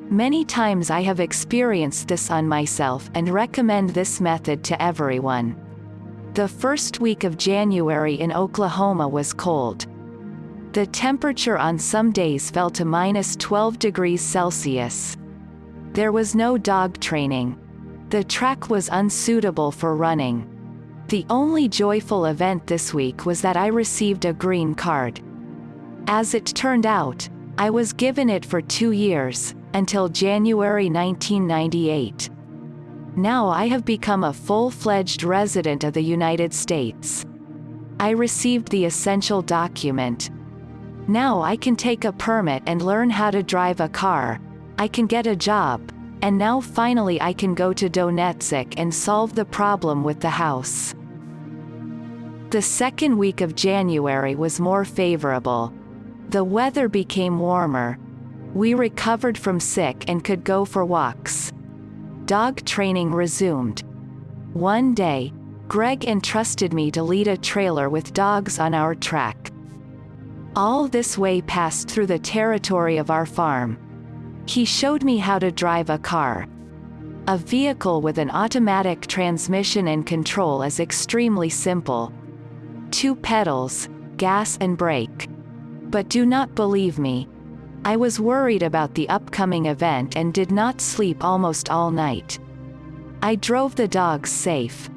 Many times I have experienced this on myself and recommend this method to everyone. The first week of January in Oklahoma was cold. The temperature on some days fell to -12 degrees Celsius. There was no dog training. The track was unsuitable for running. The only joyful event this week was that I received a green card. As it turned out, I was given it for 2 years, until January 1998. Now I have become a full-fledged resident of the United States. I received the essential document. Now I can take a permit and learn how to drive a car. I can get a job, and now finally I can go to Donetsk and solve the problem with the house. The second week of January was more favorable. The weather became warmer. We recovered from sick and could go for walks. Dog training resumed. One day, Greg entrusted me to lead a trailer with dogs on our track. All this way passed through the territory of our farm. He showed me how to drive a car. A vehicle with an automatic transmission and control is extremely simple. 2 pedals, gas and brake. But do not believe me. I was worried about the upcoming event and did not sleep almost all night. I drove the dogs safe.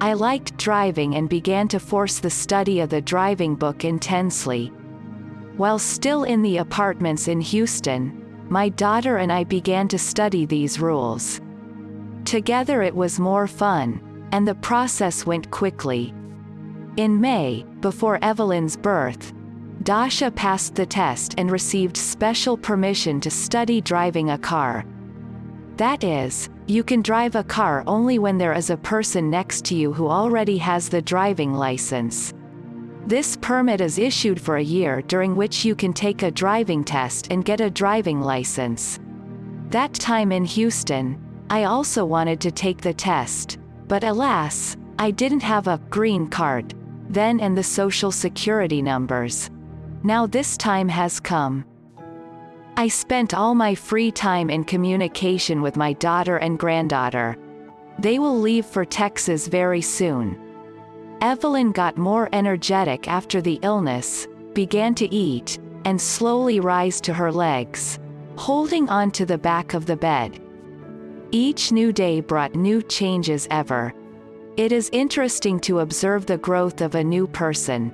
I liked driving and began to force the study of the driving book intensely. While still in the apartments in Houston, my daughter and I began to study these rules. Together it was more fun, and the process went quickly. In May, before Evelyn's birth, Dasha passed the test and received special permission to study driving a car. That is, you can drive a car only when there is a person next to you who already has the driving license. This permit is issued for a year, during which you can take a driving test and get a driving license. That time in Houston, I also wanted to take the test, but alas, I didn't have a green card then and the social security numbers. Now this time has come. I spent all my free time in communication with my daughter and granddaughter. They will leave for Texas very soon. Evelyn got more energetic after the illness, began to eat, and slowly rise to her legs, holding on to the back of the bed. Each new day brought new changes ever. It is interesting to observe the growth of a new person.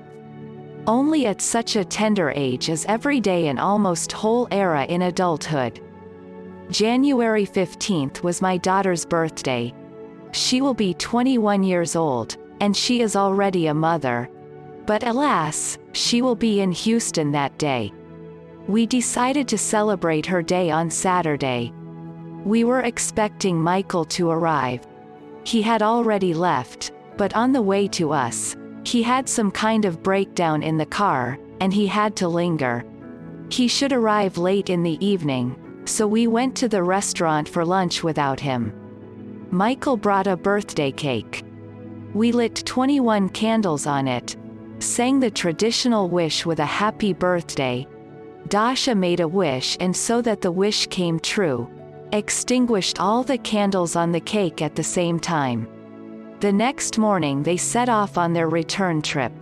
Only at such a tender age is every day an almost whole era in adulthood. January 15th was my daughter's birthday. She will be 21 years old, and she is already a mother. But alas, she will be in Houston that day. We decided to celebrate her day on Saturday. We were expecting Michael to arrive. He had already left, but on the way to us, he had some kind of breakdown in the car, and he had to linger. He should arrive late in the evening, so we went to the restaurant for lunch without him. Michael brought a birthday cake. We lit 21 candles on it, sang the traditional wish with a happy birthday. Dasha made a wish, and so that the wish came true, extinguished all the candles on the cake at the same time. The next morning they set off on their return trip.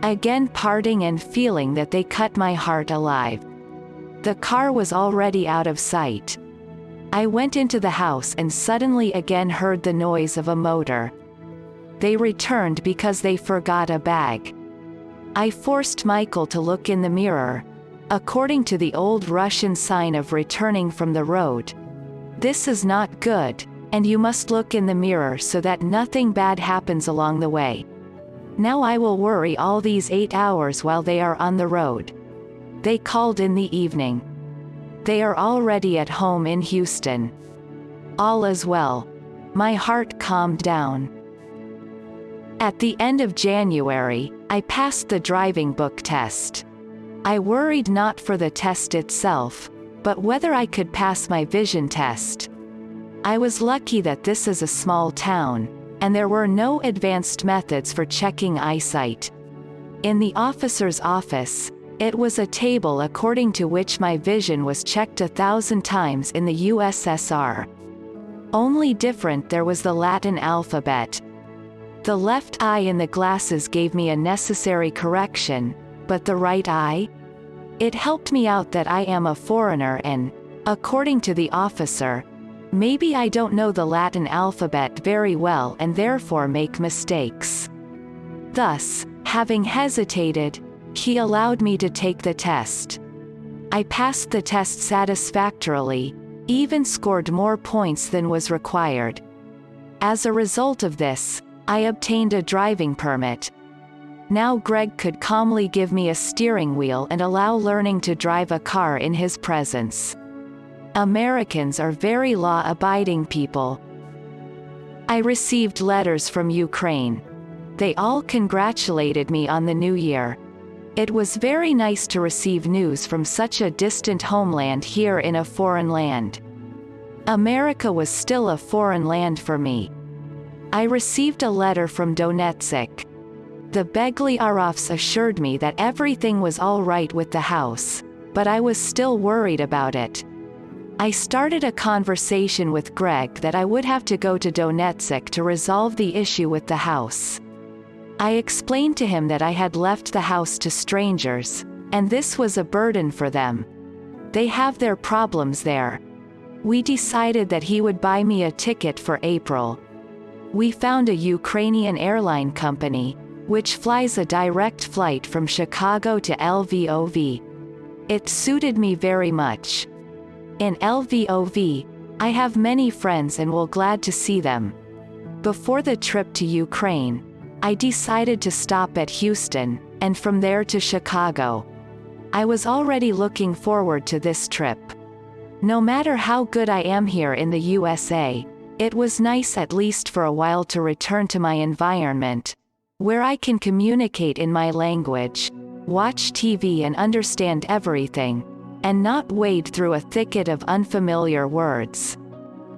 Again parting and feeling that they cut my heart alive. The car was already out of sight. I went into the house and suddenly again heard the noise of a motor. They returned because they forgot a bag. I forced Michael to look in the mirror. According to the old Russian sign of returning from the road, this is not good, and you must look in the mirror so that nothing bad happens along the way. Now I will worry all these 8 hours while they are on the road. They called in the evening. They are already at home in Houston. All is well. My heart calmed down. At the end of January, I passed the driving book test. I worried not for the test itself, but whether I could pass my vision test. I was lucky that this is a small town, and there were no advanced methods for checking eyesight. In the officer's office, it was a table according to which my vision was checked 1,000 times in the USSR. Only different there was the Latin alphabet. The left eye in the glasses gave me a necessary correction, but the right eye? It helped me out that I am a foreigner and, according to the officer, maybe I don't know the Latin alphabet very well and therefore make mistakes. Thus, having hesitated, he allowed me to take the test. I passed the test satisfactorily, even scored more points than was required. As a result of this, I obtained a driving permit. Now Greg could calmly give me a steering wheel and allow learning to drive a car in his presence. Americans are very law-abiding people. I received letters from Ukraine. They all congratulated me on the new year. It was very nice to receive news from such a distant homeland here in a foreign land. America was still a foreign land for me. I received a letter from Donetsk. The Begliarovs assured me that everything was all right with the house, but I was still worried about it. I started a conversation with Greg that I would have to go to Donetsk to resolve the issue with the house. I explained to him that I had left the house to strangers, and this was a burden for them. They have their problems there. We decided that he would buy me a ticket for April. We found a Ukrainian airline company, which flies a direct flight from Chicago to Lvov. It suited me very much. In Lvov, I have many friends and will glad to see them. Before the trip to Ukraine, I decided to stop at Houston, and from there to Chicago. I was already looking forward to this trip. No matter how good I am here in the USA, it was nice at least for a while to return to my environment, where I can communicate in my language, watch TV and understand everything, and not wade through a thicket of unfamiliar words.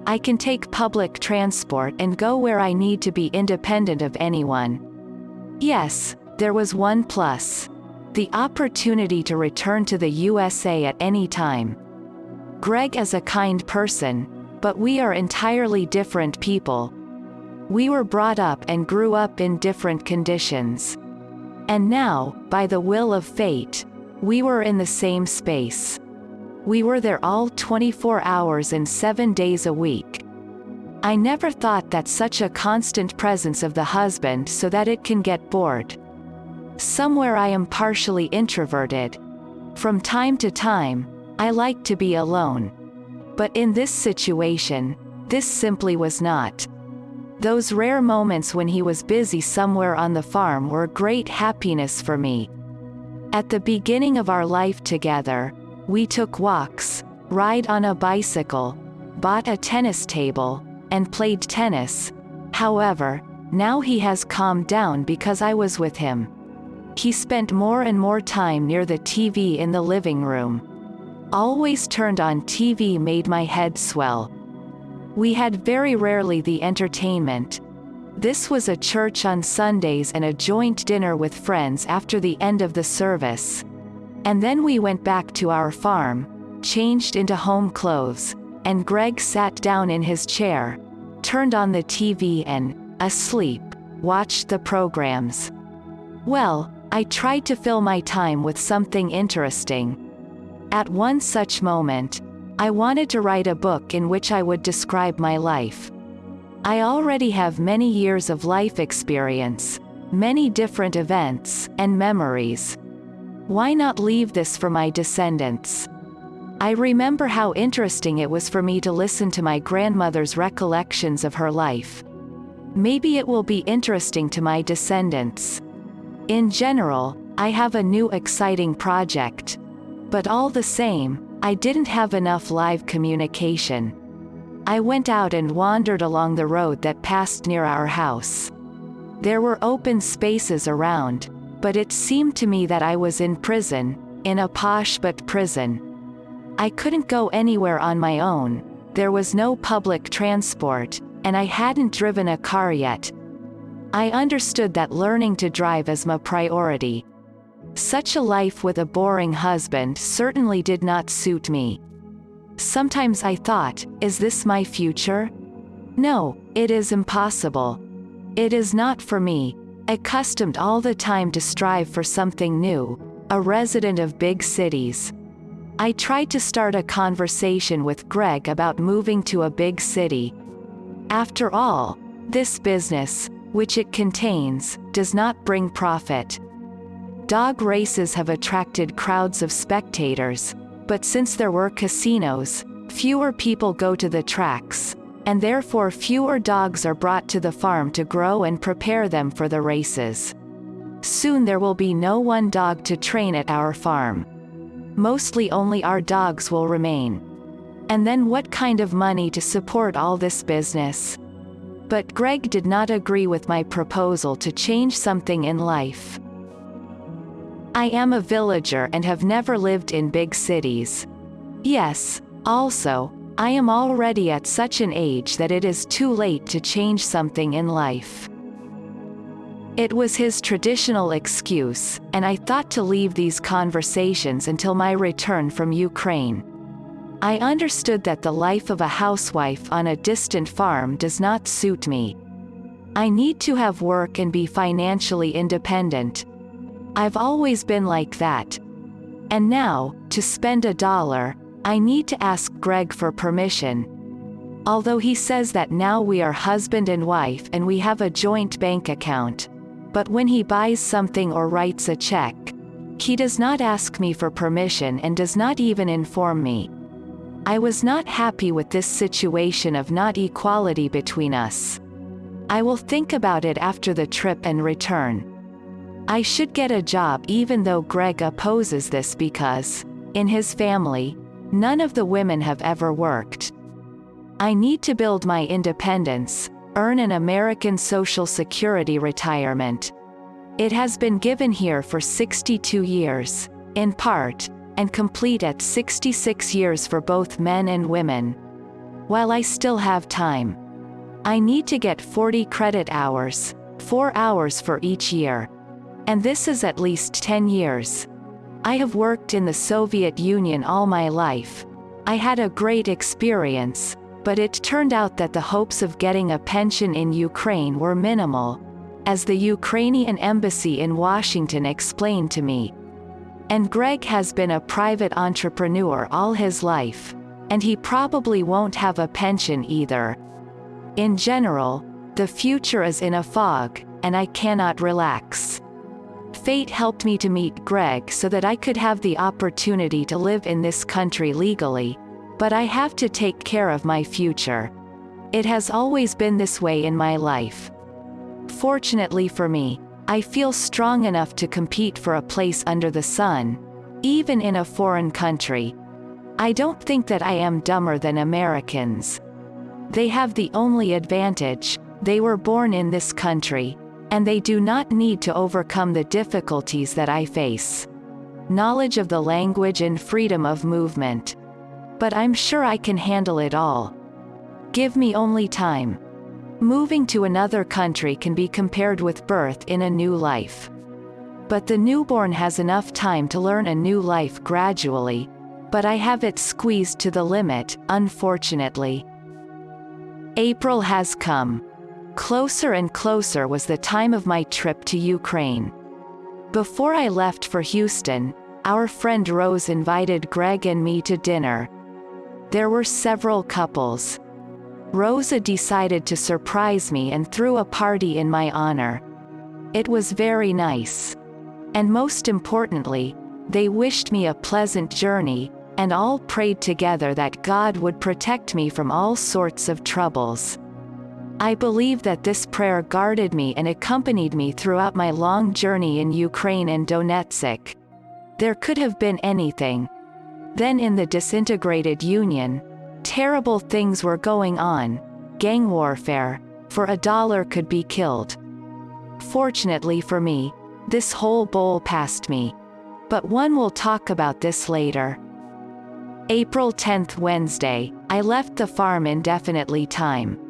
I can take public transport and go where I need to be independent of anyone. Yes, there was one plus: the opportunity to return to the USA at any time. Greg is a kind person, but we are entirely different people. We were brought up and grew up in different conditions. And now, by the will of fate, we were in the same space. We were there all 24 hours and 7 days a week. I never thought that such a constant presence of the husband so that it can get bored. Somewhere I am partially introverted. From time to time, I like to be alone. But in this situation, this simply was not. Those rare moments when he was busy somewhere on the farm were great happiness for me. At the beginning of our life together, we took walks, ride on a bicycle, bought a tennis table, and played tennis. However, now he has calmed down because I was with him. He spent more and more time near the TV in the living room. Always turned on TV made my head swell. We had very rarely the entertainment. This was a church on Sundays and a joint dinner with friends after the end of the service. And then we went back to our farm, changed into home clothes, and Greg sat down in his chair, turned on the TV and, asleep, watched the programs. Well, I tried to fill my time with something interesting. At one such moment, I wanted to write a book in which I would describe my life. I already have many years of life experience, many different events, and memories. Why not leave this for my descendants? I remember how interesting it was for me to listen to my grandmother's recollections of her life. Maybe it will be interesting to my descendants. In general, I have a new exciting project. But all the same, I didn't have enough live communication. I went out and wandered along the road that passed near our house. There were open spaces around, but it seemed to me that I was in prison, in a posh but prison. I couldn't go anywhere on my own, there was no public transport, and I hadn't driven a car yet. I understood that learning to drive is my priority. Such a life with a boring husband certainly did not suit me. Sometimes I thought, is this my future? No, it is impossible. It is not for me, accustomed all the time to strive for something new, a resident of big cities. I tried to start a conversation with Greg about moving to a big city. After all, this business, which it contains, does not bring profit. Dog races have attracted crowds of spectators, but since there were casinos, fewer people go to the tracks, and therefore fewer dogs are brought to the farm to grow and prepare them for the races. Soon there will be no one dog to train at our farm. Mostly only our dogs will remain. And then what kind of money to support all this business? But Greg did not agree with my proposal to change something in life. I am a villager and have never lived in big cities. Yes, also, I am already at such an age that it is too late to change something in life. It was his traditional excuse, and I thought to leave these conversations until my return from Ukraine. I understood that the life of a housewife on a distant farm does not suit me. I need to have work and be financially independent. I've always been like that. And now, to spend $1, I need to ask Greg for permission. Although he says that now we are husband and wife and we have a joint bank account. But when he buys something or writes a check, he does not ask me for permission and does not even inform me. I was not happy with this situation of not equality between us. I will think about it after the trip and return. I should get a job even though Greg opposes this because, in his family, none of the women have ever worked. I need to build my independence, earn an American Social Security retirement. It has been given here for 62 years, in part, and complete at 66 years for both men and women. While I still have time, I need to get 40 credit hours, 4 hours for each year. And this is at least 10 years. I have worked in the Soviet Union all my life. I had a great experience, but it turned out that the hopes of getting a pension in Ukraine were minimal, as the Ukrainian embassy in Washington explained to me. And Greg has been a private entrepreneur all his life, and he probably won't have a pension either. In general, the future is in a fog, and I cannot relax. Fate helped me to meet Greg so that I could have the opportunity to live in this country legally, but I have to take care of my future. It has always been this way in my life. Fortunately for me, I feel strong enough to compete for a place under the sun, even in a foreign country. I don't think that I am dumber than Americans. They have the only advantage: they were born in this country, and they do not need to overcome the difficulties that I face. Knowledge of the language and freedom of movement. But I'm sure I can handle it all. Give me only time. Moving to another country can be compared with birth in a new life. But the newborn has enough time to learn a new life gradually, but I have it squeezed to the limit, unfortunately. April has come. Closer and closer was the time of my trip to Ukraine. Before I left for Houston, our friend Rose invited Greg and me to dinner. There were several couples. Rosa decided to surprise me and threw a party in my honor. It was very nice. And most importantly, they wished me a pleasant journey, and all prayed together that God would protect me from all sorts of troubles. I believe that this prayer guarded me and accompanied me throughout my long journey in Ukraine and Donetsk. There could have been anything. Then in the disintegrated Union, terrible things were going on. Gang warfare, for $1 could be killed. Fortunately for me, this whole bowl passed me. But one will talk about this later. April 10th, Wednesday, I left the farm indefinitely time.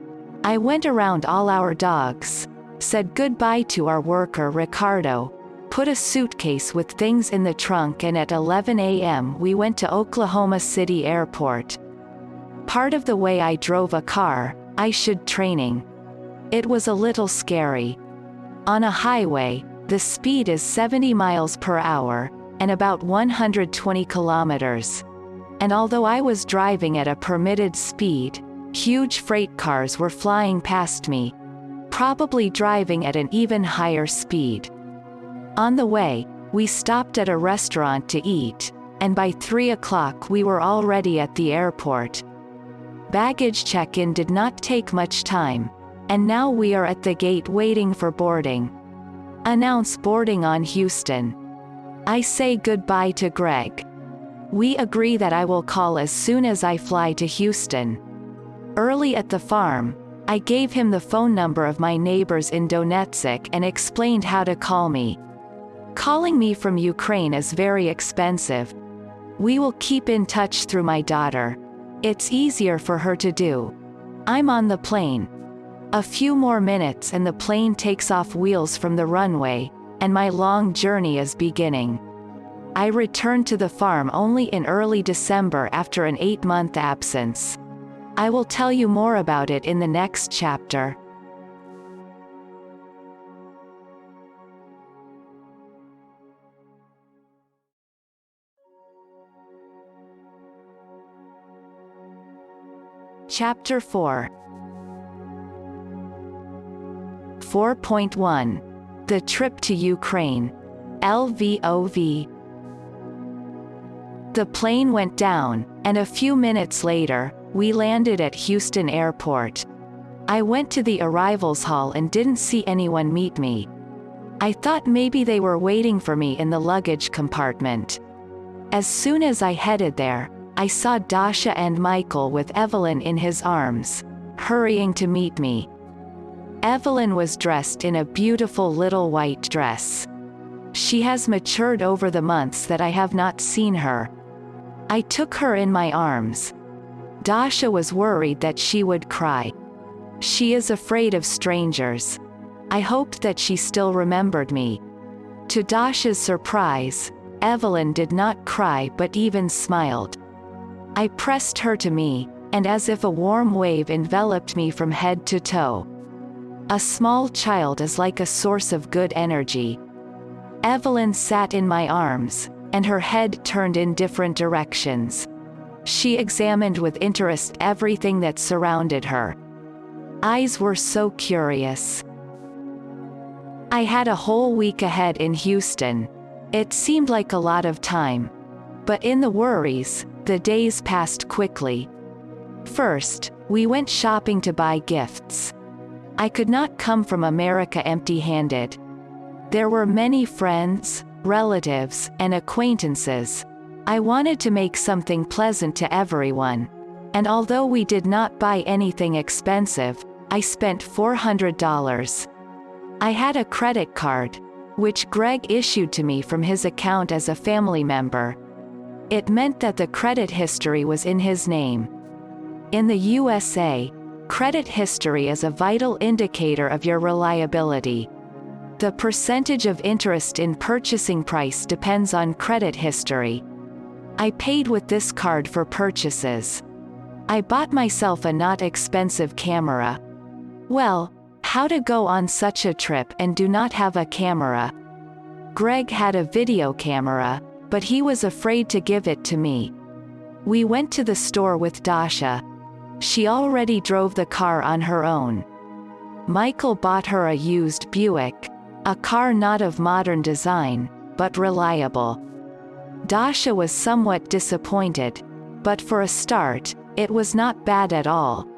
I went around all our dogs, said goodbye to our worker Ricardo, put a suitcase with things in the trunk, and at 11 a.m. we went to Oklahoma City Airport. Part of the way I drove a car, training. It was a little scary. On a highway, the speed is 70 miles per hour, and about 120 kilometers. And although I was driving at a permitted speed, huge freight cars were flying past me, probably driving at an even higher speed. On the way, we stopped at a restaurant to eat, and by 3 o'clock we were already at the airport. Baggage check-in did not take much time, and now we are at the gate waiting for boarding. Announce boarding on Houston. I say goodbye to Greg. We agree that I will call as soon as I fly to Houston. Early at the farm, I gave him the phone number of my neighbors in Donetsk and explained how to call me. Calling me from Ukraine is very expensive. We will keep in touch through my daughter. It's easier for her to do. I'm on the plane. A few more minutes and the plane takes off wheels from the runway, and my long journey is beginning. I returned to the farm only in early December after an 8-month absence. I will tell you more about it in the next chapter. Chapter 4. 4.1. The Trip to Ukraine. LVOV. The plane went down, and a few minutes later, we landed at Houston Airport. I went to the arrivals hall and didn't see anyone meet me. I thought maybe they were waiting for me in the luggage compartment. As soon as I headed there, I saw Dasha and Michael with Evelyn in his arms, hurrying to meet me. Evelyn was dressed in a beautiful little white dress. She has matured over the months that I have not seen her. I took her in my arms. Dasha was worried that she would cry. She is afraid of strangers. I hoped that she still remembered me. To Dasha's surprise, Evelyn did not cry but even smiled. I pressed her to me, and as if a warm wave enveloped me from head to toe. A small child is like a source of good energy. Evelyn sat in my arms, and her head turned in different directions. She examined with interest everything that surrounded her. Eyes were so curious. I had a whole week ahead in Houston. It seemed like a lot of time. But in the worries, the days passed quickly. First, we went shopping to buy gifts. I could not come from America empty-handed. There were many friends, relatives, and acquaintances. I wanted to make something pleasant to everyone. And although we did not buy anything expensive, I spent $400. I had a credit card, which Greg issued to me from his account as a family member. It meant that the credit history was in his name. In the USA, credit history is a vital indicator of your reliability. The percentage of interest in purchasing price depends on credit history. I paid with this card for purchases. I bought myself a not expensive camera. Well, how to go on such a trip and do not have a camera? Greg had a video camera, but he was afraid to give it to me. We went to the store with Dasha. She already drove the car on her own. Michael bought her a used Buick, a car not of modern design, but reliable. Dasha was somewhat disappointed, but for a start, it was not bad at all.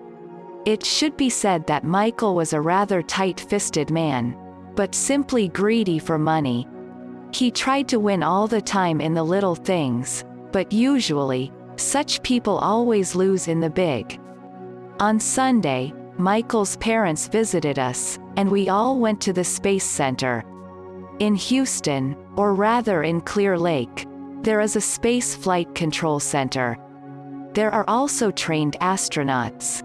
It should be said that Michael was a rather tight-fisted man, but simply greedy for money. He tried to win all the time in the little things, but usually, such people always lose in the big. On Sunday, Michael's parents visited us, and we all went to the Space Center. In Houston, or rather in Clear Lake, there is a Space Flight Control Center. There are also trained astronauts.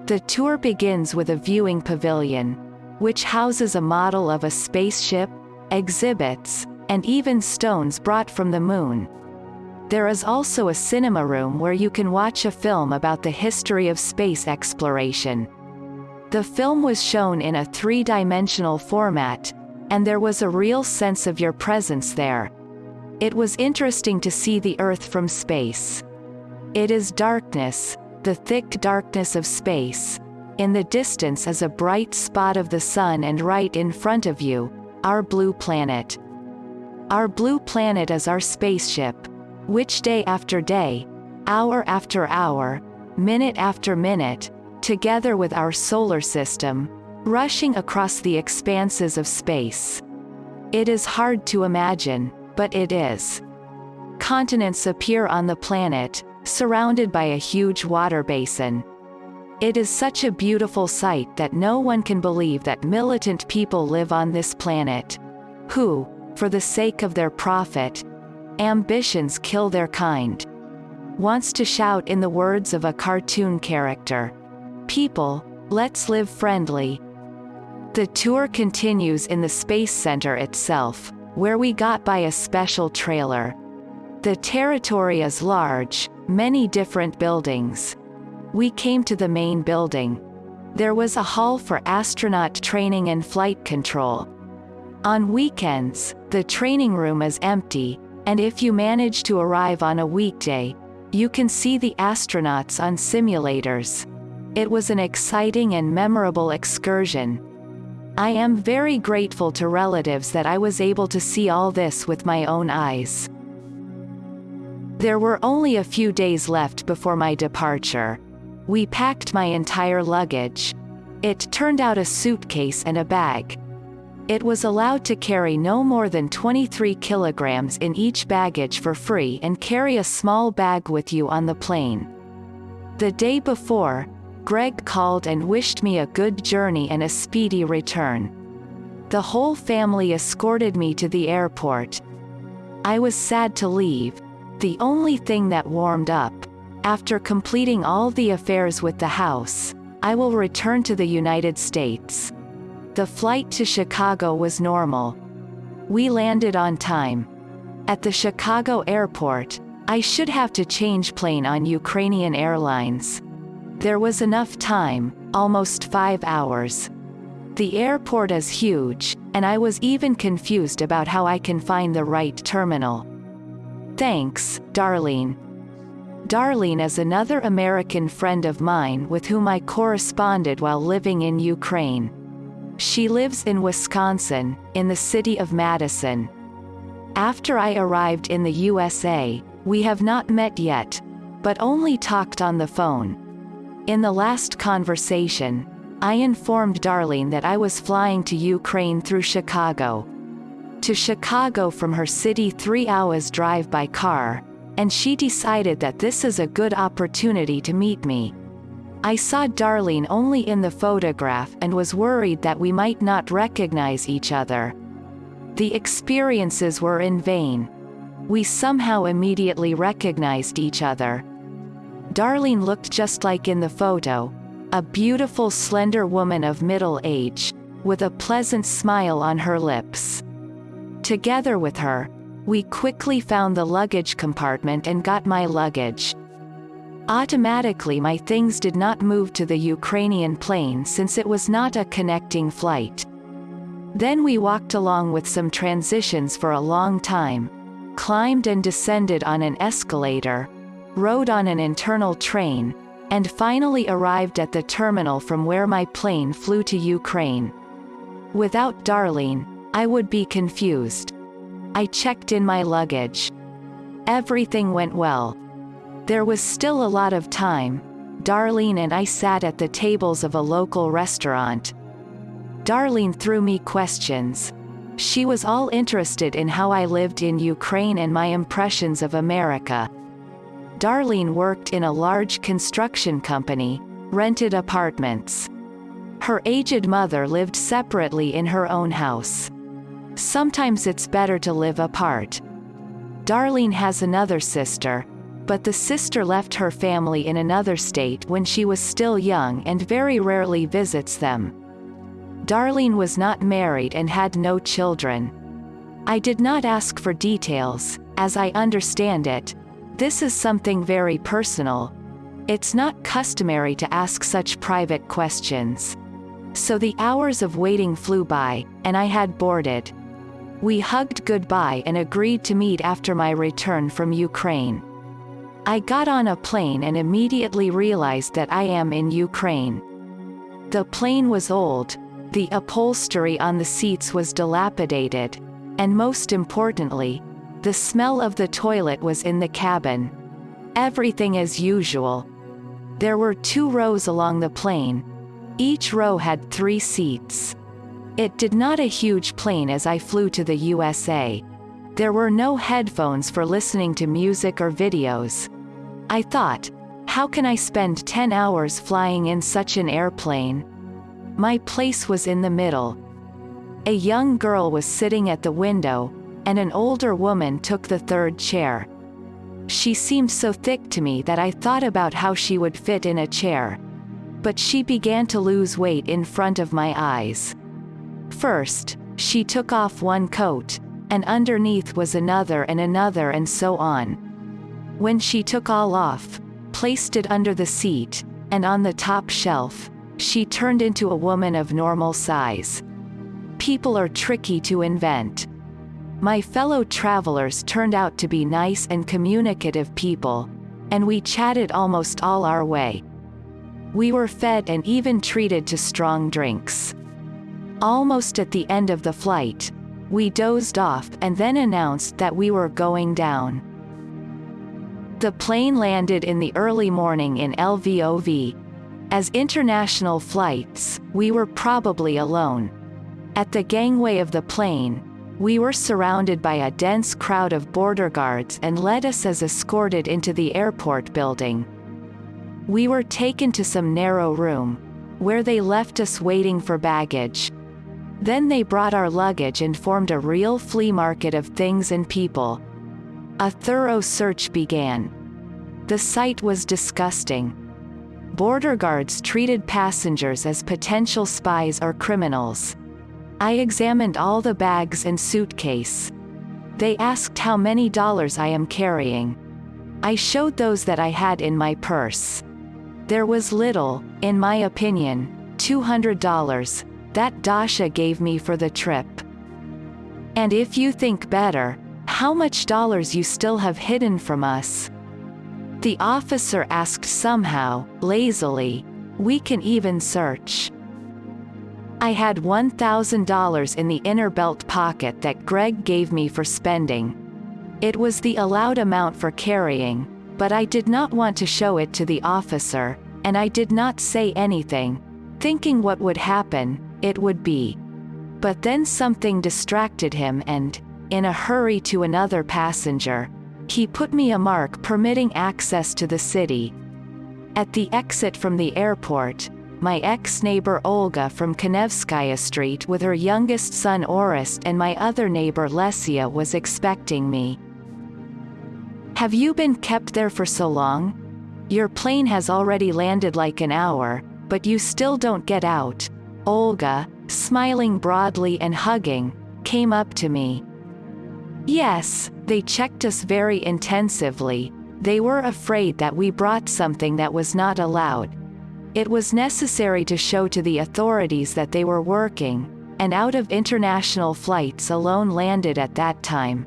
The tour begins with a viewing pavilion, which houses a model of a spaceship, exhibits, and even stones brought from the moon. There is also a cinema room where you can watch a film about the history of space exploration. The film was shown in a 3-dimensional format, and there was a real sense of your presence there. It was interesting to see the Earth from space. It is darkness, the thick darkness of space. In the distance is a bright spot of the sun, and right in front of you, our blue planet. Our blue planet is our spaceship, which day after day, hour after hour, minute after minute, together with our solar system, rushing across the expanses of space. It is hard to imagine, but it is. Continents appear on the planet, surrounded by a huge water basin. It is such a beautiful sight that no one can believe that militant people live on this planet, who, for the sake of their profit, ambitions kill their kind. Wants to shout in the words of a cartoon character, "People, let's live friendly." The tour continues in the Space Center itself, where we got by a special trailer. The territory is large, many different buildings. We came to the main building. There was a hall for astronaut training and flight control. On weekends, the training room is empty, and if you manage to arrive on a weekday, you can see the astronauts on simulators. It was an exciting and memorable excursion. I am very grateful to relatives that I was able to see all this with my own eyes. There were only a few days left before my departure. We packed my entire luggage. It turned out a suitcase and a bag. It was allowed to carry no more than 23 kilograms in each baggage for free, and carry a small bag with you on the plane. The day before, Greg called and wished me a good journey and a speedy return. The whole family escorted me to the airport. I was sad to leave. The only thing that warmed up, after completing all the affairs with the house, I will return to the United States. The flight to Chicago was normal. We landed on time. At the Chicago airport, I should have to change plane on Ukrainian Airlines. There was enough time, almost 5 hours. The airport is huge, and I was even confused about how I can find the right terminal. Thanks, Darlene. Darlene is another American friend of mine with whom I corresponded while living in Ukraine. She lives in Wisconsin, in the city of Madison. After I arrived in the USA, we have not met yet, but only talked on the phone. In the last conversation, I informed Darlene that I was flying to Ukraine through Chicago. To Chicago from her city 3 hours drive by car, and she decided that this is a good opportunity to meet me. I saw Darlene only in the photograph and was worried that we might not recognize each other. The experiences were in vain. We somehow immediately recognized each other. Darlene looked just like in the photo, a beautiful slender woman of middle age, with a pleasant smile on her lips. Together with her, we quickly found the luggage compartment and got my luggage. Automatically my things did not move to the Ukrainian plane since it was not a connecting flight. Then we walked along with some transitions for a long time, climbed and descended on an escalator, rode on an internal train, and finally arrived at the terminal from where my plane flew to Ukraine. Without Darlene, I would be confused. I checked in my luggage. Everything went well. There was still a lot of time. Darlene and I sat at the tables of a local restaurant. Darlene threw me questions. She was all interested in how I lived in Ukraine and my impressions of America. Darlene worked in a large construction company, rented apartments. Her aged mother lived separately in her own house. Sometimes it's better to live apart. Darlene has another sister, but the sister left her family in another state when she was still young and very rarely visits them. Darlene was not married and had no children. I did not ask for details, as I understand it. This is something very personal. It's not customary to ask such private questions. So the hours of waiting flew by, and I had boarded. We hugged goodbye and agreed to meet after my return from Ukraine. I got on a plane and immediately realized that I am in Ukraine. The plane was old, the upholstery on the seats was dilapidated, and most importantly, the smell of the toilet was in the cabin. Everything as usual. There were 2 rows along the plane. Each row had 3 seats. It did not a huge plane as I flew to the USA. There were no headphones for listening to music or videos. I thought, how can I spend 10 hours flying in such an airplane? My place was in the middle. A young girl was sitting at the window, and an older woman took the 3rd chair. She seemed so thick to me that I thought about how she would fit in a chair. But she began to lose weight in front of my eyes. First, she took off one coat, and underneath was another and so on. When she took all off, placed it under the seat, and on the top shelf, she turned into a woman of normal size. People are tricky to invent. My fellow travelers turned out to be nice and communicative people, and we chatted almost all our way. We were fed and even treated to strong drinks. Almost at the end of the flight, we dozed off and then announced that we were going down. The plane landed in the early morning in Lvov. As international flights, we were probably alone. At the gangway of the plane, we were surrounded by a dense crowd of border guards and led us as escorted into the airport building. We were taken to some narrow room, where they left us waiting for baggage. Then they brought our luggage and formed a real flea market of things and people. A thorough search began. The sight was disgusting. Border guards treated passengers as potential spies or criminals. I examined all the bags and suitcase. They asked how many dollars I am carrying. I showed those that I had in my purse. There was little, in my opinion, $200, that Dasha gave me for the trip. And if you think better, how much dollars you still have hidden from us? The officer asked somehow, lazily. We can even search. I had $1,000 in the inner belt pocket that Greg gave me for spending. It was the allowed amount for carrying, but I did not want to show it to the officer, and I did not say anything, thinking what would happen, it would be. But then something distracted him and, in a hurry to another passenger, he put me a mark permitting access to the city. At the exit from the airport, my ex-neighbor Olga from Konevskaya Street with her youngest son Orest and my other neighbor Lesia was expecting me. "Have you been kept there for so long? Your plane has already landed like an hour, but you still don't get out." Olga, smiling broadly and hugging, came up to me. "Yes, they checked us very intensively. They were afraid that we brought something that was not allowed. It was necessary to show to the authorities that they were working, and out of international flights alone landed at that time."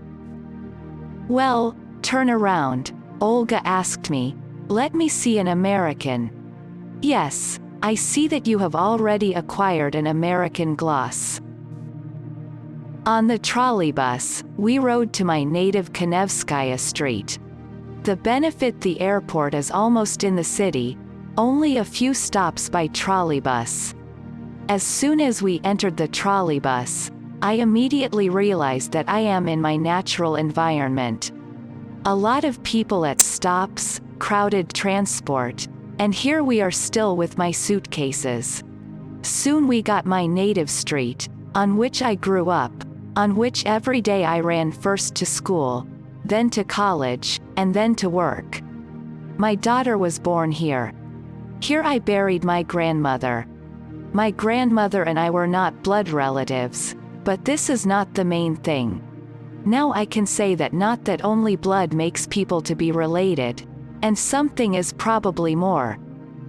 "Well, turn around," Olga asked me. "Let me see an American." "Yes, I see that you have already acquired an American gloss." On the trolleybus, we rode to my native Konevskaya Street. The benefit the airport is almost in the city, only a few stops by trolleybus. As soon as we entered the trolleybus, I immediately realized that I am in my natural environment. A lot of people at stops, crowded transport, and here we are still with my suitcases. Soon we got my native street, on which I grew up, on which every day I ran first to school, then to college, and then to work. My daughter was born here. Here I buried my grandmother. My grandmother and I were not blood relatives, but this is not the main thing. Now I can say that not that only blood makes people to be related, and something is probably more.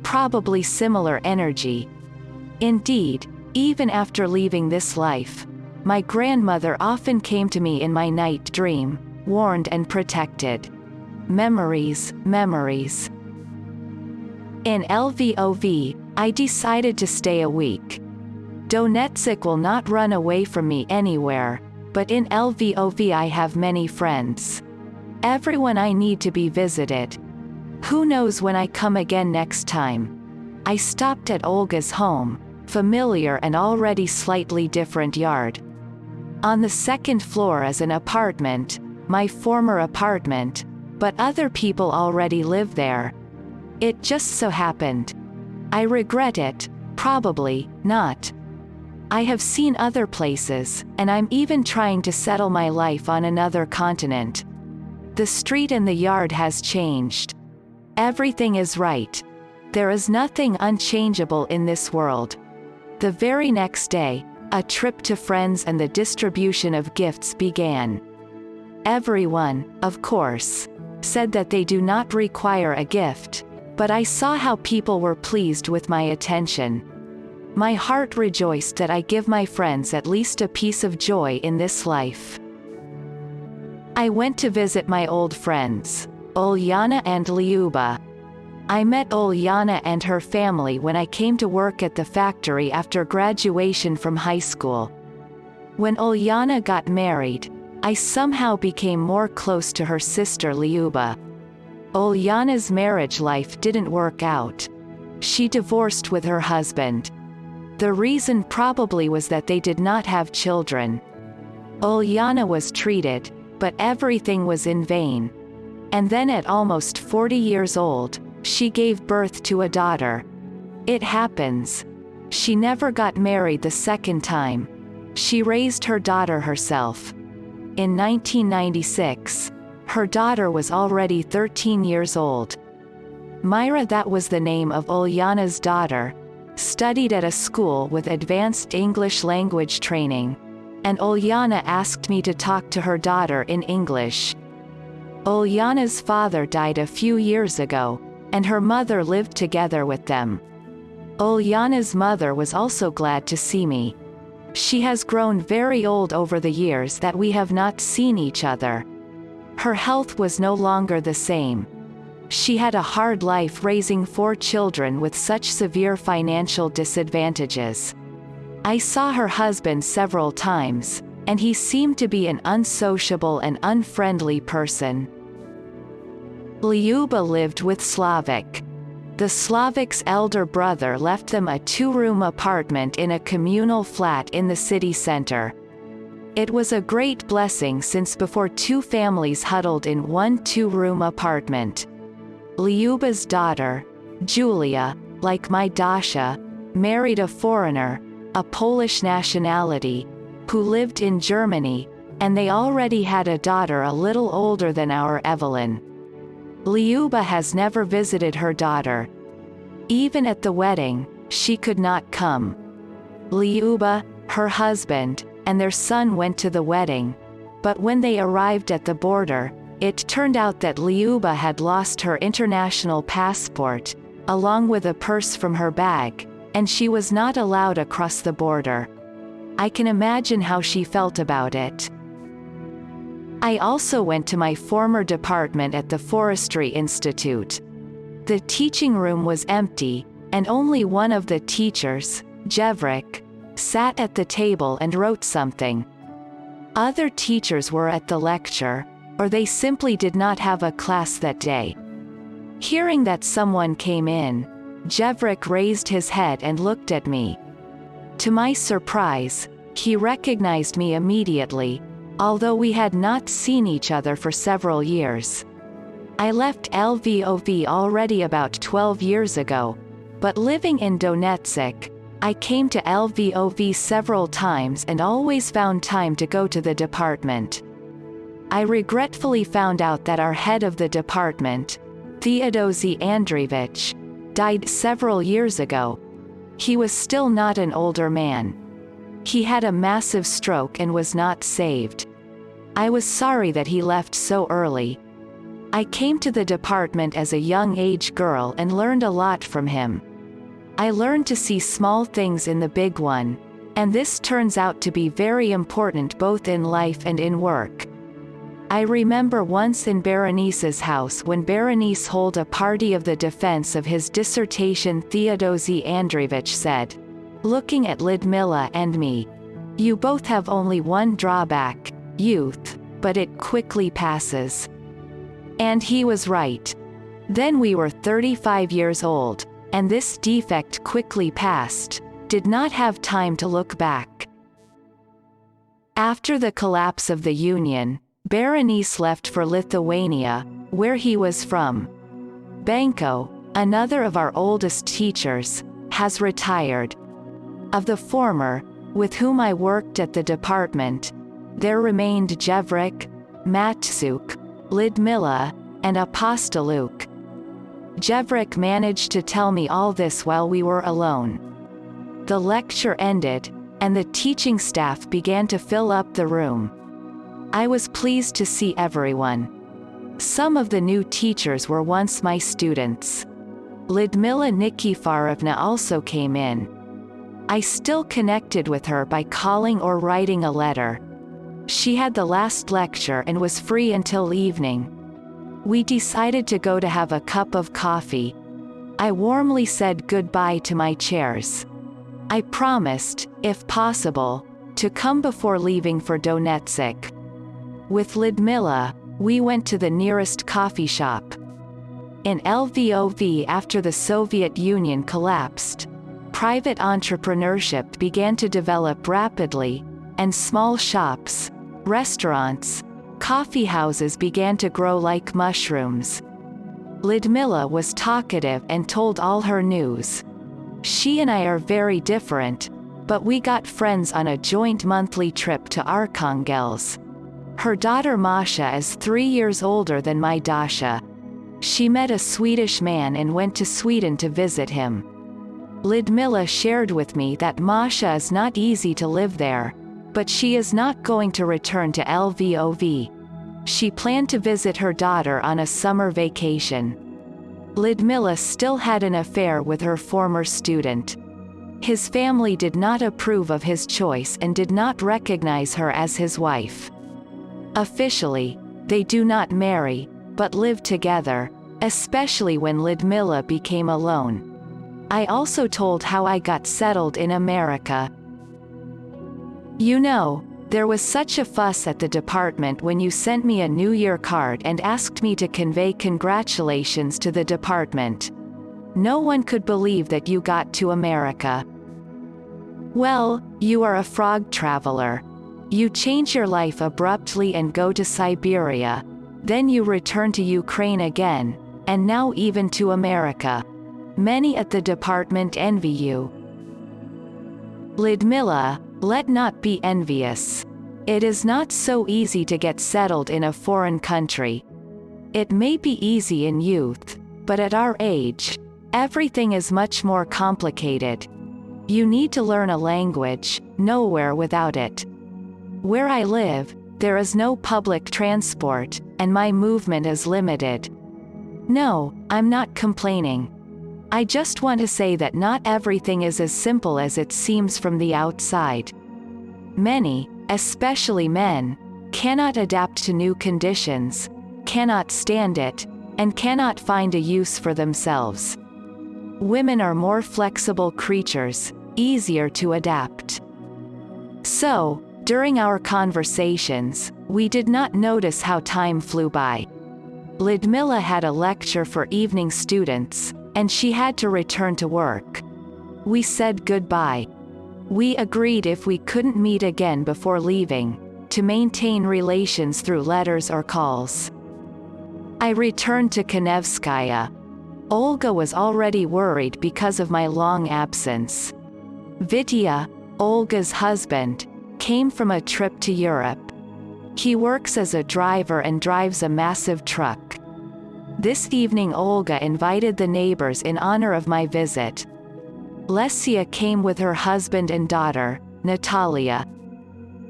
Probably similar energy. Indeed, even after leaving this life, my grandmother often came to me in my night dream, warned and protected. Memories, memories. In Lvov, I decided to stay a week. Donetsk will not run away from me anywhere, but in Lvov I have many friends. Everyone I need to be visited. Who knows when I come again next time? I stopped at Olga's home, familiar and already slightly different yard. On the second floor is an apartment, my former apartment, but other people already live there. It just so happened. I regret it, probably not. I have seen other places, and I'm even trying to settle my life on another continent. The street and the yard has changed. Everything is right. There is nothing unchangeable in this world. The very next day, a trip to friends and the distribution of gifts began. Everyone, of course, said that they do not require a gift, but I saw how people were pleased with my attention. My heart rejoiced that I give my friends at least a piece of joy in this life. I went to visit my old friends, Ulyana and Lyuba. I met Ulyana and her family when I came to work at the factory after graduation from high school. When Ulyana got married, I somehow became more close to her sister Lyuba. Ulyana's marriage life didn't work out. She divorced with her husband. The reason probably was that they did not have children. Ulyana was treated, but everything was in vain. And then at almost 40 years old, she gave birth to a daughter. It happens. She never got married the second time. She raised her daughter herself. In 1996, her daughter was already 13 years old. Myra, that was the name of Ulyana's daughter, studied at a school with advanced English language training, and Ulyana asked me to talk to her daughter in English. Ulyana's father died a few years ago, and her mother lived together with them. Ulyana's mother was also glad to see me. She has grown very old over the years that we have not seen each other. Her health was no longer the same. She had a hard life raising 4 children with such severe financial disadvantages. I saw her husband several times, and he seemed to be an unsociable and unfriendly person. Lyuba lived with Slavic. The Slavic's elder brother left them a two-room apartment in a communal flat in the city center. It was a great blessing since before two families huddled in one two-room apartment. Lyuba's daughter, Julia, like my Dasha, married a foreigner, a Polish nationality, who lived in Germany, and they already had a daughter a little older than our Evelyn. Lyuba has never visited her daughter. Even at the wedding, she could not come. Lyuba, her husband, and their son went to the wedding, but when they arrived at the border, it turned out that Lyuba had lost her international passport, along with a purse from her bag, and she was not allowed across the border. I can imagine how she felt about it. I also went to my former department at the Forestry Institute. The teaching room was empty, and only one of the teachers, Jevrik, sat at the table and wrote something. Other teachers were at the lecture, or they simply did not have a class that day. Hearing that someone came in, Jevrik raised his head and looked at me. To my surprise, he recognized me immediately, although we had not seen each other for several years. I left Lvov already about 12 years ago, but living in Donetsk, I came to Lvov several times and always found time to go to the department. I regretfully found out that our head of the department, Theodosi Andreevich, died several years ago. He was still not an older man. He had a massive stroke and was not saved. I was sorry that he left so early. I came to the department as a young-age girl and learned a lot from him. I learned to see small things in the big one, and this turns out to be very important both in life and in work. I remember once in Berenice's house when Berenice held a party of the defense of his dissertation, Theodosi Andreevich said, looking at Lidmila and me, "You both have only one drawback, youth, but it quickly passes." And he was right. Then we were 35 years old, and this defect quickly passed, did not have time to look back. After the collapse of the Union, Berenice left for Lithuania, where he was from. Benko, another of our oldest teachers, has retired. Of the former, with whom I worked at the department, there remained Jevrik, Matsuk, Lidmila, and Apostoluk. Jevrik managed to tell me all this while we were alone. The lecture ended, and the teaching staff began to fill up the room. I was pleased to see everyone. Some of the new teachers were once my students. Lidmila Nikiforovna also came in. I still connected with her by calling or writing a letter. She had the last lecture and was free until evening. We decided to go to have a cup of coffee. I warmly said goodbye to my chairs. I promised, if possible, to come before leaving for Donetsk. With Lidmila, we went to the nearest coffee shop. In Lvov, after the Soviet Union collapsed, private entrepreneurship began to develop rapidly, and small shops, restaurants, coffee houses began to grow like mushrooms. Lidmila was talkative and told all her news. She and I are very different, but we got friends on a joint monthly trip to Arkhangelsk. Her daughter Masha is 3 years older than my Dasha. She met a Swedish man and went to Sweden to visit him. Lidmila shared with me that Masha is not easy to live there, but she is not going to return to Lvov. She planned to visit her daughter on a summer vacation. Lidmila still had an affair with her former student. His family did not approve of his choice and did not recognize her as his wife. Officially, they do not marry, but live together, especially when Lidmila became alone. I also told how I got settled in America. You know, there was such a fuss at the department when you sent me a New Year card and asked me to convey congratulations to the department. No one could believe that you got to America. Well, you are a frog traveler. You change your life abruptly and go to Siberia. Then you return to Ukraine again, and now even to America. Many at the department envy you. Lyudmila, let not be envious. It is not so easy to get settled in a foreign country. It may be easy in youth, but at our age, everything is much more complicated. You need to learn a language, nowhere without it. Where I live, there is no public transport, and my movement is limited. No, I'm not complaining. I just want to say that not everything is as simple as it seems from the outside. Many, especially men, cannot adapt to new conditions, cannot stand it, and cannot find a use for themselves. Women are more flexible creatures, easier to adapt. So, during our conversations, we did not notice how time flew by. Lyudmila had a lecture for evening students, and she had to return to work. We said goodbye. We agreed if we couldn't meet again before leaving, to maintain relations through letters or calls. I returned to Kanevskaya. Olga was already worried because of my long absence. Vitya, Olga's husband, came from a trip to Europe. He works as a driver and drives a massive truck. This evening Olga invited the neighbors in honor of my visit. Lesia came with her husband and daughter, Natalia.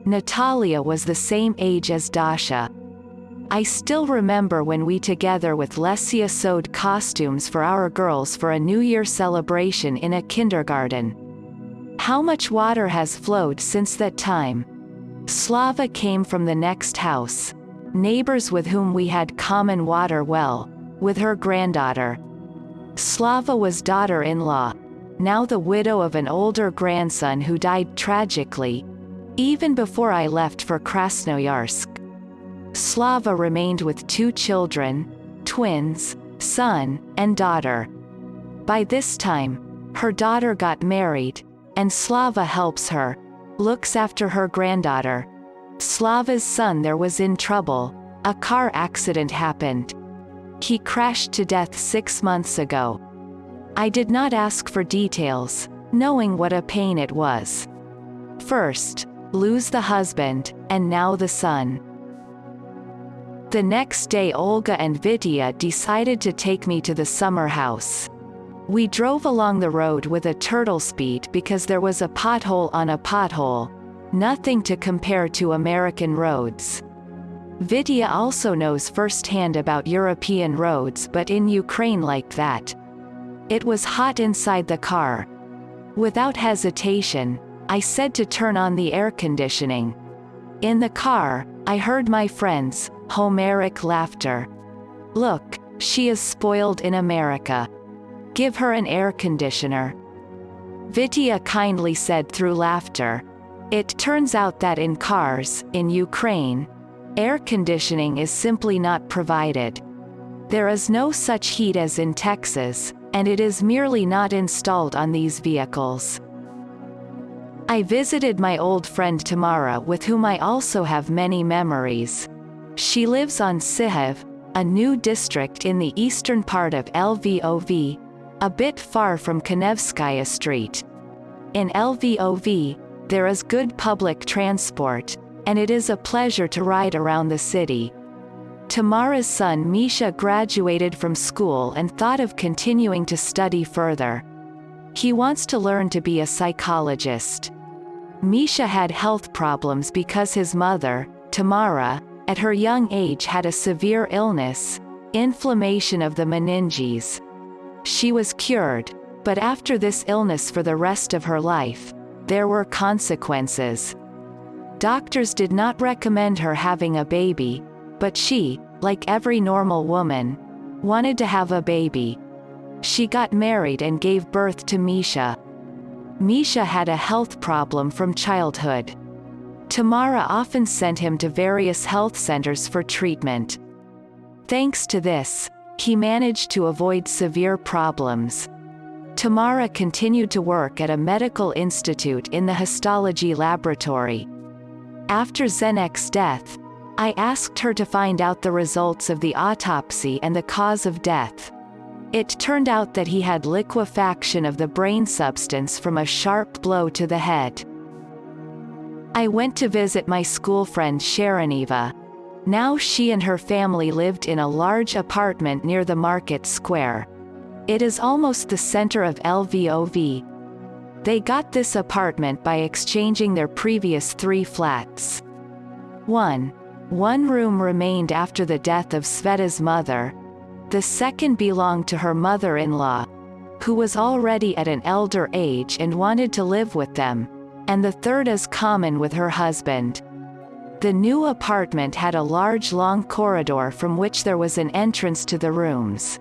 Natalia was the same age as Dasha. I still remember when we together with Lesia sewed costumes for our girls for a New Year celebration in a kindergarten. How much water has flowed since that time? Slava came from the next house, neighbors with whom we had common water well, with her granddaughter. Slava was daughter-in-law, now the widow of an older grandson who died tragically, even before I left for Krasnoyarsk. Slava remained with 2 children, twins, son, and daughter. By this time, her daughter got married, and Slava helps her, looks after her granddaughter. Slava's son there was in trouble, a car accident happened. He crashed to death 6 months ago. I did not ask for details, knowing what a pain it was. First, lose the husband, and now the son. The next day Olga and Vitya decided to take me to the summer house. We drove along the road with a turtle speed because there was a pothole on a pothole, nothing to compare to American roads. Vitya also knows firsthand about European roads, but in Ukraine like that. It was hot inside the car. Without hesitation, I said to turn on the air conditioning. In the car, I heard my friend's Homeric laughter. Look, she is spoiled in America. Give her an air conditioner. Vitya kindly said through laughter. It turns out that in cars, in Ukraine, air conditioning is simply not provided. There is no such heat as in Texas, and it is merely not installed on these vehicles. I visited my old friend Tamara, with whom I also have many memories. She lives on Sihev, a new district in the eastern part of Lvov, a bit far from Kanevskaya Street. In Lvov, there is good public transport, and it is a pleasure to ride around the city. Tamara's son Misha graduated from school and thought of continuing to study further. He wants to learn to be a psychologist. Misha had health problems because his mother, Tamara, at her young age had a severe illness, inflammation of the meninges. She was cured, but after this illness for the rest of her life, there were consequences. Doctors did not recommend her having a baby, but she, like every normal woman, wanted to have a baby. She got married and gave birth to Misha. Misha had a health problem from childhood. Tamara often sent him to various health centers for treatment. Thanks to this, he managed to avoid severe problems. Tamara continued to work at a medical institute in the histology laboratory. After Zdenek's death, I asked her to find out the results of the autopsy and the cause of death. It turned out that he had liquefaction of the brain substance from a sharp blow to the head. I went to visit my school friend Sharoneva. Now she and her family lived in a large apartment near the market square. It is almost the center of Lvov. They got this apartment by exchanging their previous 3 flats. One room remained after the death of Sveta's mother. The second belonged to her mother-in-law, who was already at an elder age and wanted to live with them, and the third is common with her husband. The new apartment had a large long corridor from which there was an entrance to the rooms.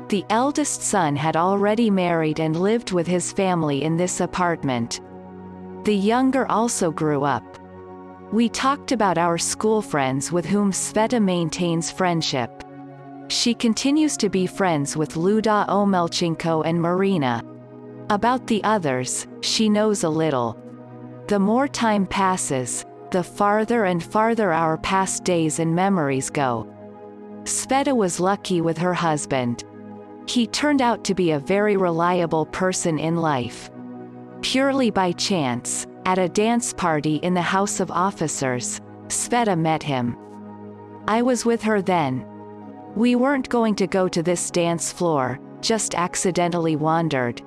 The eldest son had already married and lived with his family in this apartment. The younger also grew up. We talked about our school friends with whom Sveta maintains friendship. She continues to be friends with Luda Omelchenko and Marina. About the others, she knows a little. The more time passes, the farther and farther our past days and memories go. Sveta was lucky with her husband. He turned out to be a very reliable person in life. Purely by chance, at a dance party in the House of Officers, Sveta met him. I was with her then. We weren't going to go to this dance floor, just accidentally wandered.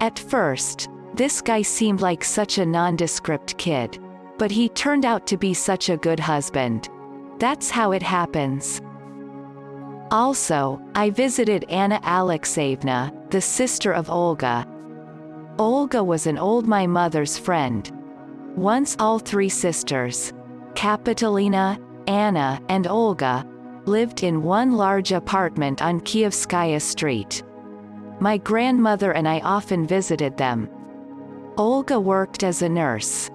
At first, this guy seemed like such a nondescript kid, but he turned out to be such a good husband. That's how it happens. Also, I visited Anna Alexeyevna, the sister of Olga. Olga was an old my mother's friend. Once all 3 sisters, Kapitolina, Anna, and Olga, lived in one large apartment on Kievskaya Street. My grandmother and I often visited them. Olga worked as a nurse.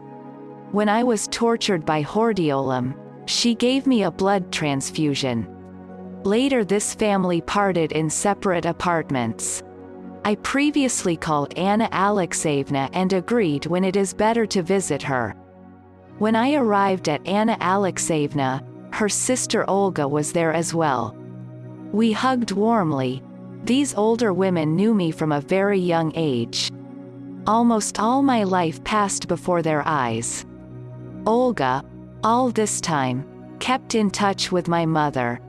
When I was tortured by hordeolum, she gave me a blood transfusion. Later this family parted in separate apartments. I previously called Anna Alexeyevna and agreed when it is better to visit her. When I arrived at Anna Alexeyevna, her sister Olga was there as well. We hugged warmly. These older women knew me from a very young age. Almost all my life passed before their eyes. Olga, all this time, kept in touch with my mother.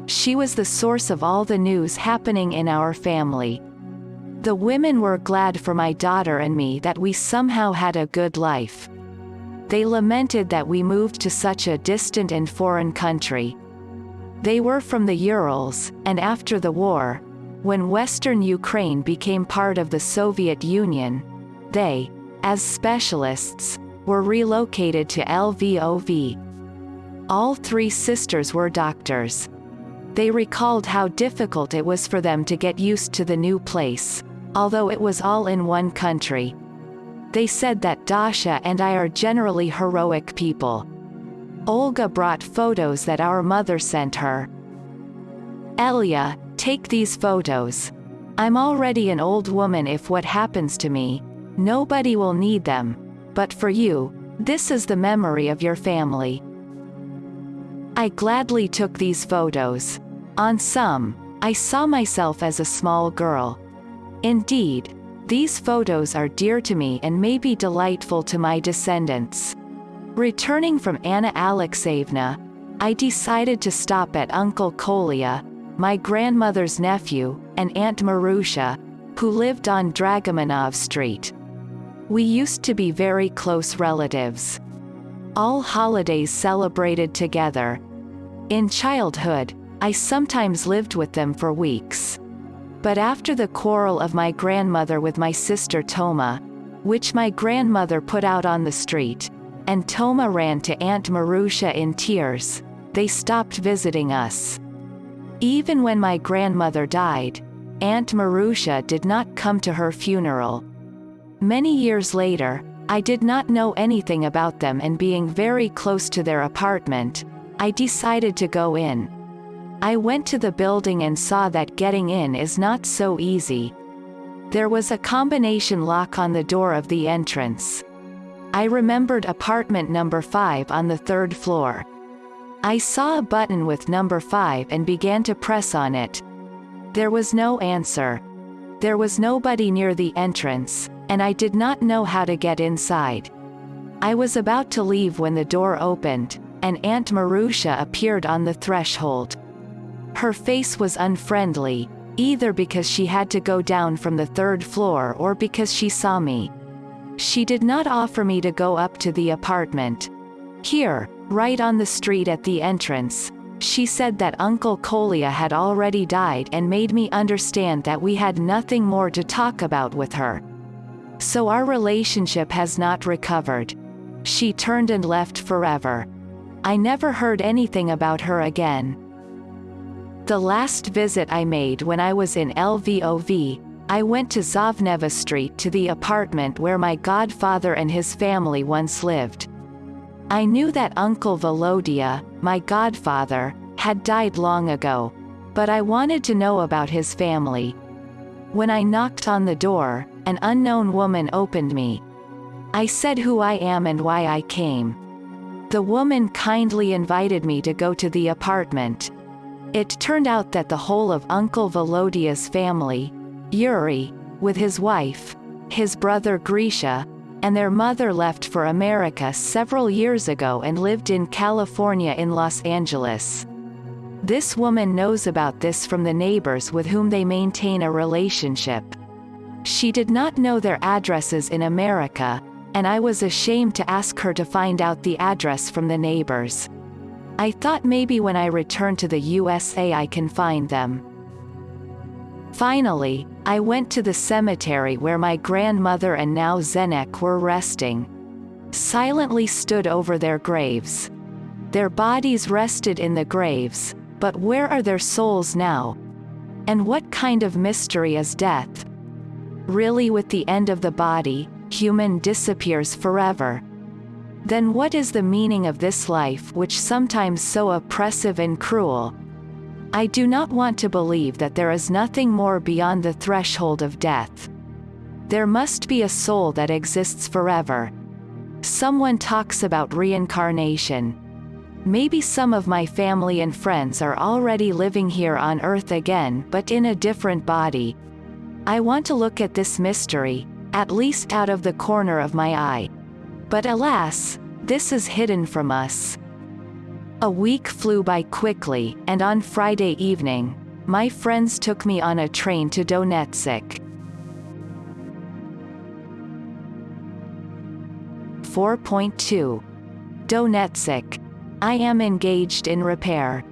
She was the source of all the news happening in our family. The women were glad for my daughter and me that we somehow had a good life. They lamented that we moved to such a distant and foreign country. They were from the Urals, and after the war, when Western Ukraine became part of the Soviet Union, they, as specialists, were relocated to Lvov. All 3 sisters were doctors. They recalled how difficult it was for them to get used to the new place, although it was all in one country. They said that Dasha and I are generally heroic people. Olga brought photos that our mother sent her. Elia, take these photos. I'm already an old woman. If what happens to me, nobody will need them. But for you, this is the memory of your family. I gladly took these photos. On some, I saw myself as a small girl. Indeed, these photos are dear to me and may be delightful to my descendants. Returning from Anna Alexeyevna, I decided to stop at Uncle Kolya, my grandmother's nephew, and Aunt Marusha, who lived on Dragomanov Street. We used to be very close relatives. All holidays celebrated together. In childhood, I sometimes lived with them for weeks. But after the quarrel of my grandmother with my sister Toma, which my grandmother put out on the street, and Toma ran to Aunt Marusha in tears, they stopped visiting us. Even when my grandmother died, Aunt Marusha did not come to her funeral. Many years later, I did not know anything about them, and being very close to their apartment, I decided to go in. I went to the building and saw that getting in is not so easy. There was a combination lock on the door of the entrance. I remembered apartment number 5 on the 3rd floor. I saw a button with number 5 and began to press on it. There was no answer. There was nobody near the entrance, and I did not know how to get inside. I was about to leave when the door opened, and Aunt Marusha appeared on the threshold. Her face was unfriendly, either because she had to go down from the 3rd floor or because she saw me. She did not offer me to go up to the apartment. Here, right on the street at the entrance, she said that Uncle Kolya had already died and made me understand that we had nothing more to talk about with her. So our relationship has not recovered. She turned and left forever. I never heard anything about her again. The last visit I made when I was in Lvov, I went to Zovneva Street to the apartment where my godfather and his family once lived. I knew that Uncle Volodya, my godfather, had died long ago, but I wanted to know about his family. When I knocked on the door, an unknown woman opened me. I said who I am and why I came. The woman kindly invited me to go to the apartment. It turned out that the whole of Uncle Volodya's family, Yuri, with his wife, his brother Grisha, and their mother left for America several years ago and lived in California in Los Angeles. This woman knows about this from the neighbors with whom they maintain a relationship. She did not know their addresses in America, and I was ashamed to ask her to find out the address from the neighbors. I thought maybe when I return to the USA I can find them. Finally, I went to the cemetery where my grandmother and now Zenek were resting. Silently stood over their graves. Their bodies rested in the graves, but where are their souls now? And what kind of mystery is death? Really, with the end of the body, human disappears forever. Then what is the meaning of this life which sometimes so oppressive and cruel? I do not want to believe that there is nothing more beyond the threshold of death. There must be a soul that exists forever. Someone talks about reincarnation. Maybe some of my family and friends are already living here on Earth again, but in a different body. I want to look at this mystery, at least out of the corner of my eye. But alas, this is hidden from us. A week flew by quickly, and on Friday evening, my friends took me on a train to Donetsk. 4.2. Donetsk. I am engaged in repair.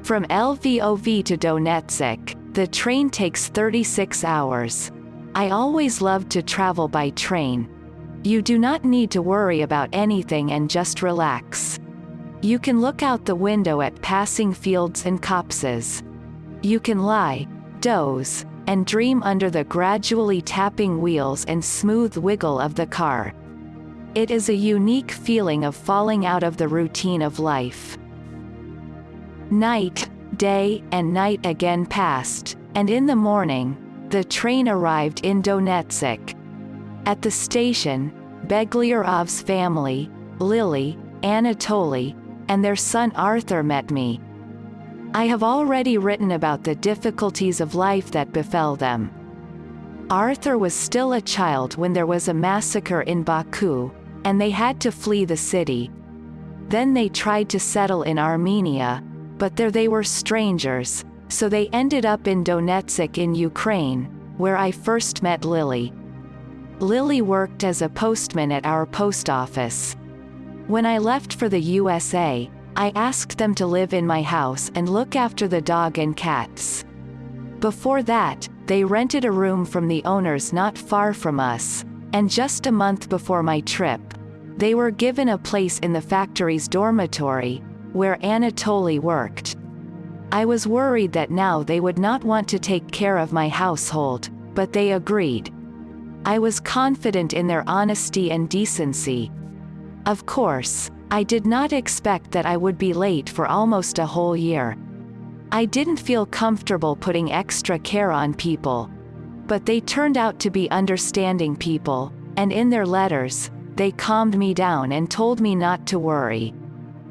From Lvov to Donetsk, the train takes 36 hours. I always loved to travel by train. You do not need to worry about anything and just relax. You can look out the window at passing fields and copses. You can lie, doze, and dream under the gradually tapping wheels and smooth wiggle of the car. It is a unique feeling of falling out of the routine of life. Night, day, and night again passed, and in the morning, the train arrived in Donetsk. At the station, Beglyarov's family, Lily, Anatoly, and their son Arthur met me. I have already written about the difficulties of life that befell them. Arthur was still a child when there was a massacre in Baku, and they had to flee the city. Then they tried to settle in Armenia, but there they were strangers, so they ended up in Donetsk in Ukraine, where I first met Lily. Lily worked as a postman at our post office. When I left for the USA, I asked them to live in my house and look after the dog and cats. Before that, they rented a room from the owners not far from us, and just a month before my trip, they were given a place in the factory's dormitory, where Anatoly worked. I was worried that now they would not want to take care of my household, but they agreed. I was confident in their honesty and decency. Of course, I did not expect that I would be late for almost a whole year. I didn't feel comfortable putting extra care on people. But they turned out to be understanding people, and in their letters, they calmed me down and told me not to worry.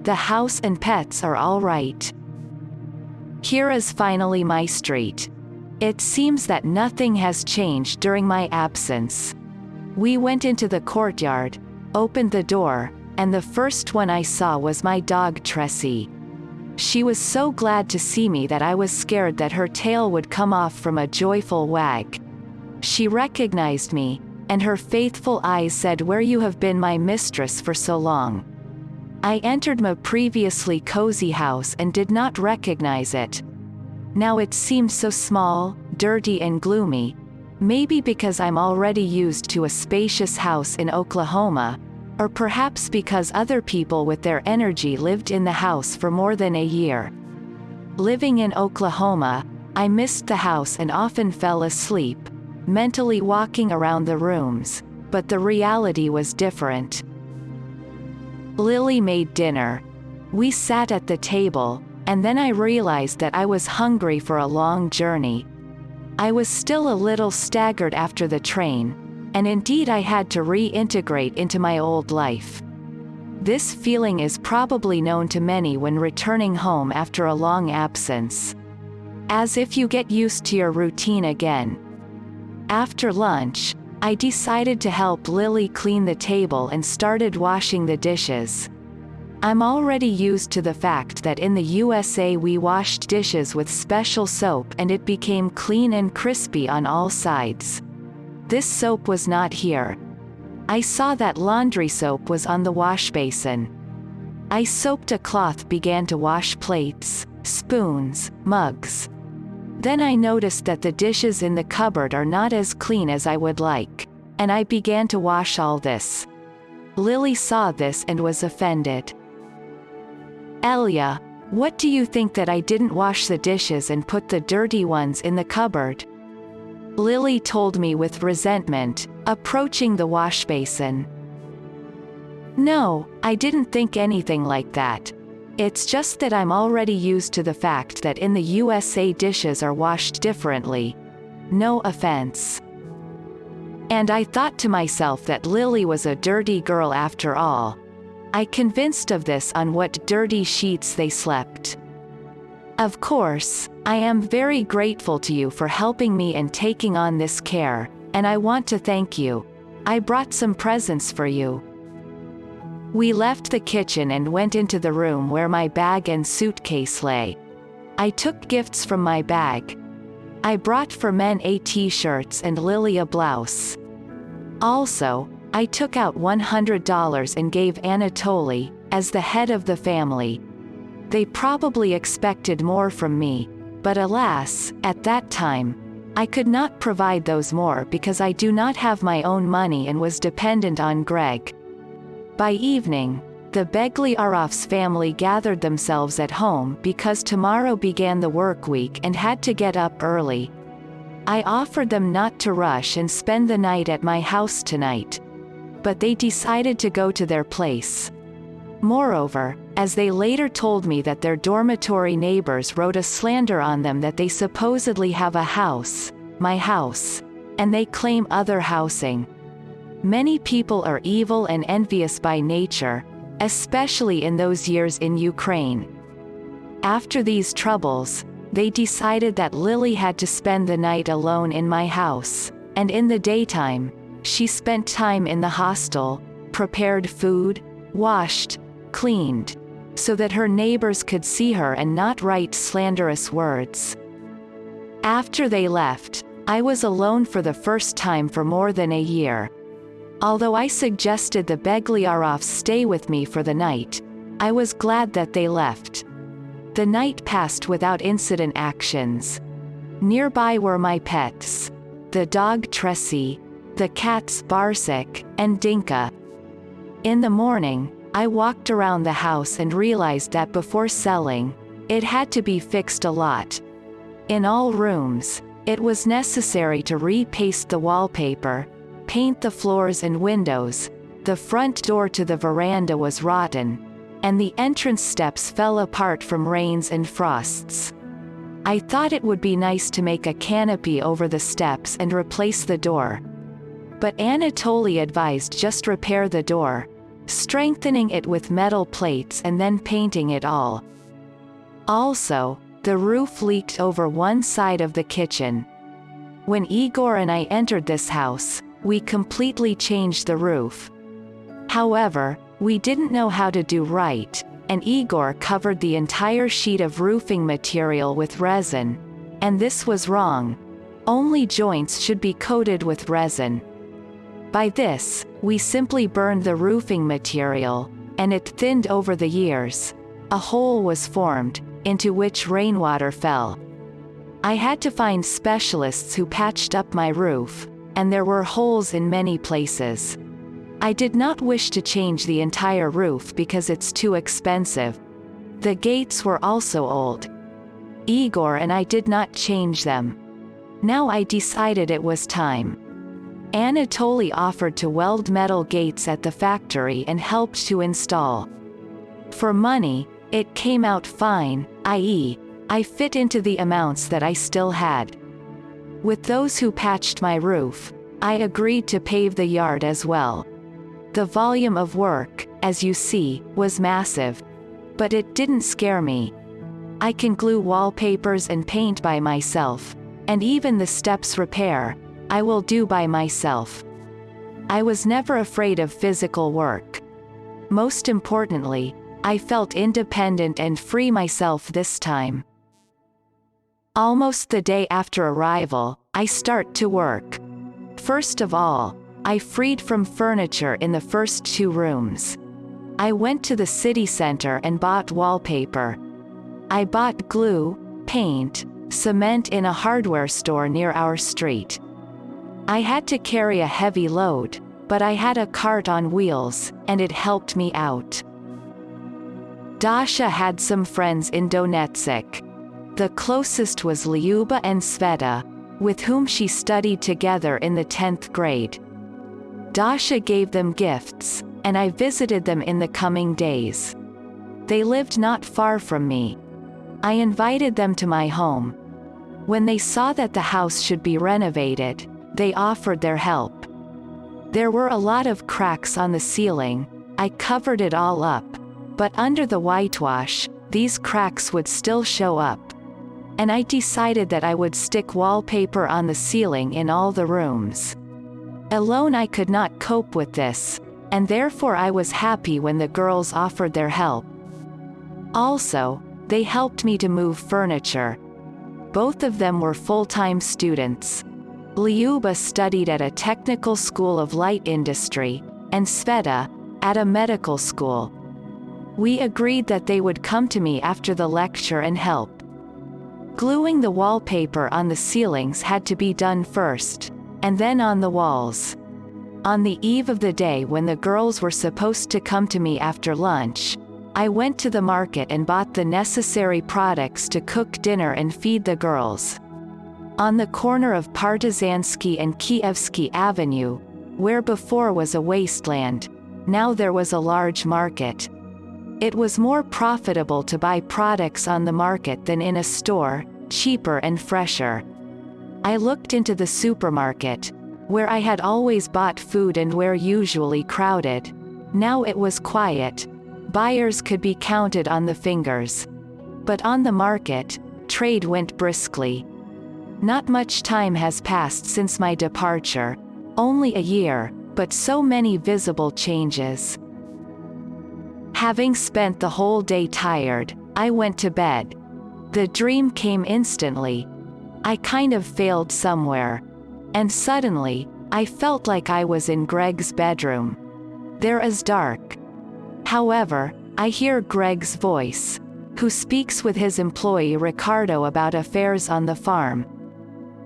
The house and pets are all right. Here is finally my street. It seems that nothing has changed during my absence. We went into the courtyard, opened the door, and the first one I saw was my dog Tressie. She was so glad to see me that I was scared that her tail would come off from a joyful wag. She recognized me, and her faithful eyes said, "Where you have been, my mistress, for so long." I entered my previously cozy house and did not recognize it. Now it seemed so small, dirty and gloomy, maybe because I'm already used to a spacious house in Oklahoma, or perhaps because other people with their energy lived in the house for more than a year. Living in Oklahoma, I missed the house and often fell asleep, mentally walking around the rooms, but the reality was different. Lily made dinner. We sat at the table, and then I realized that I was hungry for a long journey. I was still a little staggered after the train, and indeed I had to reintegrate into my old life. This feeling is probably known to many when returning home after a long absence. As if you get used to your routine again. After lunch, I decided to help Lily clean the table and started washing the dishes. I'm already used to the fact that in the USA we washed dishes with special soap and it became clean and crispy on all sides. This soap was not here. I saw that laundry soap was on the wash basin. I soaped a cloth, began to wash plates, spoons, mugs. Then I noticed that the dishes in the cupboard are not as clean as I would like, and I began to wash all this. Lily saw this and was offended. "Elia, what do you think that I didn't wash the dishes and put the dirty ones in the cupboard?" Lily told me with resentment, approaching the wash basin. "No, I didn't think anything like that. It's just that I'm already used to the fact that in the USA dishes are washed differently. No offense." And I thought to myself that Lily was a dirty girl after all. I convinced of this on what dirty sheets they slept. "Of course, I am very grateful to you for helping me and taking on this care, and I want to thank you. I brought some presents for you." We left the kitchen and went into the room where my bag and suitcase lay. I took gifts from my bag. I brought for men a t-shirts and Lily a blouse. Also, I took out $100 and gave Anatoly, as the head of the family. They probably expected more from me, but alas, at that time, I could not provide those more because I do not have my own money and was dependent on Greg. By evening, the Begliarovs family gathered themselves at home because tomorrow began the work week and had to get up early. I offered them not to rush and spend the night at my house tonight, but they decided to go to their place. Moreover, as they later told me that their dormitory neighbors wrote a slander on them that they supposedly have a house, my house, and they claim other housing. Many people are evil and envious by nature, especially in those years in Ukraine. After these troubles, they decided that Lily had to spend the night alone in my house, and in the daytime, she spent time in the hostel, prepared food, washed, cleaned, so that her neighbors could see her and not write slanderous words. After they left, I was alone for the first time for more than a year. Although I suggested the Begliarovs stay with me for the night, I was glad that they left. The night passed without incident actions. Nearby were my pets. The dog Tressie, the cats Barsik and Dinka. In the morning, I walked around the house and realized that before selling, it had to be fixed a lot. In all rooms, it was necessary to repaste the wallpaper, paint the floors and windows, the front door to the veranda was rotten, and the entrance steps fell apart from rains and frosts. I thought it would be nice to make a canopy over the steps and replace the door. But Anatoly advised just repair the door, strengthening it with metal plates and then painting it all. Also, the roof leaked over one side of the kitchen. When Igor and I entered this house, we completely changed the roof. However, we didn't know how to do right, and Igor covered the entire sheet of roofing material with resin, and this was wrong. Only joints should be coated with resin. By this, we simply burned the roofing material, and it thinned over the years. A hole was formed, into which rainwater fell. I had to find specialists who patched up my roof, and there were holes in many places. I did not wish to change the entire roof because it's too expensive. The gates were also old. Igor and I did not change them. Now I decided it was time. Anatoly offered to weld metal gates at the factory and helped to install. For money, it came out fine, i.e., I fit into the amounts that I still had. With those who patched my roof, I agreed to pave the yard as well. The volume of work, as you see, was massive. But it didn't scare me. I can glue wallpapers and paint by myself, and even the steps repair, I will do by myself. I was never afraid of physical work. Most importantly, I felt independent and free myself this time. Almost the day after arrival, I start to work. First of all, I freed from furniture in the first 2 rooms. I went to the city center and bought wallpaper. I bought glue, paint, cement in a hardware store near our street. I had to carry a heavy load, but I had a cart on wheels, and it helped me out. Dasha had some friends in Donetsk. The closest was Lyuba and Sveta, with whom she studied together in the 10th grade. Dasha gave them gifts, and I visited them in the coming days. They lived not far from me. I invited them to my home. When they saw that the house should be renovated, they offered their help. There were a lot of cracks on the ceiling. I covered it all up, but under the whitewash, these cracks would still show up. And I decided that I would stick wallpaper on the ceiling in all the rooms. Alone I could not cope with this, and therefore I was happy when the girls offered their help. Also, they helped me to move furniture. Both of them were full-time students. Lyuba studied at a technical school of light industry, and Sveta, at a medical school. We agreed that they would come to me after the lecture and help. Gluing the wallpaper on the ceilings had to be done first, and then on the walls. On the eve of the day when the girls were supposed to come to me after lunch, I went to the market and bought the necessary products to cook dinner and feed the girls. On the corner of Partizansky and Kievsky Avenue, where before was a wasteland, now there was a large market. It was more profitable to buy products on the market than in a store, cheaper and fresher. I looked into the supermarket, where I had always bought food and where usually crowded. Now it was quiet. Buyers could be counted on the fingers. But on the market, trade went briskly. Not much time has passed since my departure, only a year, but so many visible changes. Having spent the whole day tired, I went to bed. The dream came instantly. I kind of failed somewhere. And suddenly, I felt like I was in Greg's bedroom. There is dark. However, I hear Greg's voice, who speaks with his employee Ricardo about affairs on the farm.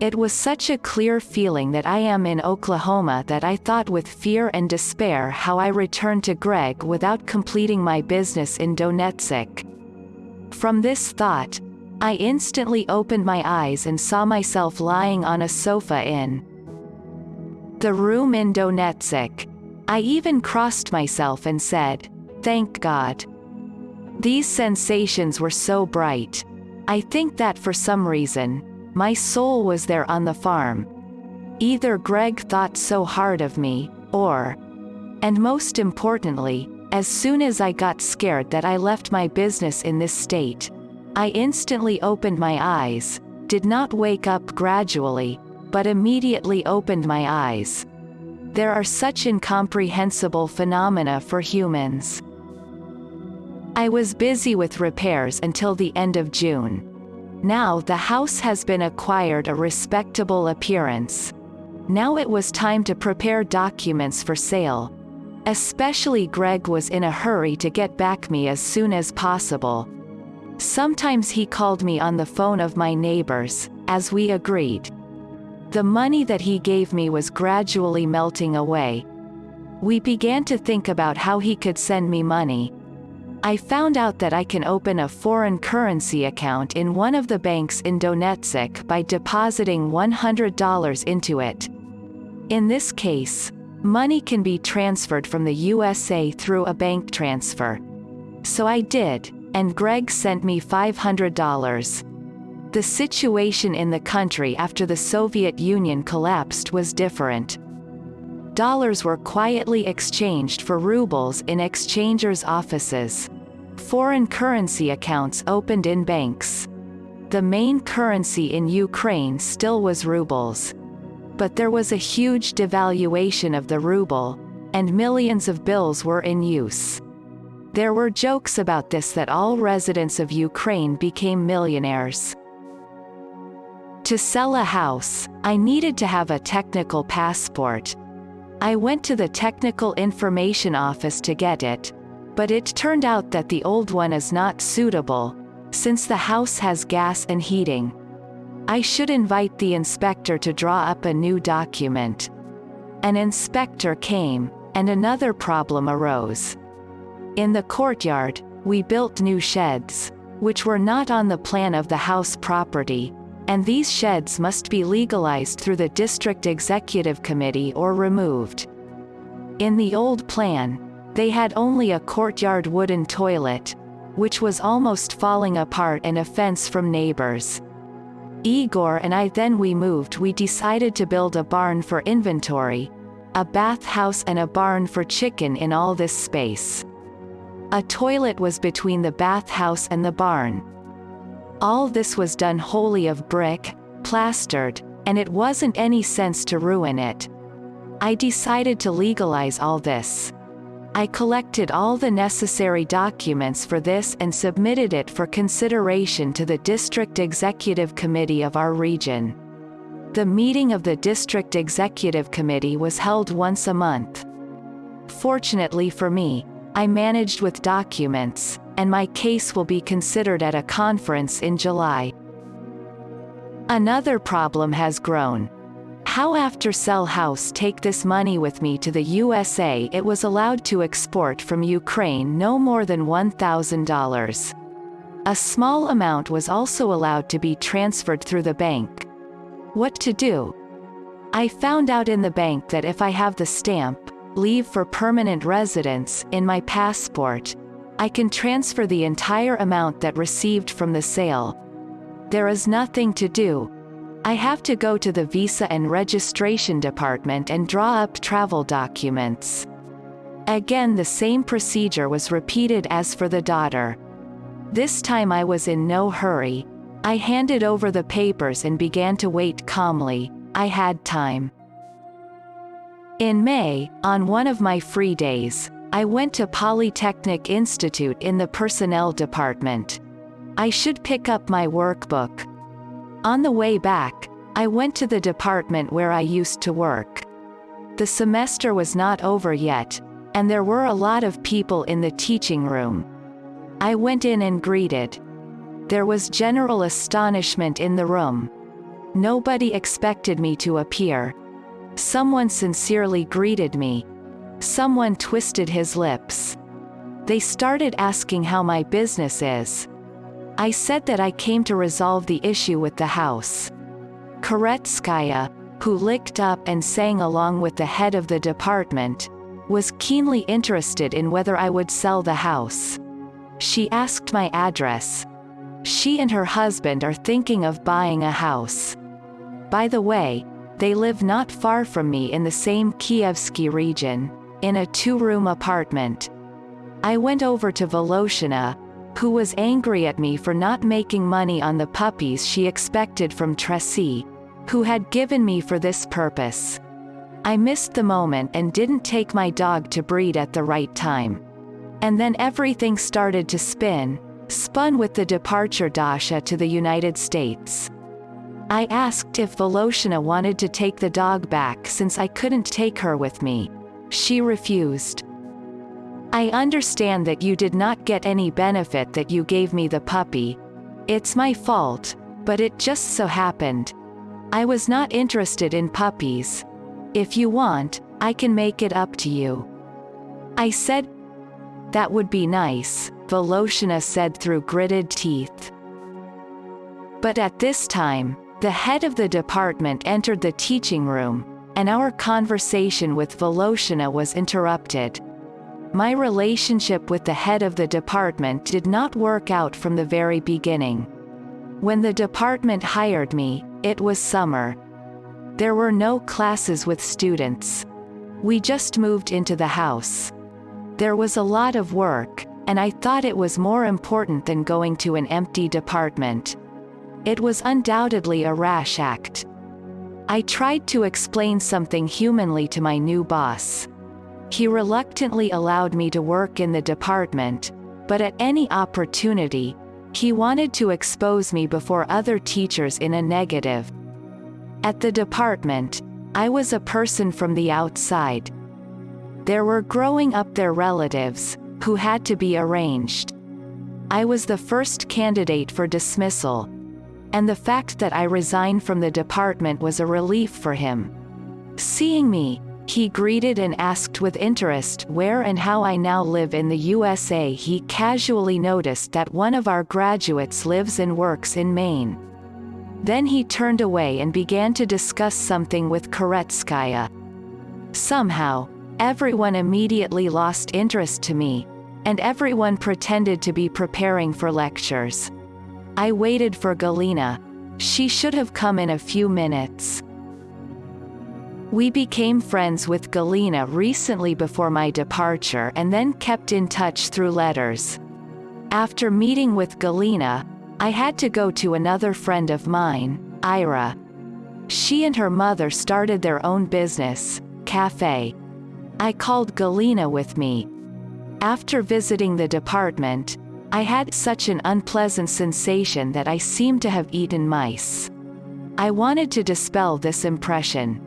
It was such a clear feeling that I am in Oklahoma that I thought with fear and despair how I returned to Greg without completing my business in Donetsk. From this thought, I instantly opened my eyes and saw myself lying on a sofa in the room in Donetsk. I even crossed myself and said, "Thank God." These sensations were so bright. I think that for some reason, my soul was there on the farm. Either Greg thought so hard of me, or, and most importantly, as soon as I got scared that I left my business in this state, I instantly opened my eyes, did not wake up gradually, but immediately opened my eyes. There are such incomprehensible phenomena for humans. I was busy with repairs until the end of June. Now the house has been acquired a respectable appearance. Now it was time to prepare documents for sale. Especially Greg was in a hurry to get back me as soon as possible. Sometimes he called me on the phone of my neighbors, as we agreed. The money that he gave me was gradually melting away. We began to think about how he could send me money. I found out that I can open a foreign currency account in one of the banks in Donetsk by depositing $100 into it. In this case, money can be transferred from the USA through a bank transfer. So I did, and Greg sent me $500. The situation in the country after the Soviet Union collapsed was different. Dollars were quietly exchanged for rubles in exchangers' offices. Foreign currency accounts opened in banks. The main currency in Ukraine still was rubles. But there was a huge devaluation of the ruble, and millions of bills were in use. There were jokes about this that all residents of Ukraine became millionaires. To sell a house, I needed to have a technical passport. I went to the technical information office to get it, but it turned out that the old one is not suitable, since the house has gas and heating. I should invite the inspector to draw up a new document. An inspector came, and another problem arose. In the courtyard, we built new sheds, which were not on the plan of the house property, and these sheds must be legalized through the district executive committee or removed. In the old plan, they had only a courtyard wooden toilet, which was almost falling apart, and a fence from neighbors. Igor and I we decided to build a barn for inventory, a bathhouse and a barn for chicken in all this space. A toilet was between the bathhouse and the barn. All this was done wholly of brick, plastered, and it wasn't any sense to ruin it. I decided to legalize all this. I collected all the necessary documents for this and submitted it for consideration to the district executive committee of our region. The meeting of the district executive committee was held once a month. Fortunately for me, I managed with documents, and my case will be considered at a conference in July. Another problem has grown. How after sell house take this money with me to the USA? It was allowed to export from Ukraine no more than $1,000. A small amount was also allowed to be transferred through the bank. What to do? I found out in the bank that if I have the stamp, leave for permanent residence, in my passport, I can transfer the entire amount that received from the sale. There is nothing to do. I have to go to the Visa and Registration Department and draw up travel documents. Again, the same procedure was repeated as for the daughter. This time I was in no hurry. I handed over the papers and began to wait calmly. I had time. In May, on one of my free days, I went to Polytechnic Institute in the personnel department. I should pick up my workbook. On the way back, I went to the department where I used to work. The semester was not over yet, and there were a lot of people in the teaching room. I went in and greeted. There was general astonishment in the room. Nobody expected me to appear. Someone sincerely greeted me. Someone twisted his lips. They started asking how my business is. I said that I came to resolve the issue with the house. Koretskaya, who licked up and sang along with the head of the department, was keenly interested in whether I would sell the house. She asked my address. She and her husband are thinking of buying a house. By the way, they live not far from me in the same Kievsky region, in a 2-room apartment. I went over to Voloshyna, who was angry at me for not making money on the puppies she expected from Tracy, who had given me for this purpose. I missed the moment and didn't take my dog to breed at the right time. And then everything started to spun with the departure Dasha to the United States. I asked if Voloshyna wanted to take the dog back since I couldn't take her with me. She refused. I understand that you did not get any benefit that you gave me the puppy. It's my fault, but it just so happened. I was not interested in puppies. If you want, I can make it up to you. I said, that would be nice, Voloshyna said through gritted teeth. But at this time, the head of the department entered the teaching room, and our conversation with Voloshyna was interrupted. My relationship with the head of the department did not work out from the very beginning. When the department hired me, it was summer. There were no classes with students. We just moved into the house. There was a lot of work, and I thought it was more important than going to an empty department. It was undoubtedly a rash act. I tried to explain something humanly to my new boss. He reluctantly allowed me to work in the department, but at any opportunity, he wanted to expose me before other teachers in a negative. At the department, I was a person from the outside. There were growing up their relatives, who had to be arranged. I was the first candidate for dismissal, and the fact that I resigned from the department was a relief for him. Seeing me, he greeted and asked with interest where and how I now live in the USA. He casually noticed that one of our graduates lives and works in Maine. Then he turned away and began to discuss something with Koretskaya. Somehow, everyone immediately lost interest to me, and everyone pretended to be preparing for lectures. I waited for Galina. She should have come in a few minutes. We became friends with Galina recently before my departure and then kept in touch through letters. After meeting with Galina, I had to go to another friend of mine, Ira. She and her mother started their own business, cafe. I called Galina with me. After visiting the department, I had such an unpleasant sensation that I seemed to have eaten mice. I wanted to dispel this impression.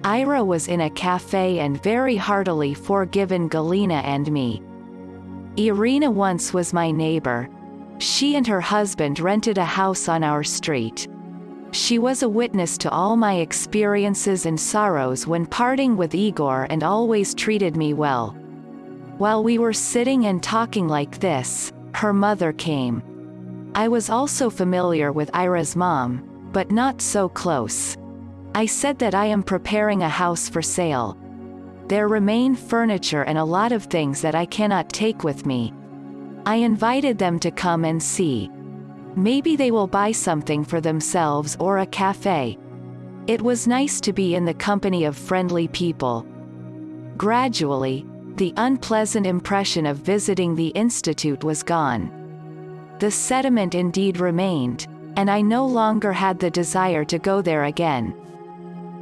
Ira was in a cafe and very heartily forgiven Galina and me. Irina once was my neighbor. She and her husband rented a house on our street. She was a witness to all my experiences and sorrows when parting with Igor and always treated me well. While we were sitting and talking like this, her mother came. I was also familiar with Ira's mom, but not so close. I said that I am preparing a house for sale. There remain furniture and a lot of things that I cannot take with me. I invited them to come and see. Maybe they will buy something for themselves or a cafe. It was nice to be in the company of friendly people. Gradually, the unpleasant impression of visiting the institute was gone. The sediment indeed remained, and I no longer had the desire to go there again.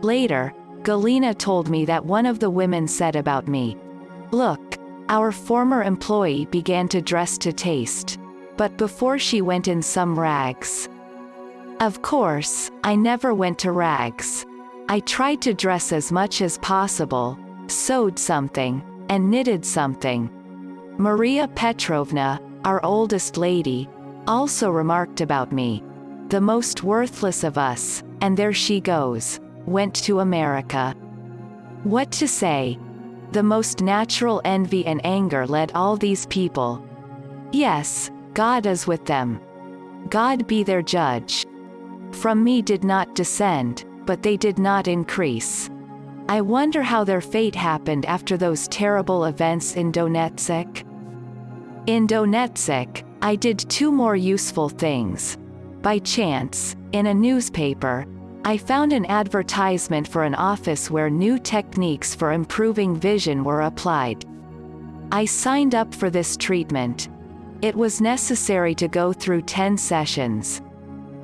Later, Galina told me that one of the women said about me, "Look, our former employee began to dress to taste, but before she went in some rags." Of course, I never went to rags. I tried to dress as much as possible, sewed something, and knitted something. Maria Petrovna, our oldest lady, also remarked about me, "The most worthless of us, and there she goes, went to America." What to say? The most natural envy and anger led all these people. Yes, God is with them. God be their judge. From me did not descend, but they did not increase. I wonder how their fate happened after those terrible events in Donetsk. In Donetsk, I did two more useful things. By chance, in a newspaper, I found an advertisement for an office where new techniques for improving vision were applied. I signed up for this treatment. It was necessary to go through 10 sessions.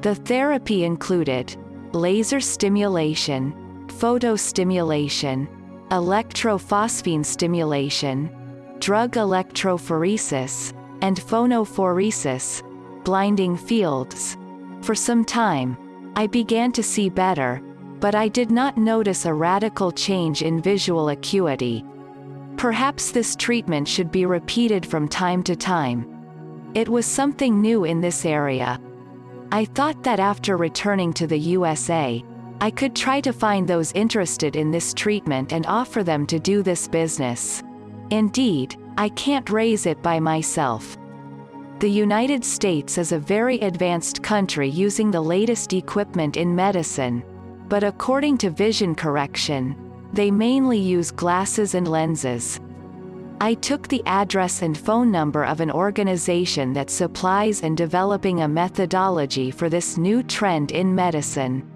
The therapy included laser stimulation, photostimulation, electrophosphene stimulation, drug electrophoresis, and phonophoresis, blinding fields. For some time, I began to see better, but I did not notice a radical change in visual acuity. Perhaps this treatment should be repeated from time to time. It was something new in this area. I thought that after returning to the USA, I could try to find those interested in this treatment and offer them to do this business. Indeed, I can't raise it by myself. The United States is a very advanced country using the latest equipment in medicine, but according to vision correction, they mainly use glasses and lenses. I took the address and phone number of an organization that supplies and developing a methodology for this new trend in medicine.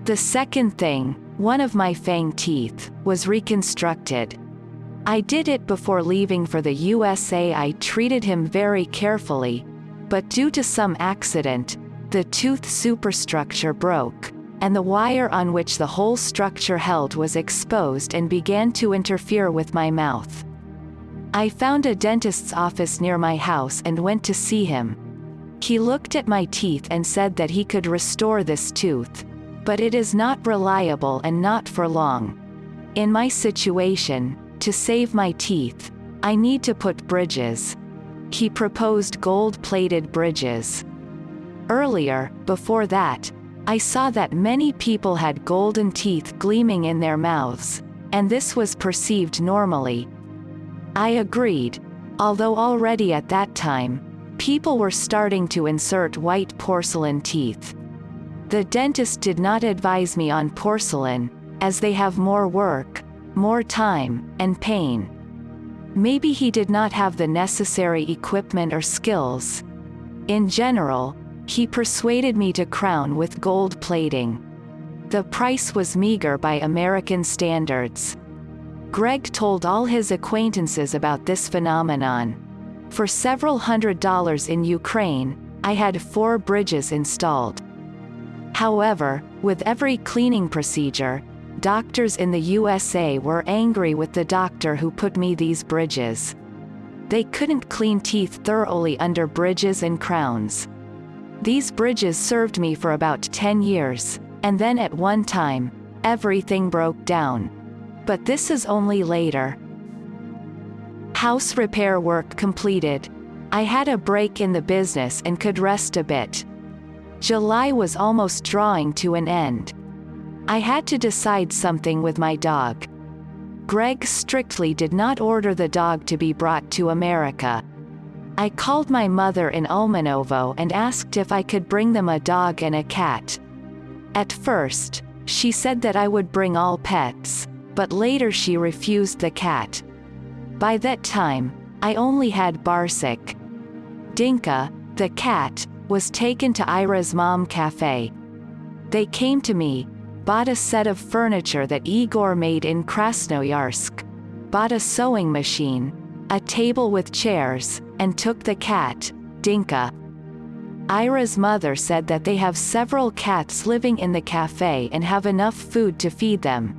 The second thing, one of my fang teeth, was reconstructed. I did it before leaving for the USA. I treated him very carefully, but due to some accident, the tooth superstructure broke, and the wire on which the whole structure held was exposed and began to interfere with my mouth. I found a dentist's office near my house and went to see him. He looked at my teeth and said that he could restore this tooth, but it is not reliable and not for long. In my situation, to save my teeth, I need to put bridges. He proposed gold-plated bridges. Earlier, before that, I saw that many people had golden teeth gleaming in their mouths, and this was perceived normally. I agreed, although already at that time, people were starting to insert white porcelain teeth. The dentist did not advise me on porcelain, as they have more work, more time, and pain. Maybe he did not have the necessary equipment or skills. In general, he persuaded me to crown with gold plating. The price was meager by American standards. Greg told all his acquaintances about this phenomenon. For several $100s in Ukraine, I had 4 bridges installed. However, with every cleaning procedure, doctors in the USA were angry with the doctor who put me these bridges. They couldn't clean teeth thoroughly under bridges and crowns. These bridges served me for about 10 years, and then at one time, everything broke down. But this is only later. House repair work completed. I had a break in the business and could rest a bit. July was almost drawing to an end. I had to decide something with my dog. Greg strictly did not order the dog to be brought to America. I called my mother in Ulmanovo and asked if I could bring them a dog and a cat. At first, she said that I would bring all pets, but later she refused the cat. By that time, I only had Barsik. Dinka, the cat, was taken to Ira's mom cafe. They came to me, bought a set of furniture that Igor made in Krasnoyarsk, bought a sewing machine, a table with chairs, and took the cat, Dinka. Ira's mother said that they have several cats living in the cafe and have enough food to feed them.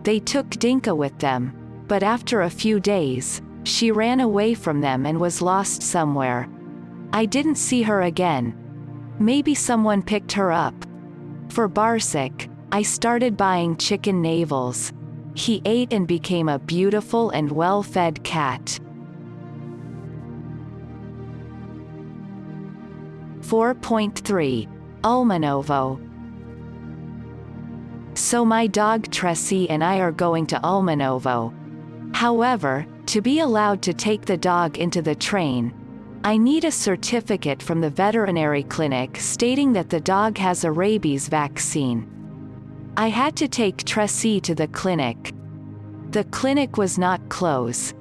They took Dinka with them, but after a few days, she ran away from them and was lost somewhere. I didn't see her again. Maybe someone picked her up. For Barsik, I started buying chicken navels. He ate and became a beautiful and well-fed cat. 4.3. Ulmanovo. So my dog Tressie and I are going to Ulmanovo. However, to be allowed to take the dog into the train, I need a certificate from the veterinary clinic stating that the dog has a rabies vaccine. I had to take Tressie to the clinic. The clinic was not closed.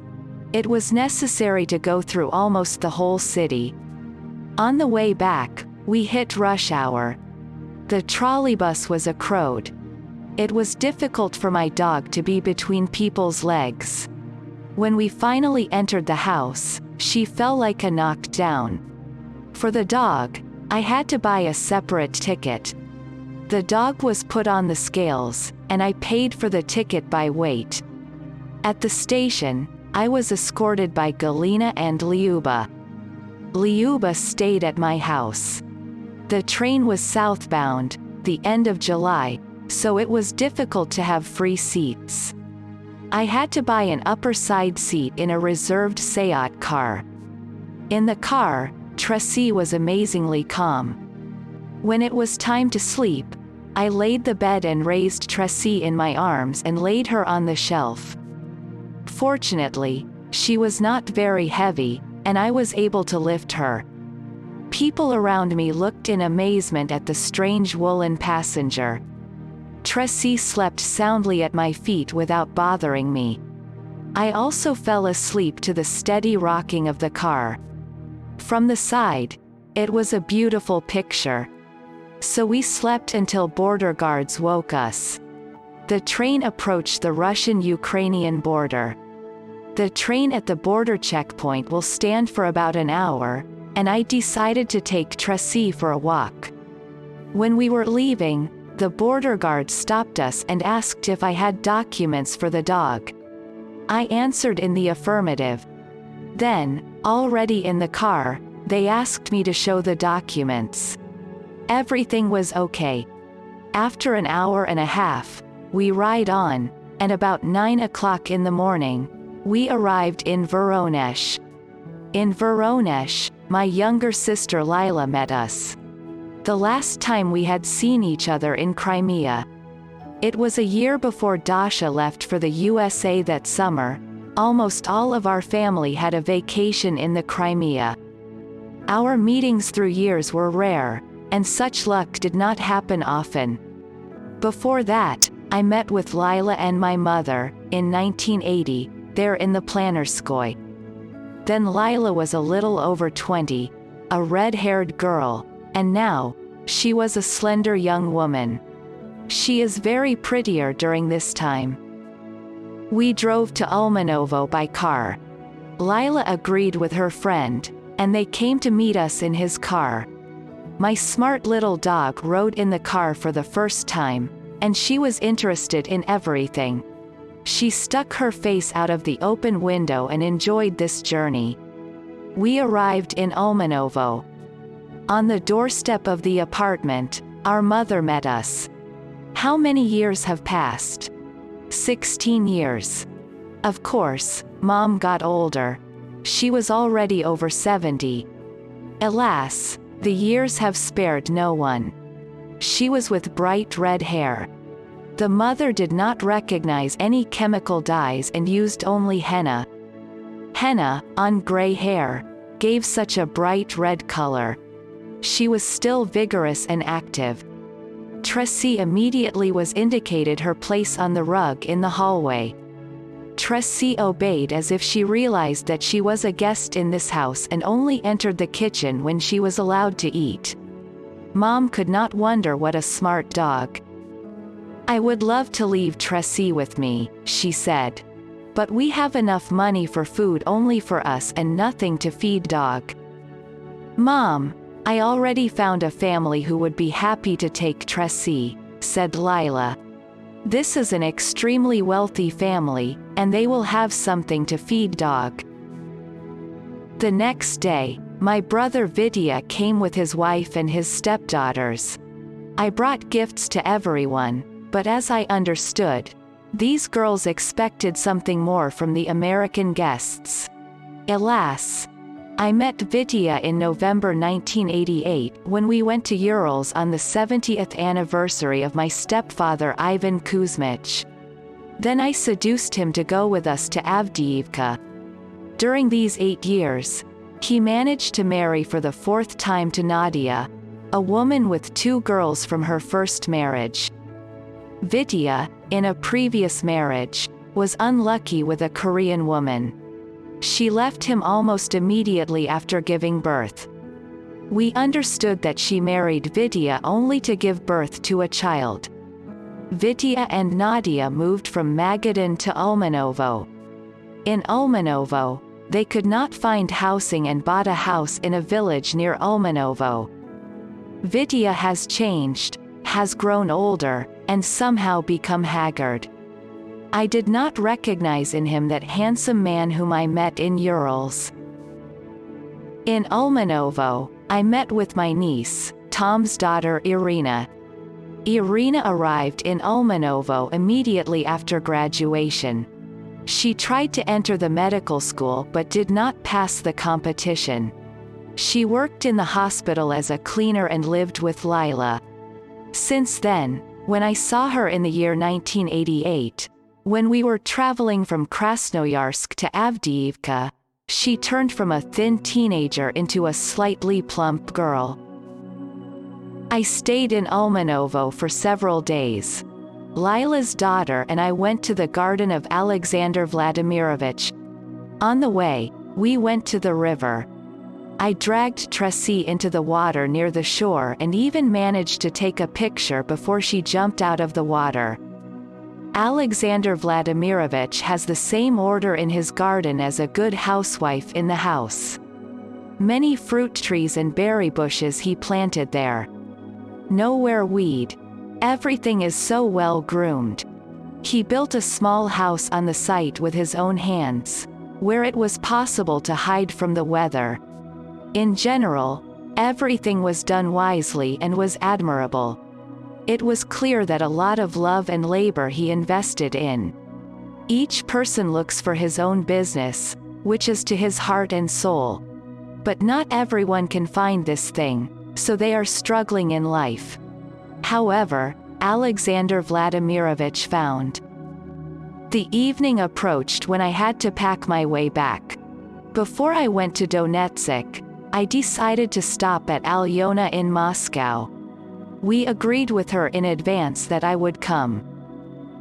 It was necessary to go through almost the whole city. On the way back, we hit rush hour. The trolleybus was a crowd. It was difficult for my dog to be between people's legs. When we finally entered the house, she fell like a knockdown. For the dog, I had to buy a separate ticket. The dog was put on the scales, and I paid for the ticket by weight. At the station, I was escorted by Galina and Liuba. Liuba stayed at my house. The train was southbound, the end of July, so it was difficult to have free seats. I had to buy an upper side seat in a reserved Seat car. In the car, Tracy was amazingly calm. When it was time to sleep, I laid the bed and raised Tracy in my arms and laid her on the shelf. Fortunately, she was not very heavy, and I was able to lift her. People around me looked in amazement at the strange woolen passenger. Tracy slept soundly at my feet without bothering me. I also fell asleep to the steady rocking of the car. From the side, it was a beautiful picture. So we slept until border guards woke us. The train approached the Russian-Ukrainian border. The train at the border checkpoint will stand for about an hour, and I decided to take Tracy for a walk. When we were leaving, the border guard stopped us and asked if I had documents for the dog. I answered in the affirmative. Then, already in the car, they asked me to show the documents. Everything was okay. After an hour and a half, we ride on, and about 9 o'clock in the morning, we arrived in Voronezh. In Voronezh, my younger sister Lila met us. The last time we had seen each other in Crimea. It was a year before Dasha left for the USA that summer. Almost all of our family had a vacation in the Crimea. Our meetings through years were rare, and such luck did not happen often. Before that, I met with Lila and my mother, in 1980, there in the Planarskoy. Then Lila was a little over 20, a red-haired girl, and now, she was a slender young woman. She is very prettier during this time. We drove to Ulmanovo by car. Lila agreed with her friend, and they came to meet us in his car. My smart little dog rode in the car for the first time, and she was interested in everything. She stuck her face out of the open window and enjoyed this journey. We arrived in Ulmanovo. On the doorstep of the apartment, our mother met us. How many years have passed? 16 years. Of course, Mom got older. She was already over 70. Alas, the years have spared no one. She was with bright red hair. The mother did not recognize any chemical dyes and used only henna. Henna, on gray hair, gave such a bright red color. She was still vigorous and active. Tracy immediately was indicated her place on the rug in the hallway. Tracy obeyed as if she realized that she was a guest in this house and only entered the kitchen when she was allowed to eat. Mom could not wonder what a smart dog. I would love to leave Tracy with me, she said. But we have enough money for food only for us and nothing to feed dog. Mom, I already found a family who would be happy to take Tracy, said Lila. This is an extremely wealthy family, and they will have something to feed dog. The next day, my brother Vidya came with his wife and his stepdaughters. I brought gifts to everyone, but as I understood, these girls expected something more from the American guests. Alas, I met Vidya in November 1988 when we went to Urals on the 70th anniversary of my stepfather Ivan Kuzmich. Then I seduced him to go with us to Avdiivka. During these 8 years, he managed to marry for the 4th time to Nadia, a woman with 2 girls from her first marriage. Vidya, in a previous marriage, was unlucky with a Korean woman. She left him almost immediately after giving birth. We understood that she married Vitya only to give birth to a child. Vitya and Nadia moved from Magadan to Ulmanovo. In Ulmanovo, they could not find housing and bought a house in a village near Ulmanovo. Vitya has changed, has grown older, and somehow become haggard. I did not recognize in him that handsome man whom I met in Urals. In Ulmanovo, I met with my niece, Tom's daughter Irina. Irina arrived in Ulmanovo immediately after graduation. She tried to enter the medical school but did not pass the competition. She worked in the hospital as a cleaner and lived with Lila. Since then, when I saw her in the year 1988, when we were traveling from Krasnoyarsk to Avdiivka, she turned from a thin teenager into a slightly plump girl. I stayed in Ulmanovo for several days. Lila's daughter and I went to the garden of Alexander Vladimirovich. On the way, we went to the river. I dragged Tracy into the water near the shore and even managed to take a picture before she jumped out of the water. Alexander Vladimirovich has the same order in his garden as a good housewife in the house. Many fruit trees and berry bushes he planted there. Nowhere weed. Everything is so well groomed. He built a small house on the site with his own hands, where it was possible to hide from the weather. In general, everything was done wisely and was admirable. It was clear that a lot of love and labor he invested in. Each person looks for his own business, which is to his heart and soul. But not everyone can find this thing, so they are struggling in life. However, Alexander Vladimirovich found. The evening approached when I had to pack my way back. Before I went to Donetsk, I decided to stop at Alyona in Moscow. We agreed with her in advance that I would come.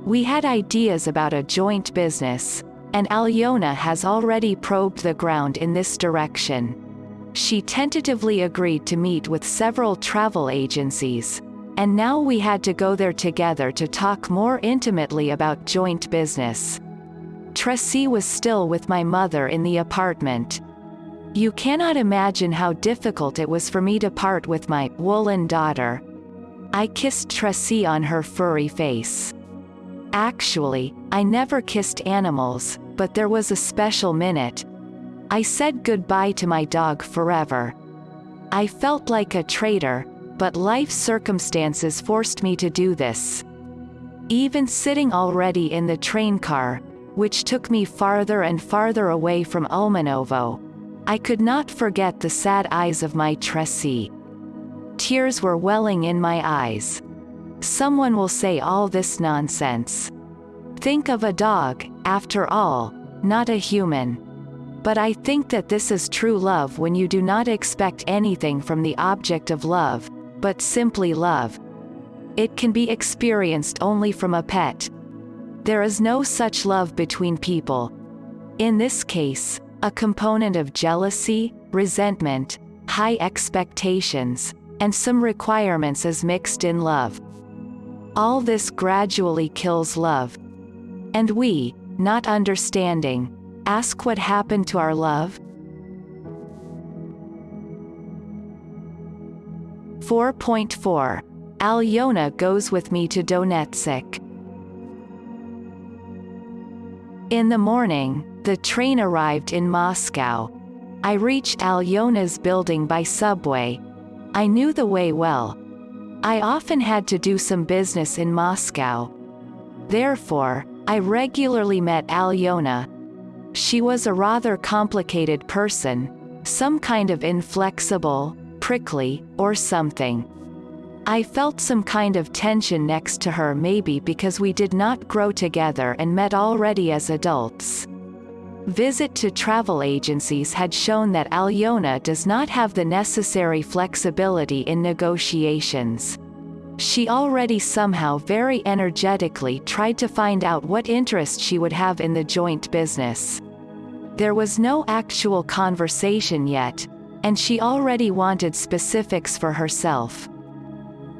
We had ideas about a joint business, and Alyona has already probed the ground in this direction. She tentatively agreed to meet with several travel agencies, and now we had to go there together to talk more intimately about joint business. Tracy was still with my mother in the apartment. You cannot imagine how difficult it was for me to part with my woolen daughter. I kissed Tracy on her furry face. Actually, I never kissed animals, but there was a special minute. I said goodbye to my dog forever. I felt like a traitor, but life circumstances forced me to do this. Even sitting already in the train car, which took me farther and farther away from Ulmanovo, I could not forget the sad eyes of my Tracy. Tears were welling in my eyes. Someone will say all this nonsense. Think of a dog, after all, not a human. But I think that this is true love when you do not expect anything from the object of love, but simply love. It can be experienced only from a pet. There is no such love between people. In this case, a component of jealousy, resentment, high expectations, and some requirements is mixed in love. All this gradually kills love. And we, not understanding, ask what happened to our love? 4.4. Alyona goes with me to Donetsk. In the morning, the train arrived in Moscow. I reached Alyona's building by subway. I knew the way well. I often had to do some business in Moscow. Therefore, I regularly met Alyona. She was a rather complicated person, some kind of inflexible, prickly, or something. I felt some kind of tension next to her, maybe because we did not grow together and met already as adults. Visit to travel agencies had shown that Alyona does not have the necessary flexibility in negotiations. She already somehow very energetically tried to find out what interest she would have in the joint business. There was no actual conversation yet, and she already wanted specifics for herself.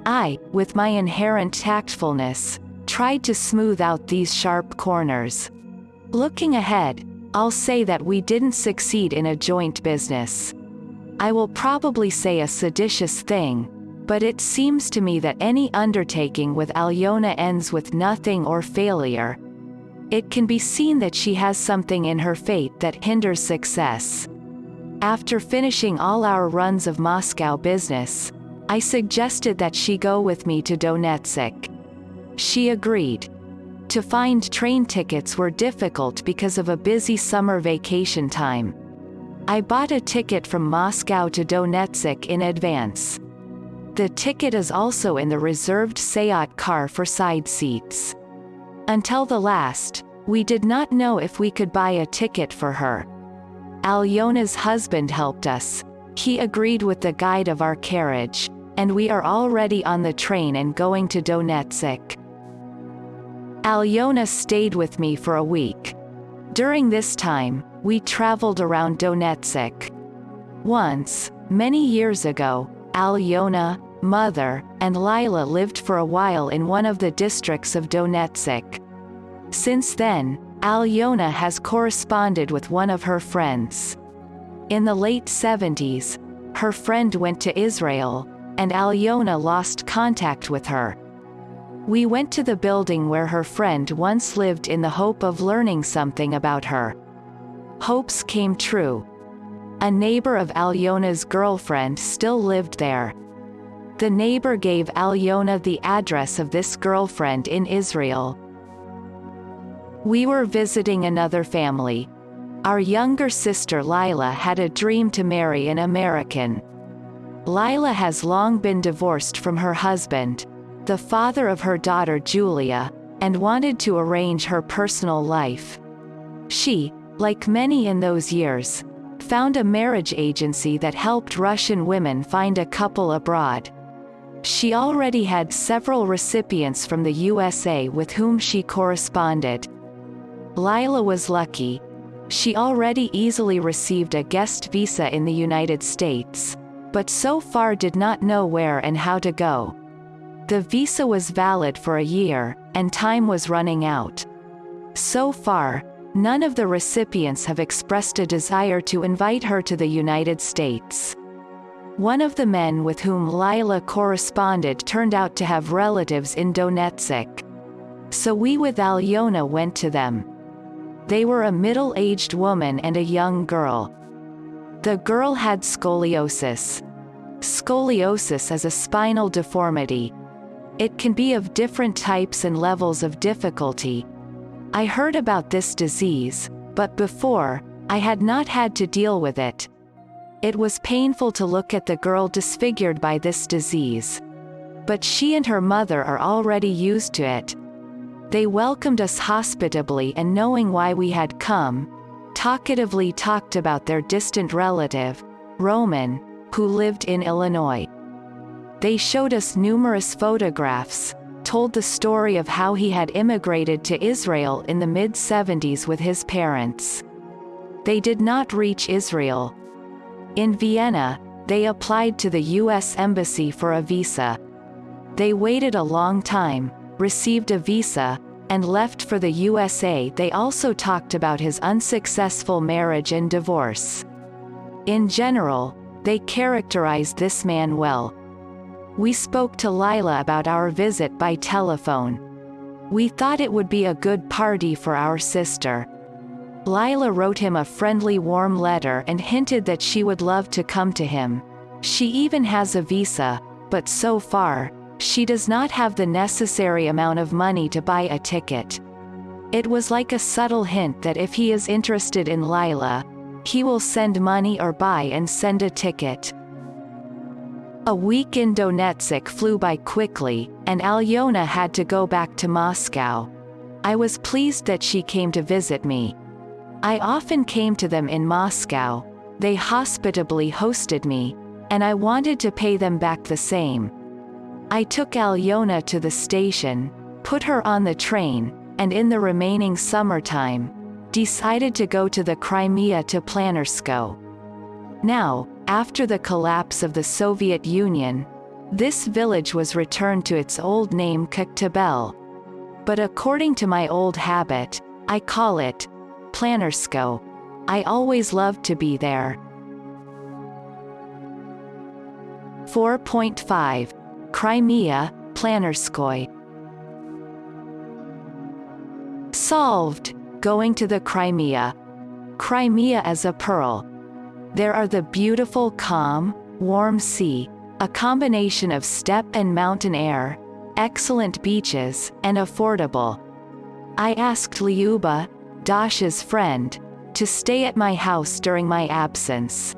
I, with my inherent tactfulness, tried to smooth out these sharp corners. Looking ahead, I'll say that we didn't succeed in a joint business. I will probably say a seditious thing, but it seems to me that any undertaking with Alyona ends with nothing or failure. It can be seen that she has something in her fate that hinders success. After finishing all our runs of Moscow business, I suggested that she go with me to Donetsk. She agreed. To find train tickets were difficult because of a busy summer vacation time. I bought a ticket from Moscow to Donetsk in advance. The ticket is also in the reserved Seat car for side seats. Until the last, we did not know if we could buy a ticket for her. Alyona's husband helped us. He agreed with the guide of our carriage, and we are already on the train and going to Donetsk. Alyona stayed with me for a week. During this time, we traveled around Donetsk. Once, many years ago, Alyona, Mother, and Lila lived for a while in one of the districts of Donetsk. Since then, Alyona has corresponded with one of her friends. In the late 70s, her friend went to Israel, and Alyona lost contact with her. We went to the building where her friend once lived in the hope of learning something about her. Hopes came true. A neighbor of Alyona's girlfriend still lived there. The neighbor gave Alyona the address of this girlfriend in Israel. We were visiting another family. Our younger sister Lila had a dream to marry an American. Lila has long been divorced from her husband, the father of her daughter Julia, and wanted to arrange her personal life. She, like many in those years, found a marriage agency that helped Russian women find a couple abroad. She already had several recipients from the USA with whom she corresponded. Lila was lucky. She already easily received a guest visa in the United States, but so far did not know where and how to go. The visa was valid for a year, and time was running out. So far, none of the recipients have expressed a desire to invite her to the United States. One of the men with whom Lila corresponded turned out to have relatives in Donetsk. So we with Alyona went to them. They were a middle-aged woman and a young girl. The girl had scoliosis. Scoliosis is a spinal deformity. It can be of different types and levels of difficulty. I heard about this disease, but before, I had not had to deal with it. It was painful to look at the girl disfigured by this disease. But she and her mother are already used to it. They welcomed us hospitably, and knowing why we had come, talkatively talked about their distant relative, Roman, who lived in Illinois. They showed us numerous photographs, told the story of how he had immigrated to Israel in the mid-70s with his parents. They did not reach Israel. In Vienna, they applied to the U.S. Embassy for a visa. They waited a long time, received a visa, and left for the USA. They also talked about his unsuccessful marriage and divorce. In general, they characterized this man well. We spoke to Lila about our visit by telephone. We thought it would be a good party for our sister. Lila wrote him a friendly warm letter and hinted that she would love to come to him. She even has a visa, but so far, she does not have the necessary amount of money to buy a ticket. It was like a subtle hint that if he is interested in Lila, he will send money or buy and send a ticket. A week in Donetsk flew by quickly, and Alyona had to go back to Moscow. I was pleased that she came to visit me. I often came to them in Moscow. They hospitably hosted me, and I wanted to pay them back the same. I took Alyona to the station, put her on the train, and in the remaining summertime, decided to go to the Crimea to Planarsko. Now, after the collapse of the Soviet Union, this village was returned to its old name Koktebel. But according to my old habit, I call it Planarsko. I always loved to be there. 4.5. Crimea, Planarskoy. Solved. Going to the Crimea. Crimea as a pearl. There are the beautiful calm, warm sea, a combination of steppe and mountain air, excellent beaches, and affordable. I asked Lyuba, Dasha's friend, to stay at my house during my absence.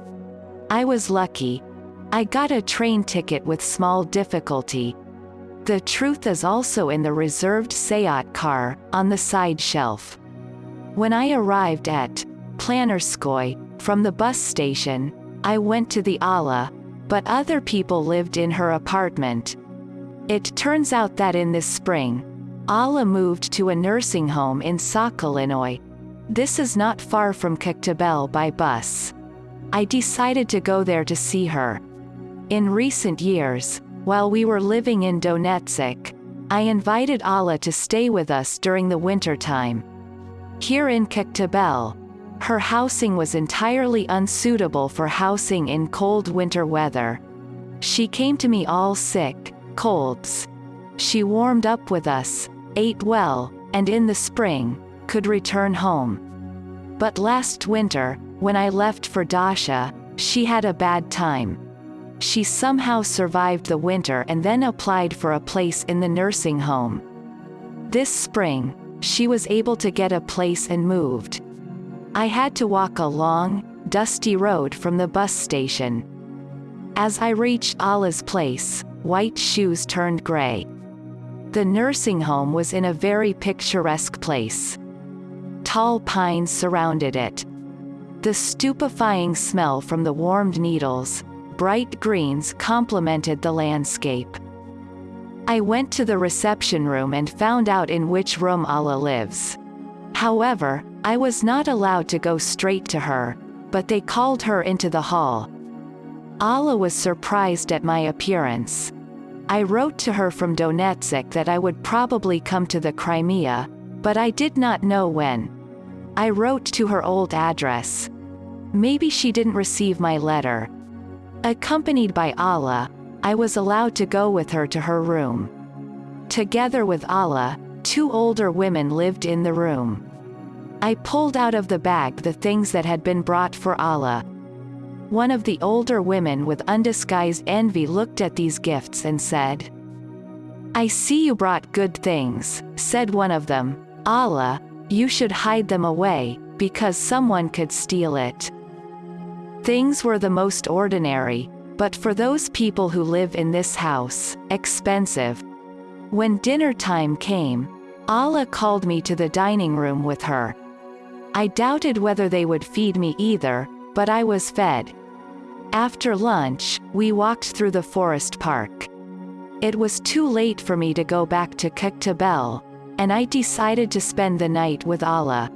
I was lucky. I got a train ticket with small difficulty. The truth is also in the reserved Seat car, on the side shelf. When I arrived at Planarskoy, from the bus station, I went to the Alla, but other people lived in her apartment. It turns out that in this spring, Alla moved to a nursing home in Sokolinoy. This is not far from Koktebel by bus. I decided to go there to see her. In recent years, while we were living in Donetsk, I invited Alla to stay with us during the winter time. Here in Koktebel, her housing was entirely unsuitable for housing in cold winter weather. She came to me all sick, colds. She warmed up with us, ate well, and in the spring, could return home. But last winter, when I left for Dasha, she had a bad time. She somehow survived the winter and then applied for a place in the nursing home. This spring, she was able to get a place and moved. I had to walk a long, dusty road from the bus station. As I reached Alla's place, white shoes turned gray. The nursing home was in a very picturesque place. Tall pines surrounded it. The stupefying smell from the warmed needles, bright greens complemented the landscape. I went to the reception room and found out in which room Alla lives. However, I was not allowed to go straight to her, but they called her into the hall. Alla was surprised at my appearance. I wrote to her from Donetsk that I would probably come to the Crimea, but I did not know when. I wrote to her old address. Maybe she didn't receive my letter. Accompanied by Alla, I was allowed to go with her to her room. Together with Alla, 2 older women lived in the room. I pulled out of the bag the things that had been brought for Alla. One of the older women with undisguised envy looked at these gifts and said, "I see you brought good things," said one of them. "Alla, you should hide them away, because someone could steal it." Things were the most ordinary, but for those people who live in this house, expensive. When dinner time came, Alla called me to the dining room with her. I doubted whether they would feed me either, but I was fed. After lunch, we walked through the forest park. It was too late for me to go back to Koktebel, and I decided to spend the night with Alla.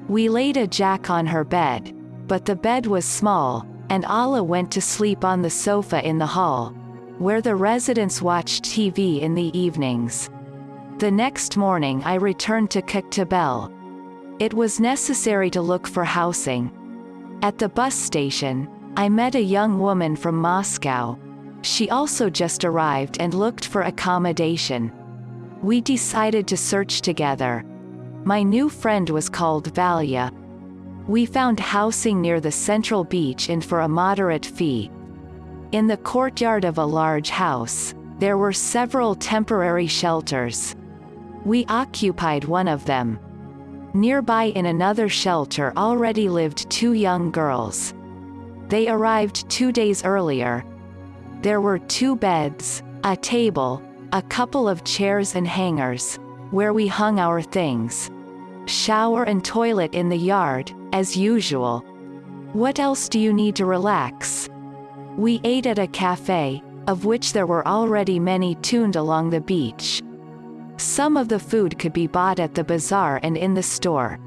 We laid a jack on her bed, but the bed was small, and Alla went to sleep on the sofa in the hall, where the residents watched TV in the evenings. The next morning I returned to Koktebel. It was necessary to look for housing. At the bus station, I met a young woman from Moscow. She also just arrived and looked for accommodation. We decided to search together. My new friend was called Valya. We found housing near the central beach and for a moderate fee. In the courtyard of a large house, there were several temporary shelters. We occupied one of them. Nearby in another shelter already lived 2 young girls. They arrived 2 days earlier. There were 2 beds, a table, a couple of chairs and hangers, where we hung our things. Shower and toilet in the yard, as usual. What else do you need to relax? We ate at a cafe, of which there were already many tuned along the beach. Some of the food could be bought at the bazaar and in the store.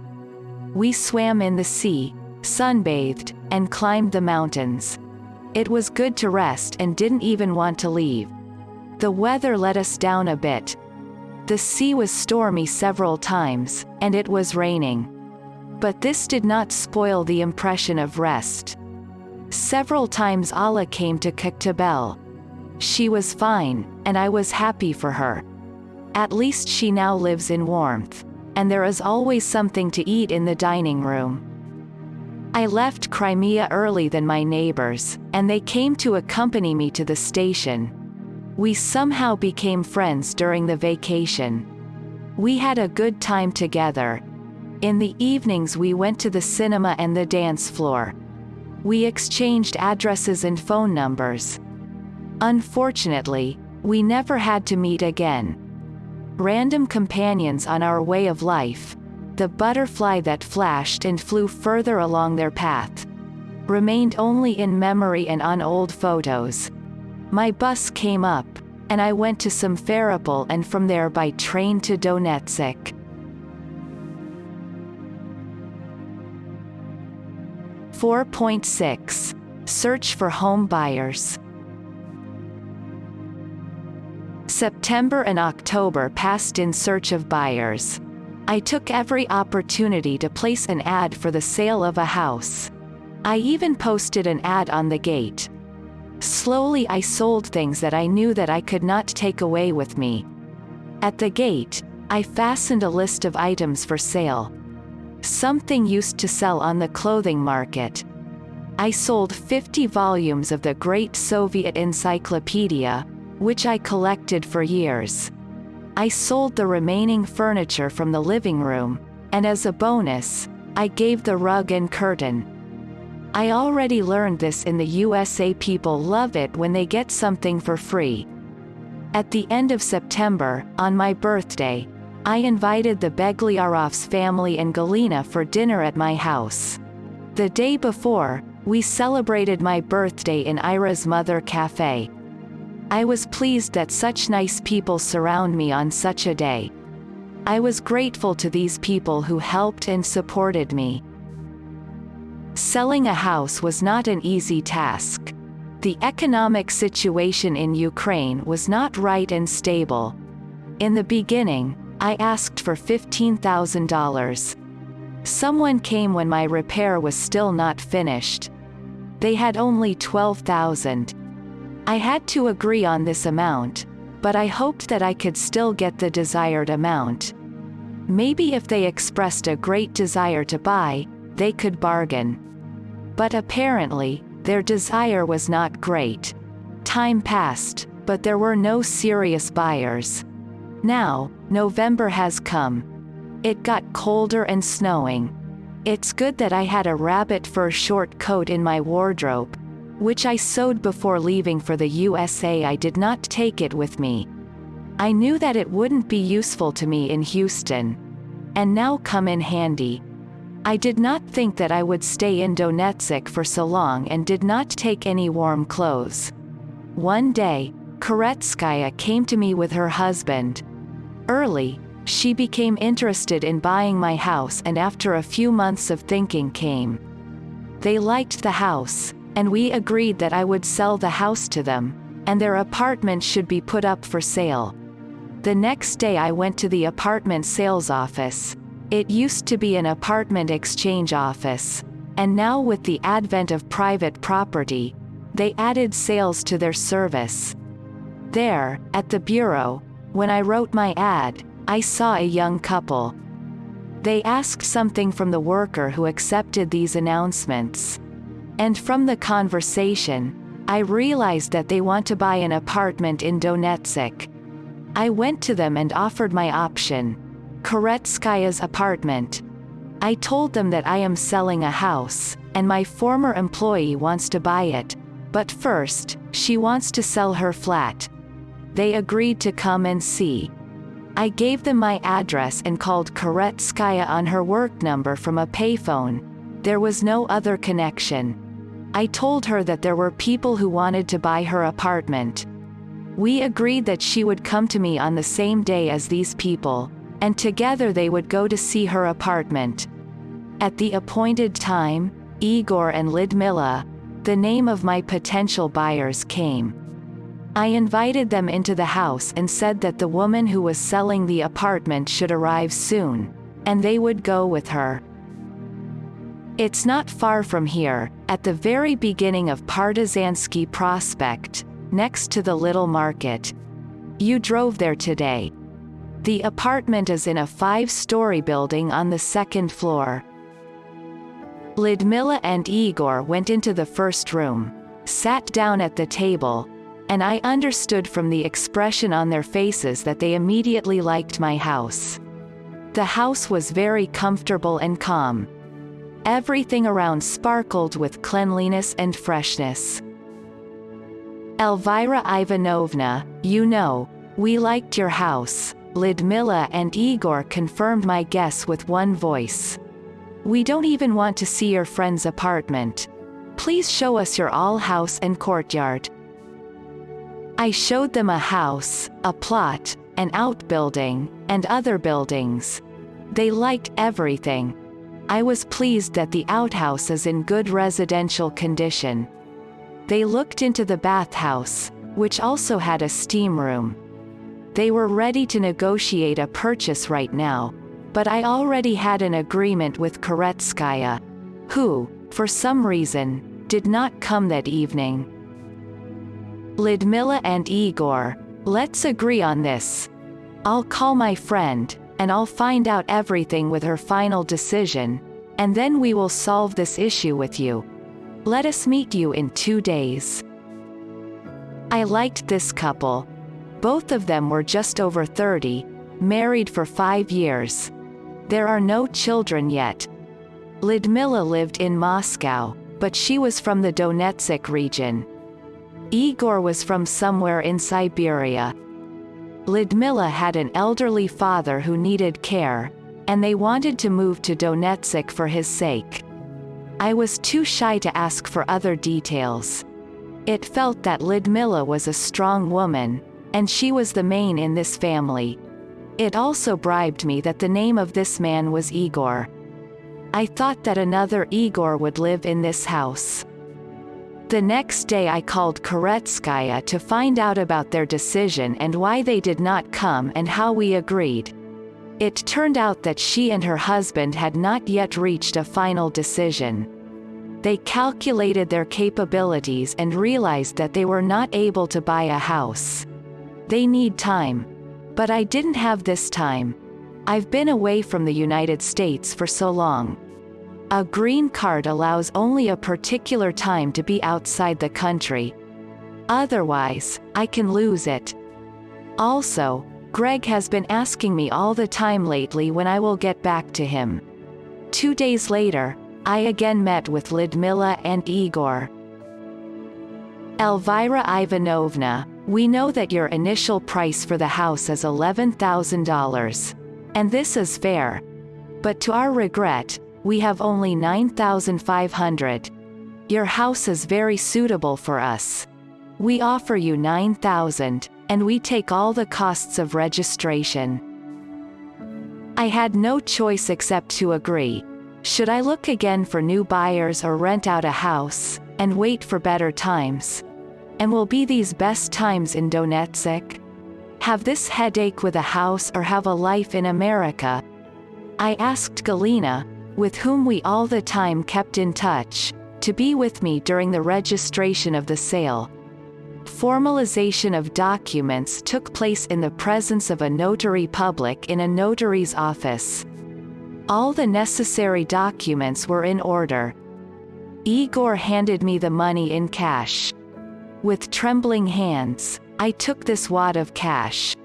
We swam in the sea, sunbathed, and climbed the mountains. It was good to rest and didn't even want to leave. The weather let us down a bit. The sea was stormy several times, and it was raining. But this did not spoil the impression of rest. Several times Allah came to Koktebel. She was fine, and I was happy for her. At least she now lives in warmth, and there is always something to eat in the dining room. I left Crimea early than my neighbors, and they came to accompany me to the station. We somehow became friends during the vacation. We had a good time together. In the evenings we went to the cinema and the dance floor. We exchanged addresses and phone numbers. Unfortunately, we never had to meet again. Random companions on our way of life, the butterfly that flashed and flew further along their path, remained only in memory and on old photos. My bus came up, and I went to Simferopol and from there by train to Donetsk. 4.6. Search for home buyers. September and October passed in search of buyers. I took every opportunity to place an ad for the sale of a house. I even posted an ad on the gate. Slowly I sold things that I knew that I could not take away with me. At the gate, I fastened a list of items for sale. Something used to sell on the clothing market. I sold 50 volumes of the Great Soviet Encyclopedia, which I collected for years. I sold the remaining furniture from the living room, and as a bonus, I gave the rug and curtain. I already learned this in the USA. People love it when they get something for free. At the end of September, on my birthday, I invited the Begliarovs family and Galina for dinner at my house. The day before, we celebrated my birthday in Ira's Mother Cafe. I was pleased that such nice people surround me on such a day. I was grateful to these people who helped and supported me. Selling a house was not an easy task. The economic situation in Ukraine was not right and stable. In the beginning, I asked for $15,000. Someone came when my repair was still not finished. They had only $12,000. I had to agree on this amount, but I hoped that I could still get the desired amount. Maybe if they expressed a great desire to buy, they could bargain. But apparently, their desire was not great. Time passed, but there were no serious buyers. Now, November has come. It got colder and snowing. It's good that I had a rabbit fur short coat in my wardrobe, which I sewed before leaving for the USA. I did not take it with me. I knew that it wouldn't be useful to me in Houston. And now come in handy. I did not think that I would stay in Donetsk for so long and did not take any warm clothes. One day, Koretskaya came to me with her husband. Early, she became interested in buying my house and after a few months of thinking came. They liked the house, and we agreed that I would sell the house to them, and their apartment should be put up for sale. The next day I went to the apartment sales office. It used to be an apartment exchange office, and now with the advent of private property, they added sales to their service. There, at the bureau, when I wrote my ad, I saw a young couple. They asked something from the worker who accepted these announcements. And from the conversation, I realized that they want to buy an apartment in Donetsk. I went to them and offered my option, Koretskaya's apartment. I told them that I am selling a house, and my former employee wants to buy it, but first, she wants to sell her flat. They agreed to come and see. I gave them my address and called Koretskaya on her work number from a payphone. There was no other connection. I told her that there were people who wanted to buy her apartment. We agreed that she would come to me on the same day as these people, and together they would go to see her apartment. At the appointed time, Igor and Lyudmila, the name of my potential buyers, came. I invited them into the house and said that the woman who was selling the apartment should arrive soon, and they would go with her. It's not far from here, at the very beginning of Partizansky Prospect, next to the little market. You drove there today. The apartment is in a 5-story building on the 2nd floor. Lyudmila and Igor went into the first room, sat down at the table, and I understood from the expression on their faces that they immediately liked my house. The house was very comfortable and calm. Everything around sparkled with cleanliness and freshness. Elvira Ivanovna, you know, we liked your house, Lyudmila and Igor confirmed my guess with one voice. We don't even want to see your friend's apartment. Please show us your all house and courtyard. I showed them a house, a plot, an outbuilding, and other buildings. They liked everything. I was pleased that the outhouse is in good residential condition. They looked into the bathhouse, which also had a steam room. They were ready to negotiate a purchase right now, but I already had an agreement with Koretsskaya, who, for some reason, did not come that evening. Lyudmila and Igor, let's agree on this. I'll call my friend, and I'll find out everything with her final decision, and then we will solve this issue with you. Let us meet you in 2 days. I liked this couple. Both of them were just over 30, married for 5 years. There are no children yet. Lyudmila lived in Moscow, but she was from the Donetsk region. Igor was from somewhere in Siberia. Lyudmila had an elderly father who needed care, and they wanted to move to Donetsk for his sake. I was too shy to ask for other details. It felt that Lyudmila was a strong woman, and she was the main in this family. It also bribed me that the name of this man was Igor. I thought that another Igor would live in this house. The next day I called Koretsskaya to find out about their decision and why they did not come and how we agreed. It turned out that she and her husband had not yet reached a final decision. They calculated their capabilities and realized that they were not able to buy a house. They need time. But I didn't have this time. I've been away from the United States for so long. A green card allows only a particular time to be outside the country. Otherwise, I can lose it. Also, Greg has been asking me all the time lately when I will get back to him. 2 days later, I again met with Lyudmila and Igor. Elvira Ivanovna, we know that your initial price for the house is $11,000. And this is fair. But to our regret, we have only $9,500. Your house is very suitable for us. We offer you $9,000, and we take all the costs of registration. I had no choice except to agree. Should I look again for new buyers or rent out a house, and wait for better times? And will be these best times in Donetsk? Have this headache with a house or have a life in America? I asked Galina, with whom we all the time kept in touch, to be with me during the registration of the sale. Formalization of documents took place in the presence of a notary public in a notary's office. All the necessary documents were in order. Igor handed me the money in cash. With trembling hands, I took this wad of cash.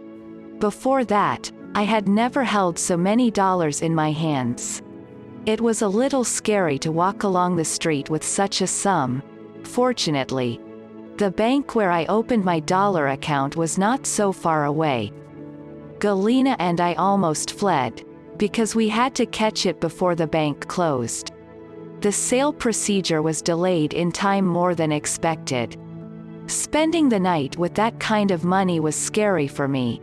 Before that, I had never held so many dollars in my hands. It was a little scary to walk along the street with such a sum. Fortunately, the bank where I opened my dollar account was not so far away. Galina and I almost fled, because we had to catch it before the bank closed. The sale procedure was delayed in time more than expected. Spending the night with that kind of money was scary for me.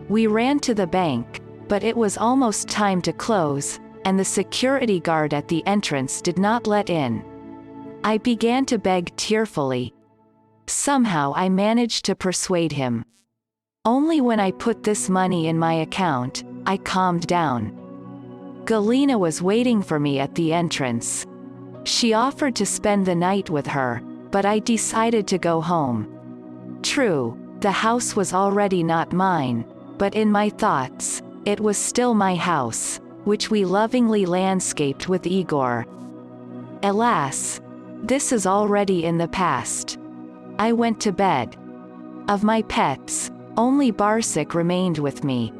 We ran to the bank, but it was almost time to close, and the security guard at the entrance did not let in. I began to beg tearfully. Somehow I managed to persuade him. Only when I put this money in my account, I calmed down. Galina was waiting for me at the entrance. She offered to spend the night with her, but I decided to go home. True, the house was already not mine, but in my thoughts, it was still my house, which we lovingly landscaped with Igor. Alas, this is already in the past. I went to bed. Of my pets, only Barsik remained with me.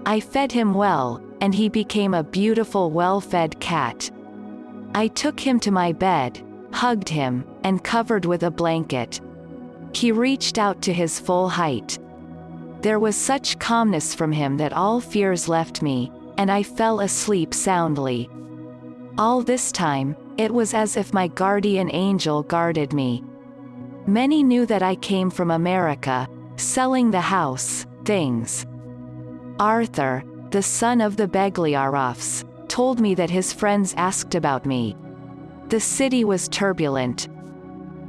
I fed him well, and he became a beautiful well-fed cat. I took him to my bed, hugged him, and covered with a blanket. He reached out to his full height. There was such calmness from him that all fears left me, and I fell asleep soundly. All this time, it was as if my guardian angel guarded me. Many knew that I came from America, selling the house, things. Arthur, the son of the Begliarovs, told me that his friends asked about me. The city was turbulent.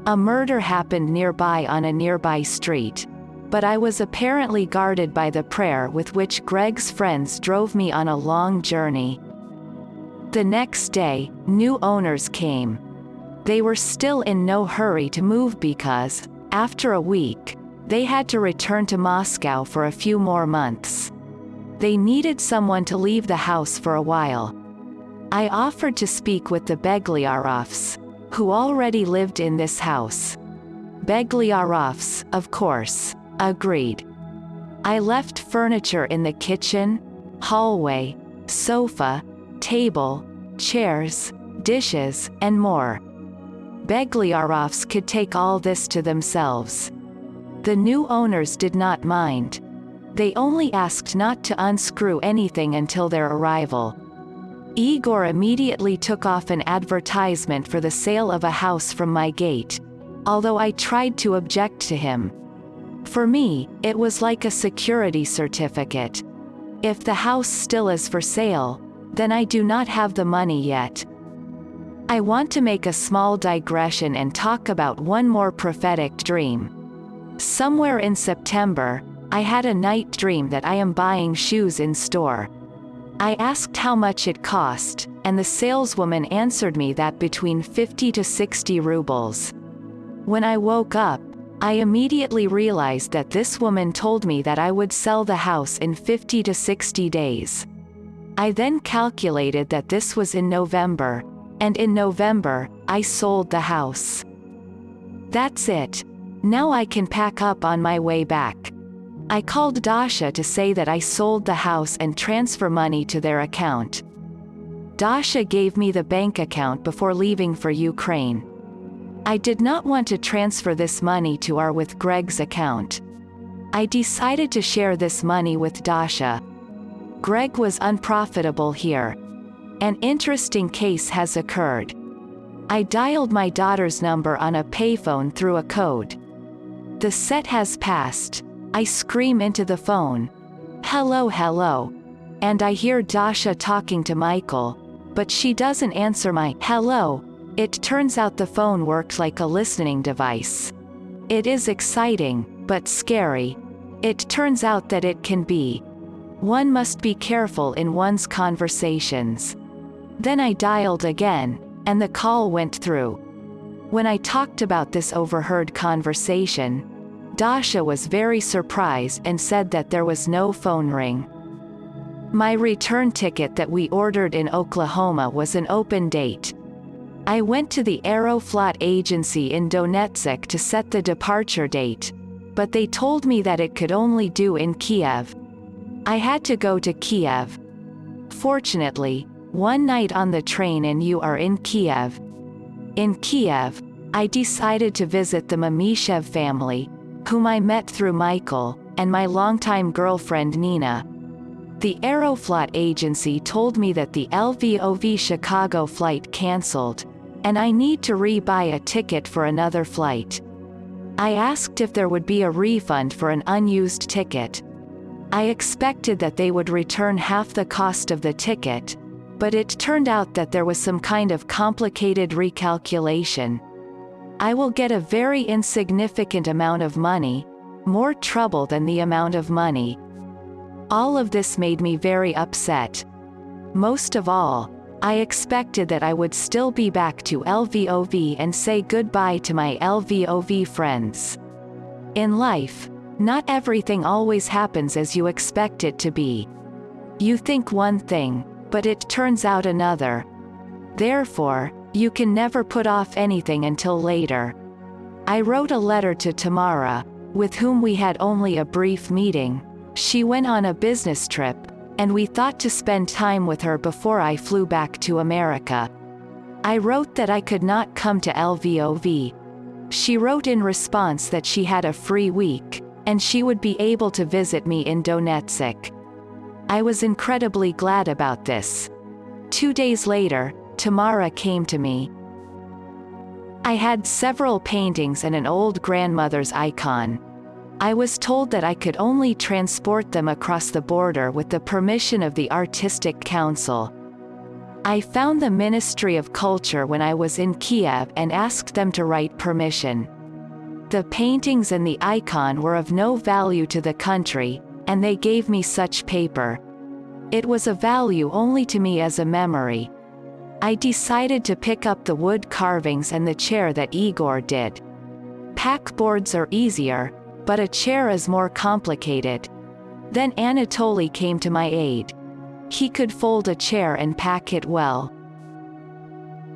A murder happened nearby on a nearby street, but I was apparently guarded by the prayer with which Greg's friends drove me on a long journey. The next day, new owners came. They were still in no hurry to move because, after a week, they had to return to Moscow for a few more months. They needed someone to leave the house for a while. I offered to speak with the Begliarovs, who already lived in this house. Begliarovs, of course, agreed. I left furniture in the kitchen, hallway, sofa, table, chairs, dishes, and more. Begliarovs could take all this to themselves. The new owners did not mind. They only asked not to unscrew anything until their arrival. Igor immediately took off an advertisement for the sale of a house from my gate, although I tried to object to him. For me, it was like a security certificate. If the house still is for sale, then I do not have the money yet. I want to make a small digression and talk about one more prophetic dream. Somewhere in September, I had a night dream that I am buying shoes in store. I asked how much it cost, and the saleswoman answered me that between 50 to 60 rubles. When I woke up, I immediately realized that this woman told me that I would sell the house in 50 to 60 days. I then calculated that this was in November, and in November, I sold the house. That's it. Now I can pack up on my way back. I called Dasha to say that I sold the house and transfer money to their account. Dasha gave me the bank account before leaving for Ukraine. I did not want to transfer this money to our with Greg's account. I decided to share this money with Dasha. Greg was unprofitable here. An interesting case has occurred. I dialed my daughter's number on a payphone through a code. The set has passed. I scream into the phone, "Hello, hello," and I hear Dasha talking to Michael, but she doesn't answer my hello. It turns out the phone worked like a listening device. It is exciting, but scary. It turns out that it can be. One must be careful in one's conversations. Then I dialed again, and the call went through. When I talked about this overheard conversation, Dasha was very surprised and said that there was no phone ring. My return ticket that we ordered in Oklahoma was an open date. I went to the Aeroflot agency in Donetsk to set the departure date, but they told me that it could only do in Kiev. I had to go to Kiev. Fortunately, one night on the train and you are in Kiev. In Kiev, I decided to visit the Mamishev family, whom I met through Michael, and my longtime girlfriend Nina. The Aeroflot agency told me that the Lvov Chicago flight cancelled, and I need to re-buy a ticket for another flight. I asked if there would be a refund for an unused ticket. I expected that they would return half the cost of the ticket, But it turned out that there was some kind of complicated recalculation. I will get a very insignificant amount of money, more trouble than the amount of money. All of this made me very upset. Most of all, I expected that I would still be back to LVOV and say goodbye to my LVOV friends. In life, not everything always happens as you expect it to be. You think one thing, but it turns out another. Therefore, you can never put off anything until later. I wrote a letter to Tamara, with whom we had only a brief meeting. She went on a business trip, and we thought to spend time with her before I flew back to America. I wrote that I could not come to LVOV. She wrote in response that she had a free week, and she would be able to visit me in Donetsk. I was incredibly glad about this. 2 days later, Tamara came to me. I had several paintings and an old grandmother's icon. I was told that I could only transport them across the border with the permission of the Artistic Council. I found the Ministry of Culture when I was in Kiev and asked them to write permission. The paintings and the icon were of no value to the country, and they gave me such paper. It was of value only to me as a memory. I decided to pick up the wood carvings and the chair that Igor did. Pack boards are easier, but a chair is more complicated. Then Anatoly came to my aid. He could fold a chair and pack it well.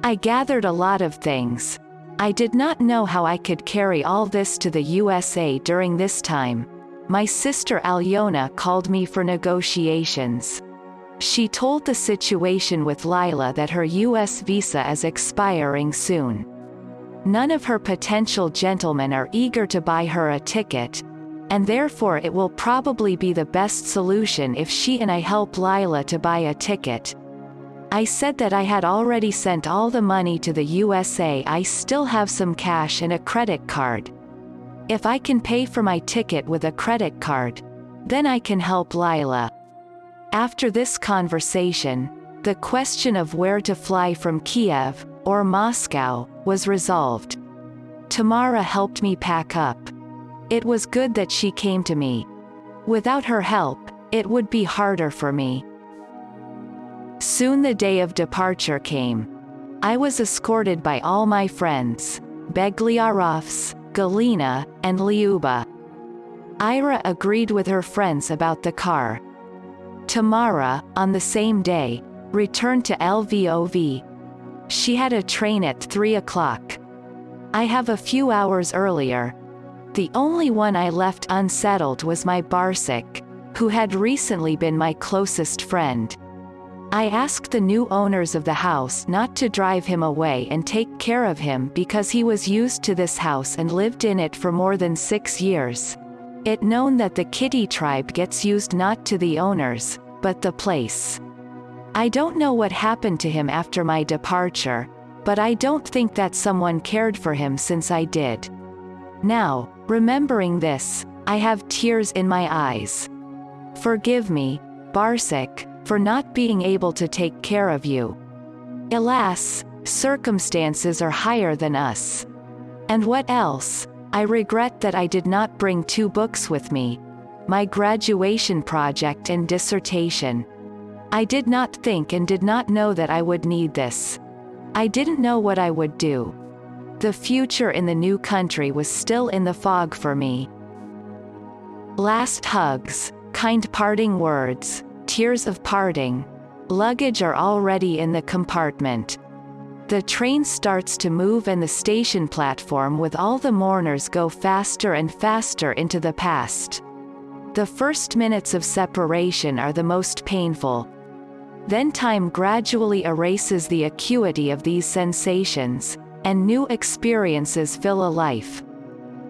I gathered a lot of things. I did not know how I could carry all this to the USA during this time. My sister Alyona called me for negotiations. She told the situation with Lila that her US visa is expiring soon. None of her potential gentlemen are eager to buy her a ticket, and therefore it will probably be the best solution if she and I help Lila to buy a ticket. I said that I had already sent all the money to the USA. I still have some cash and a credit card. If I can pay for my ticket with a credit card, then I can help Lila. After this conversation, the question of where to fly from Kiev, or Moscow, was resolved. Tamara helped me pack up. It was good that she came to me. Without her help, it would be harder for me. Soon the day of departure came. I was escorted by all my friends, Begliarovs, Galina, and Lyuba. Ira agreed with her friends about the car. Tamara, on the same day, returned to LVOV. She had a train at 3 o'clock. I have a few hours earlier. The only one I left unsettled was my Barsik, who had recently been my closest friend. I asked the new owners of the house not to drive him away and take care of him because he was used to this house and lived in it for more than 6 years. It known that the Kitty tribe gets used not to the owners, but the place. I don't know what happened to him after my departure, but I don't think that someone cared for him since I did. Now, remembering this, I have tears in my eyes. Forgive me, Barsik, for not being able to take care of you. Alas, circumstances are higher than us. And what else? I regret that I did not bring 2 books with me, my graduation project and dissertation. I did not think and did not know that I would need this. I didn't know what I would do. The future in the new country was still in the fog for me. Last hugs, kind parting words, tears of parting. Luggage are already in the compartment. The train starts to move and the station platform with all the mourners go faster and faster into the past. The first minutes of separation are the most painful. Then time gradually erases the acuity of these sensations, and new experiences fill a life.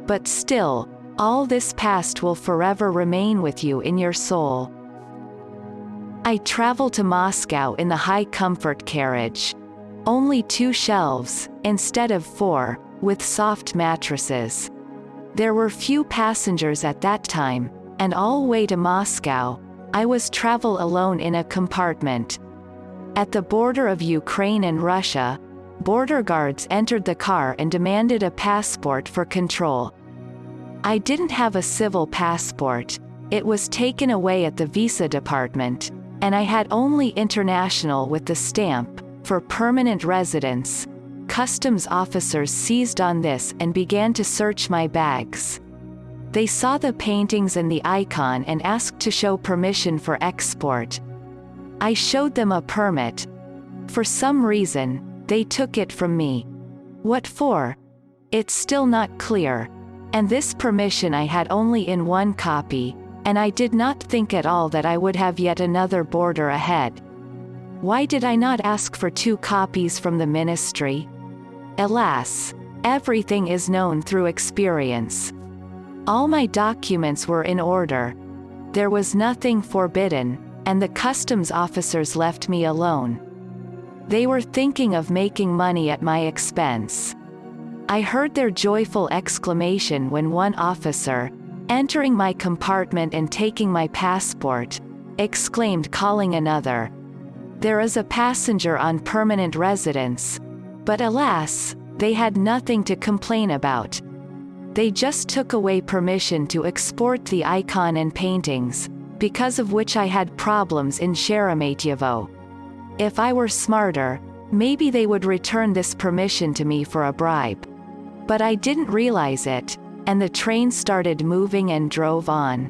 But still, all this past will forever remain with you in your soul. I travel to Moscow in the high comfort carriage. Only 2 shelves, instead of 4, with soft mattresses. There were few passengers at that time, and all way to Moscow, I was travel alone in a compartment. At the border of Ukraine and Russia, border guards entered the car and demanded a passport for control. I didn't have a civil passport. It was taken away at the visa department, and I had only international with the stamp, for permanent residence. Customs officers seized on this and began to search my bags. They saw the paintings and the icon and asked to show permission for export. I showed them a permit. For some reason, they took it from me. What for? It's still not clear. And this permission I had only in one copy, and I did not think at all that I would have yet another border ahead. Why did I not ask for 2 copies from the ministry? Alas, everything is known through experience. All my documents were in order. There was nothing forbidden, and the customs officers left me alone. They were thinking of making money at my expense. I heard their joyful exclamation when one officer, entering my compartment and taking my passport, exclaimed, calling another, "There is a passenger on permanent residence." But alas, they had nothing to complain about. They just took away permission to export the icon and paintings, because of which I had problems in Sheremetyevo. If I were smarter, maybe they would return this permission to me for a bribe. But I didn't realize it, and the train started moving and drove on.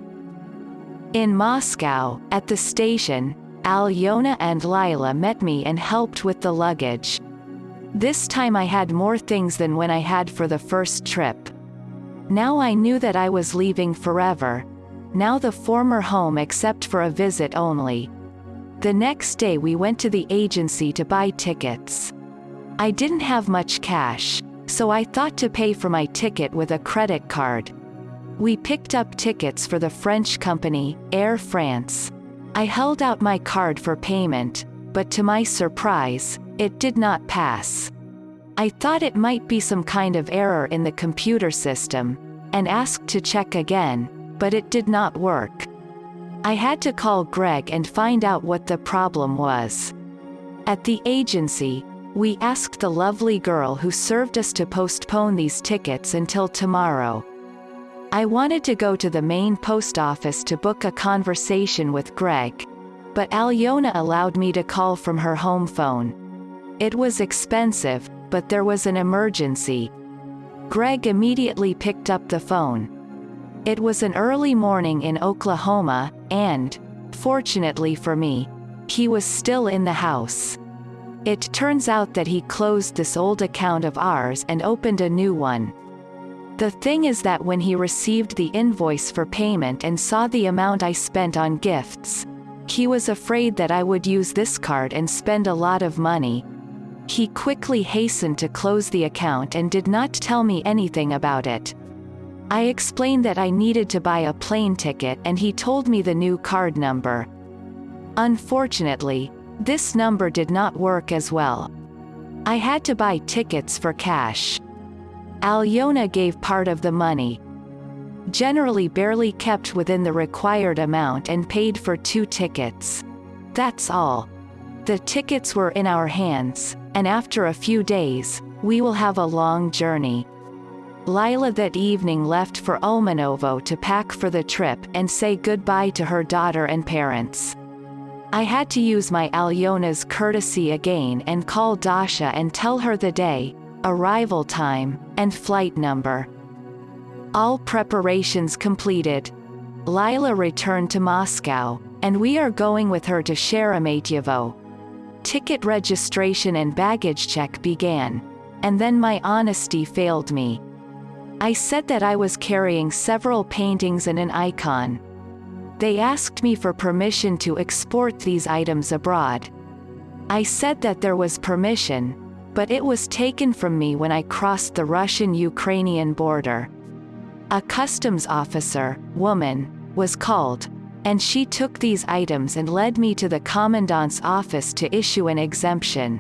In Moscow, at the station, Alyona and Lila met me and helped with the luggage. This time I had more things than when I had for the first trip. Now I knew that I was leaving forever. Now the former home except for a visit only. The next day we went to the agency to buy tickets. I didn't have much cash, so I thought to pay for my ticket with a credit card. We picked up tickets for the French company, Air France. I held out my card for payment, but to my surprise, it did not pass. I thought it might be some kind of error in the computer system, and asked to check again, but it did not work. I had to call Greg and find out what the problem was. At the agency, we asked the lovely girl who served us to postpone these tickets until tomorrow. I wanted to go to the main post office to book a conversation with Greg, but Alyona allowed me to call from her home phone. It was expensive, but there was an emergency. Greg immediately picked up the phone. It was an early morning in Oklahoma, and, fortunately for me, he was still in the house. It turns out that he closed this old account of ours and opened a new one. The thing is that when he received the invoice for payment and saw the amount I spent on gifts, he was afraid that I would use this card and spend a lot of money. He quickly hastened to close the account and did not tell me anything about it. I explained that I needed to buy a plane ticket and he told me the new card number. Unfortunately, this number did not work as well. I had to buy tickets for cash. Alyona gave part of the money, generally barely kept within the required amount, and paid for 2 tickets. That's all. The tickets were in our hands, and after a few days, we will have a long journey. Lila that evening left for Ulmanovo to pack for the trip and say goodbye to her daughter and parents. I had to use my Alyona's courtesy again and call Dasha and tell her the day, arrival time, and flight number. All preparations completed. Lila returned to Moscow, and we are going with her to Sheremetyevo. Ticket registration and baggage check began, and then my honesty failed me. I said that I was carrying several paintings and an icon. They asked me for permission to export these items abroad. I said that there was permission, but it was taken from me when I crossed the Russian-Ukrainian border. A customs officer, woman, was called, and she took these items and led me to the commandant's office to issue an exemption.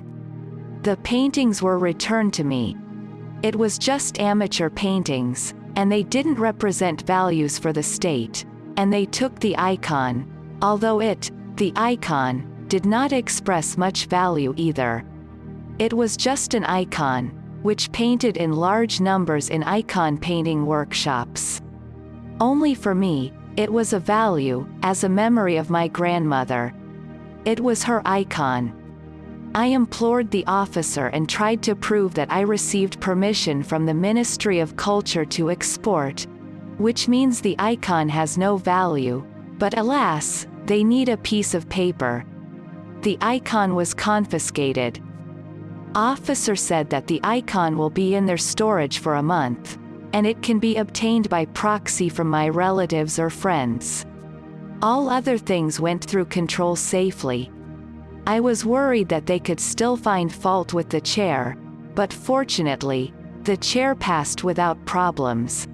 The paintings were returned to me. It was just amateur paintings, and they didn't represent values for the state, and they took the icon, although the icon, did not express much value either. It was just an icon, which painted in large numbers in icon painting workshops. Only for me, it was a value, as a memory of my grandmother. It was her icon. I implored the officer and tried to prove that I received permission from the Ministry of Culture to export, which means the icon has no value, but alas, they need a piece of paper. The icon was confiscated. Officer said that the icon will be in their storage for a month, and it can be obtained by proxy from my relatives or friends. All other things went through control safely. I was worried that they could still find fault with the chair, but fortunately, the chair passed without problems.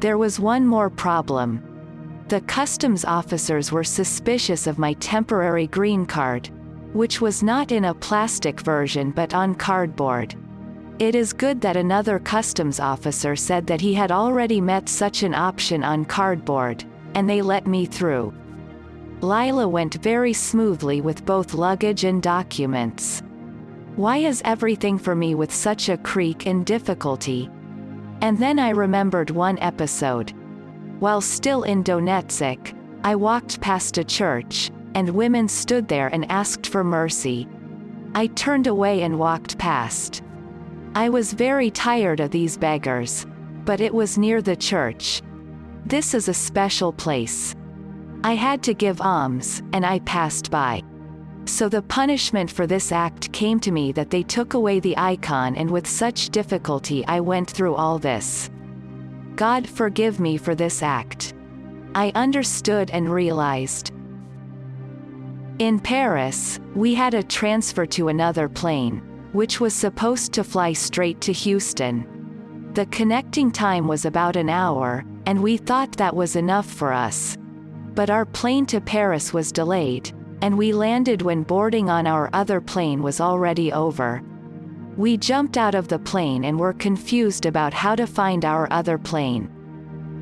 There was one more problem. The customs officers were suspicious of my temporary green card, which was not in a plastic version but on cardboard. It is good that another customs officer said that he had already met such an option on cardboard, and they let me through. Lila went very smoothly with both luggage and documents. Why is everything for me with such a creak and difficulty? And then I remembered one episode. While still in Donetsk, I walked past a church, and women stood there and asked for mercy. I turned away and walked past. I was very tired of these beggars, but it was near the church. This is a special place. I had to give alms, and I passed by. So the punishment for this act came to me that they took away the icon, and with such difficulty I went through all this. God forgive me for this act. I understood and realized. In Paris, we had a transfer to another plane, which was supposed to fly straight to Houston. The connecting time was about an hour, and we thought that was enough for us. But our plane to Paris was delayed, and we landed when boarding on our other plane was already over. We jumped out of the plane and were confused about how to find our other plane.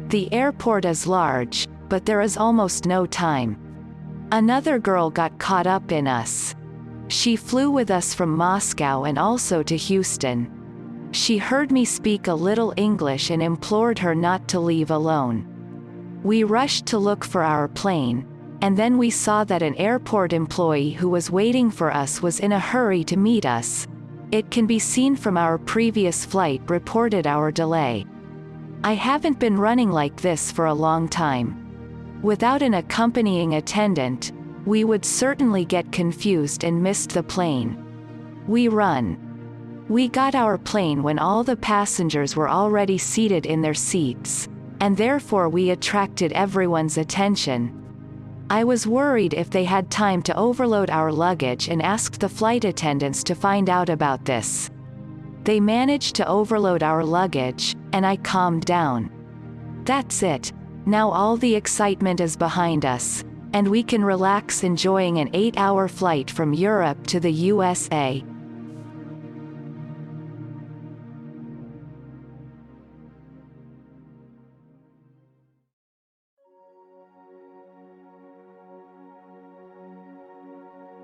The airport is large, but there is almost no time. Another girl got caught up in us. She flew with us from Moscow and also to Houston. She heard me speak a little English and implored her not to leave alone. We rushed to look for our plane, and then we saw that an airport employee who was waiting for us was in a hurry to meet us. It can be seen from our previous flight reported our delay. I haven't been running like this for a long time. Without an accompanying attendant, we would certainly get confused and missed the plane. We run. We got our plane when all the passengers were already seated in their seats, and therefore we attracted everyone's attention. I was worried if they had time to overload our luggage and asked the flight attendants to find out about this. They managed to overload our luggage, and I calmed down. That's it. Now all the excitement is behind us, and we can relax enjoying an 8-hour flight from Europe to the USA.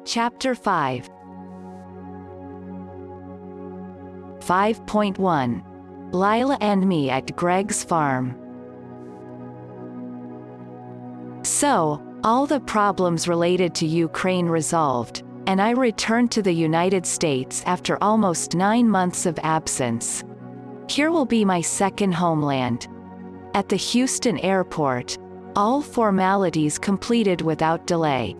Chapter 5. 5.1. Lila and me at Greg's farm. So, all the problems related to Ukraine resolved, and I returned to the United States after almost 9 months of absence. Here will be my second homeland. At the Houston airport, all formalities completed without delay.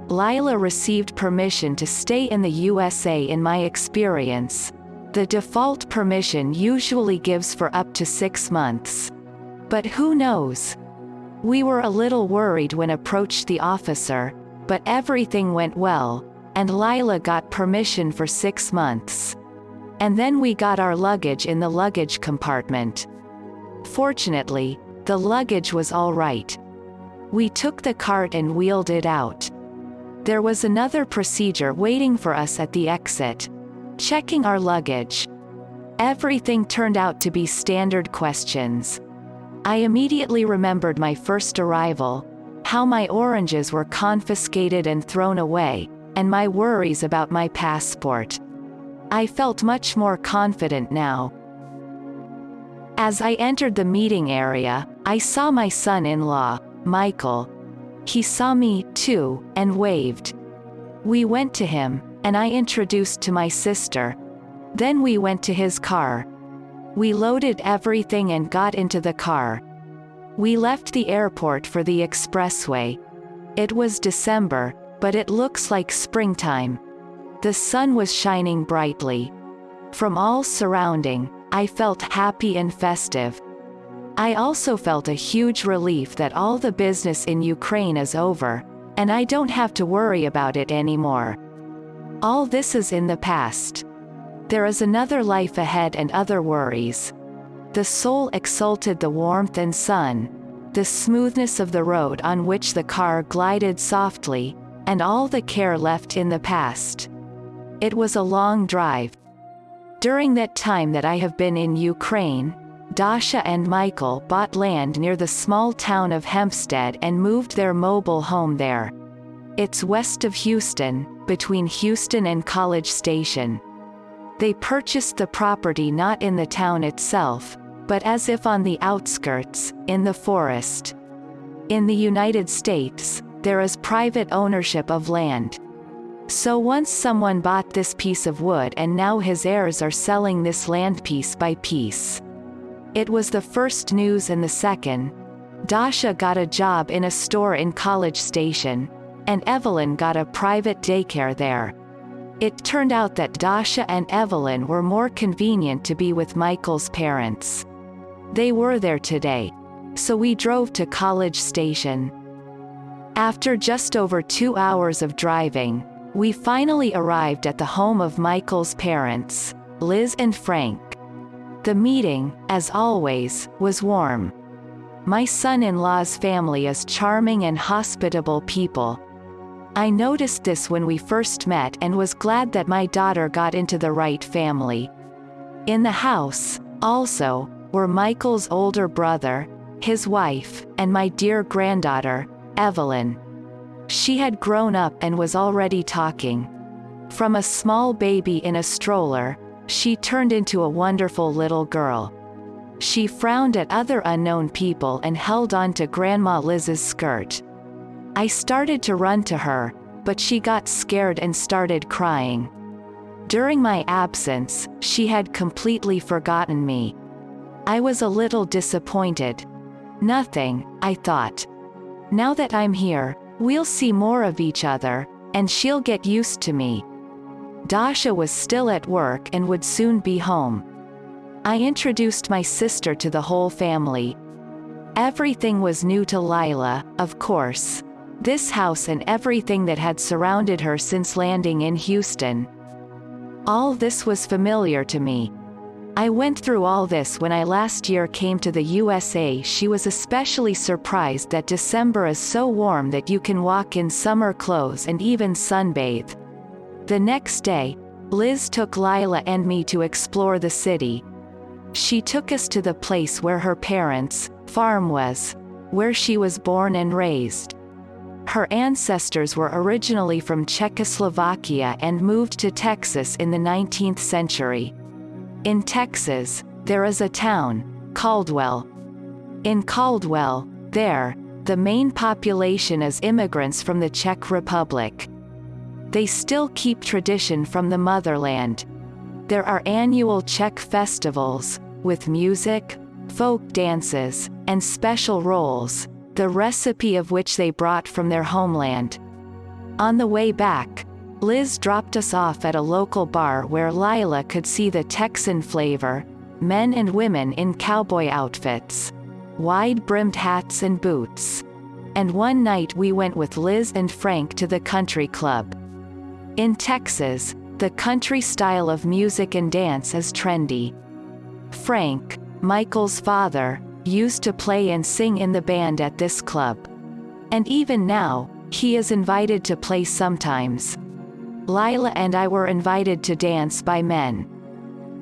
Lila received permission to stay in the USA. In my experience, the default permission usually gives for up to 6 months. But who knows? We were a little worried when approached the officer, but everything went well, and Lila got permission for 6 months. And then we got our luggage in the luggage compartment. Fortunately, the luggage was all right. We took the cart and wheeled it out. There was another procedure waiting for us at the exit. Checking our luggage. Everything turned out to be standard questions. I immediately remembered my first arrival. how my oranges were confiscated and thrown away, and my worries about my passport. I felt much more confident now. As I entered the meeting area, I saw my son-in-law, Michael. He saw me, too, and waved. We went to him, and I introduced to my sister. Then we went to his car. We loaded everything and got into the car. We left the airport for the expressway. It was December, but it looks like springtime. The sun was shining brightly. From all surrounding, I felt happy and festive. I also felt a huge relief that all the business in Ukraine is over, and I don't have to worry about it anymore. All this is in the past. There is another life ahead and other worries. The soul exulted the warmth and sun, the smoothness of the road on which the car glided softly, and all the care left in the past. It was a long drive. During that time that I have been in Ukraine, Dasha and Michael bought land near the small town of Hempstead and moved their mobile home there. It's west of Houston, between Houston and College Station. They purchased the property not in the town itself, but as if on the outskirts, in the forest. In the United States, there is private ownership of land. So once someone bought this piece of wood and now his heirs are selling this land piece by piece. It was the first news, and the second, Dasha got a job in a store in College Station, and Evelyn got a private daycare there. It turned out that Dasha and Evelyn were more convenient to be with Michael's parents. They were there today. So we drove to College Station. After just over 2 hours of driving, we finally arrived at the home of Michael's parents, Liz and Frank. The meeting, as always, was warm. My son-in-law's family is charming and hospitable people. I noticed this when we first met and was glad that my daughter got into the right family. In the house, also, were Michael's older brother, his wife, and my dear granddaughter, Evelyn. She had grown up and was already talking. From a small baby in a stroller, she turned into a wonderful little girl. She frowned at other unknown people and held on to Grandma Liz's skirt. I started to run to her, but she got scared and started crying. During my absence, she had completely forgotten me. I was a little disappointed. Nothing, I thought. Now that I'm here, we'll see more of each other, and she'll get used to me. Dasha was still at work and would soon be home. I introduced my sister to the whole family. Everything was new to Lila, of course. This house and everything that had surrounded her since landing in Houston. All this was familiar to me. I went through all this when I last year came to the USA. She was especially surprised that December is so warm that you can walk in summer clothes and even sunbathe. The next day, Liz took Lila and me to explore the city. She took us to the place where her parents' farm was, where she was born and raised. Her ancestors were originally from Czechoslovakia and moved to Texas in the 19th century. In Texas, there is a town, Caldwell. In Caldwell, the main population is immigrants from the Czech Republic. They still keep tradition from the motherland. There are annual Czech festivals, with music, folk dances, and special rolls, the recipe of which they brought from their homeland. On the way back, Liz dropped us off at a local bar where Lila could see the Texan flavor, men and women in cowboy outfits, wide-brimmed hats and boots. And one night we went with Liz and Frank to the country club. In Texas, the country style of music and dance is trendy. Frank, Michael's father, used to play and sing in the band at this club. And even now, he is invited to play sometimes. Lila and I were invited to dance by men.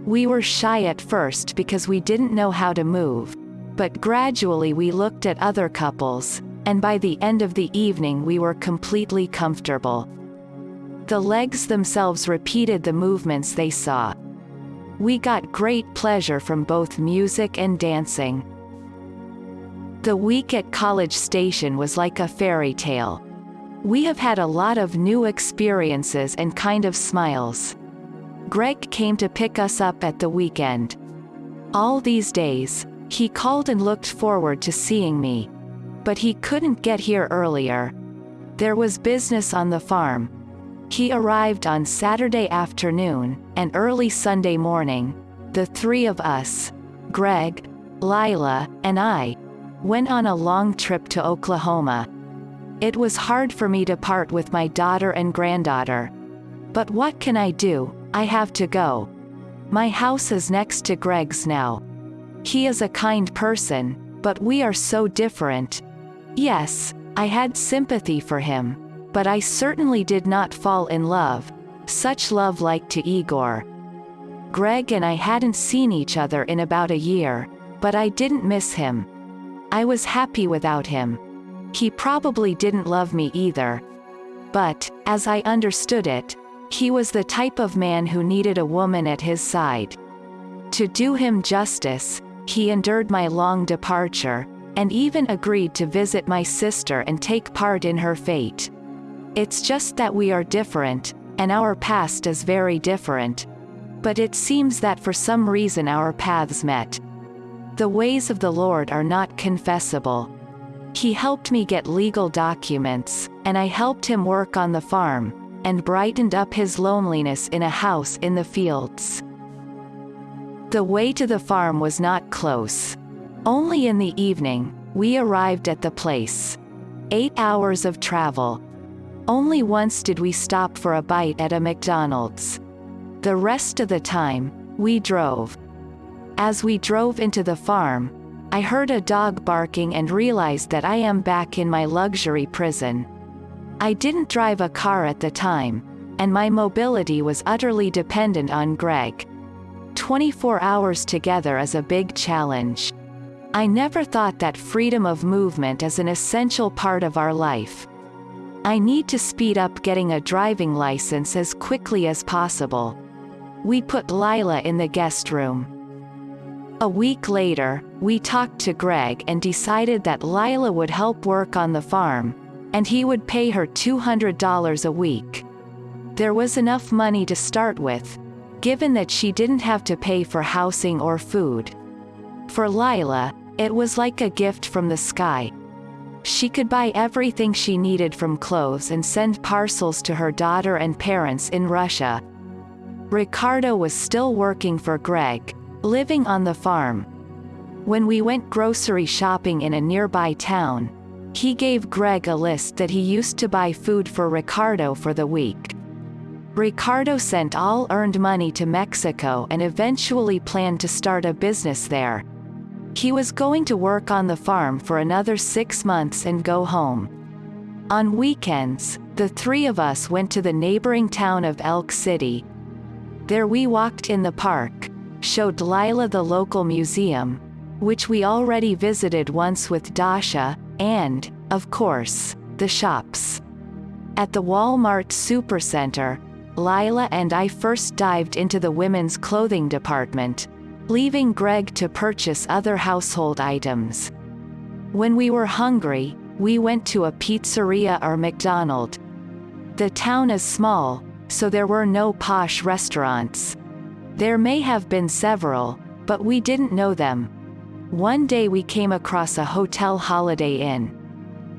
We were shy at first because we didn't know how to move, but gradually we looked at other couples, and by the end of the evening we were completely comfortable. The legs themselves repeated the movements they saw. We got great pleasure from both music and dancing. The week at College Station was like a fairy tale. We have had a lot of new experiences and kind of smiles. Greg came to pick us up at the weekend. All these days, he called and looked forward to seeing me. But he couldn't get here earlier. There was business on the farm. He arrived on Saturday afternoon, and early Sunday morning, the three of us, Greg, Lila, and I, went on a long trip to Oklahoma. It was hard for me to part with my daughter and granddaughter. But what can I do? I have to go. My house is next to Greg's now. He is a kind person, but we are so different. Yes, I had sympathy for him, but I certainly did not fall in love, such love like to Igor. Greg and I hadn't seen each other in about a year, but I didn't miss him. I was happy without him. He probably didn't love me either. But, as I understood it, he was the type of man who needed a woman at his side. To do him justice, he endured my long departure, and even agreed to visit my sister and take part in her fate. It's just that we are different, and our past is very different. But it seems that for some reason our paths met. The ways of the Lord are not confessable. He helped me get legal documents, and I helped him work on the farm, and brightened up his loneliness in a house in the fields. The way to the farm was not close. Only in the evening, we arrived at the place. 8 hours of travel. Only once did we stop for a bite at a McDonald's. The rest of the time, we drove. As we drove into the farm, I heard a dog barking and realized that I am back in my luxury prison. I didn't drive a car at the time, and my mobility was utterly dependent on Greg. 24 hours together is a big challenge. I never thought that freedom of movement is an essential part of our life. I need to speed up getting a driving license as quickly as possible. We put Lila in the guest room. A week later, we talked to Greg and decided that Lila would help work on the farm, and he would pay her $200 a week. There was enough money to start with, given that she didn't have to pay for housing or food. For Lila, it was like a gift from the sky. She could buy everything she needed from clothes and send parcels to her daughter and parents in Russia. Ricardo was still working for Greg, living on the farm. When we went grocery shopping in a nearby town, he gave Greg a list that he used to buy food for Ricardo for the week. Ricardo sent all earned money to Mexico and eventually planned to start a business there. He was going to work on the farm for another 6 months and go home. On weekends, the three of us went to the neighboring town of Elk City. There we walked in the park, showed Lila the local museum, which we already visited once with Dasha, and, of course, the shops. At the Walmart Supercenter, Lila and I first dived into the women's clothing department, leaving Greg to purchase other household items. When we were hungry, we went to a pizzeria or McDonald's. The town is small, so there were no posh restaurants. There may have been several, but we didn't know them. One day we came across a hotel Holiday Inn.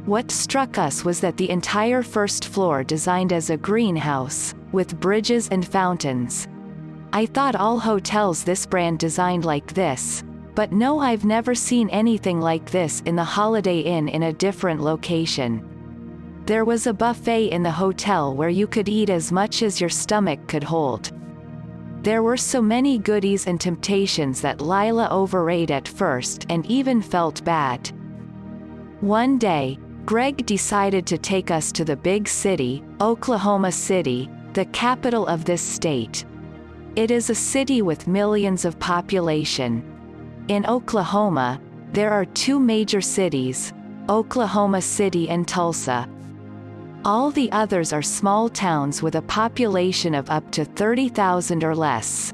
What struck us was that the entire first floor designed as a greenhouse, with bridges and fountains. I thought all hotels this brand designed like this, but no, I've never seen anything like this in the Holiday Inn in a different location. There was a buffet in the hotel where you could eat as much as your stomach could hold. There were so many goodies and temptations that Lila overate at first and even felt bad. One day, Greg decided to take us to the big city, Oklahoma City, the capital of this state. It is a city with millions of population. In Oklahoma, there are 2 major cities, Oklahoma City and Tulsa. All the others are small towns with a population of up to 30,000 or less.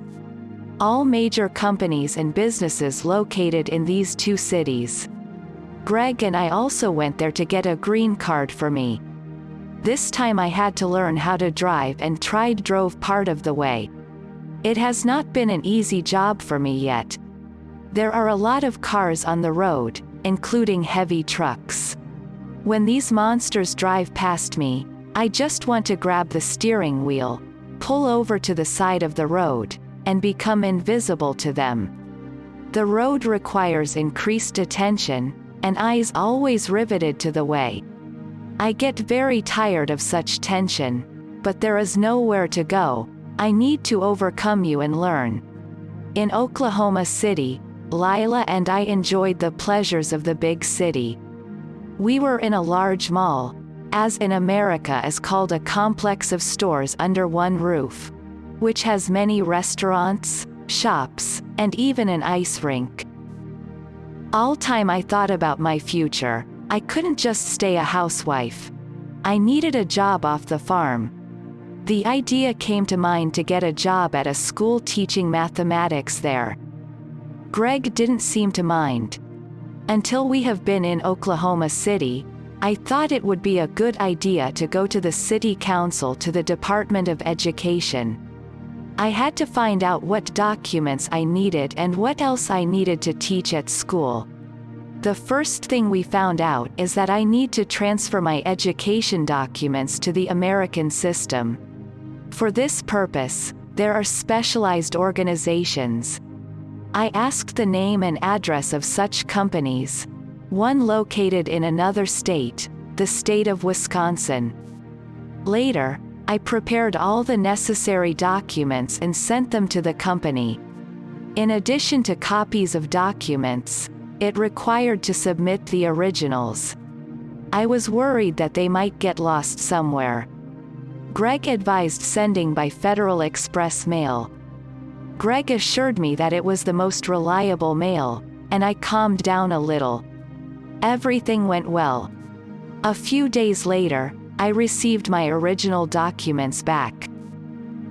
All major companies and businesses located in these two cities. Greg and I also went there to get a green card for me. This time I had to learn how to drive and drove part of the way. It has not been an easy job for me yet. There are a lot of cars on the road, including heavy trucks. When these monsters drive past me, I just want to grab the steering wheel, pull over to the side of the road, and become invisible to them. The road requires increased attention, and eyes always riveted to the way. I get very tired of such tension, but there is nowhere to go. I need to overcome you and learn. In Oklahoma City, Lila and I enjoyed the pleasures of the big city. We were in a large mall, as in America is called a complex of stores under one roof, which has many restaurants, shops, and even an ice rink. All time I thought about my future. I couldn't just stay a housewife. I needed a job off the farm. The idea came to mind to get a job at a school teaching mathematics there. Greg didn't seem to mind. Until we have been in Oklahoma City, I thought it would be a good idea to go to the city council to the Department of Education. I had to find out what documents I needed and what else I needed to teach at school. The first thing we found out is that I need to transfer my education documents to the American system. For this purpose, there are specialized organizations. I asked the name and address of such companies, one located in another state, the state of Wisconsin. Later, I prepared all the necessary documents and sent them to the company. In addition to copies of documents, it required to submit the originals. I was worried that they might get lost somewhere. Greg advised sending by Federal Express mail. Greg assured me that it was the most reliable mail, and I calmed down a little. Everything went well. A few days later, I received my original documents back.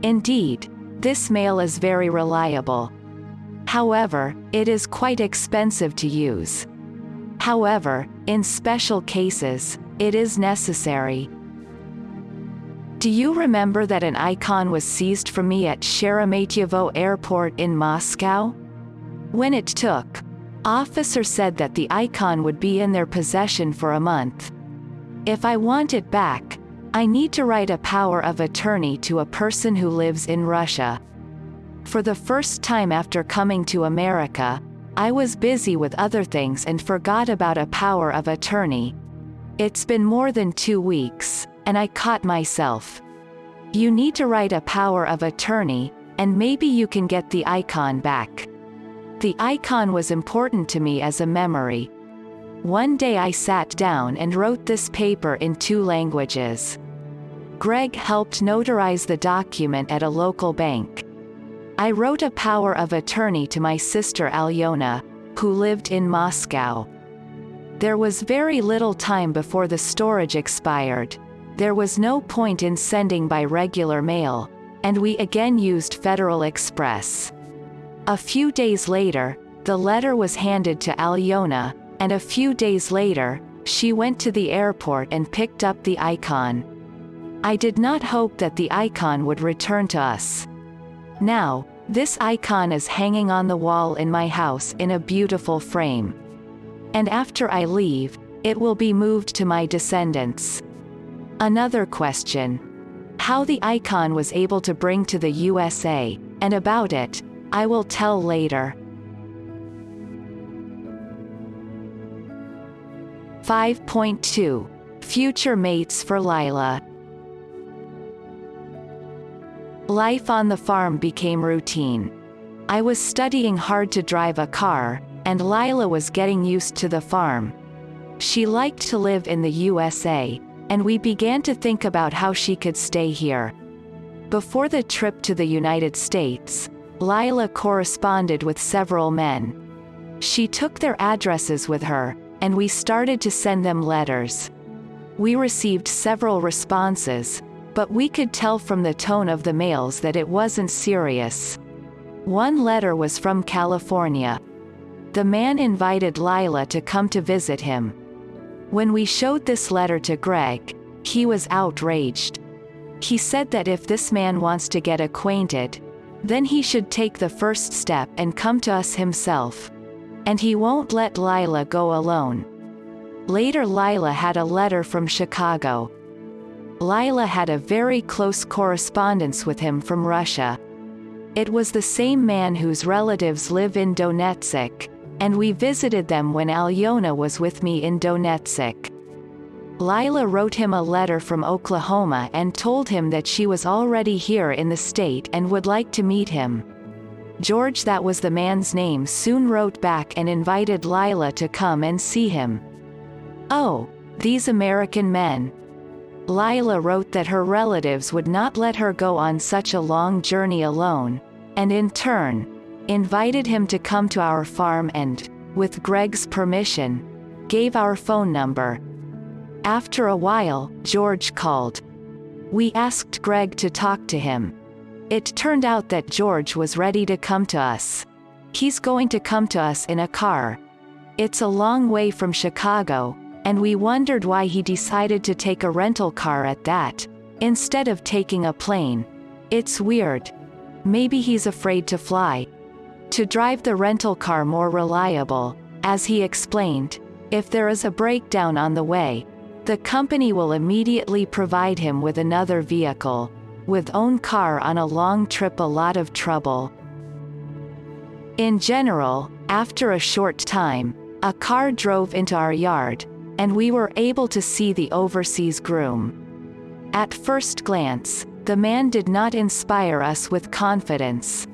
Indeed, this mail is very reliable. However, it is quite expensive to use. However, in special cases, it is necessary. Do you remember that an icon was seized from me at Sheremetyevo Airport in Moscow? When it took, officer said that the icon would be in their possession for a month. If I want it back, I need to write a power of attorney to a person who lives in Russia. For the first time after coming to America, I was busy with other things and forgot about a power of attorney. It's been more than 2 weeks, and I caught myself. You need to write a power of attorney, and maybe you can get the icon back. The icon was important to me as a memory. One day I sat down and wrote this paper in 2 languages. Greg helped notarize the document at a local bank. I wrote a power of attorney to my sister Alyona, who lived in Moscow. There was very little time before the storage expired. There was no point in sending by regular mail, and we again used Federal Express. A few days later, the letter was handed to Alyona, and a few days later, she went to the airport and picked up the icon. I did not hope that the icon would return to us. Now, this icon is hanging on the wall in my house in a beautiful frame. And after I leave, it will be moved to my descendants. Another question. How the icon was able to bring to the USA, and about it, I will tell later. 5.2. Future mates for Lila. Life on the farm became routine. I was studying hard to drive a car, and Lila was getting used to the farm. She liked to live in the USA, and we began to think about how she could stay here. Before the trip to the United States, Lila corresponded with several men. She took their addresses with her, and we started to send them letters. We received several responses, but we could tell from the tone of the mails that it wasn't serious. One letter was from California. The man invited Lila to come to visit him. When we showed this letter to Greg, he was outraged. He said that if this man wants to get acquainted, then he should take the first step and come to us himself. And he won't let Lila go alone. Later, Lila had a letter from Chicago. Lila had a very close correspondence with him from Russia. It was the same man whose relatives live in Donetsk, and we visited them when Alyona was with me in Donetsk. Lila wrote him a letter from Oklahoma and told him that she was already here in the state and would like to meet him. George, that was the man's name, soon wrote back and invited Lila to come and see him. Oh, these American men. Lila wrote that her relatives would not let her go on such a long journey alone, and in turn, invited him to come to our farm and, with Greg's permission, gave our phone number. After a while, George called. We asked Greg to talk to him. It turned out that George was ready to come to us. He's going to come to us in a car. It's a long way from Chicago, and we wondered why he decided to take a rental car at that, instead of taking a plane. It's weird. Maybe he's afraid to fly. To drive the rental car more reliable, as he explained, if there is a breakdown on the way, the company will immediately provide him with another vehicle. With own car on a long trip, a lot of trouble. In general, after a short time, a car drove into our yard, and we were able to see the overseas groom. At first glance, the man did not inspire us with confidence.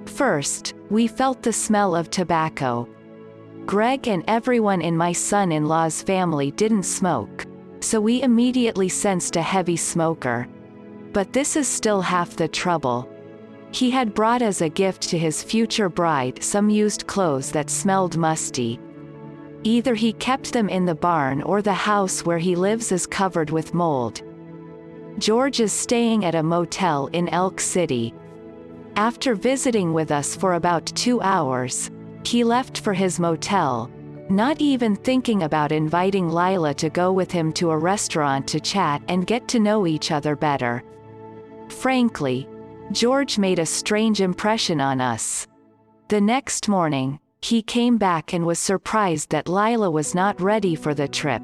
First, we felt the smell of tobacco. Greg and everyone in my son-in-law's family didn't smoke, so we immediately sensed a heavy smoker. But this is still half the trouble. He had brought as a gift to his future bride some used clothes that smelled musty. Either he kept them in the barn or the house where he lives is covered with mold. George is staying at a motel in Elk City. After visiting with us for about 2 hours, he left for his motel, not even thinking about inviting Lila to go with him to a restaurant to chat and get to know each other better. Frankly, George made a strange impression on us. The next morning, he came back and was surprised that Lila was not ready for the trip.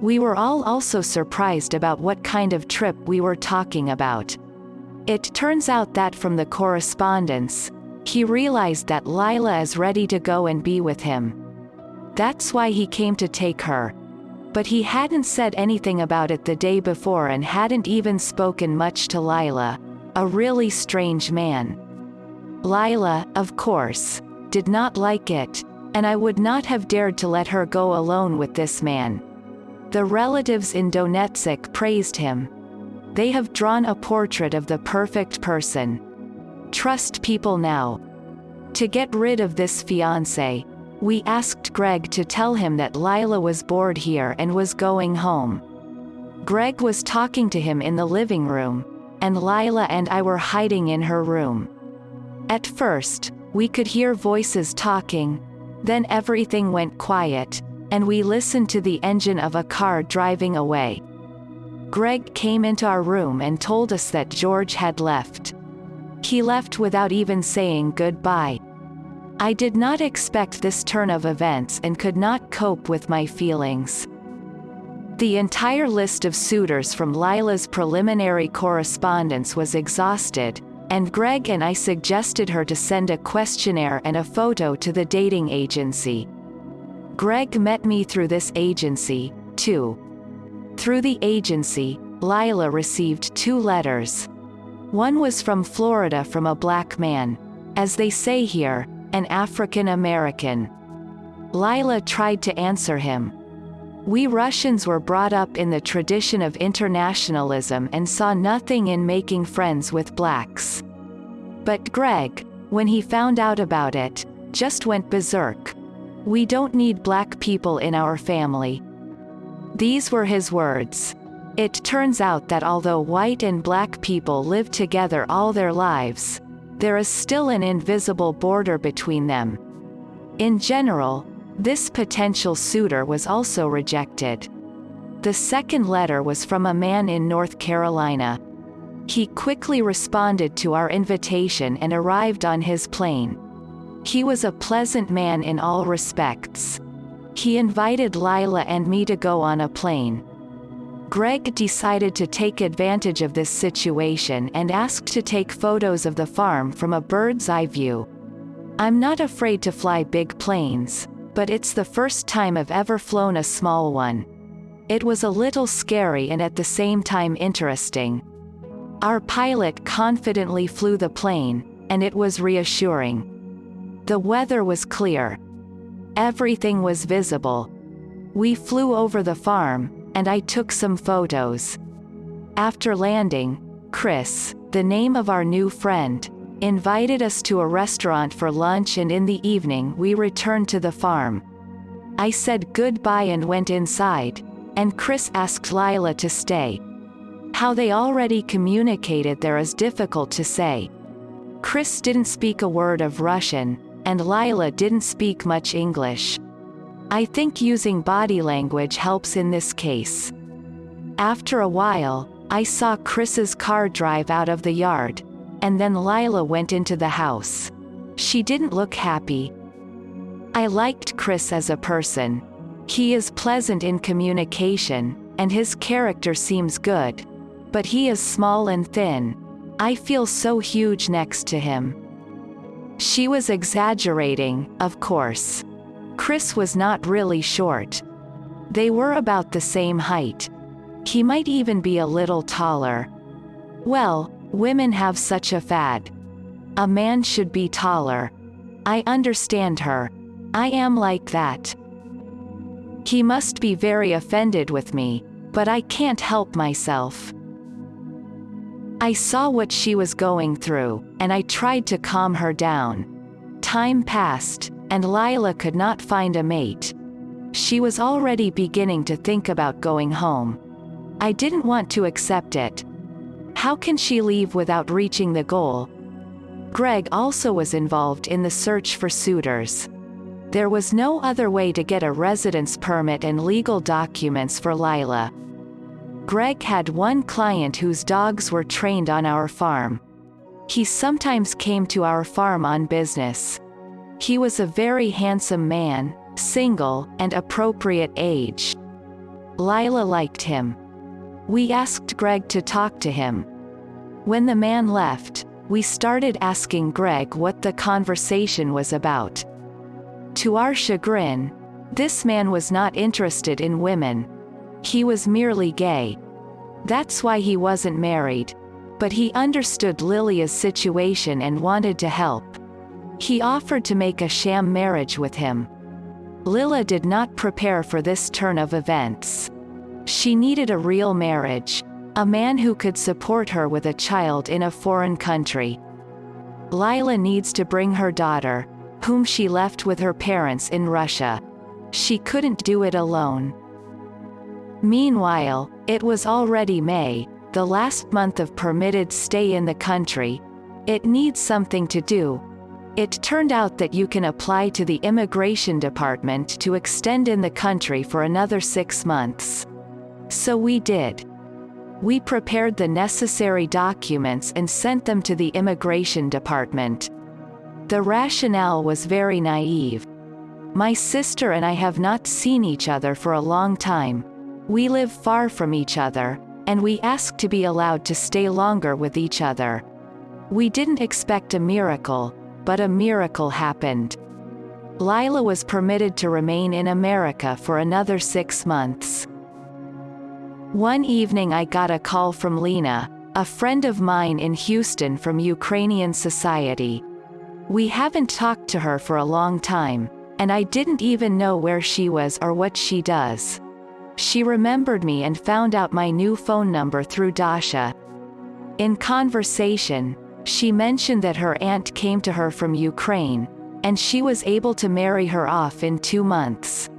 We were all also surprised about what kind of trip we were talking about. It turns out that from the correspondence, he realized that Lila is ready to go and be with him. That's why he came to take her. But he hadn't said anything about it the day before and hadn't even spoken much to Lila, a really strange man. Lila, of course, did not like it, and I would not have dared to let her go alone with this man. The relatives in Donetsk praised him. They have drawn a portrait of the perfect person. Trust people now. To get rid of this fiancé, we asked Greg to tell him that Lila was bored here and was going home. Greg was talking to him in the living room, and Lila and I were hiding in her room. At first, we could hear voices talking, then everything went quiet, and we listened to the engine of a car driving away. Greg came into our room and told us that George had left. He left without even saying goodbye. I did not expect this turn of events and could not cope with my feelings. The entire list of suitors from Lila's preliminary correspondence was exhausted, and Greg and I suggested her to send a questionnaire and a photo to the dating agency. Greg met me through this agency, too. Through the agency, Lila received 2 letters. One was from Florida from a black man, as they say here, an African American. Lila tried to answer him. We Russians were brought up in the tradition of internationalism and saw nothing in making friends with blacks. But Greg, when he found out about it, just went berserk. We don't need black people in our family." These were his words. It turns out that although white and black people live together all their lives, there is still an invisible border between them. In general, this potential suitor was also rejected. The second letter was from a man in North Carolina. He quickly responded to our invitation and arrived on his plane. He was a pleasant man in all respects. He invited Lila and me to go on a plane. Greg decided to take advantage of this situation and asked to take photos of the farm from a bird's eye view. I'm not afraid to fly big planes, but it's the first time I've ever flown a small one. It was a little scary and at the same time interesting. Our pilot confidently flew the plane, and it was reassuring. The weather was clear. Everything was visible. We flew over the farm, and I took some photos. After landing, Chris, the name of our new friend, invited us to a restaurant for lunch, and in the evening we returned to the farm. I said goodbye and went inside, and Chris asked Lila to stay. How they already communicated there is difficult to say. Chris didn't speak a word of Russian, and Lila didn't speak much English. I think using body language helps in this case. After a while, I saw Chris's car drive out of the yard, and then Lila went into the house. She didn't look happy. I liked Chris as a person. He is pleasant in communication, and his character seems good. But he is small and thin. I feel so huge next to him. She was exaggerating, of course. Chris was not really short. They were about the same height. He might even be a little taller. Well, women have such a fad. A man should be taller. I understand her. I am like that. He must be very offended with me, but I can't help myself. I saw what she was going through, and I tried to calm her down. Time passed, and Lila could not find a mate. She was already beginning to think about going home. I didn't want to accept it. How can she leave without reaching the goal? Greg also was involved in the search for suitors. There was no other way to get a residence permit and legal documents for Lila. Greg had one client whose dogs were trained on our farm. He sometimes came to our farm on business. He was a very handsome man, single, and appropriate age. Lila liked him. We asked Greg to talk to him. When the man left, we started asking Greg what the conversation was about. To our chagrin, this man was not interested in women. He was merely gay. That's why he wasn't married. But he understood Lilia's situation and wanted to help. He offered to make a sham marriage with him. Lila did not prepare for this turn of events. She needed a real marriage, a man who could support her with a child in a foreign country. Lila needs to bring her daughter, whom she left with her parents in Russia. She couldn't do it alone. Meanwhile, it was already May, the last month of permitted stay in the country. It needs something to do. It turned out that you can apply to the immigration department to extend in the country for another 6 months. So we did. We prepared the necessary documents and sent them to the immigration department. The rationale was very naive. My sister and I have not seen each other for a long time. We live far from each other, and we asked to be allowed to stay longer with each other. We didn't expect a miracle, but a miracle happened. Lila was permitted to remain in America for another 6 months. One evening I got a call from Lena, a friend of mine in Houston from Ukrainian Society. We haven't talked to her for a long time, and I didn't even know where she was or what she does. She remembered me and found out my new phone number through Dasha. In conversation, she mentioned that her aunt came to her from Ukraine, and she was able to marry her off in 2 months.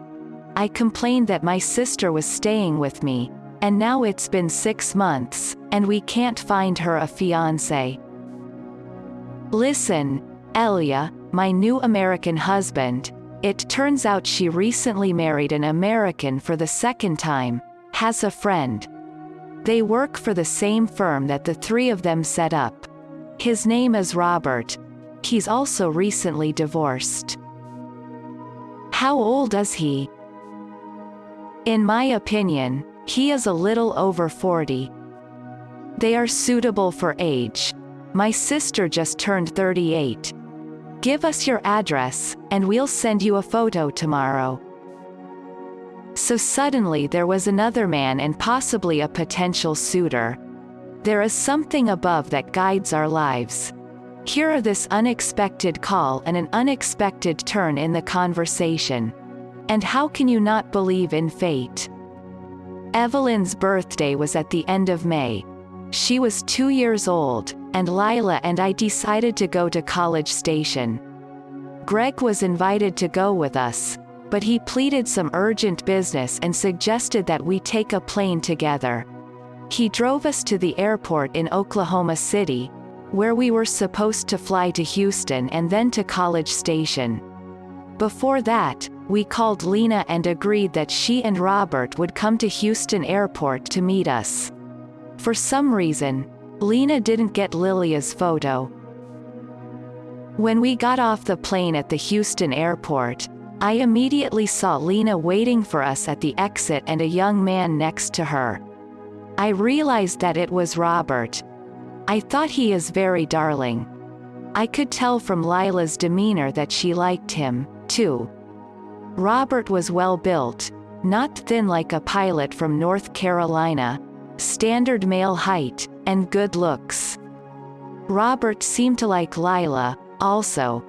I complained that my sister was staying with me, and now it's been 6 months, and we can't find her a fiancé. Listen, Elia, my new American husband, it turns out she recently married an American for the second time, has a friend. They work for the same firm that the three of them set up. His name is Robert. He's also recently divorced. How old is he? In my opinion, he is a little over 40. They are suitable for age. My sister just turned 38. Give us your address, and we'll send you a photo tomorrow. So suddenly there was another man and possibly a potential suitor. There is something above that guides our lives. Here are this unexpected call and an unexpected turn in the conversation. And how can you not believe in fate? Evelyn's birthday was at the end of May. She was 2 years old, and Lila and I decided to go to College Station. Greg was invited to go with us, but he pleaded some urgent business and suggested that we take a plane together. He drove us to the airport in Oklahoma City, where we were supposed to fly to Houston and then to College Station. Before that, we called Lena and agreed that she and Robert would come to Houston Airport to meet us. For some reason, Lena didn't get Lilia's photo. When we got off the plane at the Houston airport, I immediately saw Lena waiting for us at the exit and a young man next to her. I realized that it was Robert. I thought he is very darling. I could tell from Lila's demeanor that she liked him, too. Robert was well built, not thin like a pilot from North Carolina, standard male height, and good looks. Robert seemed to like Lila, also.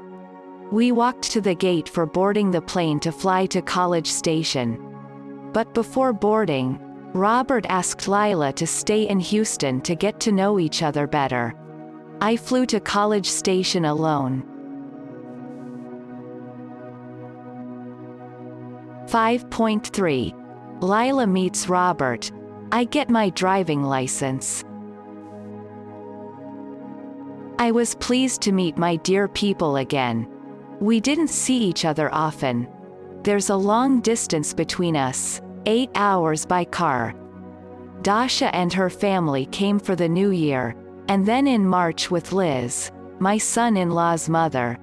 We walked to the gate for boarding the plane to fly to College Station. But before boarding, Robert asked Lila to stay in Houston to get to know each other better. I flew to College Station alone. 5.3. Lila meets Robert. I get my driving license. I was pleased to meet my dear people again. We didn't see each other often. There's a long distance between us, 8 hours by car. Dasha and her family came for the New Year, and then in March with Liz, my son-in-law's mother.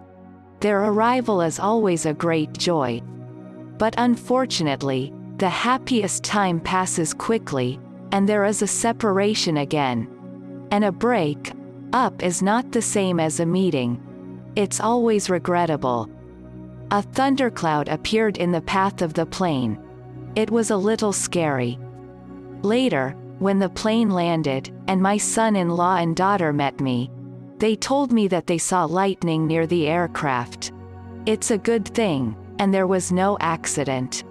Their arrival is always a great joy. But unfortunately, the happiest time passes quickly, and there is a separation again. And a break up is not the same as a meeting. It's always regrettable. A thundercloud appeared in the path of the plane. It was a little scary. Later, when the plane landed, and my son-in-law and daughter met me, they told me that they saw lightning near the aircraft. It's a good thing, and there was no accident.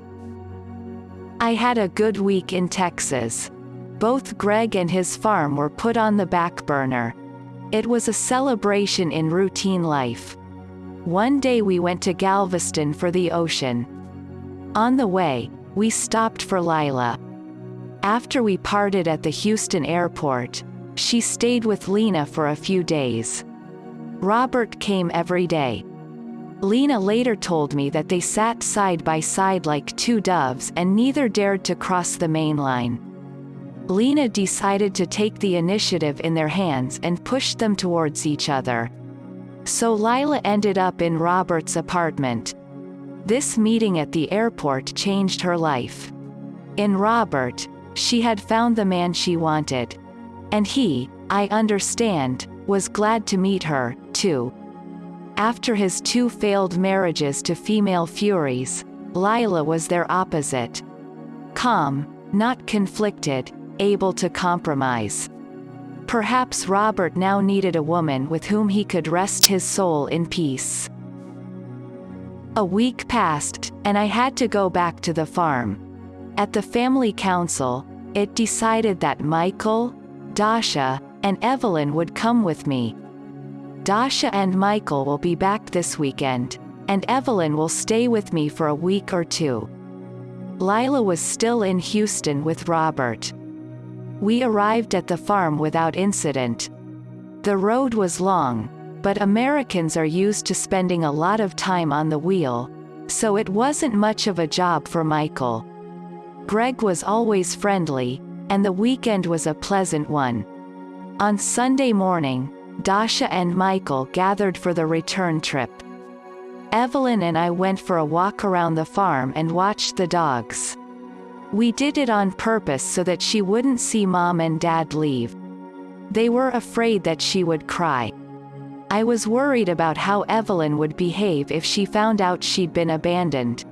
I had a good week in Texas. Both Greg and his farm were put on the back burner. It was a celebration in routine life. One day we went to Galveston for the ocean. On the way, we stopped for Lila. After we parted at the Houston airport, she stayed with Lena for a few days. Robert came every day. Lena later told me that they sat side by side like two doves and neither dared to cross the main line. Lena decided to take the initiative in their hands and pushed them towards each other. So Lila ended up in Robert's apartment. This meeting at the airport changed her life. In Robert, she had found the man she wanted. And he, I understand, was glad to meet her, too. After his 2 failed marriages to female furies, Lila was their opposite. Calm, not conflicted, able to compromise. Perhaps Robert now needed a woman with whom he could rest his soul in peace. A week passed, and I had to go back to the farm. At the family council, it decided that Michael, Dasha, and Evelyn would come with me. Dasha and Michael will be back this weekend. and Evelyn will stay with me for a week or two. Lila was still in Houston with Robert. We arrived at the farm without incident. The road was long, but Americans are used to spending a lot of time on the wheel, so it wasn't much of a job for Michael. Greg was always friendly, and the weekend was a pleasant one. On Sunday morning, Dasha and Michael gathered for the return trip. Evelyn and I went for a walk around the farm and watched the dogs. We did it on purpose so that she wouldn't see Mom and Dad leave. They were afraid that she would cry. I was worried about how Evelyn would behave if she found out she'd been abandoned.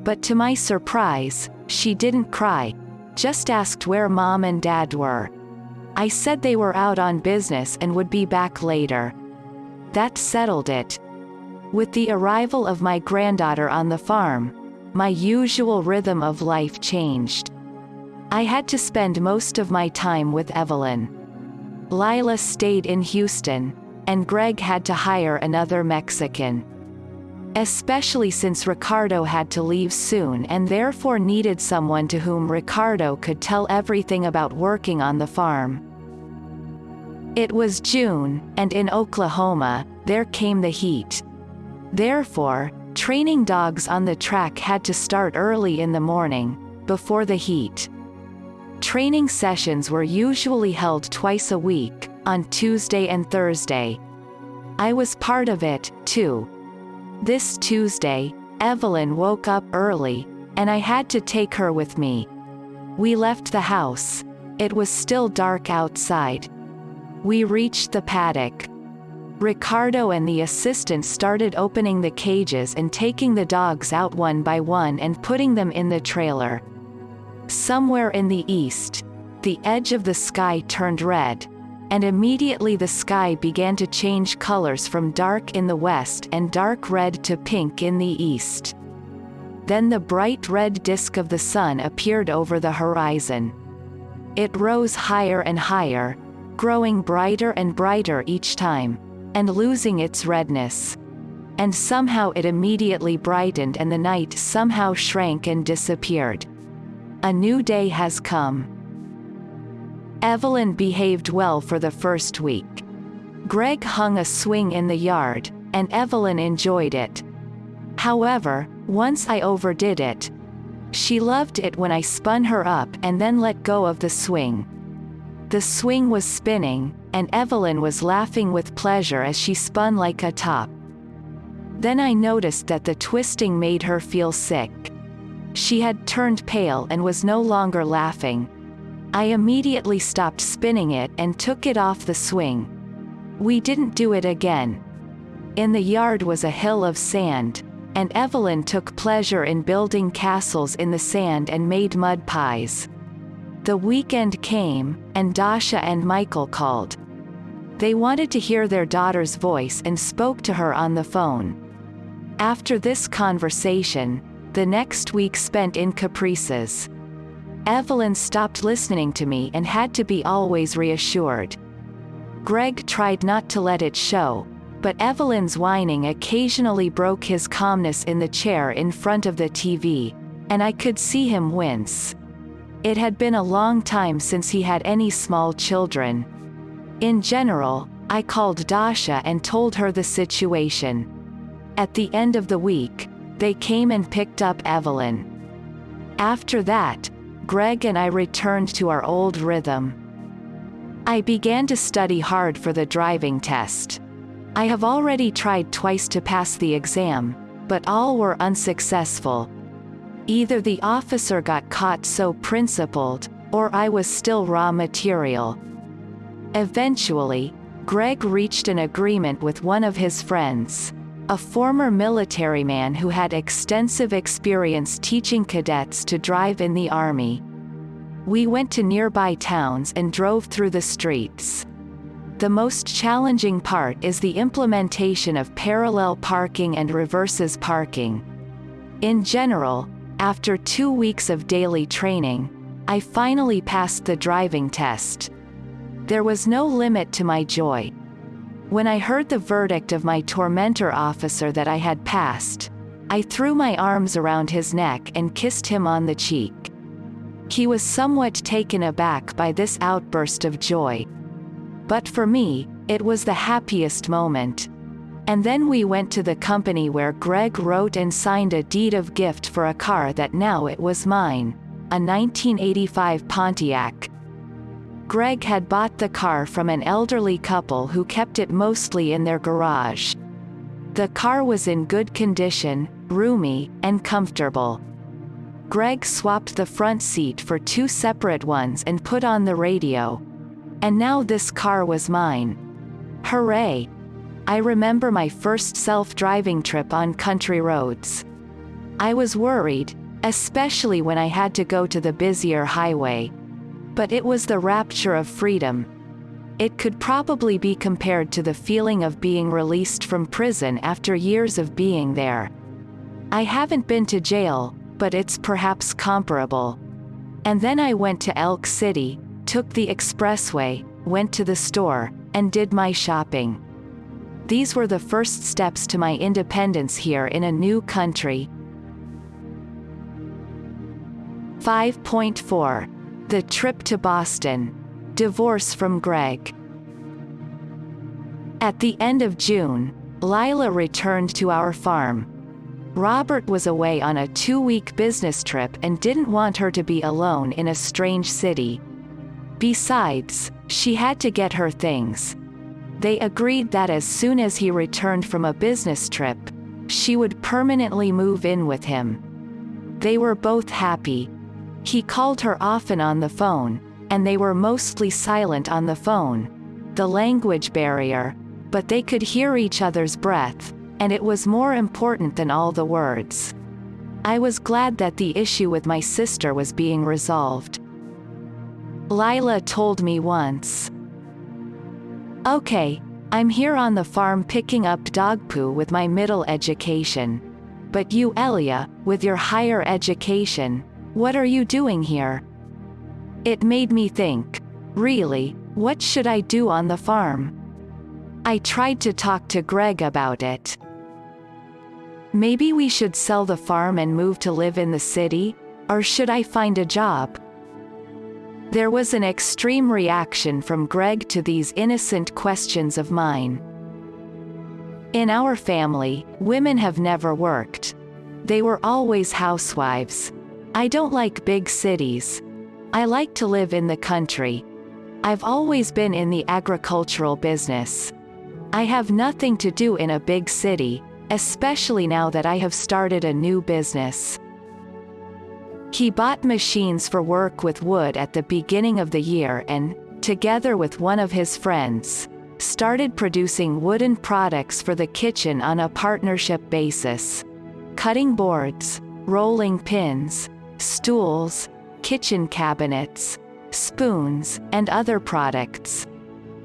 But to my surprise, she didn't cry, just asked where Mom and Dad were. I said they were out on business and would be back later. That settled it. With the arrival of my granddaughter on the farm, my usual rhythm of life changed. I had to spend most of my time with Evelyn. Lila stayed in Houston, and Greg had to hire another Mexican. Especially since Ricardo had to leave soon and therefore needed someone to whom Ricardo could tell everything about working on the farm. It was June, and in Oklahoma, there came the heat. Therefore, training dogs on the track had to start early in the morning, before the heat. Training sessions were usually held twice a week, on Tuesday and Thursday. I was part of it, too. This Tuesday, Evelyn woke up early, and I had to take her with me. We left the house. It was still dark outside. We reached the paddock. Ricardo and the assistant started opening the cages and taking the dogs out one by one and putting them in the trailer. Somewhere in the east, the edge of the sky turned red, and immediately the sky began to change colors from dark in the west and dark red to pink in the east. Then the bright red disk of the sun appeared over the horizon. It rose higher and higher, growing brighter and brighter each time, and losing its redness. And somehow it immediately brightened and the night somehow shrank and disappeared. A new day has come. Evelyn behaved well for the first week. Greg hung a swing in the yard, and Evelyn enjoyed it. However, once I overdid it. She loved it when I spun her up and then let go of the swing. The swing was spinning, and Evelyn was laughing with pleasure as she spun like a top. Then I noticed that the twisting made her feel sick. She had turned pale and was no longer laughing. I immediately stopped spinning it and took it off the swing. We didn't do it again. In the yard was a hill of sand, and Evelyn took pleasure in building castles in the sand and made mud pies. The weekend came, and Dasha and Michael called. They wanted to hear their daughter's voice and spoke to her on the phone. After this conversation, the next week spent in caprices. Evelyn stopped listening to me and had to be always reassured. Greg tried not to let it show, but Evelyn's whining occasionally broke his calmness in the chair in front of the TV, and I could see him wince. It had been a long time since he had any small children. In general, I called Dasha and told her the situation. At the end of the week, they came and picked up Evelyn. After that, Greg and I returned to our old rhythm. I began to study hard for the driving test. I have already tried twice to pass the exam, but all were unsuccessful. Either the officer got caught so principled, or I was still raw material. Eventually, Greg reached an agreement with one of his friends, a former military man who had extensive experience teaching cadets to drive in the army. We went to nearby towns and drove through the streets. The most challenging part is the implementation of parallel parking and reverses parking. In general, after 2 weeks of daily training, I finally passed the driving test. There was no limit to my joy. When I heard the verdict of my tormentor officer that I had passed, I threw my arms around his neck and kissed him on the cheek. He was somewhat taken aback by this outburst of joy. But for me, it was the happiest moment. And then we went to the company where Greg wrote and signed a deed of gift for a car that now it was mine, a 1985 Pontiac. Greg had bought the car from an elderly couple who kept it mostly in their garage. The car was in good condition, roomy, and comfortable. Greg swapped the front seat for 2 separate ones and put on the radio. And now this car was mine. Hooray! I remember my first self-driving trip on country roads. I was worried, especially when I had to go to the busier highway. But it was the rapture of freedom. It could probably be compared to the feeling of being released from prison after years of being there. I haven't been to jail, but it's perhaps comparable. And then I went to Elk City, took the expressway, went to the store, and did my shopping. These were the first steps to my independence here in a new country. 5.4. The trip to Boston. Divorce from Greg. At the end of June, Lila returned to our farm. Robert was away on a 2-week business trip and didn't want her to be alone in a strange city. Besides, she had to get her things. They agreed that as soon as he returned from a business trip, she would permanently move in with him. They were both happy. He called her often on the phone, and they were mostly silent on the phone. The language barrier, but they could hear each other's breath, and it was more important than all the words. I was glad that the issue with my sister was being resolved. Lila told me once, "Okay, I'm here on the farm picking up dog poo with my middle education. But you, Elia, with your higher education, what are you doing here?" It made me think, really, what should I do on the farm? I tried to talk to Greg about it. Maybe we should sell the farm and move to live in the city, or should I find a job? There was an extreme reaction from Greg to these innocent questions of mine. In our family, women have never worked. They were always housewives. I don't like big cities. I like to live in the country. I've always been in the agricultural business. I have nothing to do in a big city, especially now that I have started a new business. He bought machines for work with wood at the beginning of the year and, together with one of his friends, started producing wooden products for the kitchen on a partnership basis. Cutting boards, rolling pins, stools, kitchen cabinets, spoons, and other products.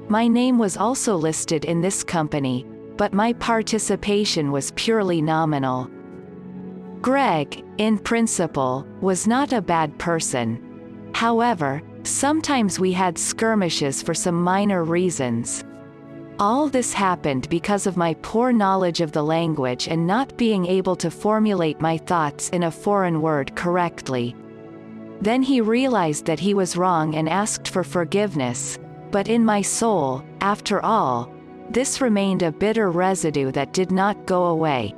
My name was also listed in this company, but my participation was purely nominal. Greg, in principle, was not a bad person. However, sometimes we had skirmishes for some minor reasons. All this happened because of my poor knowledge of the language and not being able to formulate my thoughts in a foreign word correctly. Then he realized that he was wrong and asked for forgiveness, but in my soul, after all, this remained a bitter residue that did not go away.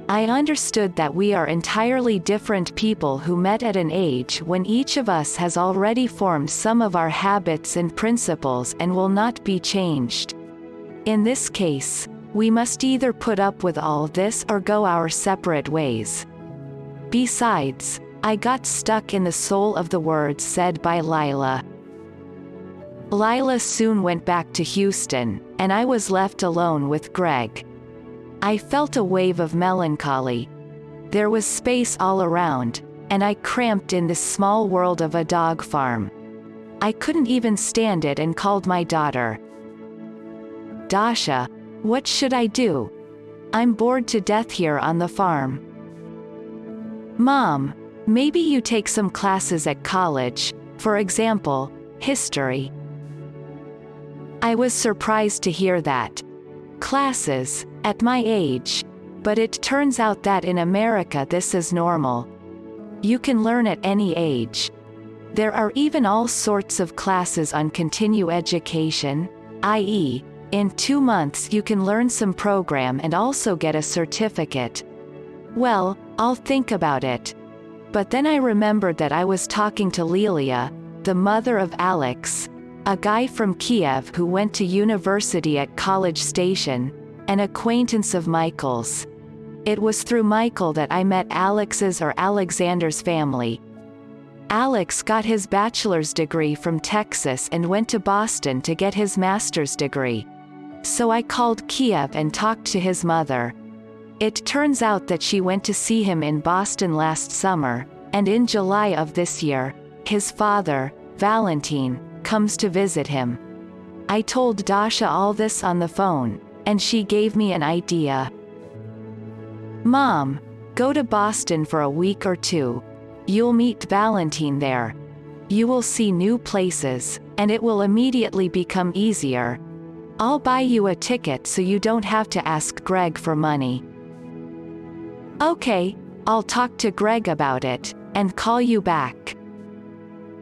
I understood that we are entirely different people who met at an age when each of us has already formed some of our habits and principles and will not be changed. In this case, we must either put up with all this or go our separate ways. Besides, I got stuck in the soul of the words said by Lila. Lila soon went back to Houston, and I was left alone with Greg. I felt a wave of melancholy. There was space all around, and I cramped in this small world of a dog farm. I couldn't even stand it and called my daughter. "Dasha, what should I do? I'm bored to death here on the farm." "Mom, maybe you take some classes at college, for example, history." I was surprised to hear that. Classes, at my age. But it turns out that in America this is normal. You can learn at any age. There are even all sorts of classes on continue education, i.e., in 2 months you can learn some program and also get a certificate. Well, I'll think about it. But then I remembered that I was talking to Lilia, the mother of Alex, a guy from Kiev who went to university at College Station, an acquaintance of Michael's. It was through Michael that I met Alex's or Alexander's family. Alex got his bachelor's degree from Texas and went to Boston to get his master's degree. So I called Kiev and talked to his mother. It turns out that she went to see him in Boston last summer, and in July of this year, his father, Valentin, comes to visit him. I told Dasha all this on the phone, and she gave me an idea. Mom, go to Boston for a week or 2. You'll meet Valentin there. You will see new places, and it will immediately become easier. I'll buy you a ticket so you don't have to ask Greg for money. Okay, I'll talk to Greg about it, and call you back.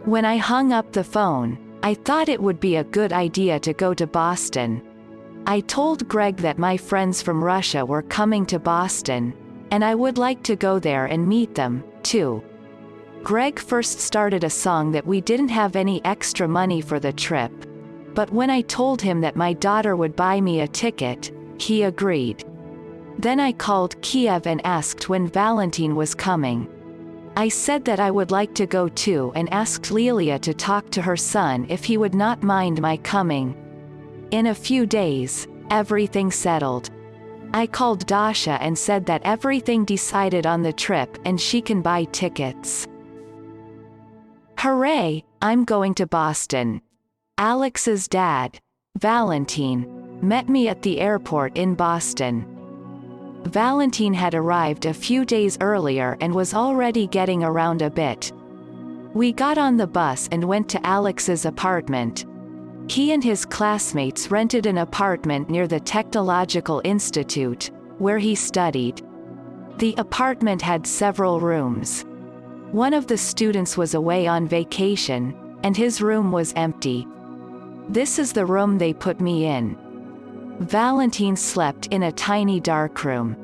When I hung up the phone, I thought it would be a good idea to go to Boston. I told Greg that my friends from Russia were coming to Boston, and I would like to go there and meet them, too. Greg first started a song that we didn't have any extra money for the trip. But when I told him that my daughter would buy me a ticket, he agreed. Then I called Kiev and asked when Valentin was coming. I said that I would like to go too and asked Lilia to talk to her son if he would not mind my coming. In a few days, everything settled. I called Dasha and said that everything decided on the trip and she can buy tickets. Hooray, I'm going to Boston. Alex's dad, Valentin, met me at the airport in Boston. Valentin had arrived a few days earlier and was already getting around a bit. We got on the bus and went to Alex's apartment. He and his classmates rented an apartment near the Technological Institute, where he studied. The apartment had several rooms. One of the students was away on vacation, and his room was empty. This is the room they put me in. Valentin slept in a tiny dark room.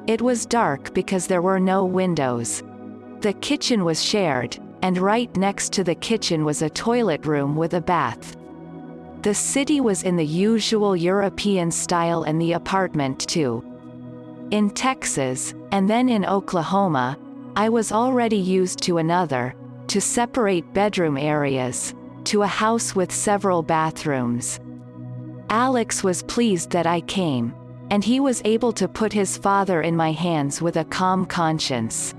It was dark because there were no windows. The kitchen was shared, and right next to the kitchen was a toilet room with a bath. The city was in the usual European style and the apartment too. In Texas, and then in Oklahoma, I was already used to another, to separate bedroom areas, to a house with several bathrooms. Alex was pleased that I came, and he was able to put his father in my hands with a calm conscience.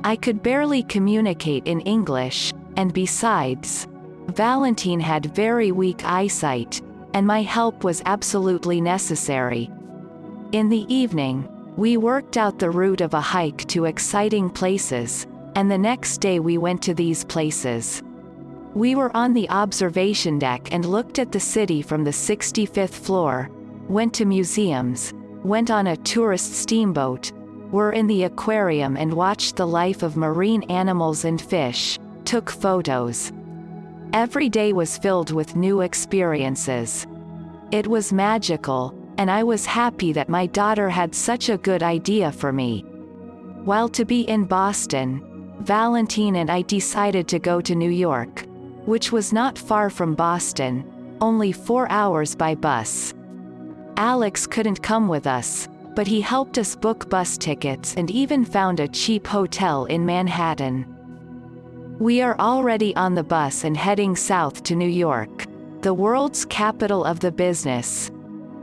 I could barely communicate in English, and besides, Valentin had very weak eyesight, and my help was absolutely necessary. In the evening, we worked out the route of a hike to exciting places, and the next day we went to these places. We were on the observation deck and looked at the city from the 65th floor, went to museums, went on a tourist steamboat, were in the aquarium and watched the life of marine animals and fish, took photos. Every day was filled with new experiences. It was magical, and I was happy that my daughter had such a good idea for me. While to be in Boston, Valentin and I decided to go to New York, which was not far from Boston, only 4 hours by bus. Alex couldn't come with us, but he helped us book bus tickets and even found a cheap hotel in Manhattan. We are already on the bus and heading south to New York, the world's capital of the business.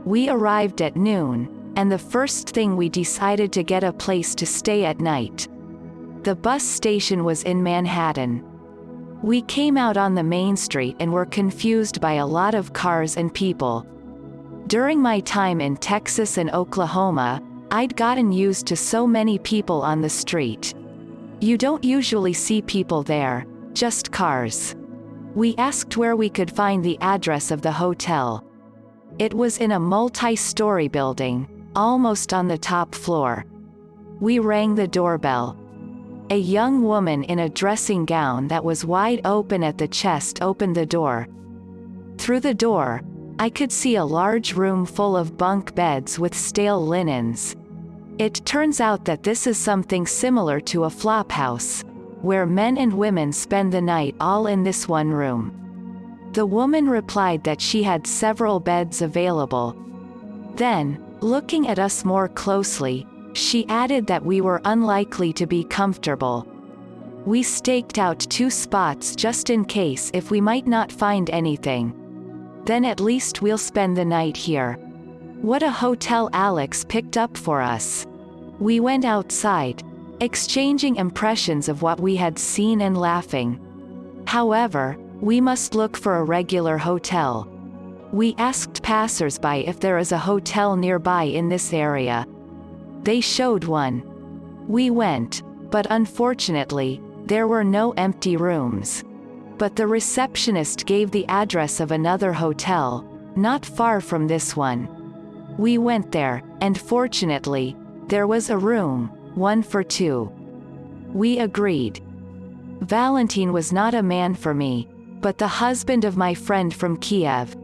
We arrived at noon, and the first thing we decided to get a place to stay at night. The bus station was in Manhattan. We came out on the main street and were confused by a lot of cars and people. During my time in Texas and Oklahoma, I'd gotten used to so many people on the street. You don't usually see people there, just cars. We asked where we could find the address of the hotel. It was in a multi-story building, almost on the top floor. We rang the doorbell. A young woman in a dressing gown that was wide open at the chest opened the door. Through the door, I could see a large room full of bunk beds with stale linens. It turns out that this is something similar to a flophouse, where men and women spend the night all in this one room. The woman replied that she had several beds available. Then, looking at us more closely, she added that we were unlikely to be comfortable. We staked out 2 spots just in case if we might not find anything. Then at least we'll spend the night here. What a hotel Alex picked up for us. We went outside, exchanging impressions of what we had seen and laughing. However, we must look for a regular hotel. We asked passers-by if there is a hotel nearby in this area. They showed one. We went, but unfortunately, there were no empty rooms. But the receptionist gave the address of another hotel, not far from this one. We went there, and fortunately, there was a room, 1 for 2. We agreed. Valentin was not a man for me, but the husband of my friend from Kiev.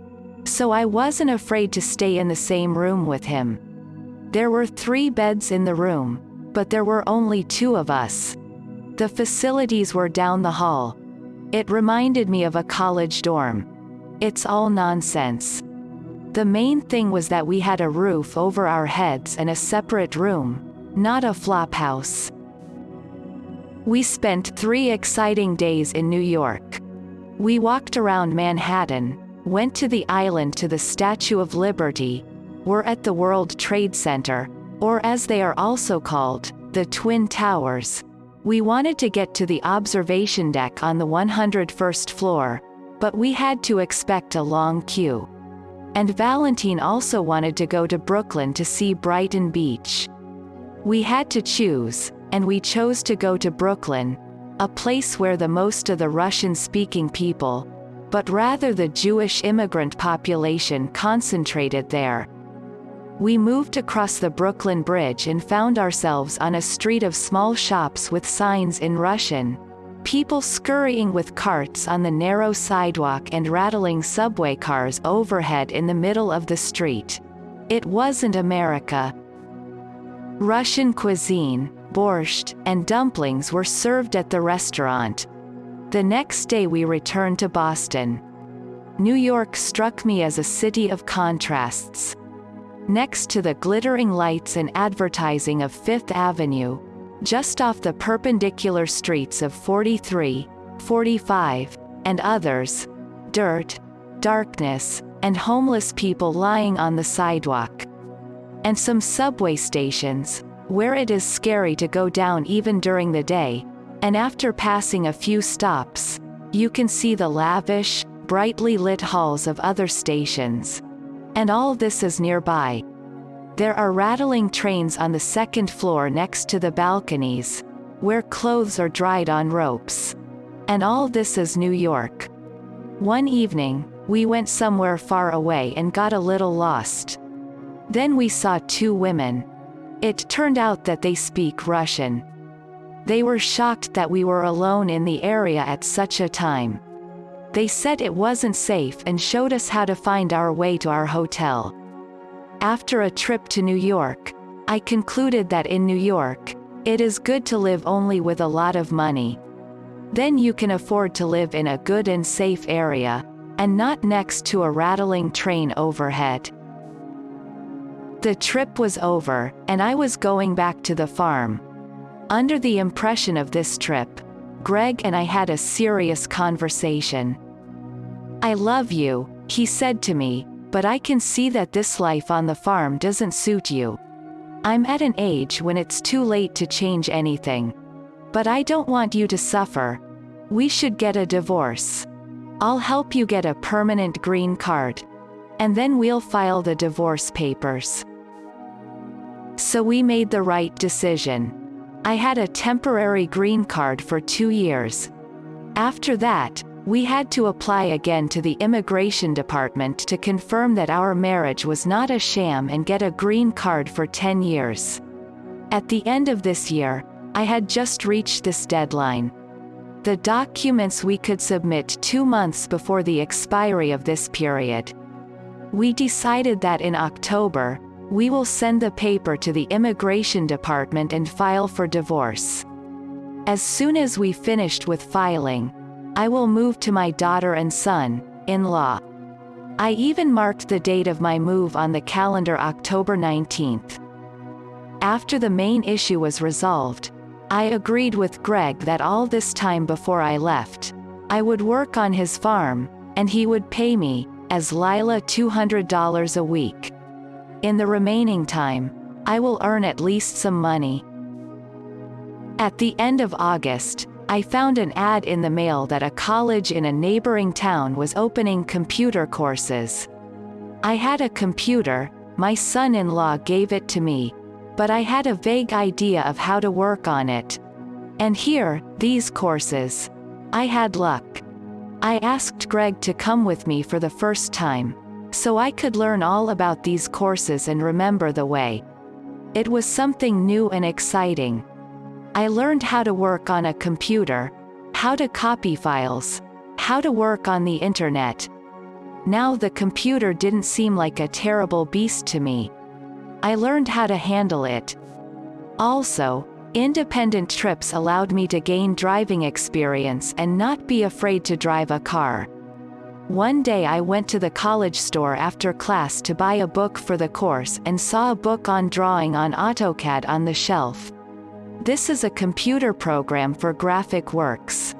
So I wasn't afraid to stay in the same room with him. There were 3 beds in the room, but there were only 2 of us. The facilities were down the hall. It reminded me of a college dorm. It's all nonsense. The main thing was that we had a roof over our heads and a separate room, not a flophouse. We spent 3 exciting days in New York. We walked around Manhattan, went to the island to the Statue of Liberty, were at the World Trade Center, or as they are also called, the Twin Towers. We wanted to get to the observation deck on the 101st floor, but we had to expect a long queue. And Valentin also wanted to go to Brooklyn to see Brighton Beach. We had to choose, and we chose to go to Brooklyn, a place where the most of the Russian-speaking people, but rather the Jewish immigrant population concentrated there. We moved across the Brooklyn Bridge and found ourselves on a street of small shops with signs in Russian, people scurrying with carts on the narrow sidewalk and rattling subway cars overhead in the middle of the street. It wasn't America. Russian cuisine, borscht, and dumplings were served at the restaurant. The next day we returned to Boston. New York struck me as a city of contrasts. Next to the glittering lights and advertising of Fifth Avenue, just off the perpendicular streets of 43, 45, and others, dirt, darkness, and homeless people lying on the sidewalk. And some subway stations, where it is scary to go down even during the day, and after passing a few stops, you can see the lavish, brightly lit halls of other stations. And all this is nearby. There are rattling trains on the 2nd floor next to the balconies, where clothes are dried on ropes. And all this is New York. One evening, we went somewhere far away and got a little lost. Then we saw 2 women. It turned out that they speak Russian. They were shocked that we were alone in the area at such a time. They said it wasn't safe and showed us how to find our way to our hotel. After a trip to New York, I concluded that in New York, it is good to live only with a lot of money. Then you can afford to live in a good and safe area, and not next to a rattling train overhead. The trip was over, and I was going back to the farm. Under the impression of this trip, Greg and I had a serious conversation. "I love you," he said to me, "but I can see that this life on the farm doesn't suit you. I'm at an age when it's too late to change anything. But I don't want you to suffer. We should get a divorce. I'll help you get a permanent green card. And then we'll file the divorce papers." So we made the right decision. I had a temporary green card for 2 years. After that, We had to apply again to the immigration department to confirm that our marriage was not a sham and get a green card for 10 years. At the end of this year, I had just reached this deadline. The documents we could submit 2 months before the expiry of this period. We decided that in October, we will send the paper to the immigration department and file for divorce. As soon as we finished with filing, I will move to my daughter and son-in-law. I even marked the date of my move on the calendar October 19th. After the main issue was resolved, I agreed with Greg that all this time before I left, I would work on his farm, and he would pay me, as Lila, $200 a week. In the remaining time, I will earn at least some money. At the end of August, I found an ad in the mail that a college in a neighboring town was opening computer courses. I had a computer, my son-in-law gave it to me, but I had a vague idea of how to work on it. And here, these courses. I had luck. I asked Greg to come with me for the first time, so I could learn all about these courses and remember the way. It was something new and exciting. I learned how to work on a computer, how to copy files, how to work on the internet. Now the computer didn't seem like a terrible beast to me. I learned how to handle it. Also, independent trips allowed me to gain driving experience and not be afraid to drive a car. One day I went to the college store after class to buy a book for the course and saw a book on drawing on AutoCAD on the shelf. This is a computer program for graphic works.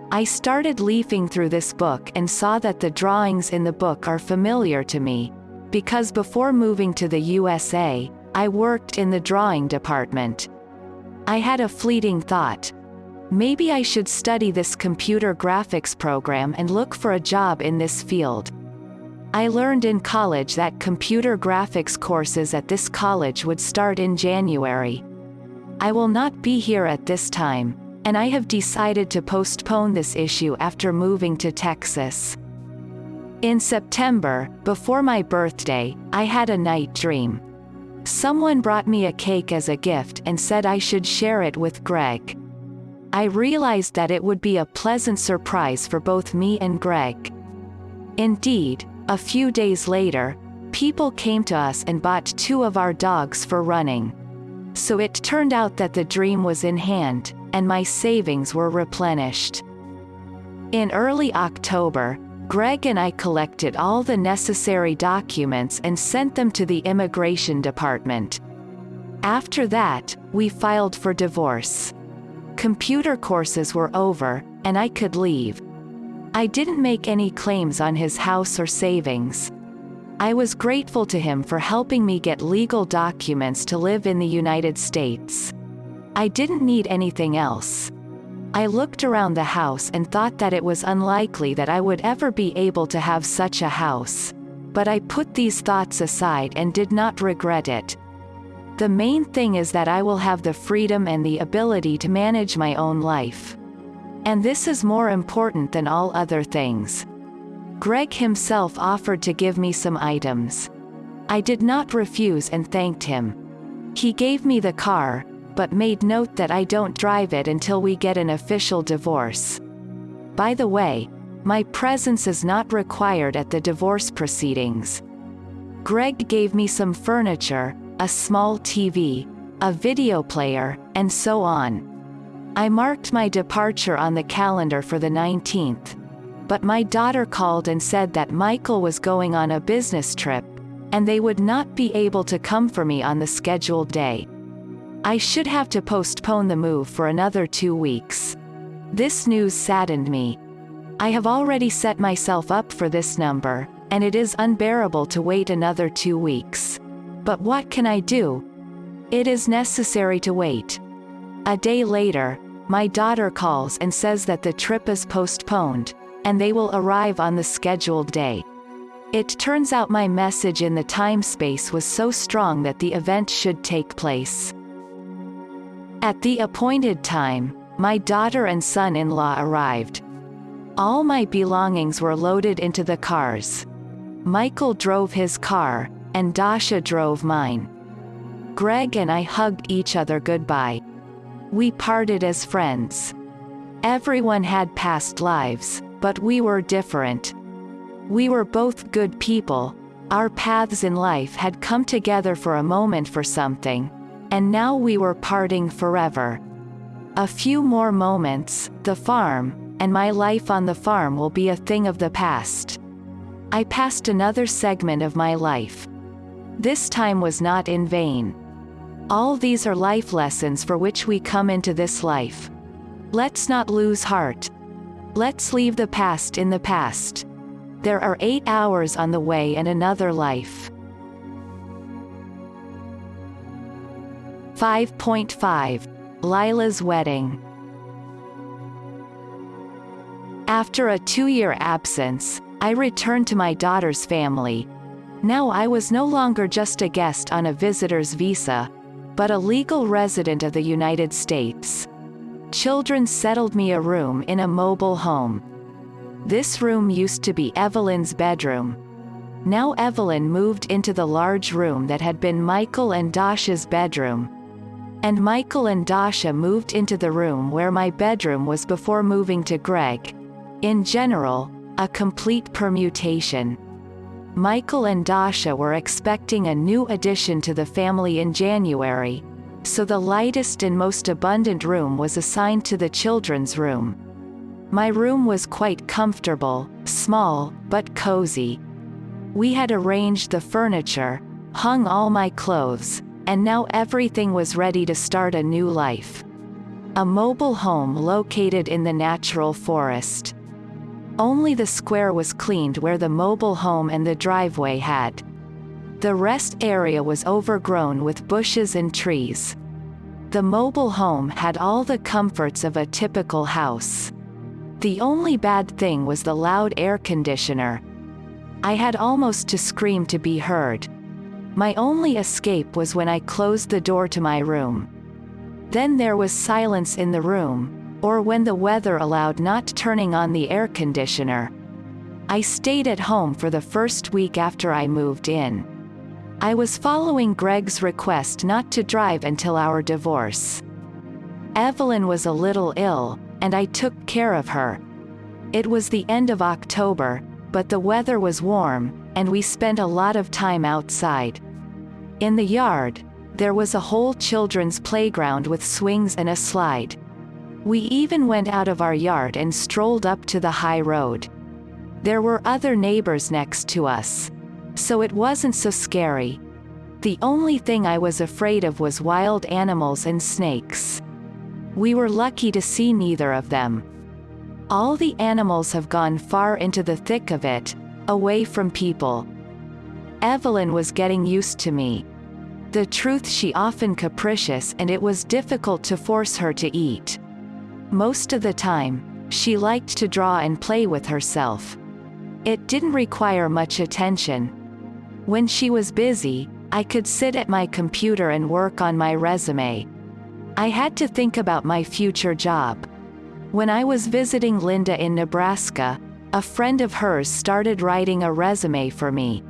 I started leafing through this book and saw that the drawings in the book are familiar to me, because before moving to the USA, I worked in the drawing department. I had a fleeting thought. Maybe I should study this computer graphics program and look for a job in this field. I learned in college that computer graphics courses at this college would start in January. I will not be here at this time, and I have decided to postpone this issue after moving to Texas. In September, before my birthday, I had a night dream. Someone brought me a cake as a gift and said I should share it with Greg. I realized that it would be a pleasant surprise for both me and Greg. Indeed, a few days later, people came to us and bought 2 of our dogs for running. So it turned out that the dream was in hand, and my savings were replenished. In early October, Greg and I collected all the necessary documents and sent them to the immigration department. After that, we filed for divorce. Computer courses were over, and I could leave. I didn't make any claims on his house or savings. I was grateful to him for helping me get legal documents to live in the United States. I didn't need anything else. I looked around the house and thought that it was unlikely that I would ever be able to have such a house. But I put these thoughts aside and did not regret it. The main thing is that I will have the freedom and the ability to manage my own life. And this is more important than all other things. Greg himself offered to give me some items. I did not refuse and thanked him. He gave me the car, but made note that I don't drive it until we get an official divorce. By the way, my presence is not required at the divorce proceedings. Greg gave me some furniture, a small TV, a video player, and so on. I marked my departure on the calendar for the 19th. But my daughter called and said that Michael was going on a business trip, and they would not be able to come for me on the scheduled day. I should have to postpone the move for another 2 weeks. This news saddened me. I have already set myself up for this number, and it is unbearable to wait another 2 weeks. But what can I do? It is necessary to wait. A day later, my daughter calls and says that the trip is postponed, and they will arrive on the scheduled day. It turns out my message in the time-space was so strong that the event should take place. At the appointed time, my daughter and son-in-law arrived. All my belongings were loaded into the cars. Michael drove his car, and Dasha drove mine. Greg and I hugged each other goodbye. We parted as friends. Everyone had past lives, but we were different. We were both good people. Our paths in life had come together for a moment for something, and now we were parting forever. A few more moments, the farm, and my life on the farm will be a thing of the past. I passed another segment of my life. This time was not in vain. All these are life lessons for which we come into this life. Let's not lose heart. Let's leave the past in the past. There are 8 hours on the way and another life. 5.5. Lila's wedding. After a 2-year absence, I returned to my daughter's family. Now I was no longer just a guest on a visitor's visa, but a legal resident of the United States. Children settled me a room in a mobile home. This room used to be Evelyn's bedroom. Now Evelyn moved into the large room that had been Michael and Dasha's bedroom. And Michael and Dasha moved into the room where my bedroom was before moving to Greg. In general, a complete permutation. Michael and Dasha were expecting a new addition to the family in January, so the lightest and most abundant room was assigned to the children's room. My room was quite comfortable, small, but cozy. We had arranged the furniture, hung all my clothes, and now everything was ready to start a new life. A mobile home located in the natural forest. Only the square was cleaned where the mobile home and the driveway had. The rest area was overgrown with bushes and trees. The mobile home had all the comforts of a typical house. The only bad thing was the loud air conditioner. I had almost to scream to be heard. My only escape was when I closed the door to my room. Then there was silence in the room, or when the weather allowed not turning on the air conditioner. I stayed at home for the first week after I moved in. I was following Greg's request not to drive until our divorce. Evelyn was a little ill, and I took care of her. It was the end of October, but the weather was warm, and we spent a lot of time outside. In the yard, there was a whole children's playground with swings and a slide. We even went out of our yard and strolled up to the high road. There were other neighbors next to us, so it wasn't so scary. The only thing I was afraid of was wild animals and snakes. We were lucky to see neither of them. All the animals have gone far into the thick of it, away from people. Evelyn was getting used to me. The truth, she often capricious, and it was difficult to force her to eat. Most of the time, she liked to draw and play with herself. It didn't require much attention. When she was busy, I could sit at my computer and work on my resume. I had to think about my future job. When I was visiting Linda in Nebraska, a friend of hers started writing a resume for me.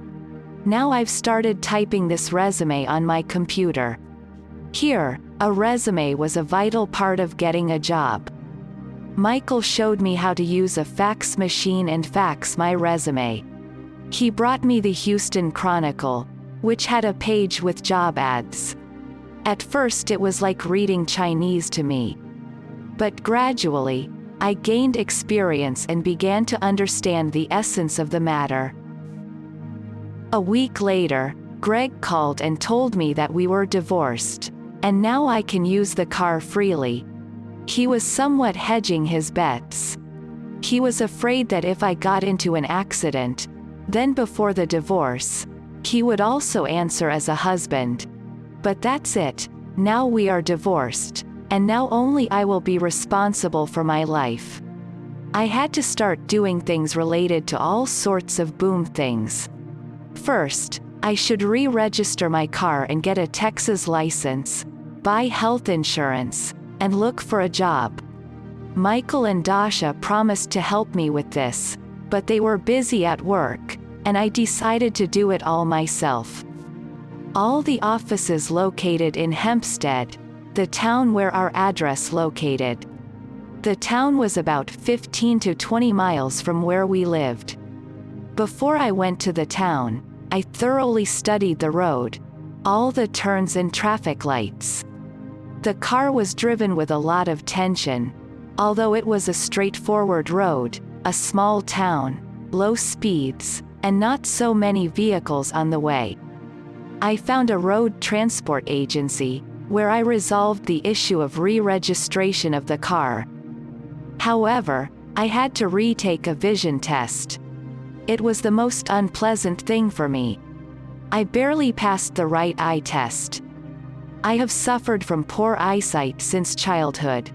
Now I've started typing this resume on my computer. Here, a resume was a vital part of getting a job. Michael showed me how to use a fax machine and fax my resume. He brought me the Houston Chronicle, which had a page with job ads. At first it was like reading Chinese to me. But gradually, I gained experience and began to understand the essence of the matter. A week later, Greg called and told me that we were divorced, and now I can use the car freely. He was somewhat hedging his bets. He was afraid that if I got into an accident, then before the divorce, he would also answer as a husband. But that's it, now we are divorced, and now only I will be responsible for my life. I had to start doing things related to all sorts of boom things. First, I should re-register my car and get a Texas license, buy health insurance, and look for a job. Michael and Dasha promised to help me with this, but they were busy at work, and I decided to do it all myself. All the offices located in Hempstead, the town where our address located. The town was about 15 to 20 miles from where we lived. Before I went to the town, I thoroughly studied the road, all the turns and traffic lights. The car was driven with a lot of tension, although it was a straightforward road, a small town, low speeds, and not so many vehicles on the way. I found a road transport agency, where I resolved the issue of re-registration of the car. However, I had to retake a vision test. It was the most unpleasant thing for me. I barely passed the right eye test. I have suffered from poor eyesight since childhood.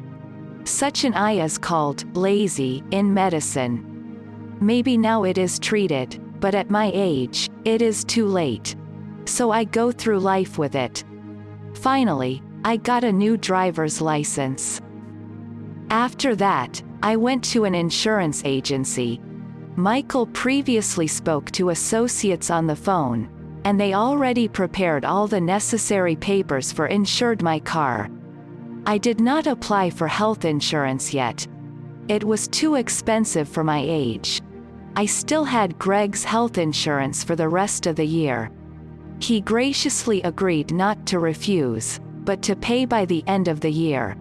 Such an eye is called lazy in medicine. Maybe now it is treated, but at my age, it is too late. So I go through life with it. Finally, I got a new driver's license. After that, I went to an insurance agency. Michael previously spoke to associates on the phone, and they already prepared all the necessary papers for insured my car. I did not apply for health insurance yet. It was too expensive for my age. I still had Greg's health insurance for the rest of the year. He graciously agreed not to refuse, but to pay by the end of the year.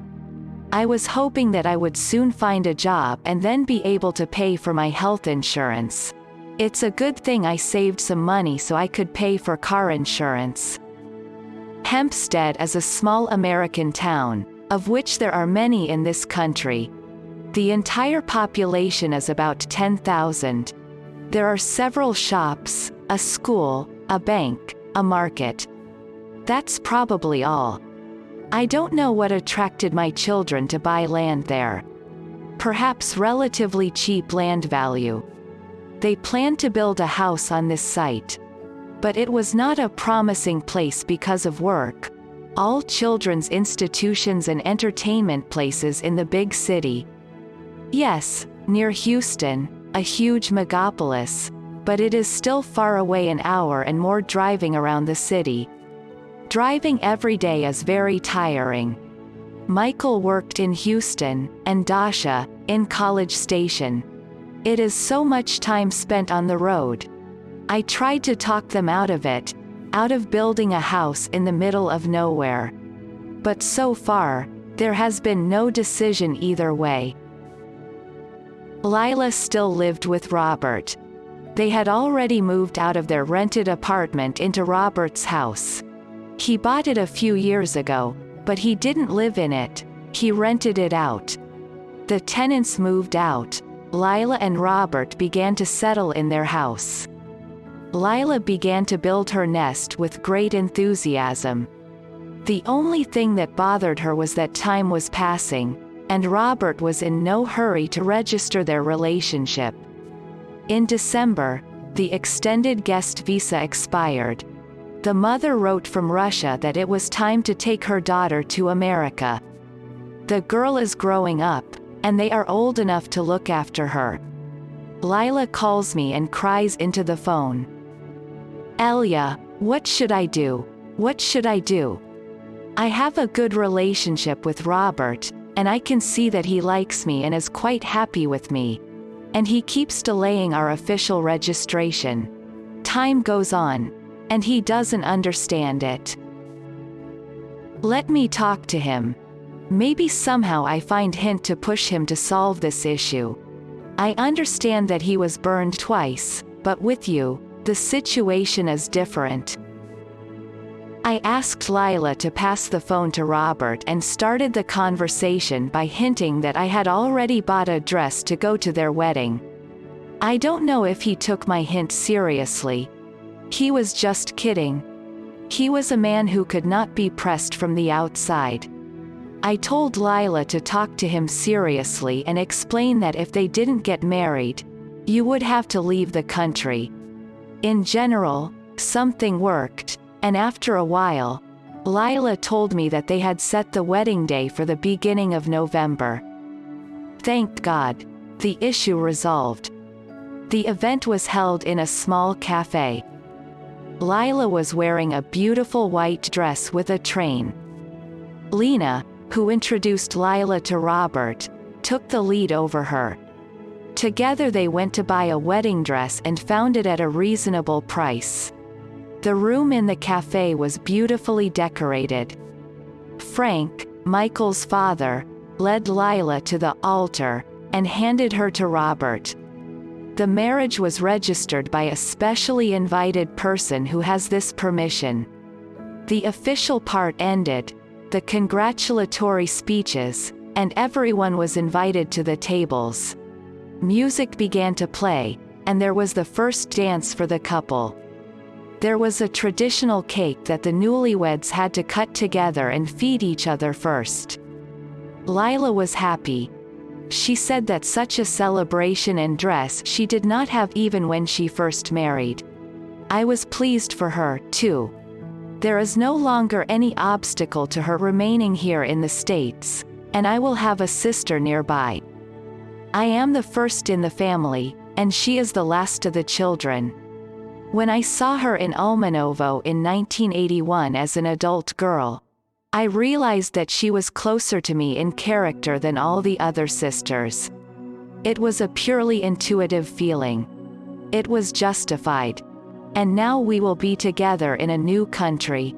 I was hoping that I would soon find a job and then be able to pay for my health insurance. It's a good thing I saved some money so I could pay for car insurance. Hempstead is a small American town, of which there are many in this country. The entire population is about 10,000. There are several shops, a school, a bank, a market. That's probably all. I don't know what attracted my children to buy land there. Perhaps relatively cheap land value. They planned to build a house on this site. But it was not a promising place because of work. All children's institutions and entertainment places in the big city. Yes, near Houston, a huge megapolis, but it is still far away, an hour and more driving around the city. Driving every day is very tiring. Michael worked in Houston, and Dasha, in College Station. It is so much time spent on the road. I tried to talk them out of it, out of building a house in the middle of nowhere. But so far, there has been no decision either way. Lila still lived with Robert. They had already moved out of their rented apartment into Robert's house. He bought it a few years ago, but he didn't live in it, he rented it out. The tenants moved out. Lila and Robert began to settle in their house. Lila began to build her nest with great enthusiasm. The only thing that bothered her was that time was passing, and Robert was in no hurry to register their relationship. In December, the extended guest visa expired. The mother wrote from Russia that it was time to take her daughter to America. The girl is growing up, and they are old enough to look after her. Lila calls me and cries into the phone. "Elia, what should I do? What should I do? I have a good relationship with Robert, and I can see that he likes me and is quite happy with me. And he keeps delaying our official registration. Time goes on, and he doesn't understand it. Let me talk to him. Maybe somehow I find hint to push him to solve this issue. I understand that he was burned twice, but with you, the situation is different." I asked Lila to pass the phone to Robert and started the conversation by hinting that I had already bought a dress to go to their wedding. I don't know if he took my hint seriously. He was just kidding. He was a man who could not be pressed from the outside. I told Lila to talk to him seriously and explain that if they didn't get married, you would have to leave the country. In general, something worked, and after a while, Lila told me that they had set the wedding day for the beginning of November. Thank God. The issue resolved. The event was held in a small cafe. Lila was wearing a beautiful white dress with a train. Lena, who introduced Lila to Robert, took the lead over her. Together they went to buy a wedding dress and found it at a reasonable price. The room in the cafe was beautifully decorated. Frank, Michael's father, led Lila to the altar and handed her to Robert. The marriage was registered by a specially invited person who has this permission. The official part ended, the congratulatory speeches, and everyone was invited to the tables. Music began to play, and there was the first dance for the couple. There was a traditional cake that the newlyweds had to cut together and feed each other first. Lila was happy. She said that such a celebration and dress she did not have even when she first married. I was pleased for her, too. There is no longer any obstacle to her remaining here in the States, and I will have a sister nearby. I am the first in the family, and she is the last of the children. When I saw her in Ulmanovo in 1981 as an adult girl, I realized that she was closer to me in character than all the other sisters. It was a purely intuitive feeling. It was justified. And now we will be together in a new country.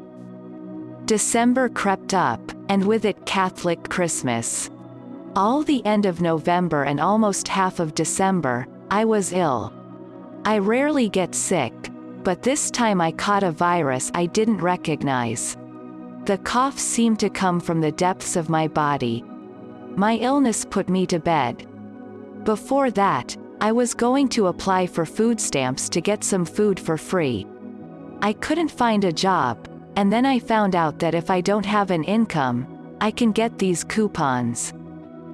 December crept up, and with it Catholic Christmas. All the end of November and almost half of December, I was ill. I rarely get sick, but this time I caught a virus I didn't recognize. The cough seemed to come from the depths of my body. My illness put me to bed. Before that, I was going to apply for food stamps to get some food for free. I couldn't find a job, and then I found out that if I don't have an income, I can get these coupons.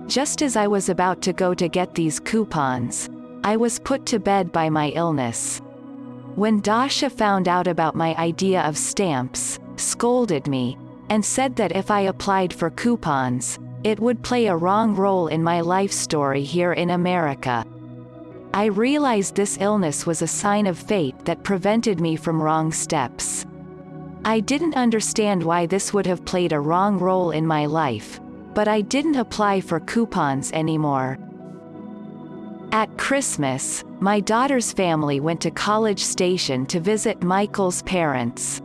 Just as I was about to go to get these coupons, I was put to bed by my illness. When Dasha found out about my idea of stamps, scolded me, and said that if I applied for coupons, it would play a wrong role in my life story here in America. I realized this illness was a sign of fate that prevented me from wrong steps. I didn't understand why this would have played a wrong role in my life, but I didn't apply for coupons anymore. At Christmas, my daughter's family went to College Station to visit Michael's parents.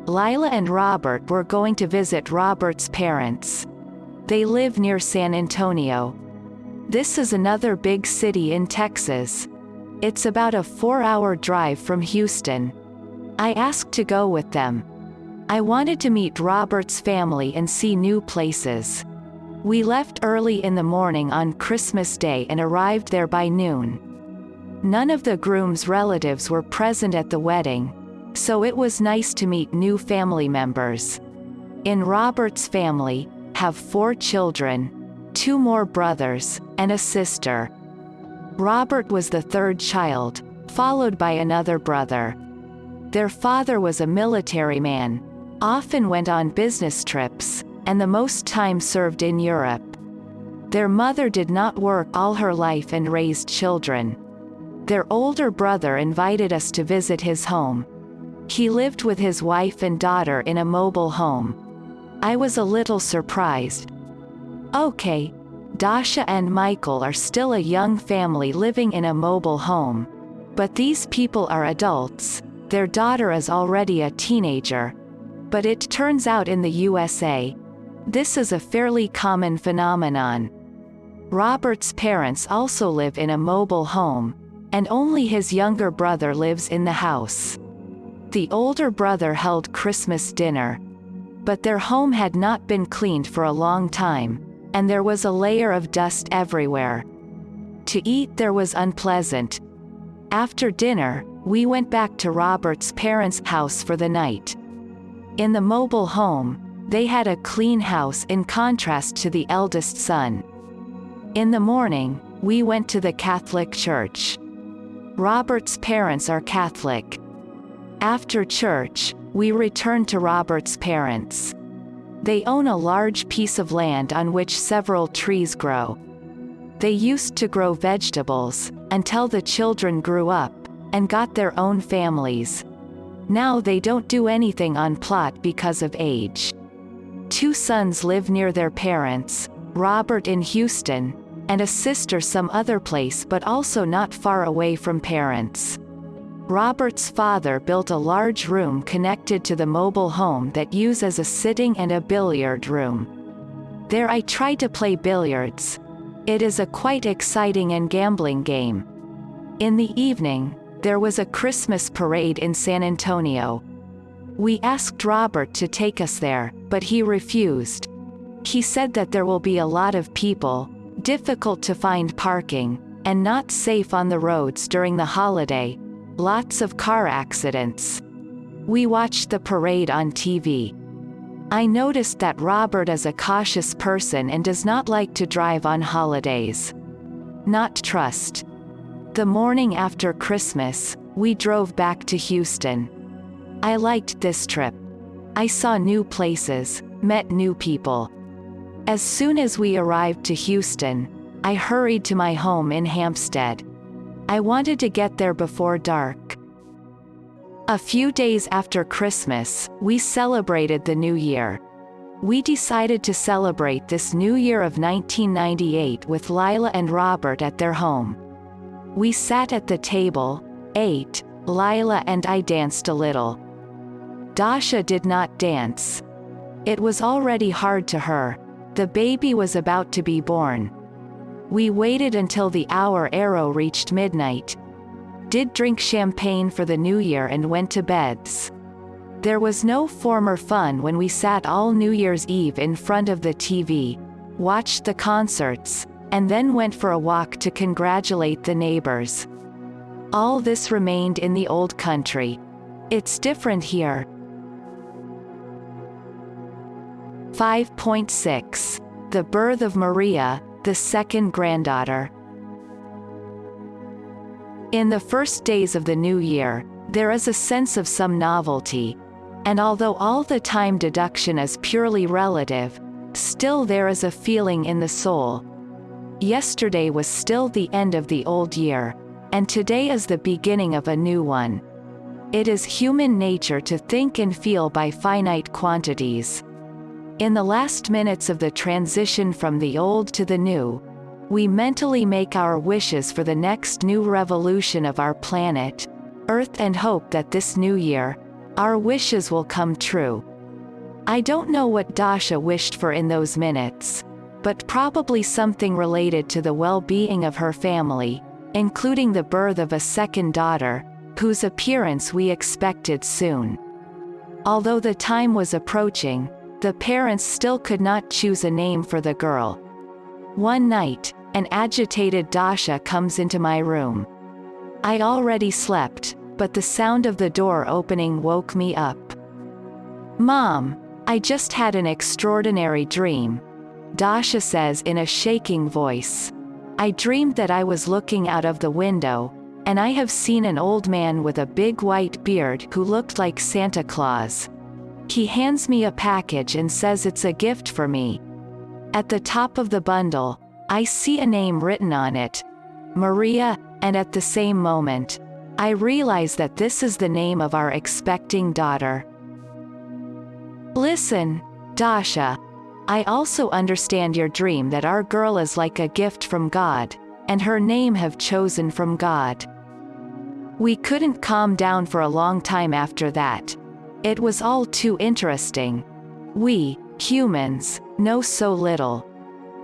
Lila and Robert were going to visit Robert's parents. They live near San Antonio. This is another big city in Texas. It's about a 4-hour drive from Houston. I asked to go with them. I wanted to meet Robert's family and see new places. We left early in the morning on Christmas Day and arrived there by noon. None of the groom's relatives were present at the wedding, so it was nice to meet new family members. In Robert's family, have 4 children, 2 more brothers, and a sister. Robert was the 3rd child, followed by another brother. Their father was a military man, often went on business trips, and the most time served in Europe. Their mother did not work all her life and raised children. Their older brother invited us to visit his home. He lived with his wife and daughter in a mobile home. I was a little surprised. Okay, Dasha and Michael are still a young family living in a mobile home. But these people are adults, their daughter is already a teenager. But it turns out in the USA, this is a fairly common phenomenon. Robert's parents also live in a mobile home, and only his younger brother lives in the house. The older brother held Christmas dinner. But their home had not been cleaned for a long time, and there was a layer of dust everywhere. To eat there was unpleasant. After dinner, we went back to Robert's parents' house for the night. In the mobile home, they had a clean house in contrast to the eldest son. In the morning, we went to the Catholic church. Robert's parents are Catholic. After church, we returned to Robert's parents. They own a large piece of land on which several trees grow. They used to grow vegetables, until the children grew up, and got their own families. Now they don't do anything on plot because of age. 2 sons live near their parents, Robert in Houston, and a sister some other place but also not far away from parents. Robert's father built a large room connected to the mobile home that use as a sitting and a billiard room. There I try to play billiards. It is a quite exciting and gambling game. In the evening, there was a Christmas parade in San Antonio. We asked Robert to take us there, but he refused. He said that there will be a lot of people, difficult to find parking, and not safe on the roads during the holiday. Lots of car accidents. We watched the parade on TV. I noticed that Robert is a cautious person and does not like to drive on holidays. Not trust. The morning after Christmas, we drove back to Houston. I liked this trip. I saw new places, met new people. As soon as we arrived to Houston, I hurried to my home in Hampstead. I wanted to get there before dark. A few days after Christmas, we celebrated the New Year. We decided to celebrate this New Year of 1998 with Lila and Robert at their home. We sat at the table, ate, Lila and I danced a little. Dasha did not dance. It was already hard to her. The baby was about to be born. We waited until the hour arrow reached midnight. Did drink champagne for the New Year and went to beds. There was no former fun when we sat all New Year's Eve in front of the TV, watched the concerts, and then went for a walk to congratulate the neighbors. All this remained in the old country. It's different here. 5.6. The birth of Maria, the second granddaughter. In the first days of the new year, there is a sense of some novelty, and although all the time deduction is purely relative, still there is a feeling in the soul. Yesterday was still the end of the old year, and today is the beginning of a new one. It is human nature to think and feel by finite quantities. In the last minutes of the transition from the old to the new, we mentally make our wishes for the next new revolution of our planet, Earth, and hope that this new year, our wishes will come true. I don't know what Dasha wished for in those minutes, but probably something related to the well-being of her family, including the birth of a second daughter, whose appearance we expected soon. Although the time was approaching, the parents still could not choose a name for the girl. One night, an agitated Dasha comes into my room. I already slept, but the sound of the door opening woke me up. "Mom, I just had an extraordinary dream," Dasha says in a shaking voice. "I dreamed that I was looking out of the window, and I have seen an old man with a big white beard who looked like Santa Claus. He hands me a package and says it's a gift for me. At the top of the bundle, I see a name written on it, Maria, and at the same moment, I realize that this is the name of our expecting daughter. Listen, Dasha, I also understand your dream that our girl is like a gift from God, and her name have chosen from God." We couldn't calm down for a long time after that. It was all too interesting. We, humans, know so little.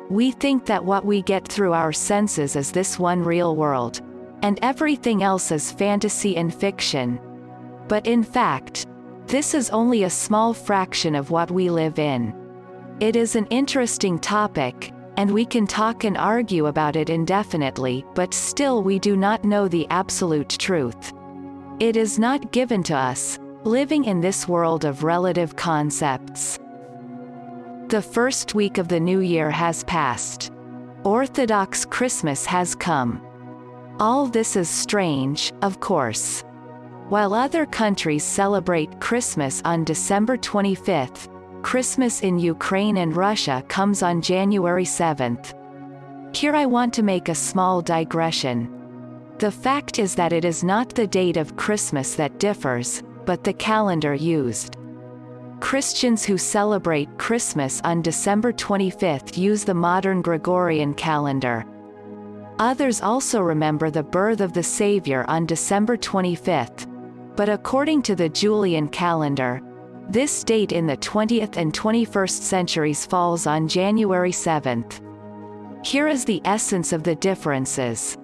We think that what we get through our senses is this one real world, and everything else is fantasy and fiction. But in fact, this is only a small fraction of what we live in. It is an interesting topic, and we can talk and argue about it indefinitely, but still we do not know the absolute truth. It is not given to us, living in this world of relative concepts. The first week of the new year has passed. Orthodox Christmas has come. All this is strange, of course. While other countries celebrate Christmas on December 25th, Christmas in Ukraine and Russia comes on January 7th. Here I want to make a small digression. The fact is that it is not the date of Christmas that differs, but the calendar used. Christians who celebrate Christmas on December 25th use the modern Gregorian calendar. Others also remember the birth of the Savior on December 25th, but according to the Julian calendar, this date in the 20th and 21st centuries falls on January 7th. Here is the essence of the differences.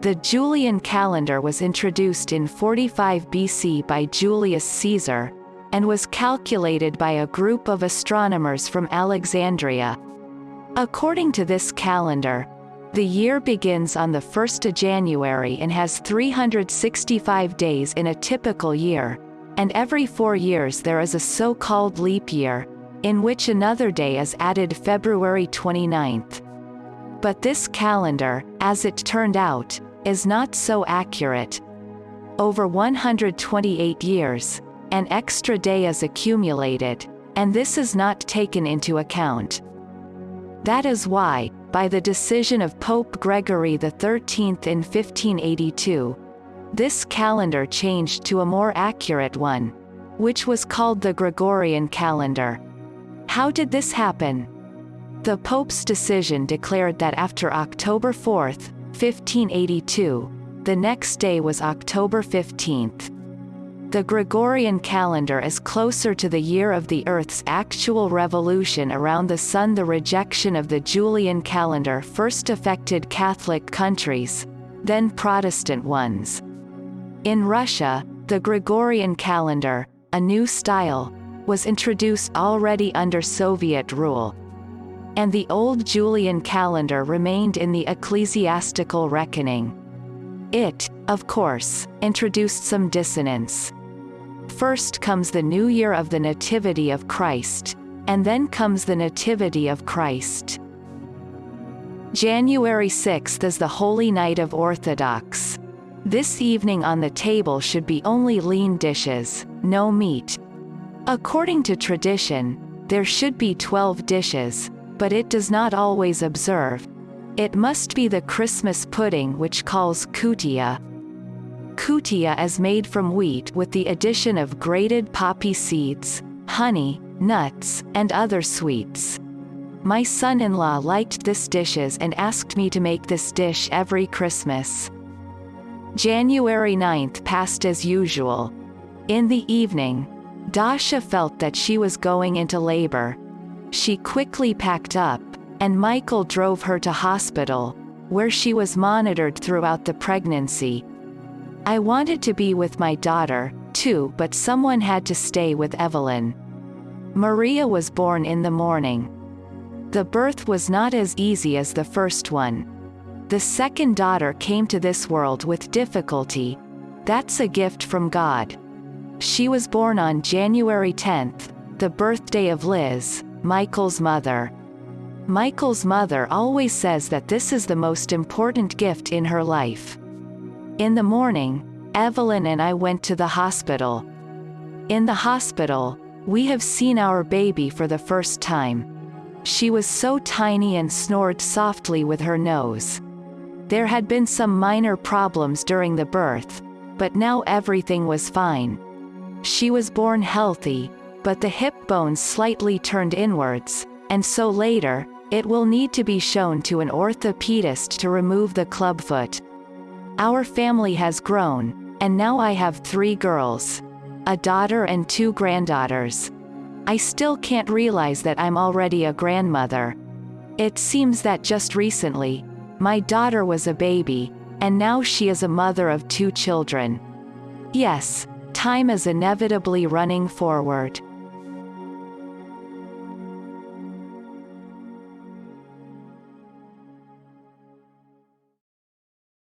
The Julian calendar was introduced in 45 BC by Julius Caesar, and was calculated by a group of astronomers from Alexandria. According to this calendar, the year begins on the 1st of January and has 365 days in a typical year, and every 4 years there is a so-called leap year, in which another day is added February 29th. But this calendar, as it turned out, is not so accurate. Over 128 years, an extra day is accumulated, and this is not taken into account. That is why, by the decision of Pope Gregory XIII in 1582, this calendar changed to a more accurate one, which was called the Gregorian calendar. How did this happen? The Pope's decision declared that after October 4th, 1582, the next day was October 15th. The Gregorian calendar is closer to the year of the Earth's actual revolution around the Sun. The rejection of the Julian calendar first affected Catholic countries, then Protestant ones. In Russia, the Gregorian calendar, a new style, was introduced already under Soviet rule. And the old Julian calendar remained in the ecclesiastical reckoning. It, of course, introduced some dissonance. First comes the new year of the Nativity of Christ, and then comes the Nativity of Christ. January 6th is the Holy Night of Orthodox. This evening on the table should be only lean dishes, no meat. According to tradition, there should be 12 dishes, but it does not always observe. It must be the Christmas pudding, which calls kutia. Kutia is made from wheat with the addition of grated poppy seeds, honey, nuts, and other sweets. My son-in-law liked this dishes and asked me to make this dish every Christmas. January 9th passed as usual. In the evening, Dasha felt that she was going into labor. She quickly packed up, and Michael drove her to hospital, where she was monitored throughout the pregnancy. I wanted to be with my daughter, too, but someone had to stay with Evelyn. Maria was born in the morning. The birth was not as easy as the first one. The second daughter came to this world with difficulty. That's a gift from God. She was born on January 10th, the birthday of Liz, Michael's mother. Michael's mother always says that this is the most important gift in her life. In the morning, Evelyn and I went to the hospital. In the hospital, we have seen our baby for the first time. She was so tiny and snored softly with her nose. There had been some minor problems during the birth, but now everything was fine. She was born healthy, but the hip bones slightly turned inwards, and so later, it will need to be shown to an orthopedist to remove the clubfoot. Our family has grown, and now I have 3 girls, a daughter and 2 granddaughters. I still can't realize that I'm already a grandmother. It seems that just recently, my daughter was a baby, and now she is a mother of 2 children. Yes, time is inevitably running forward.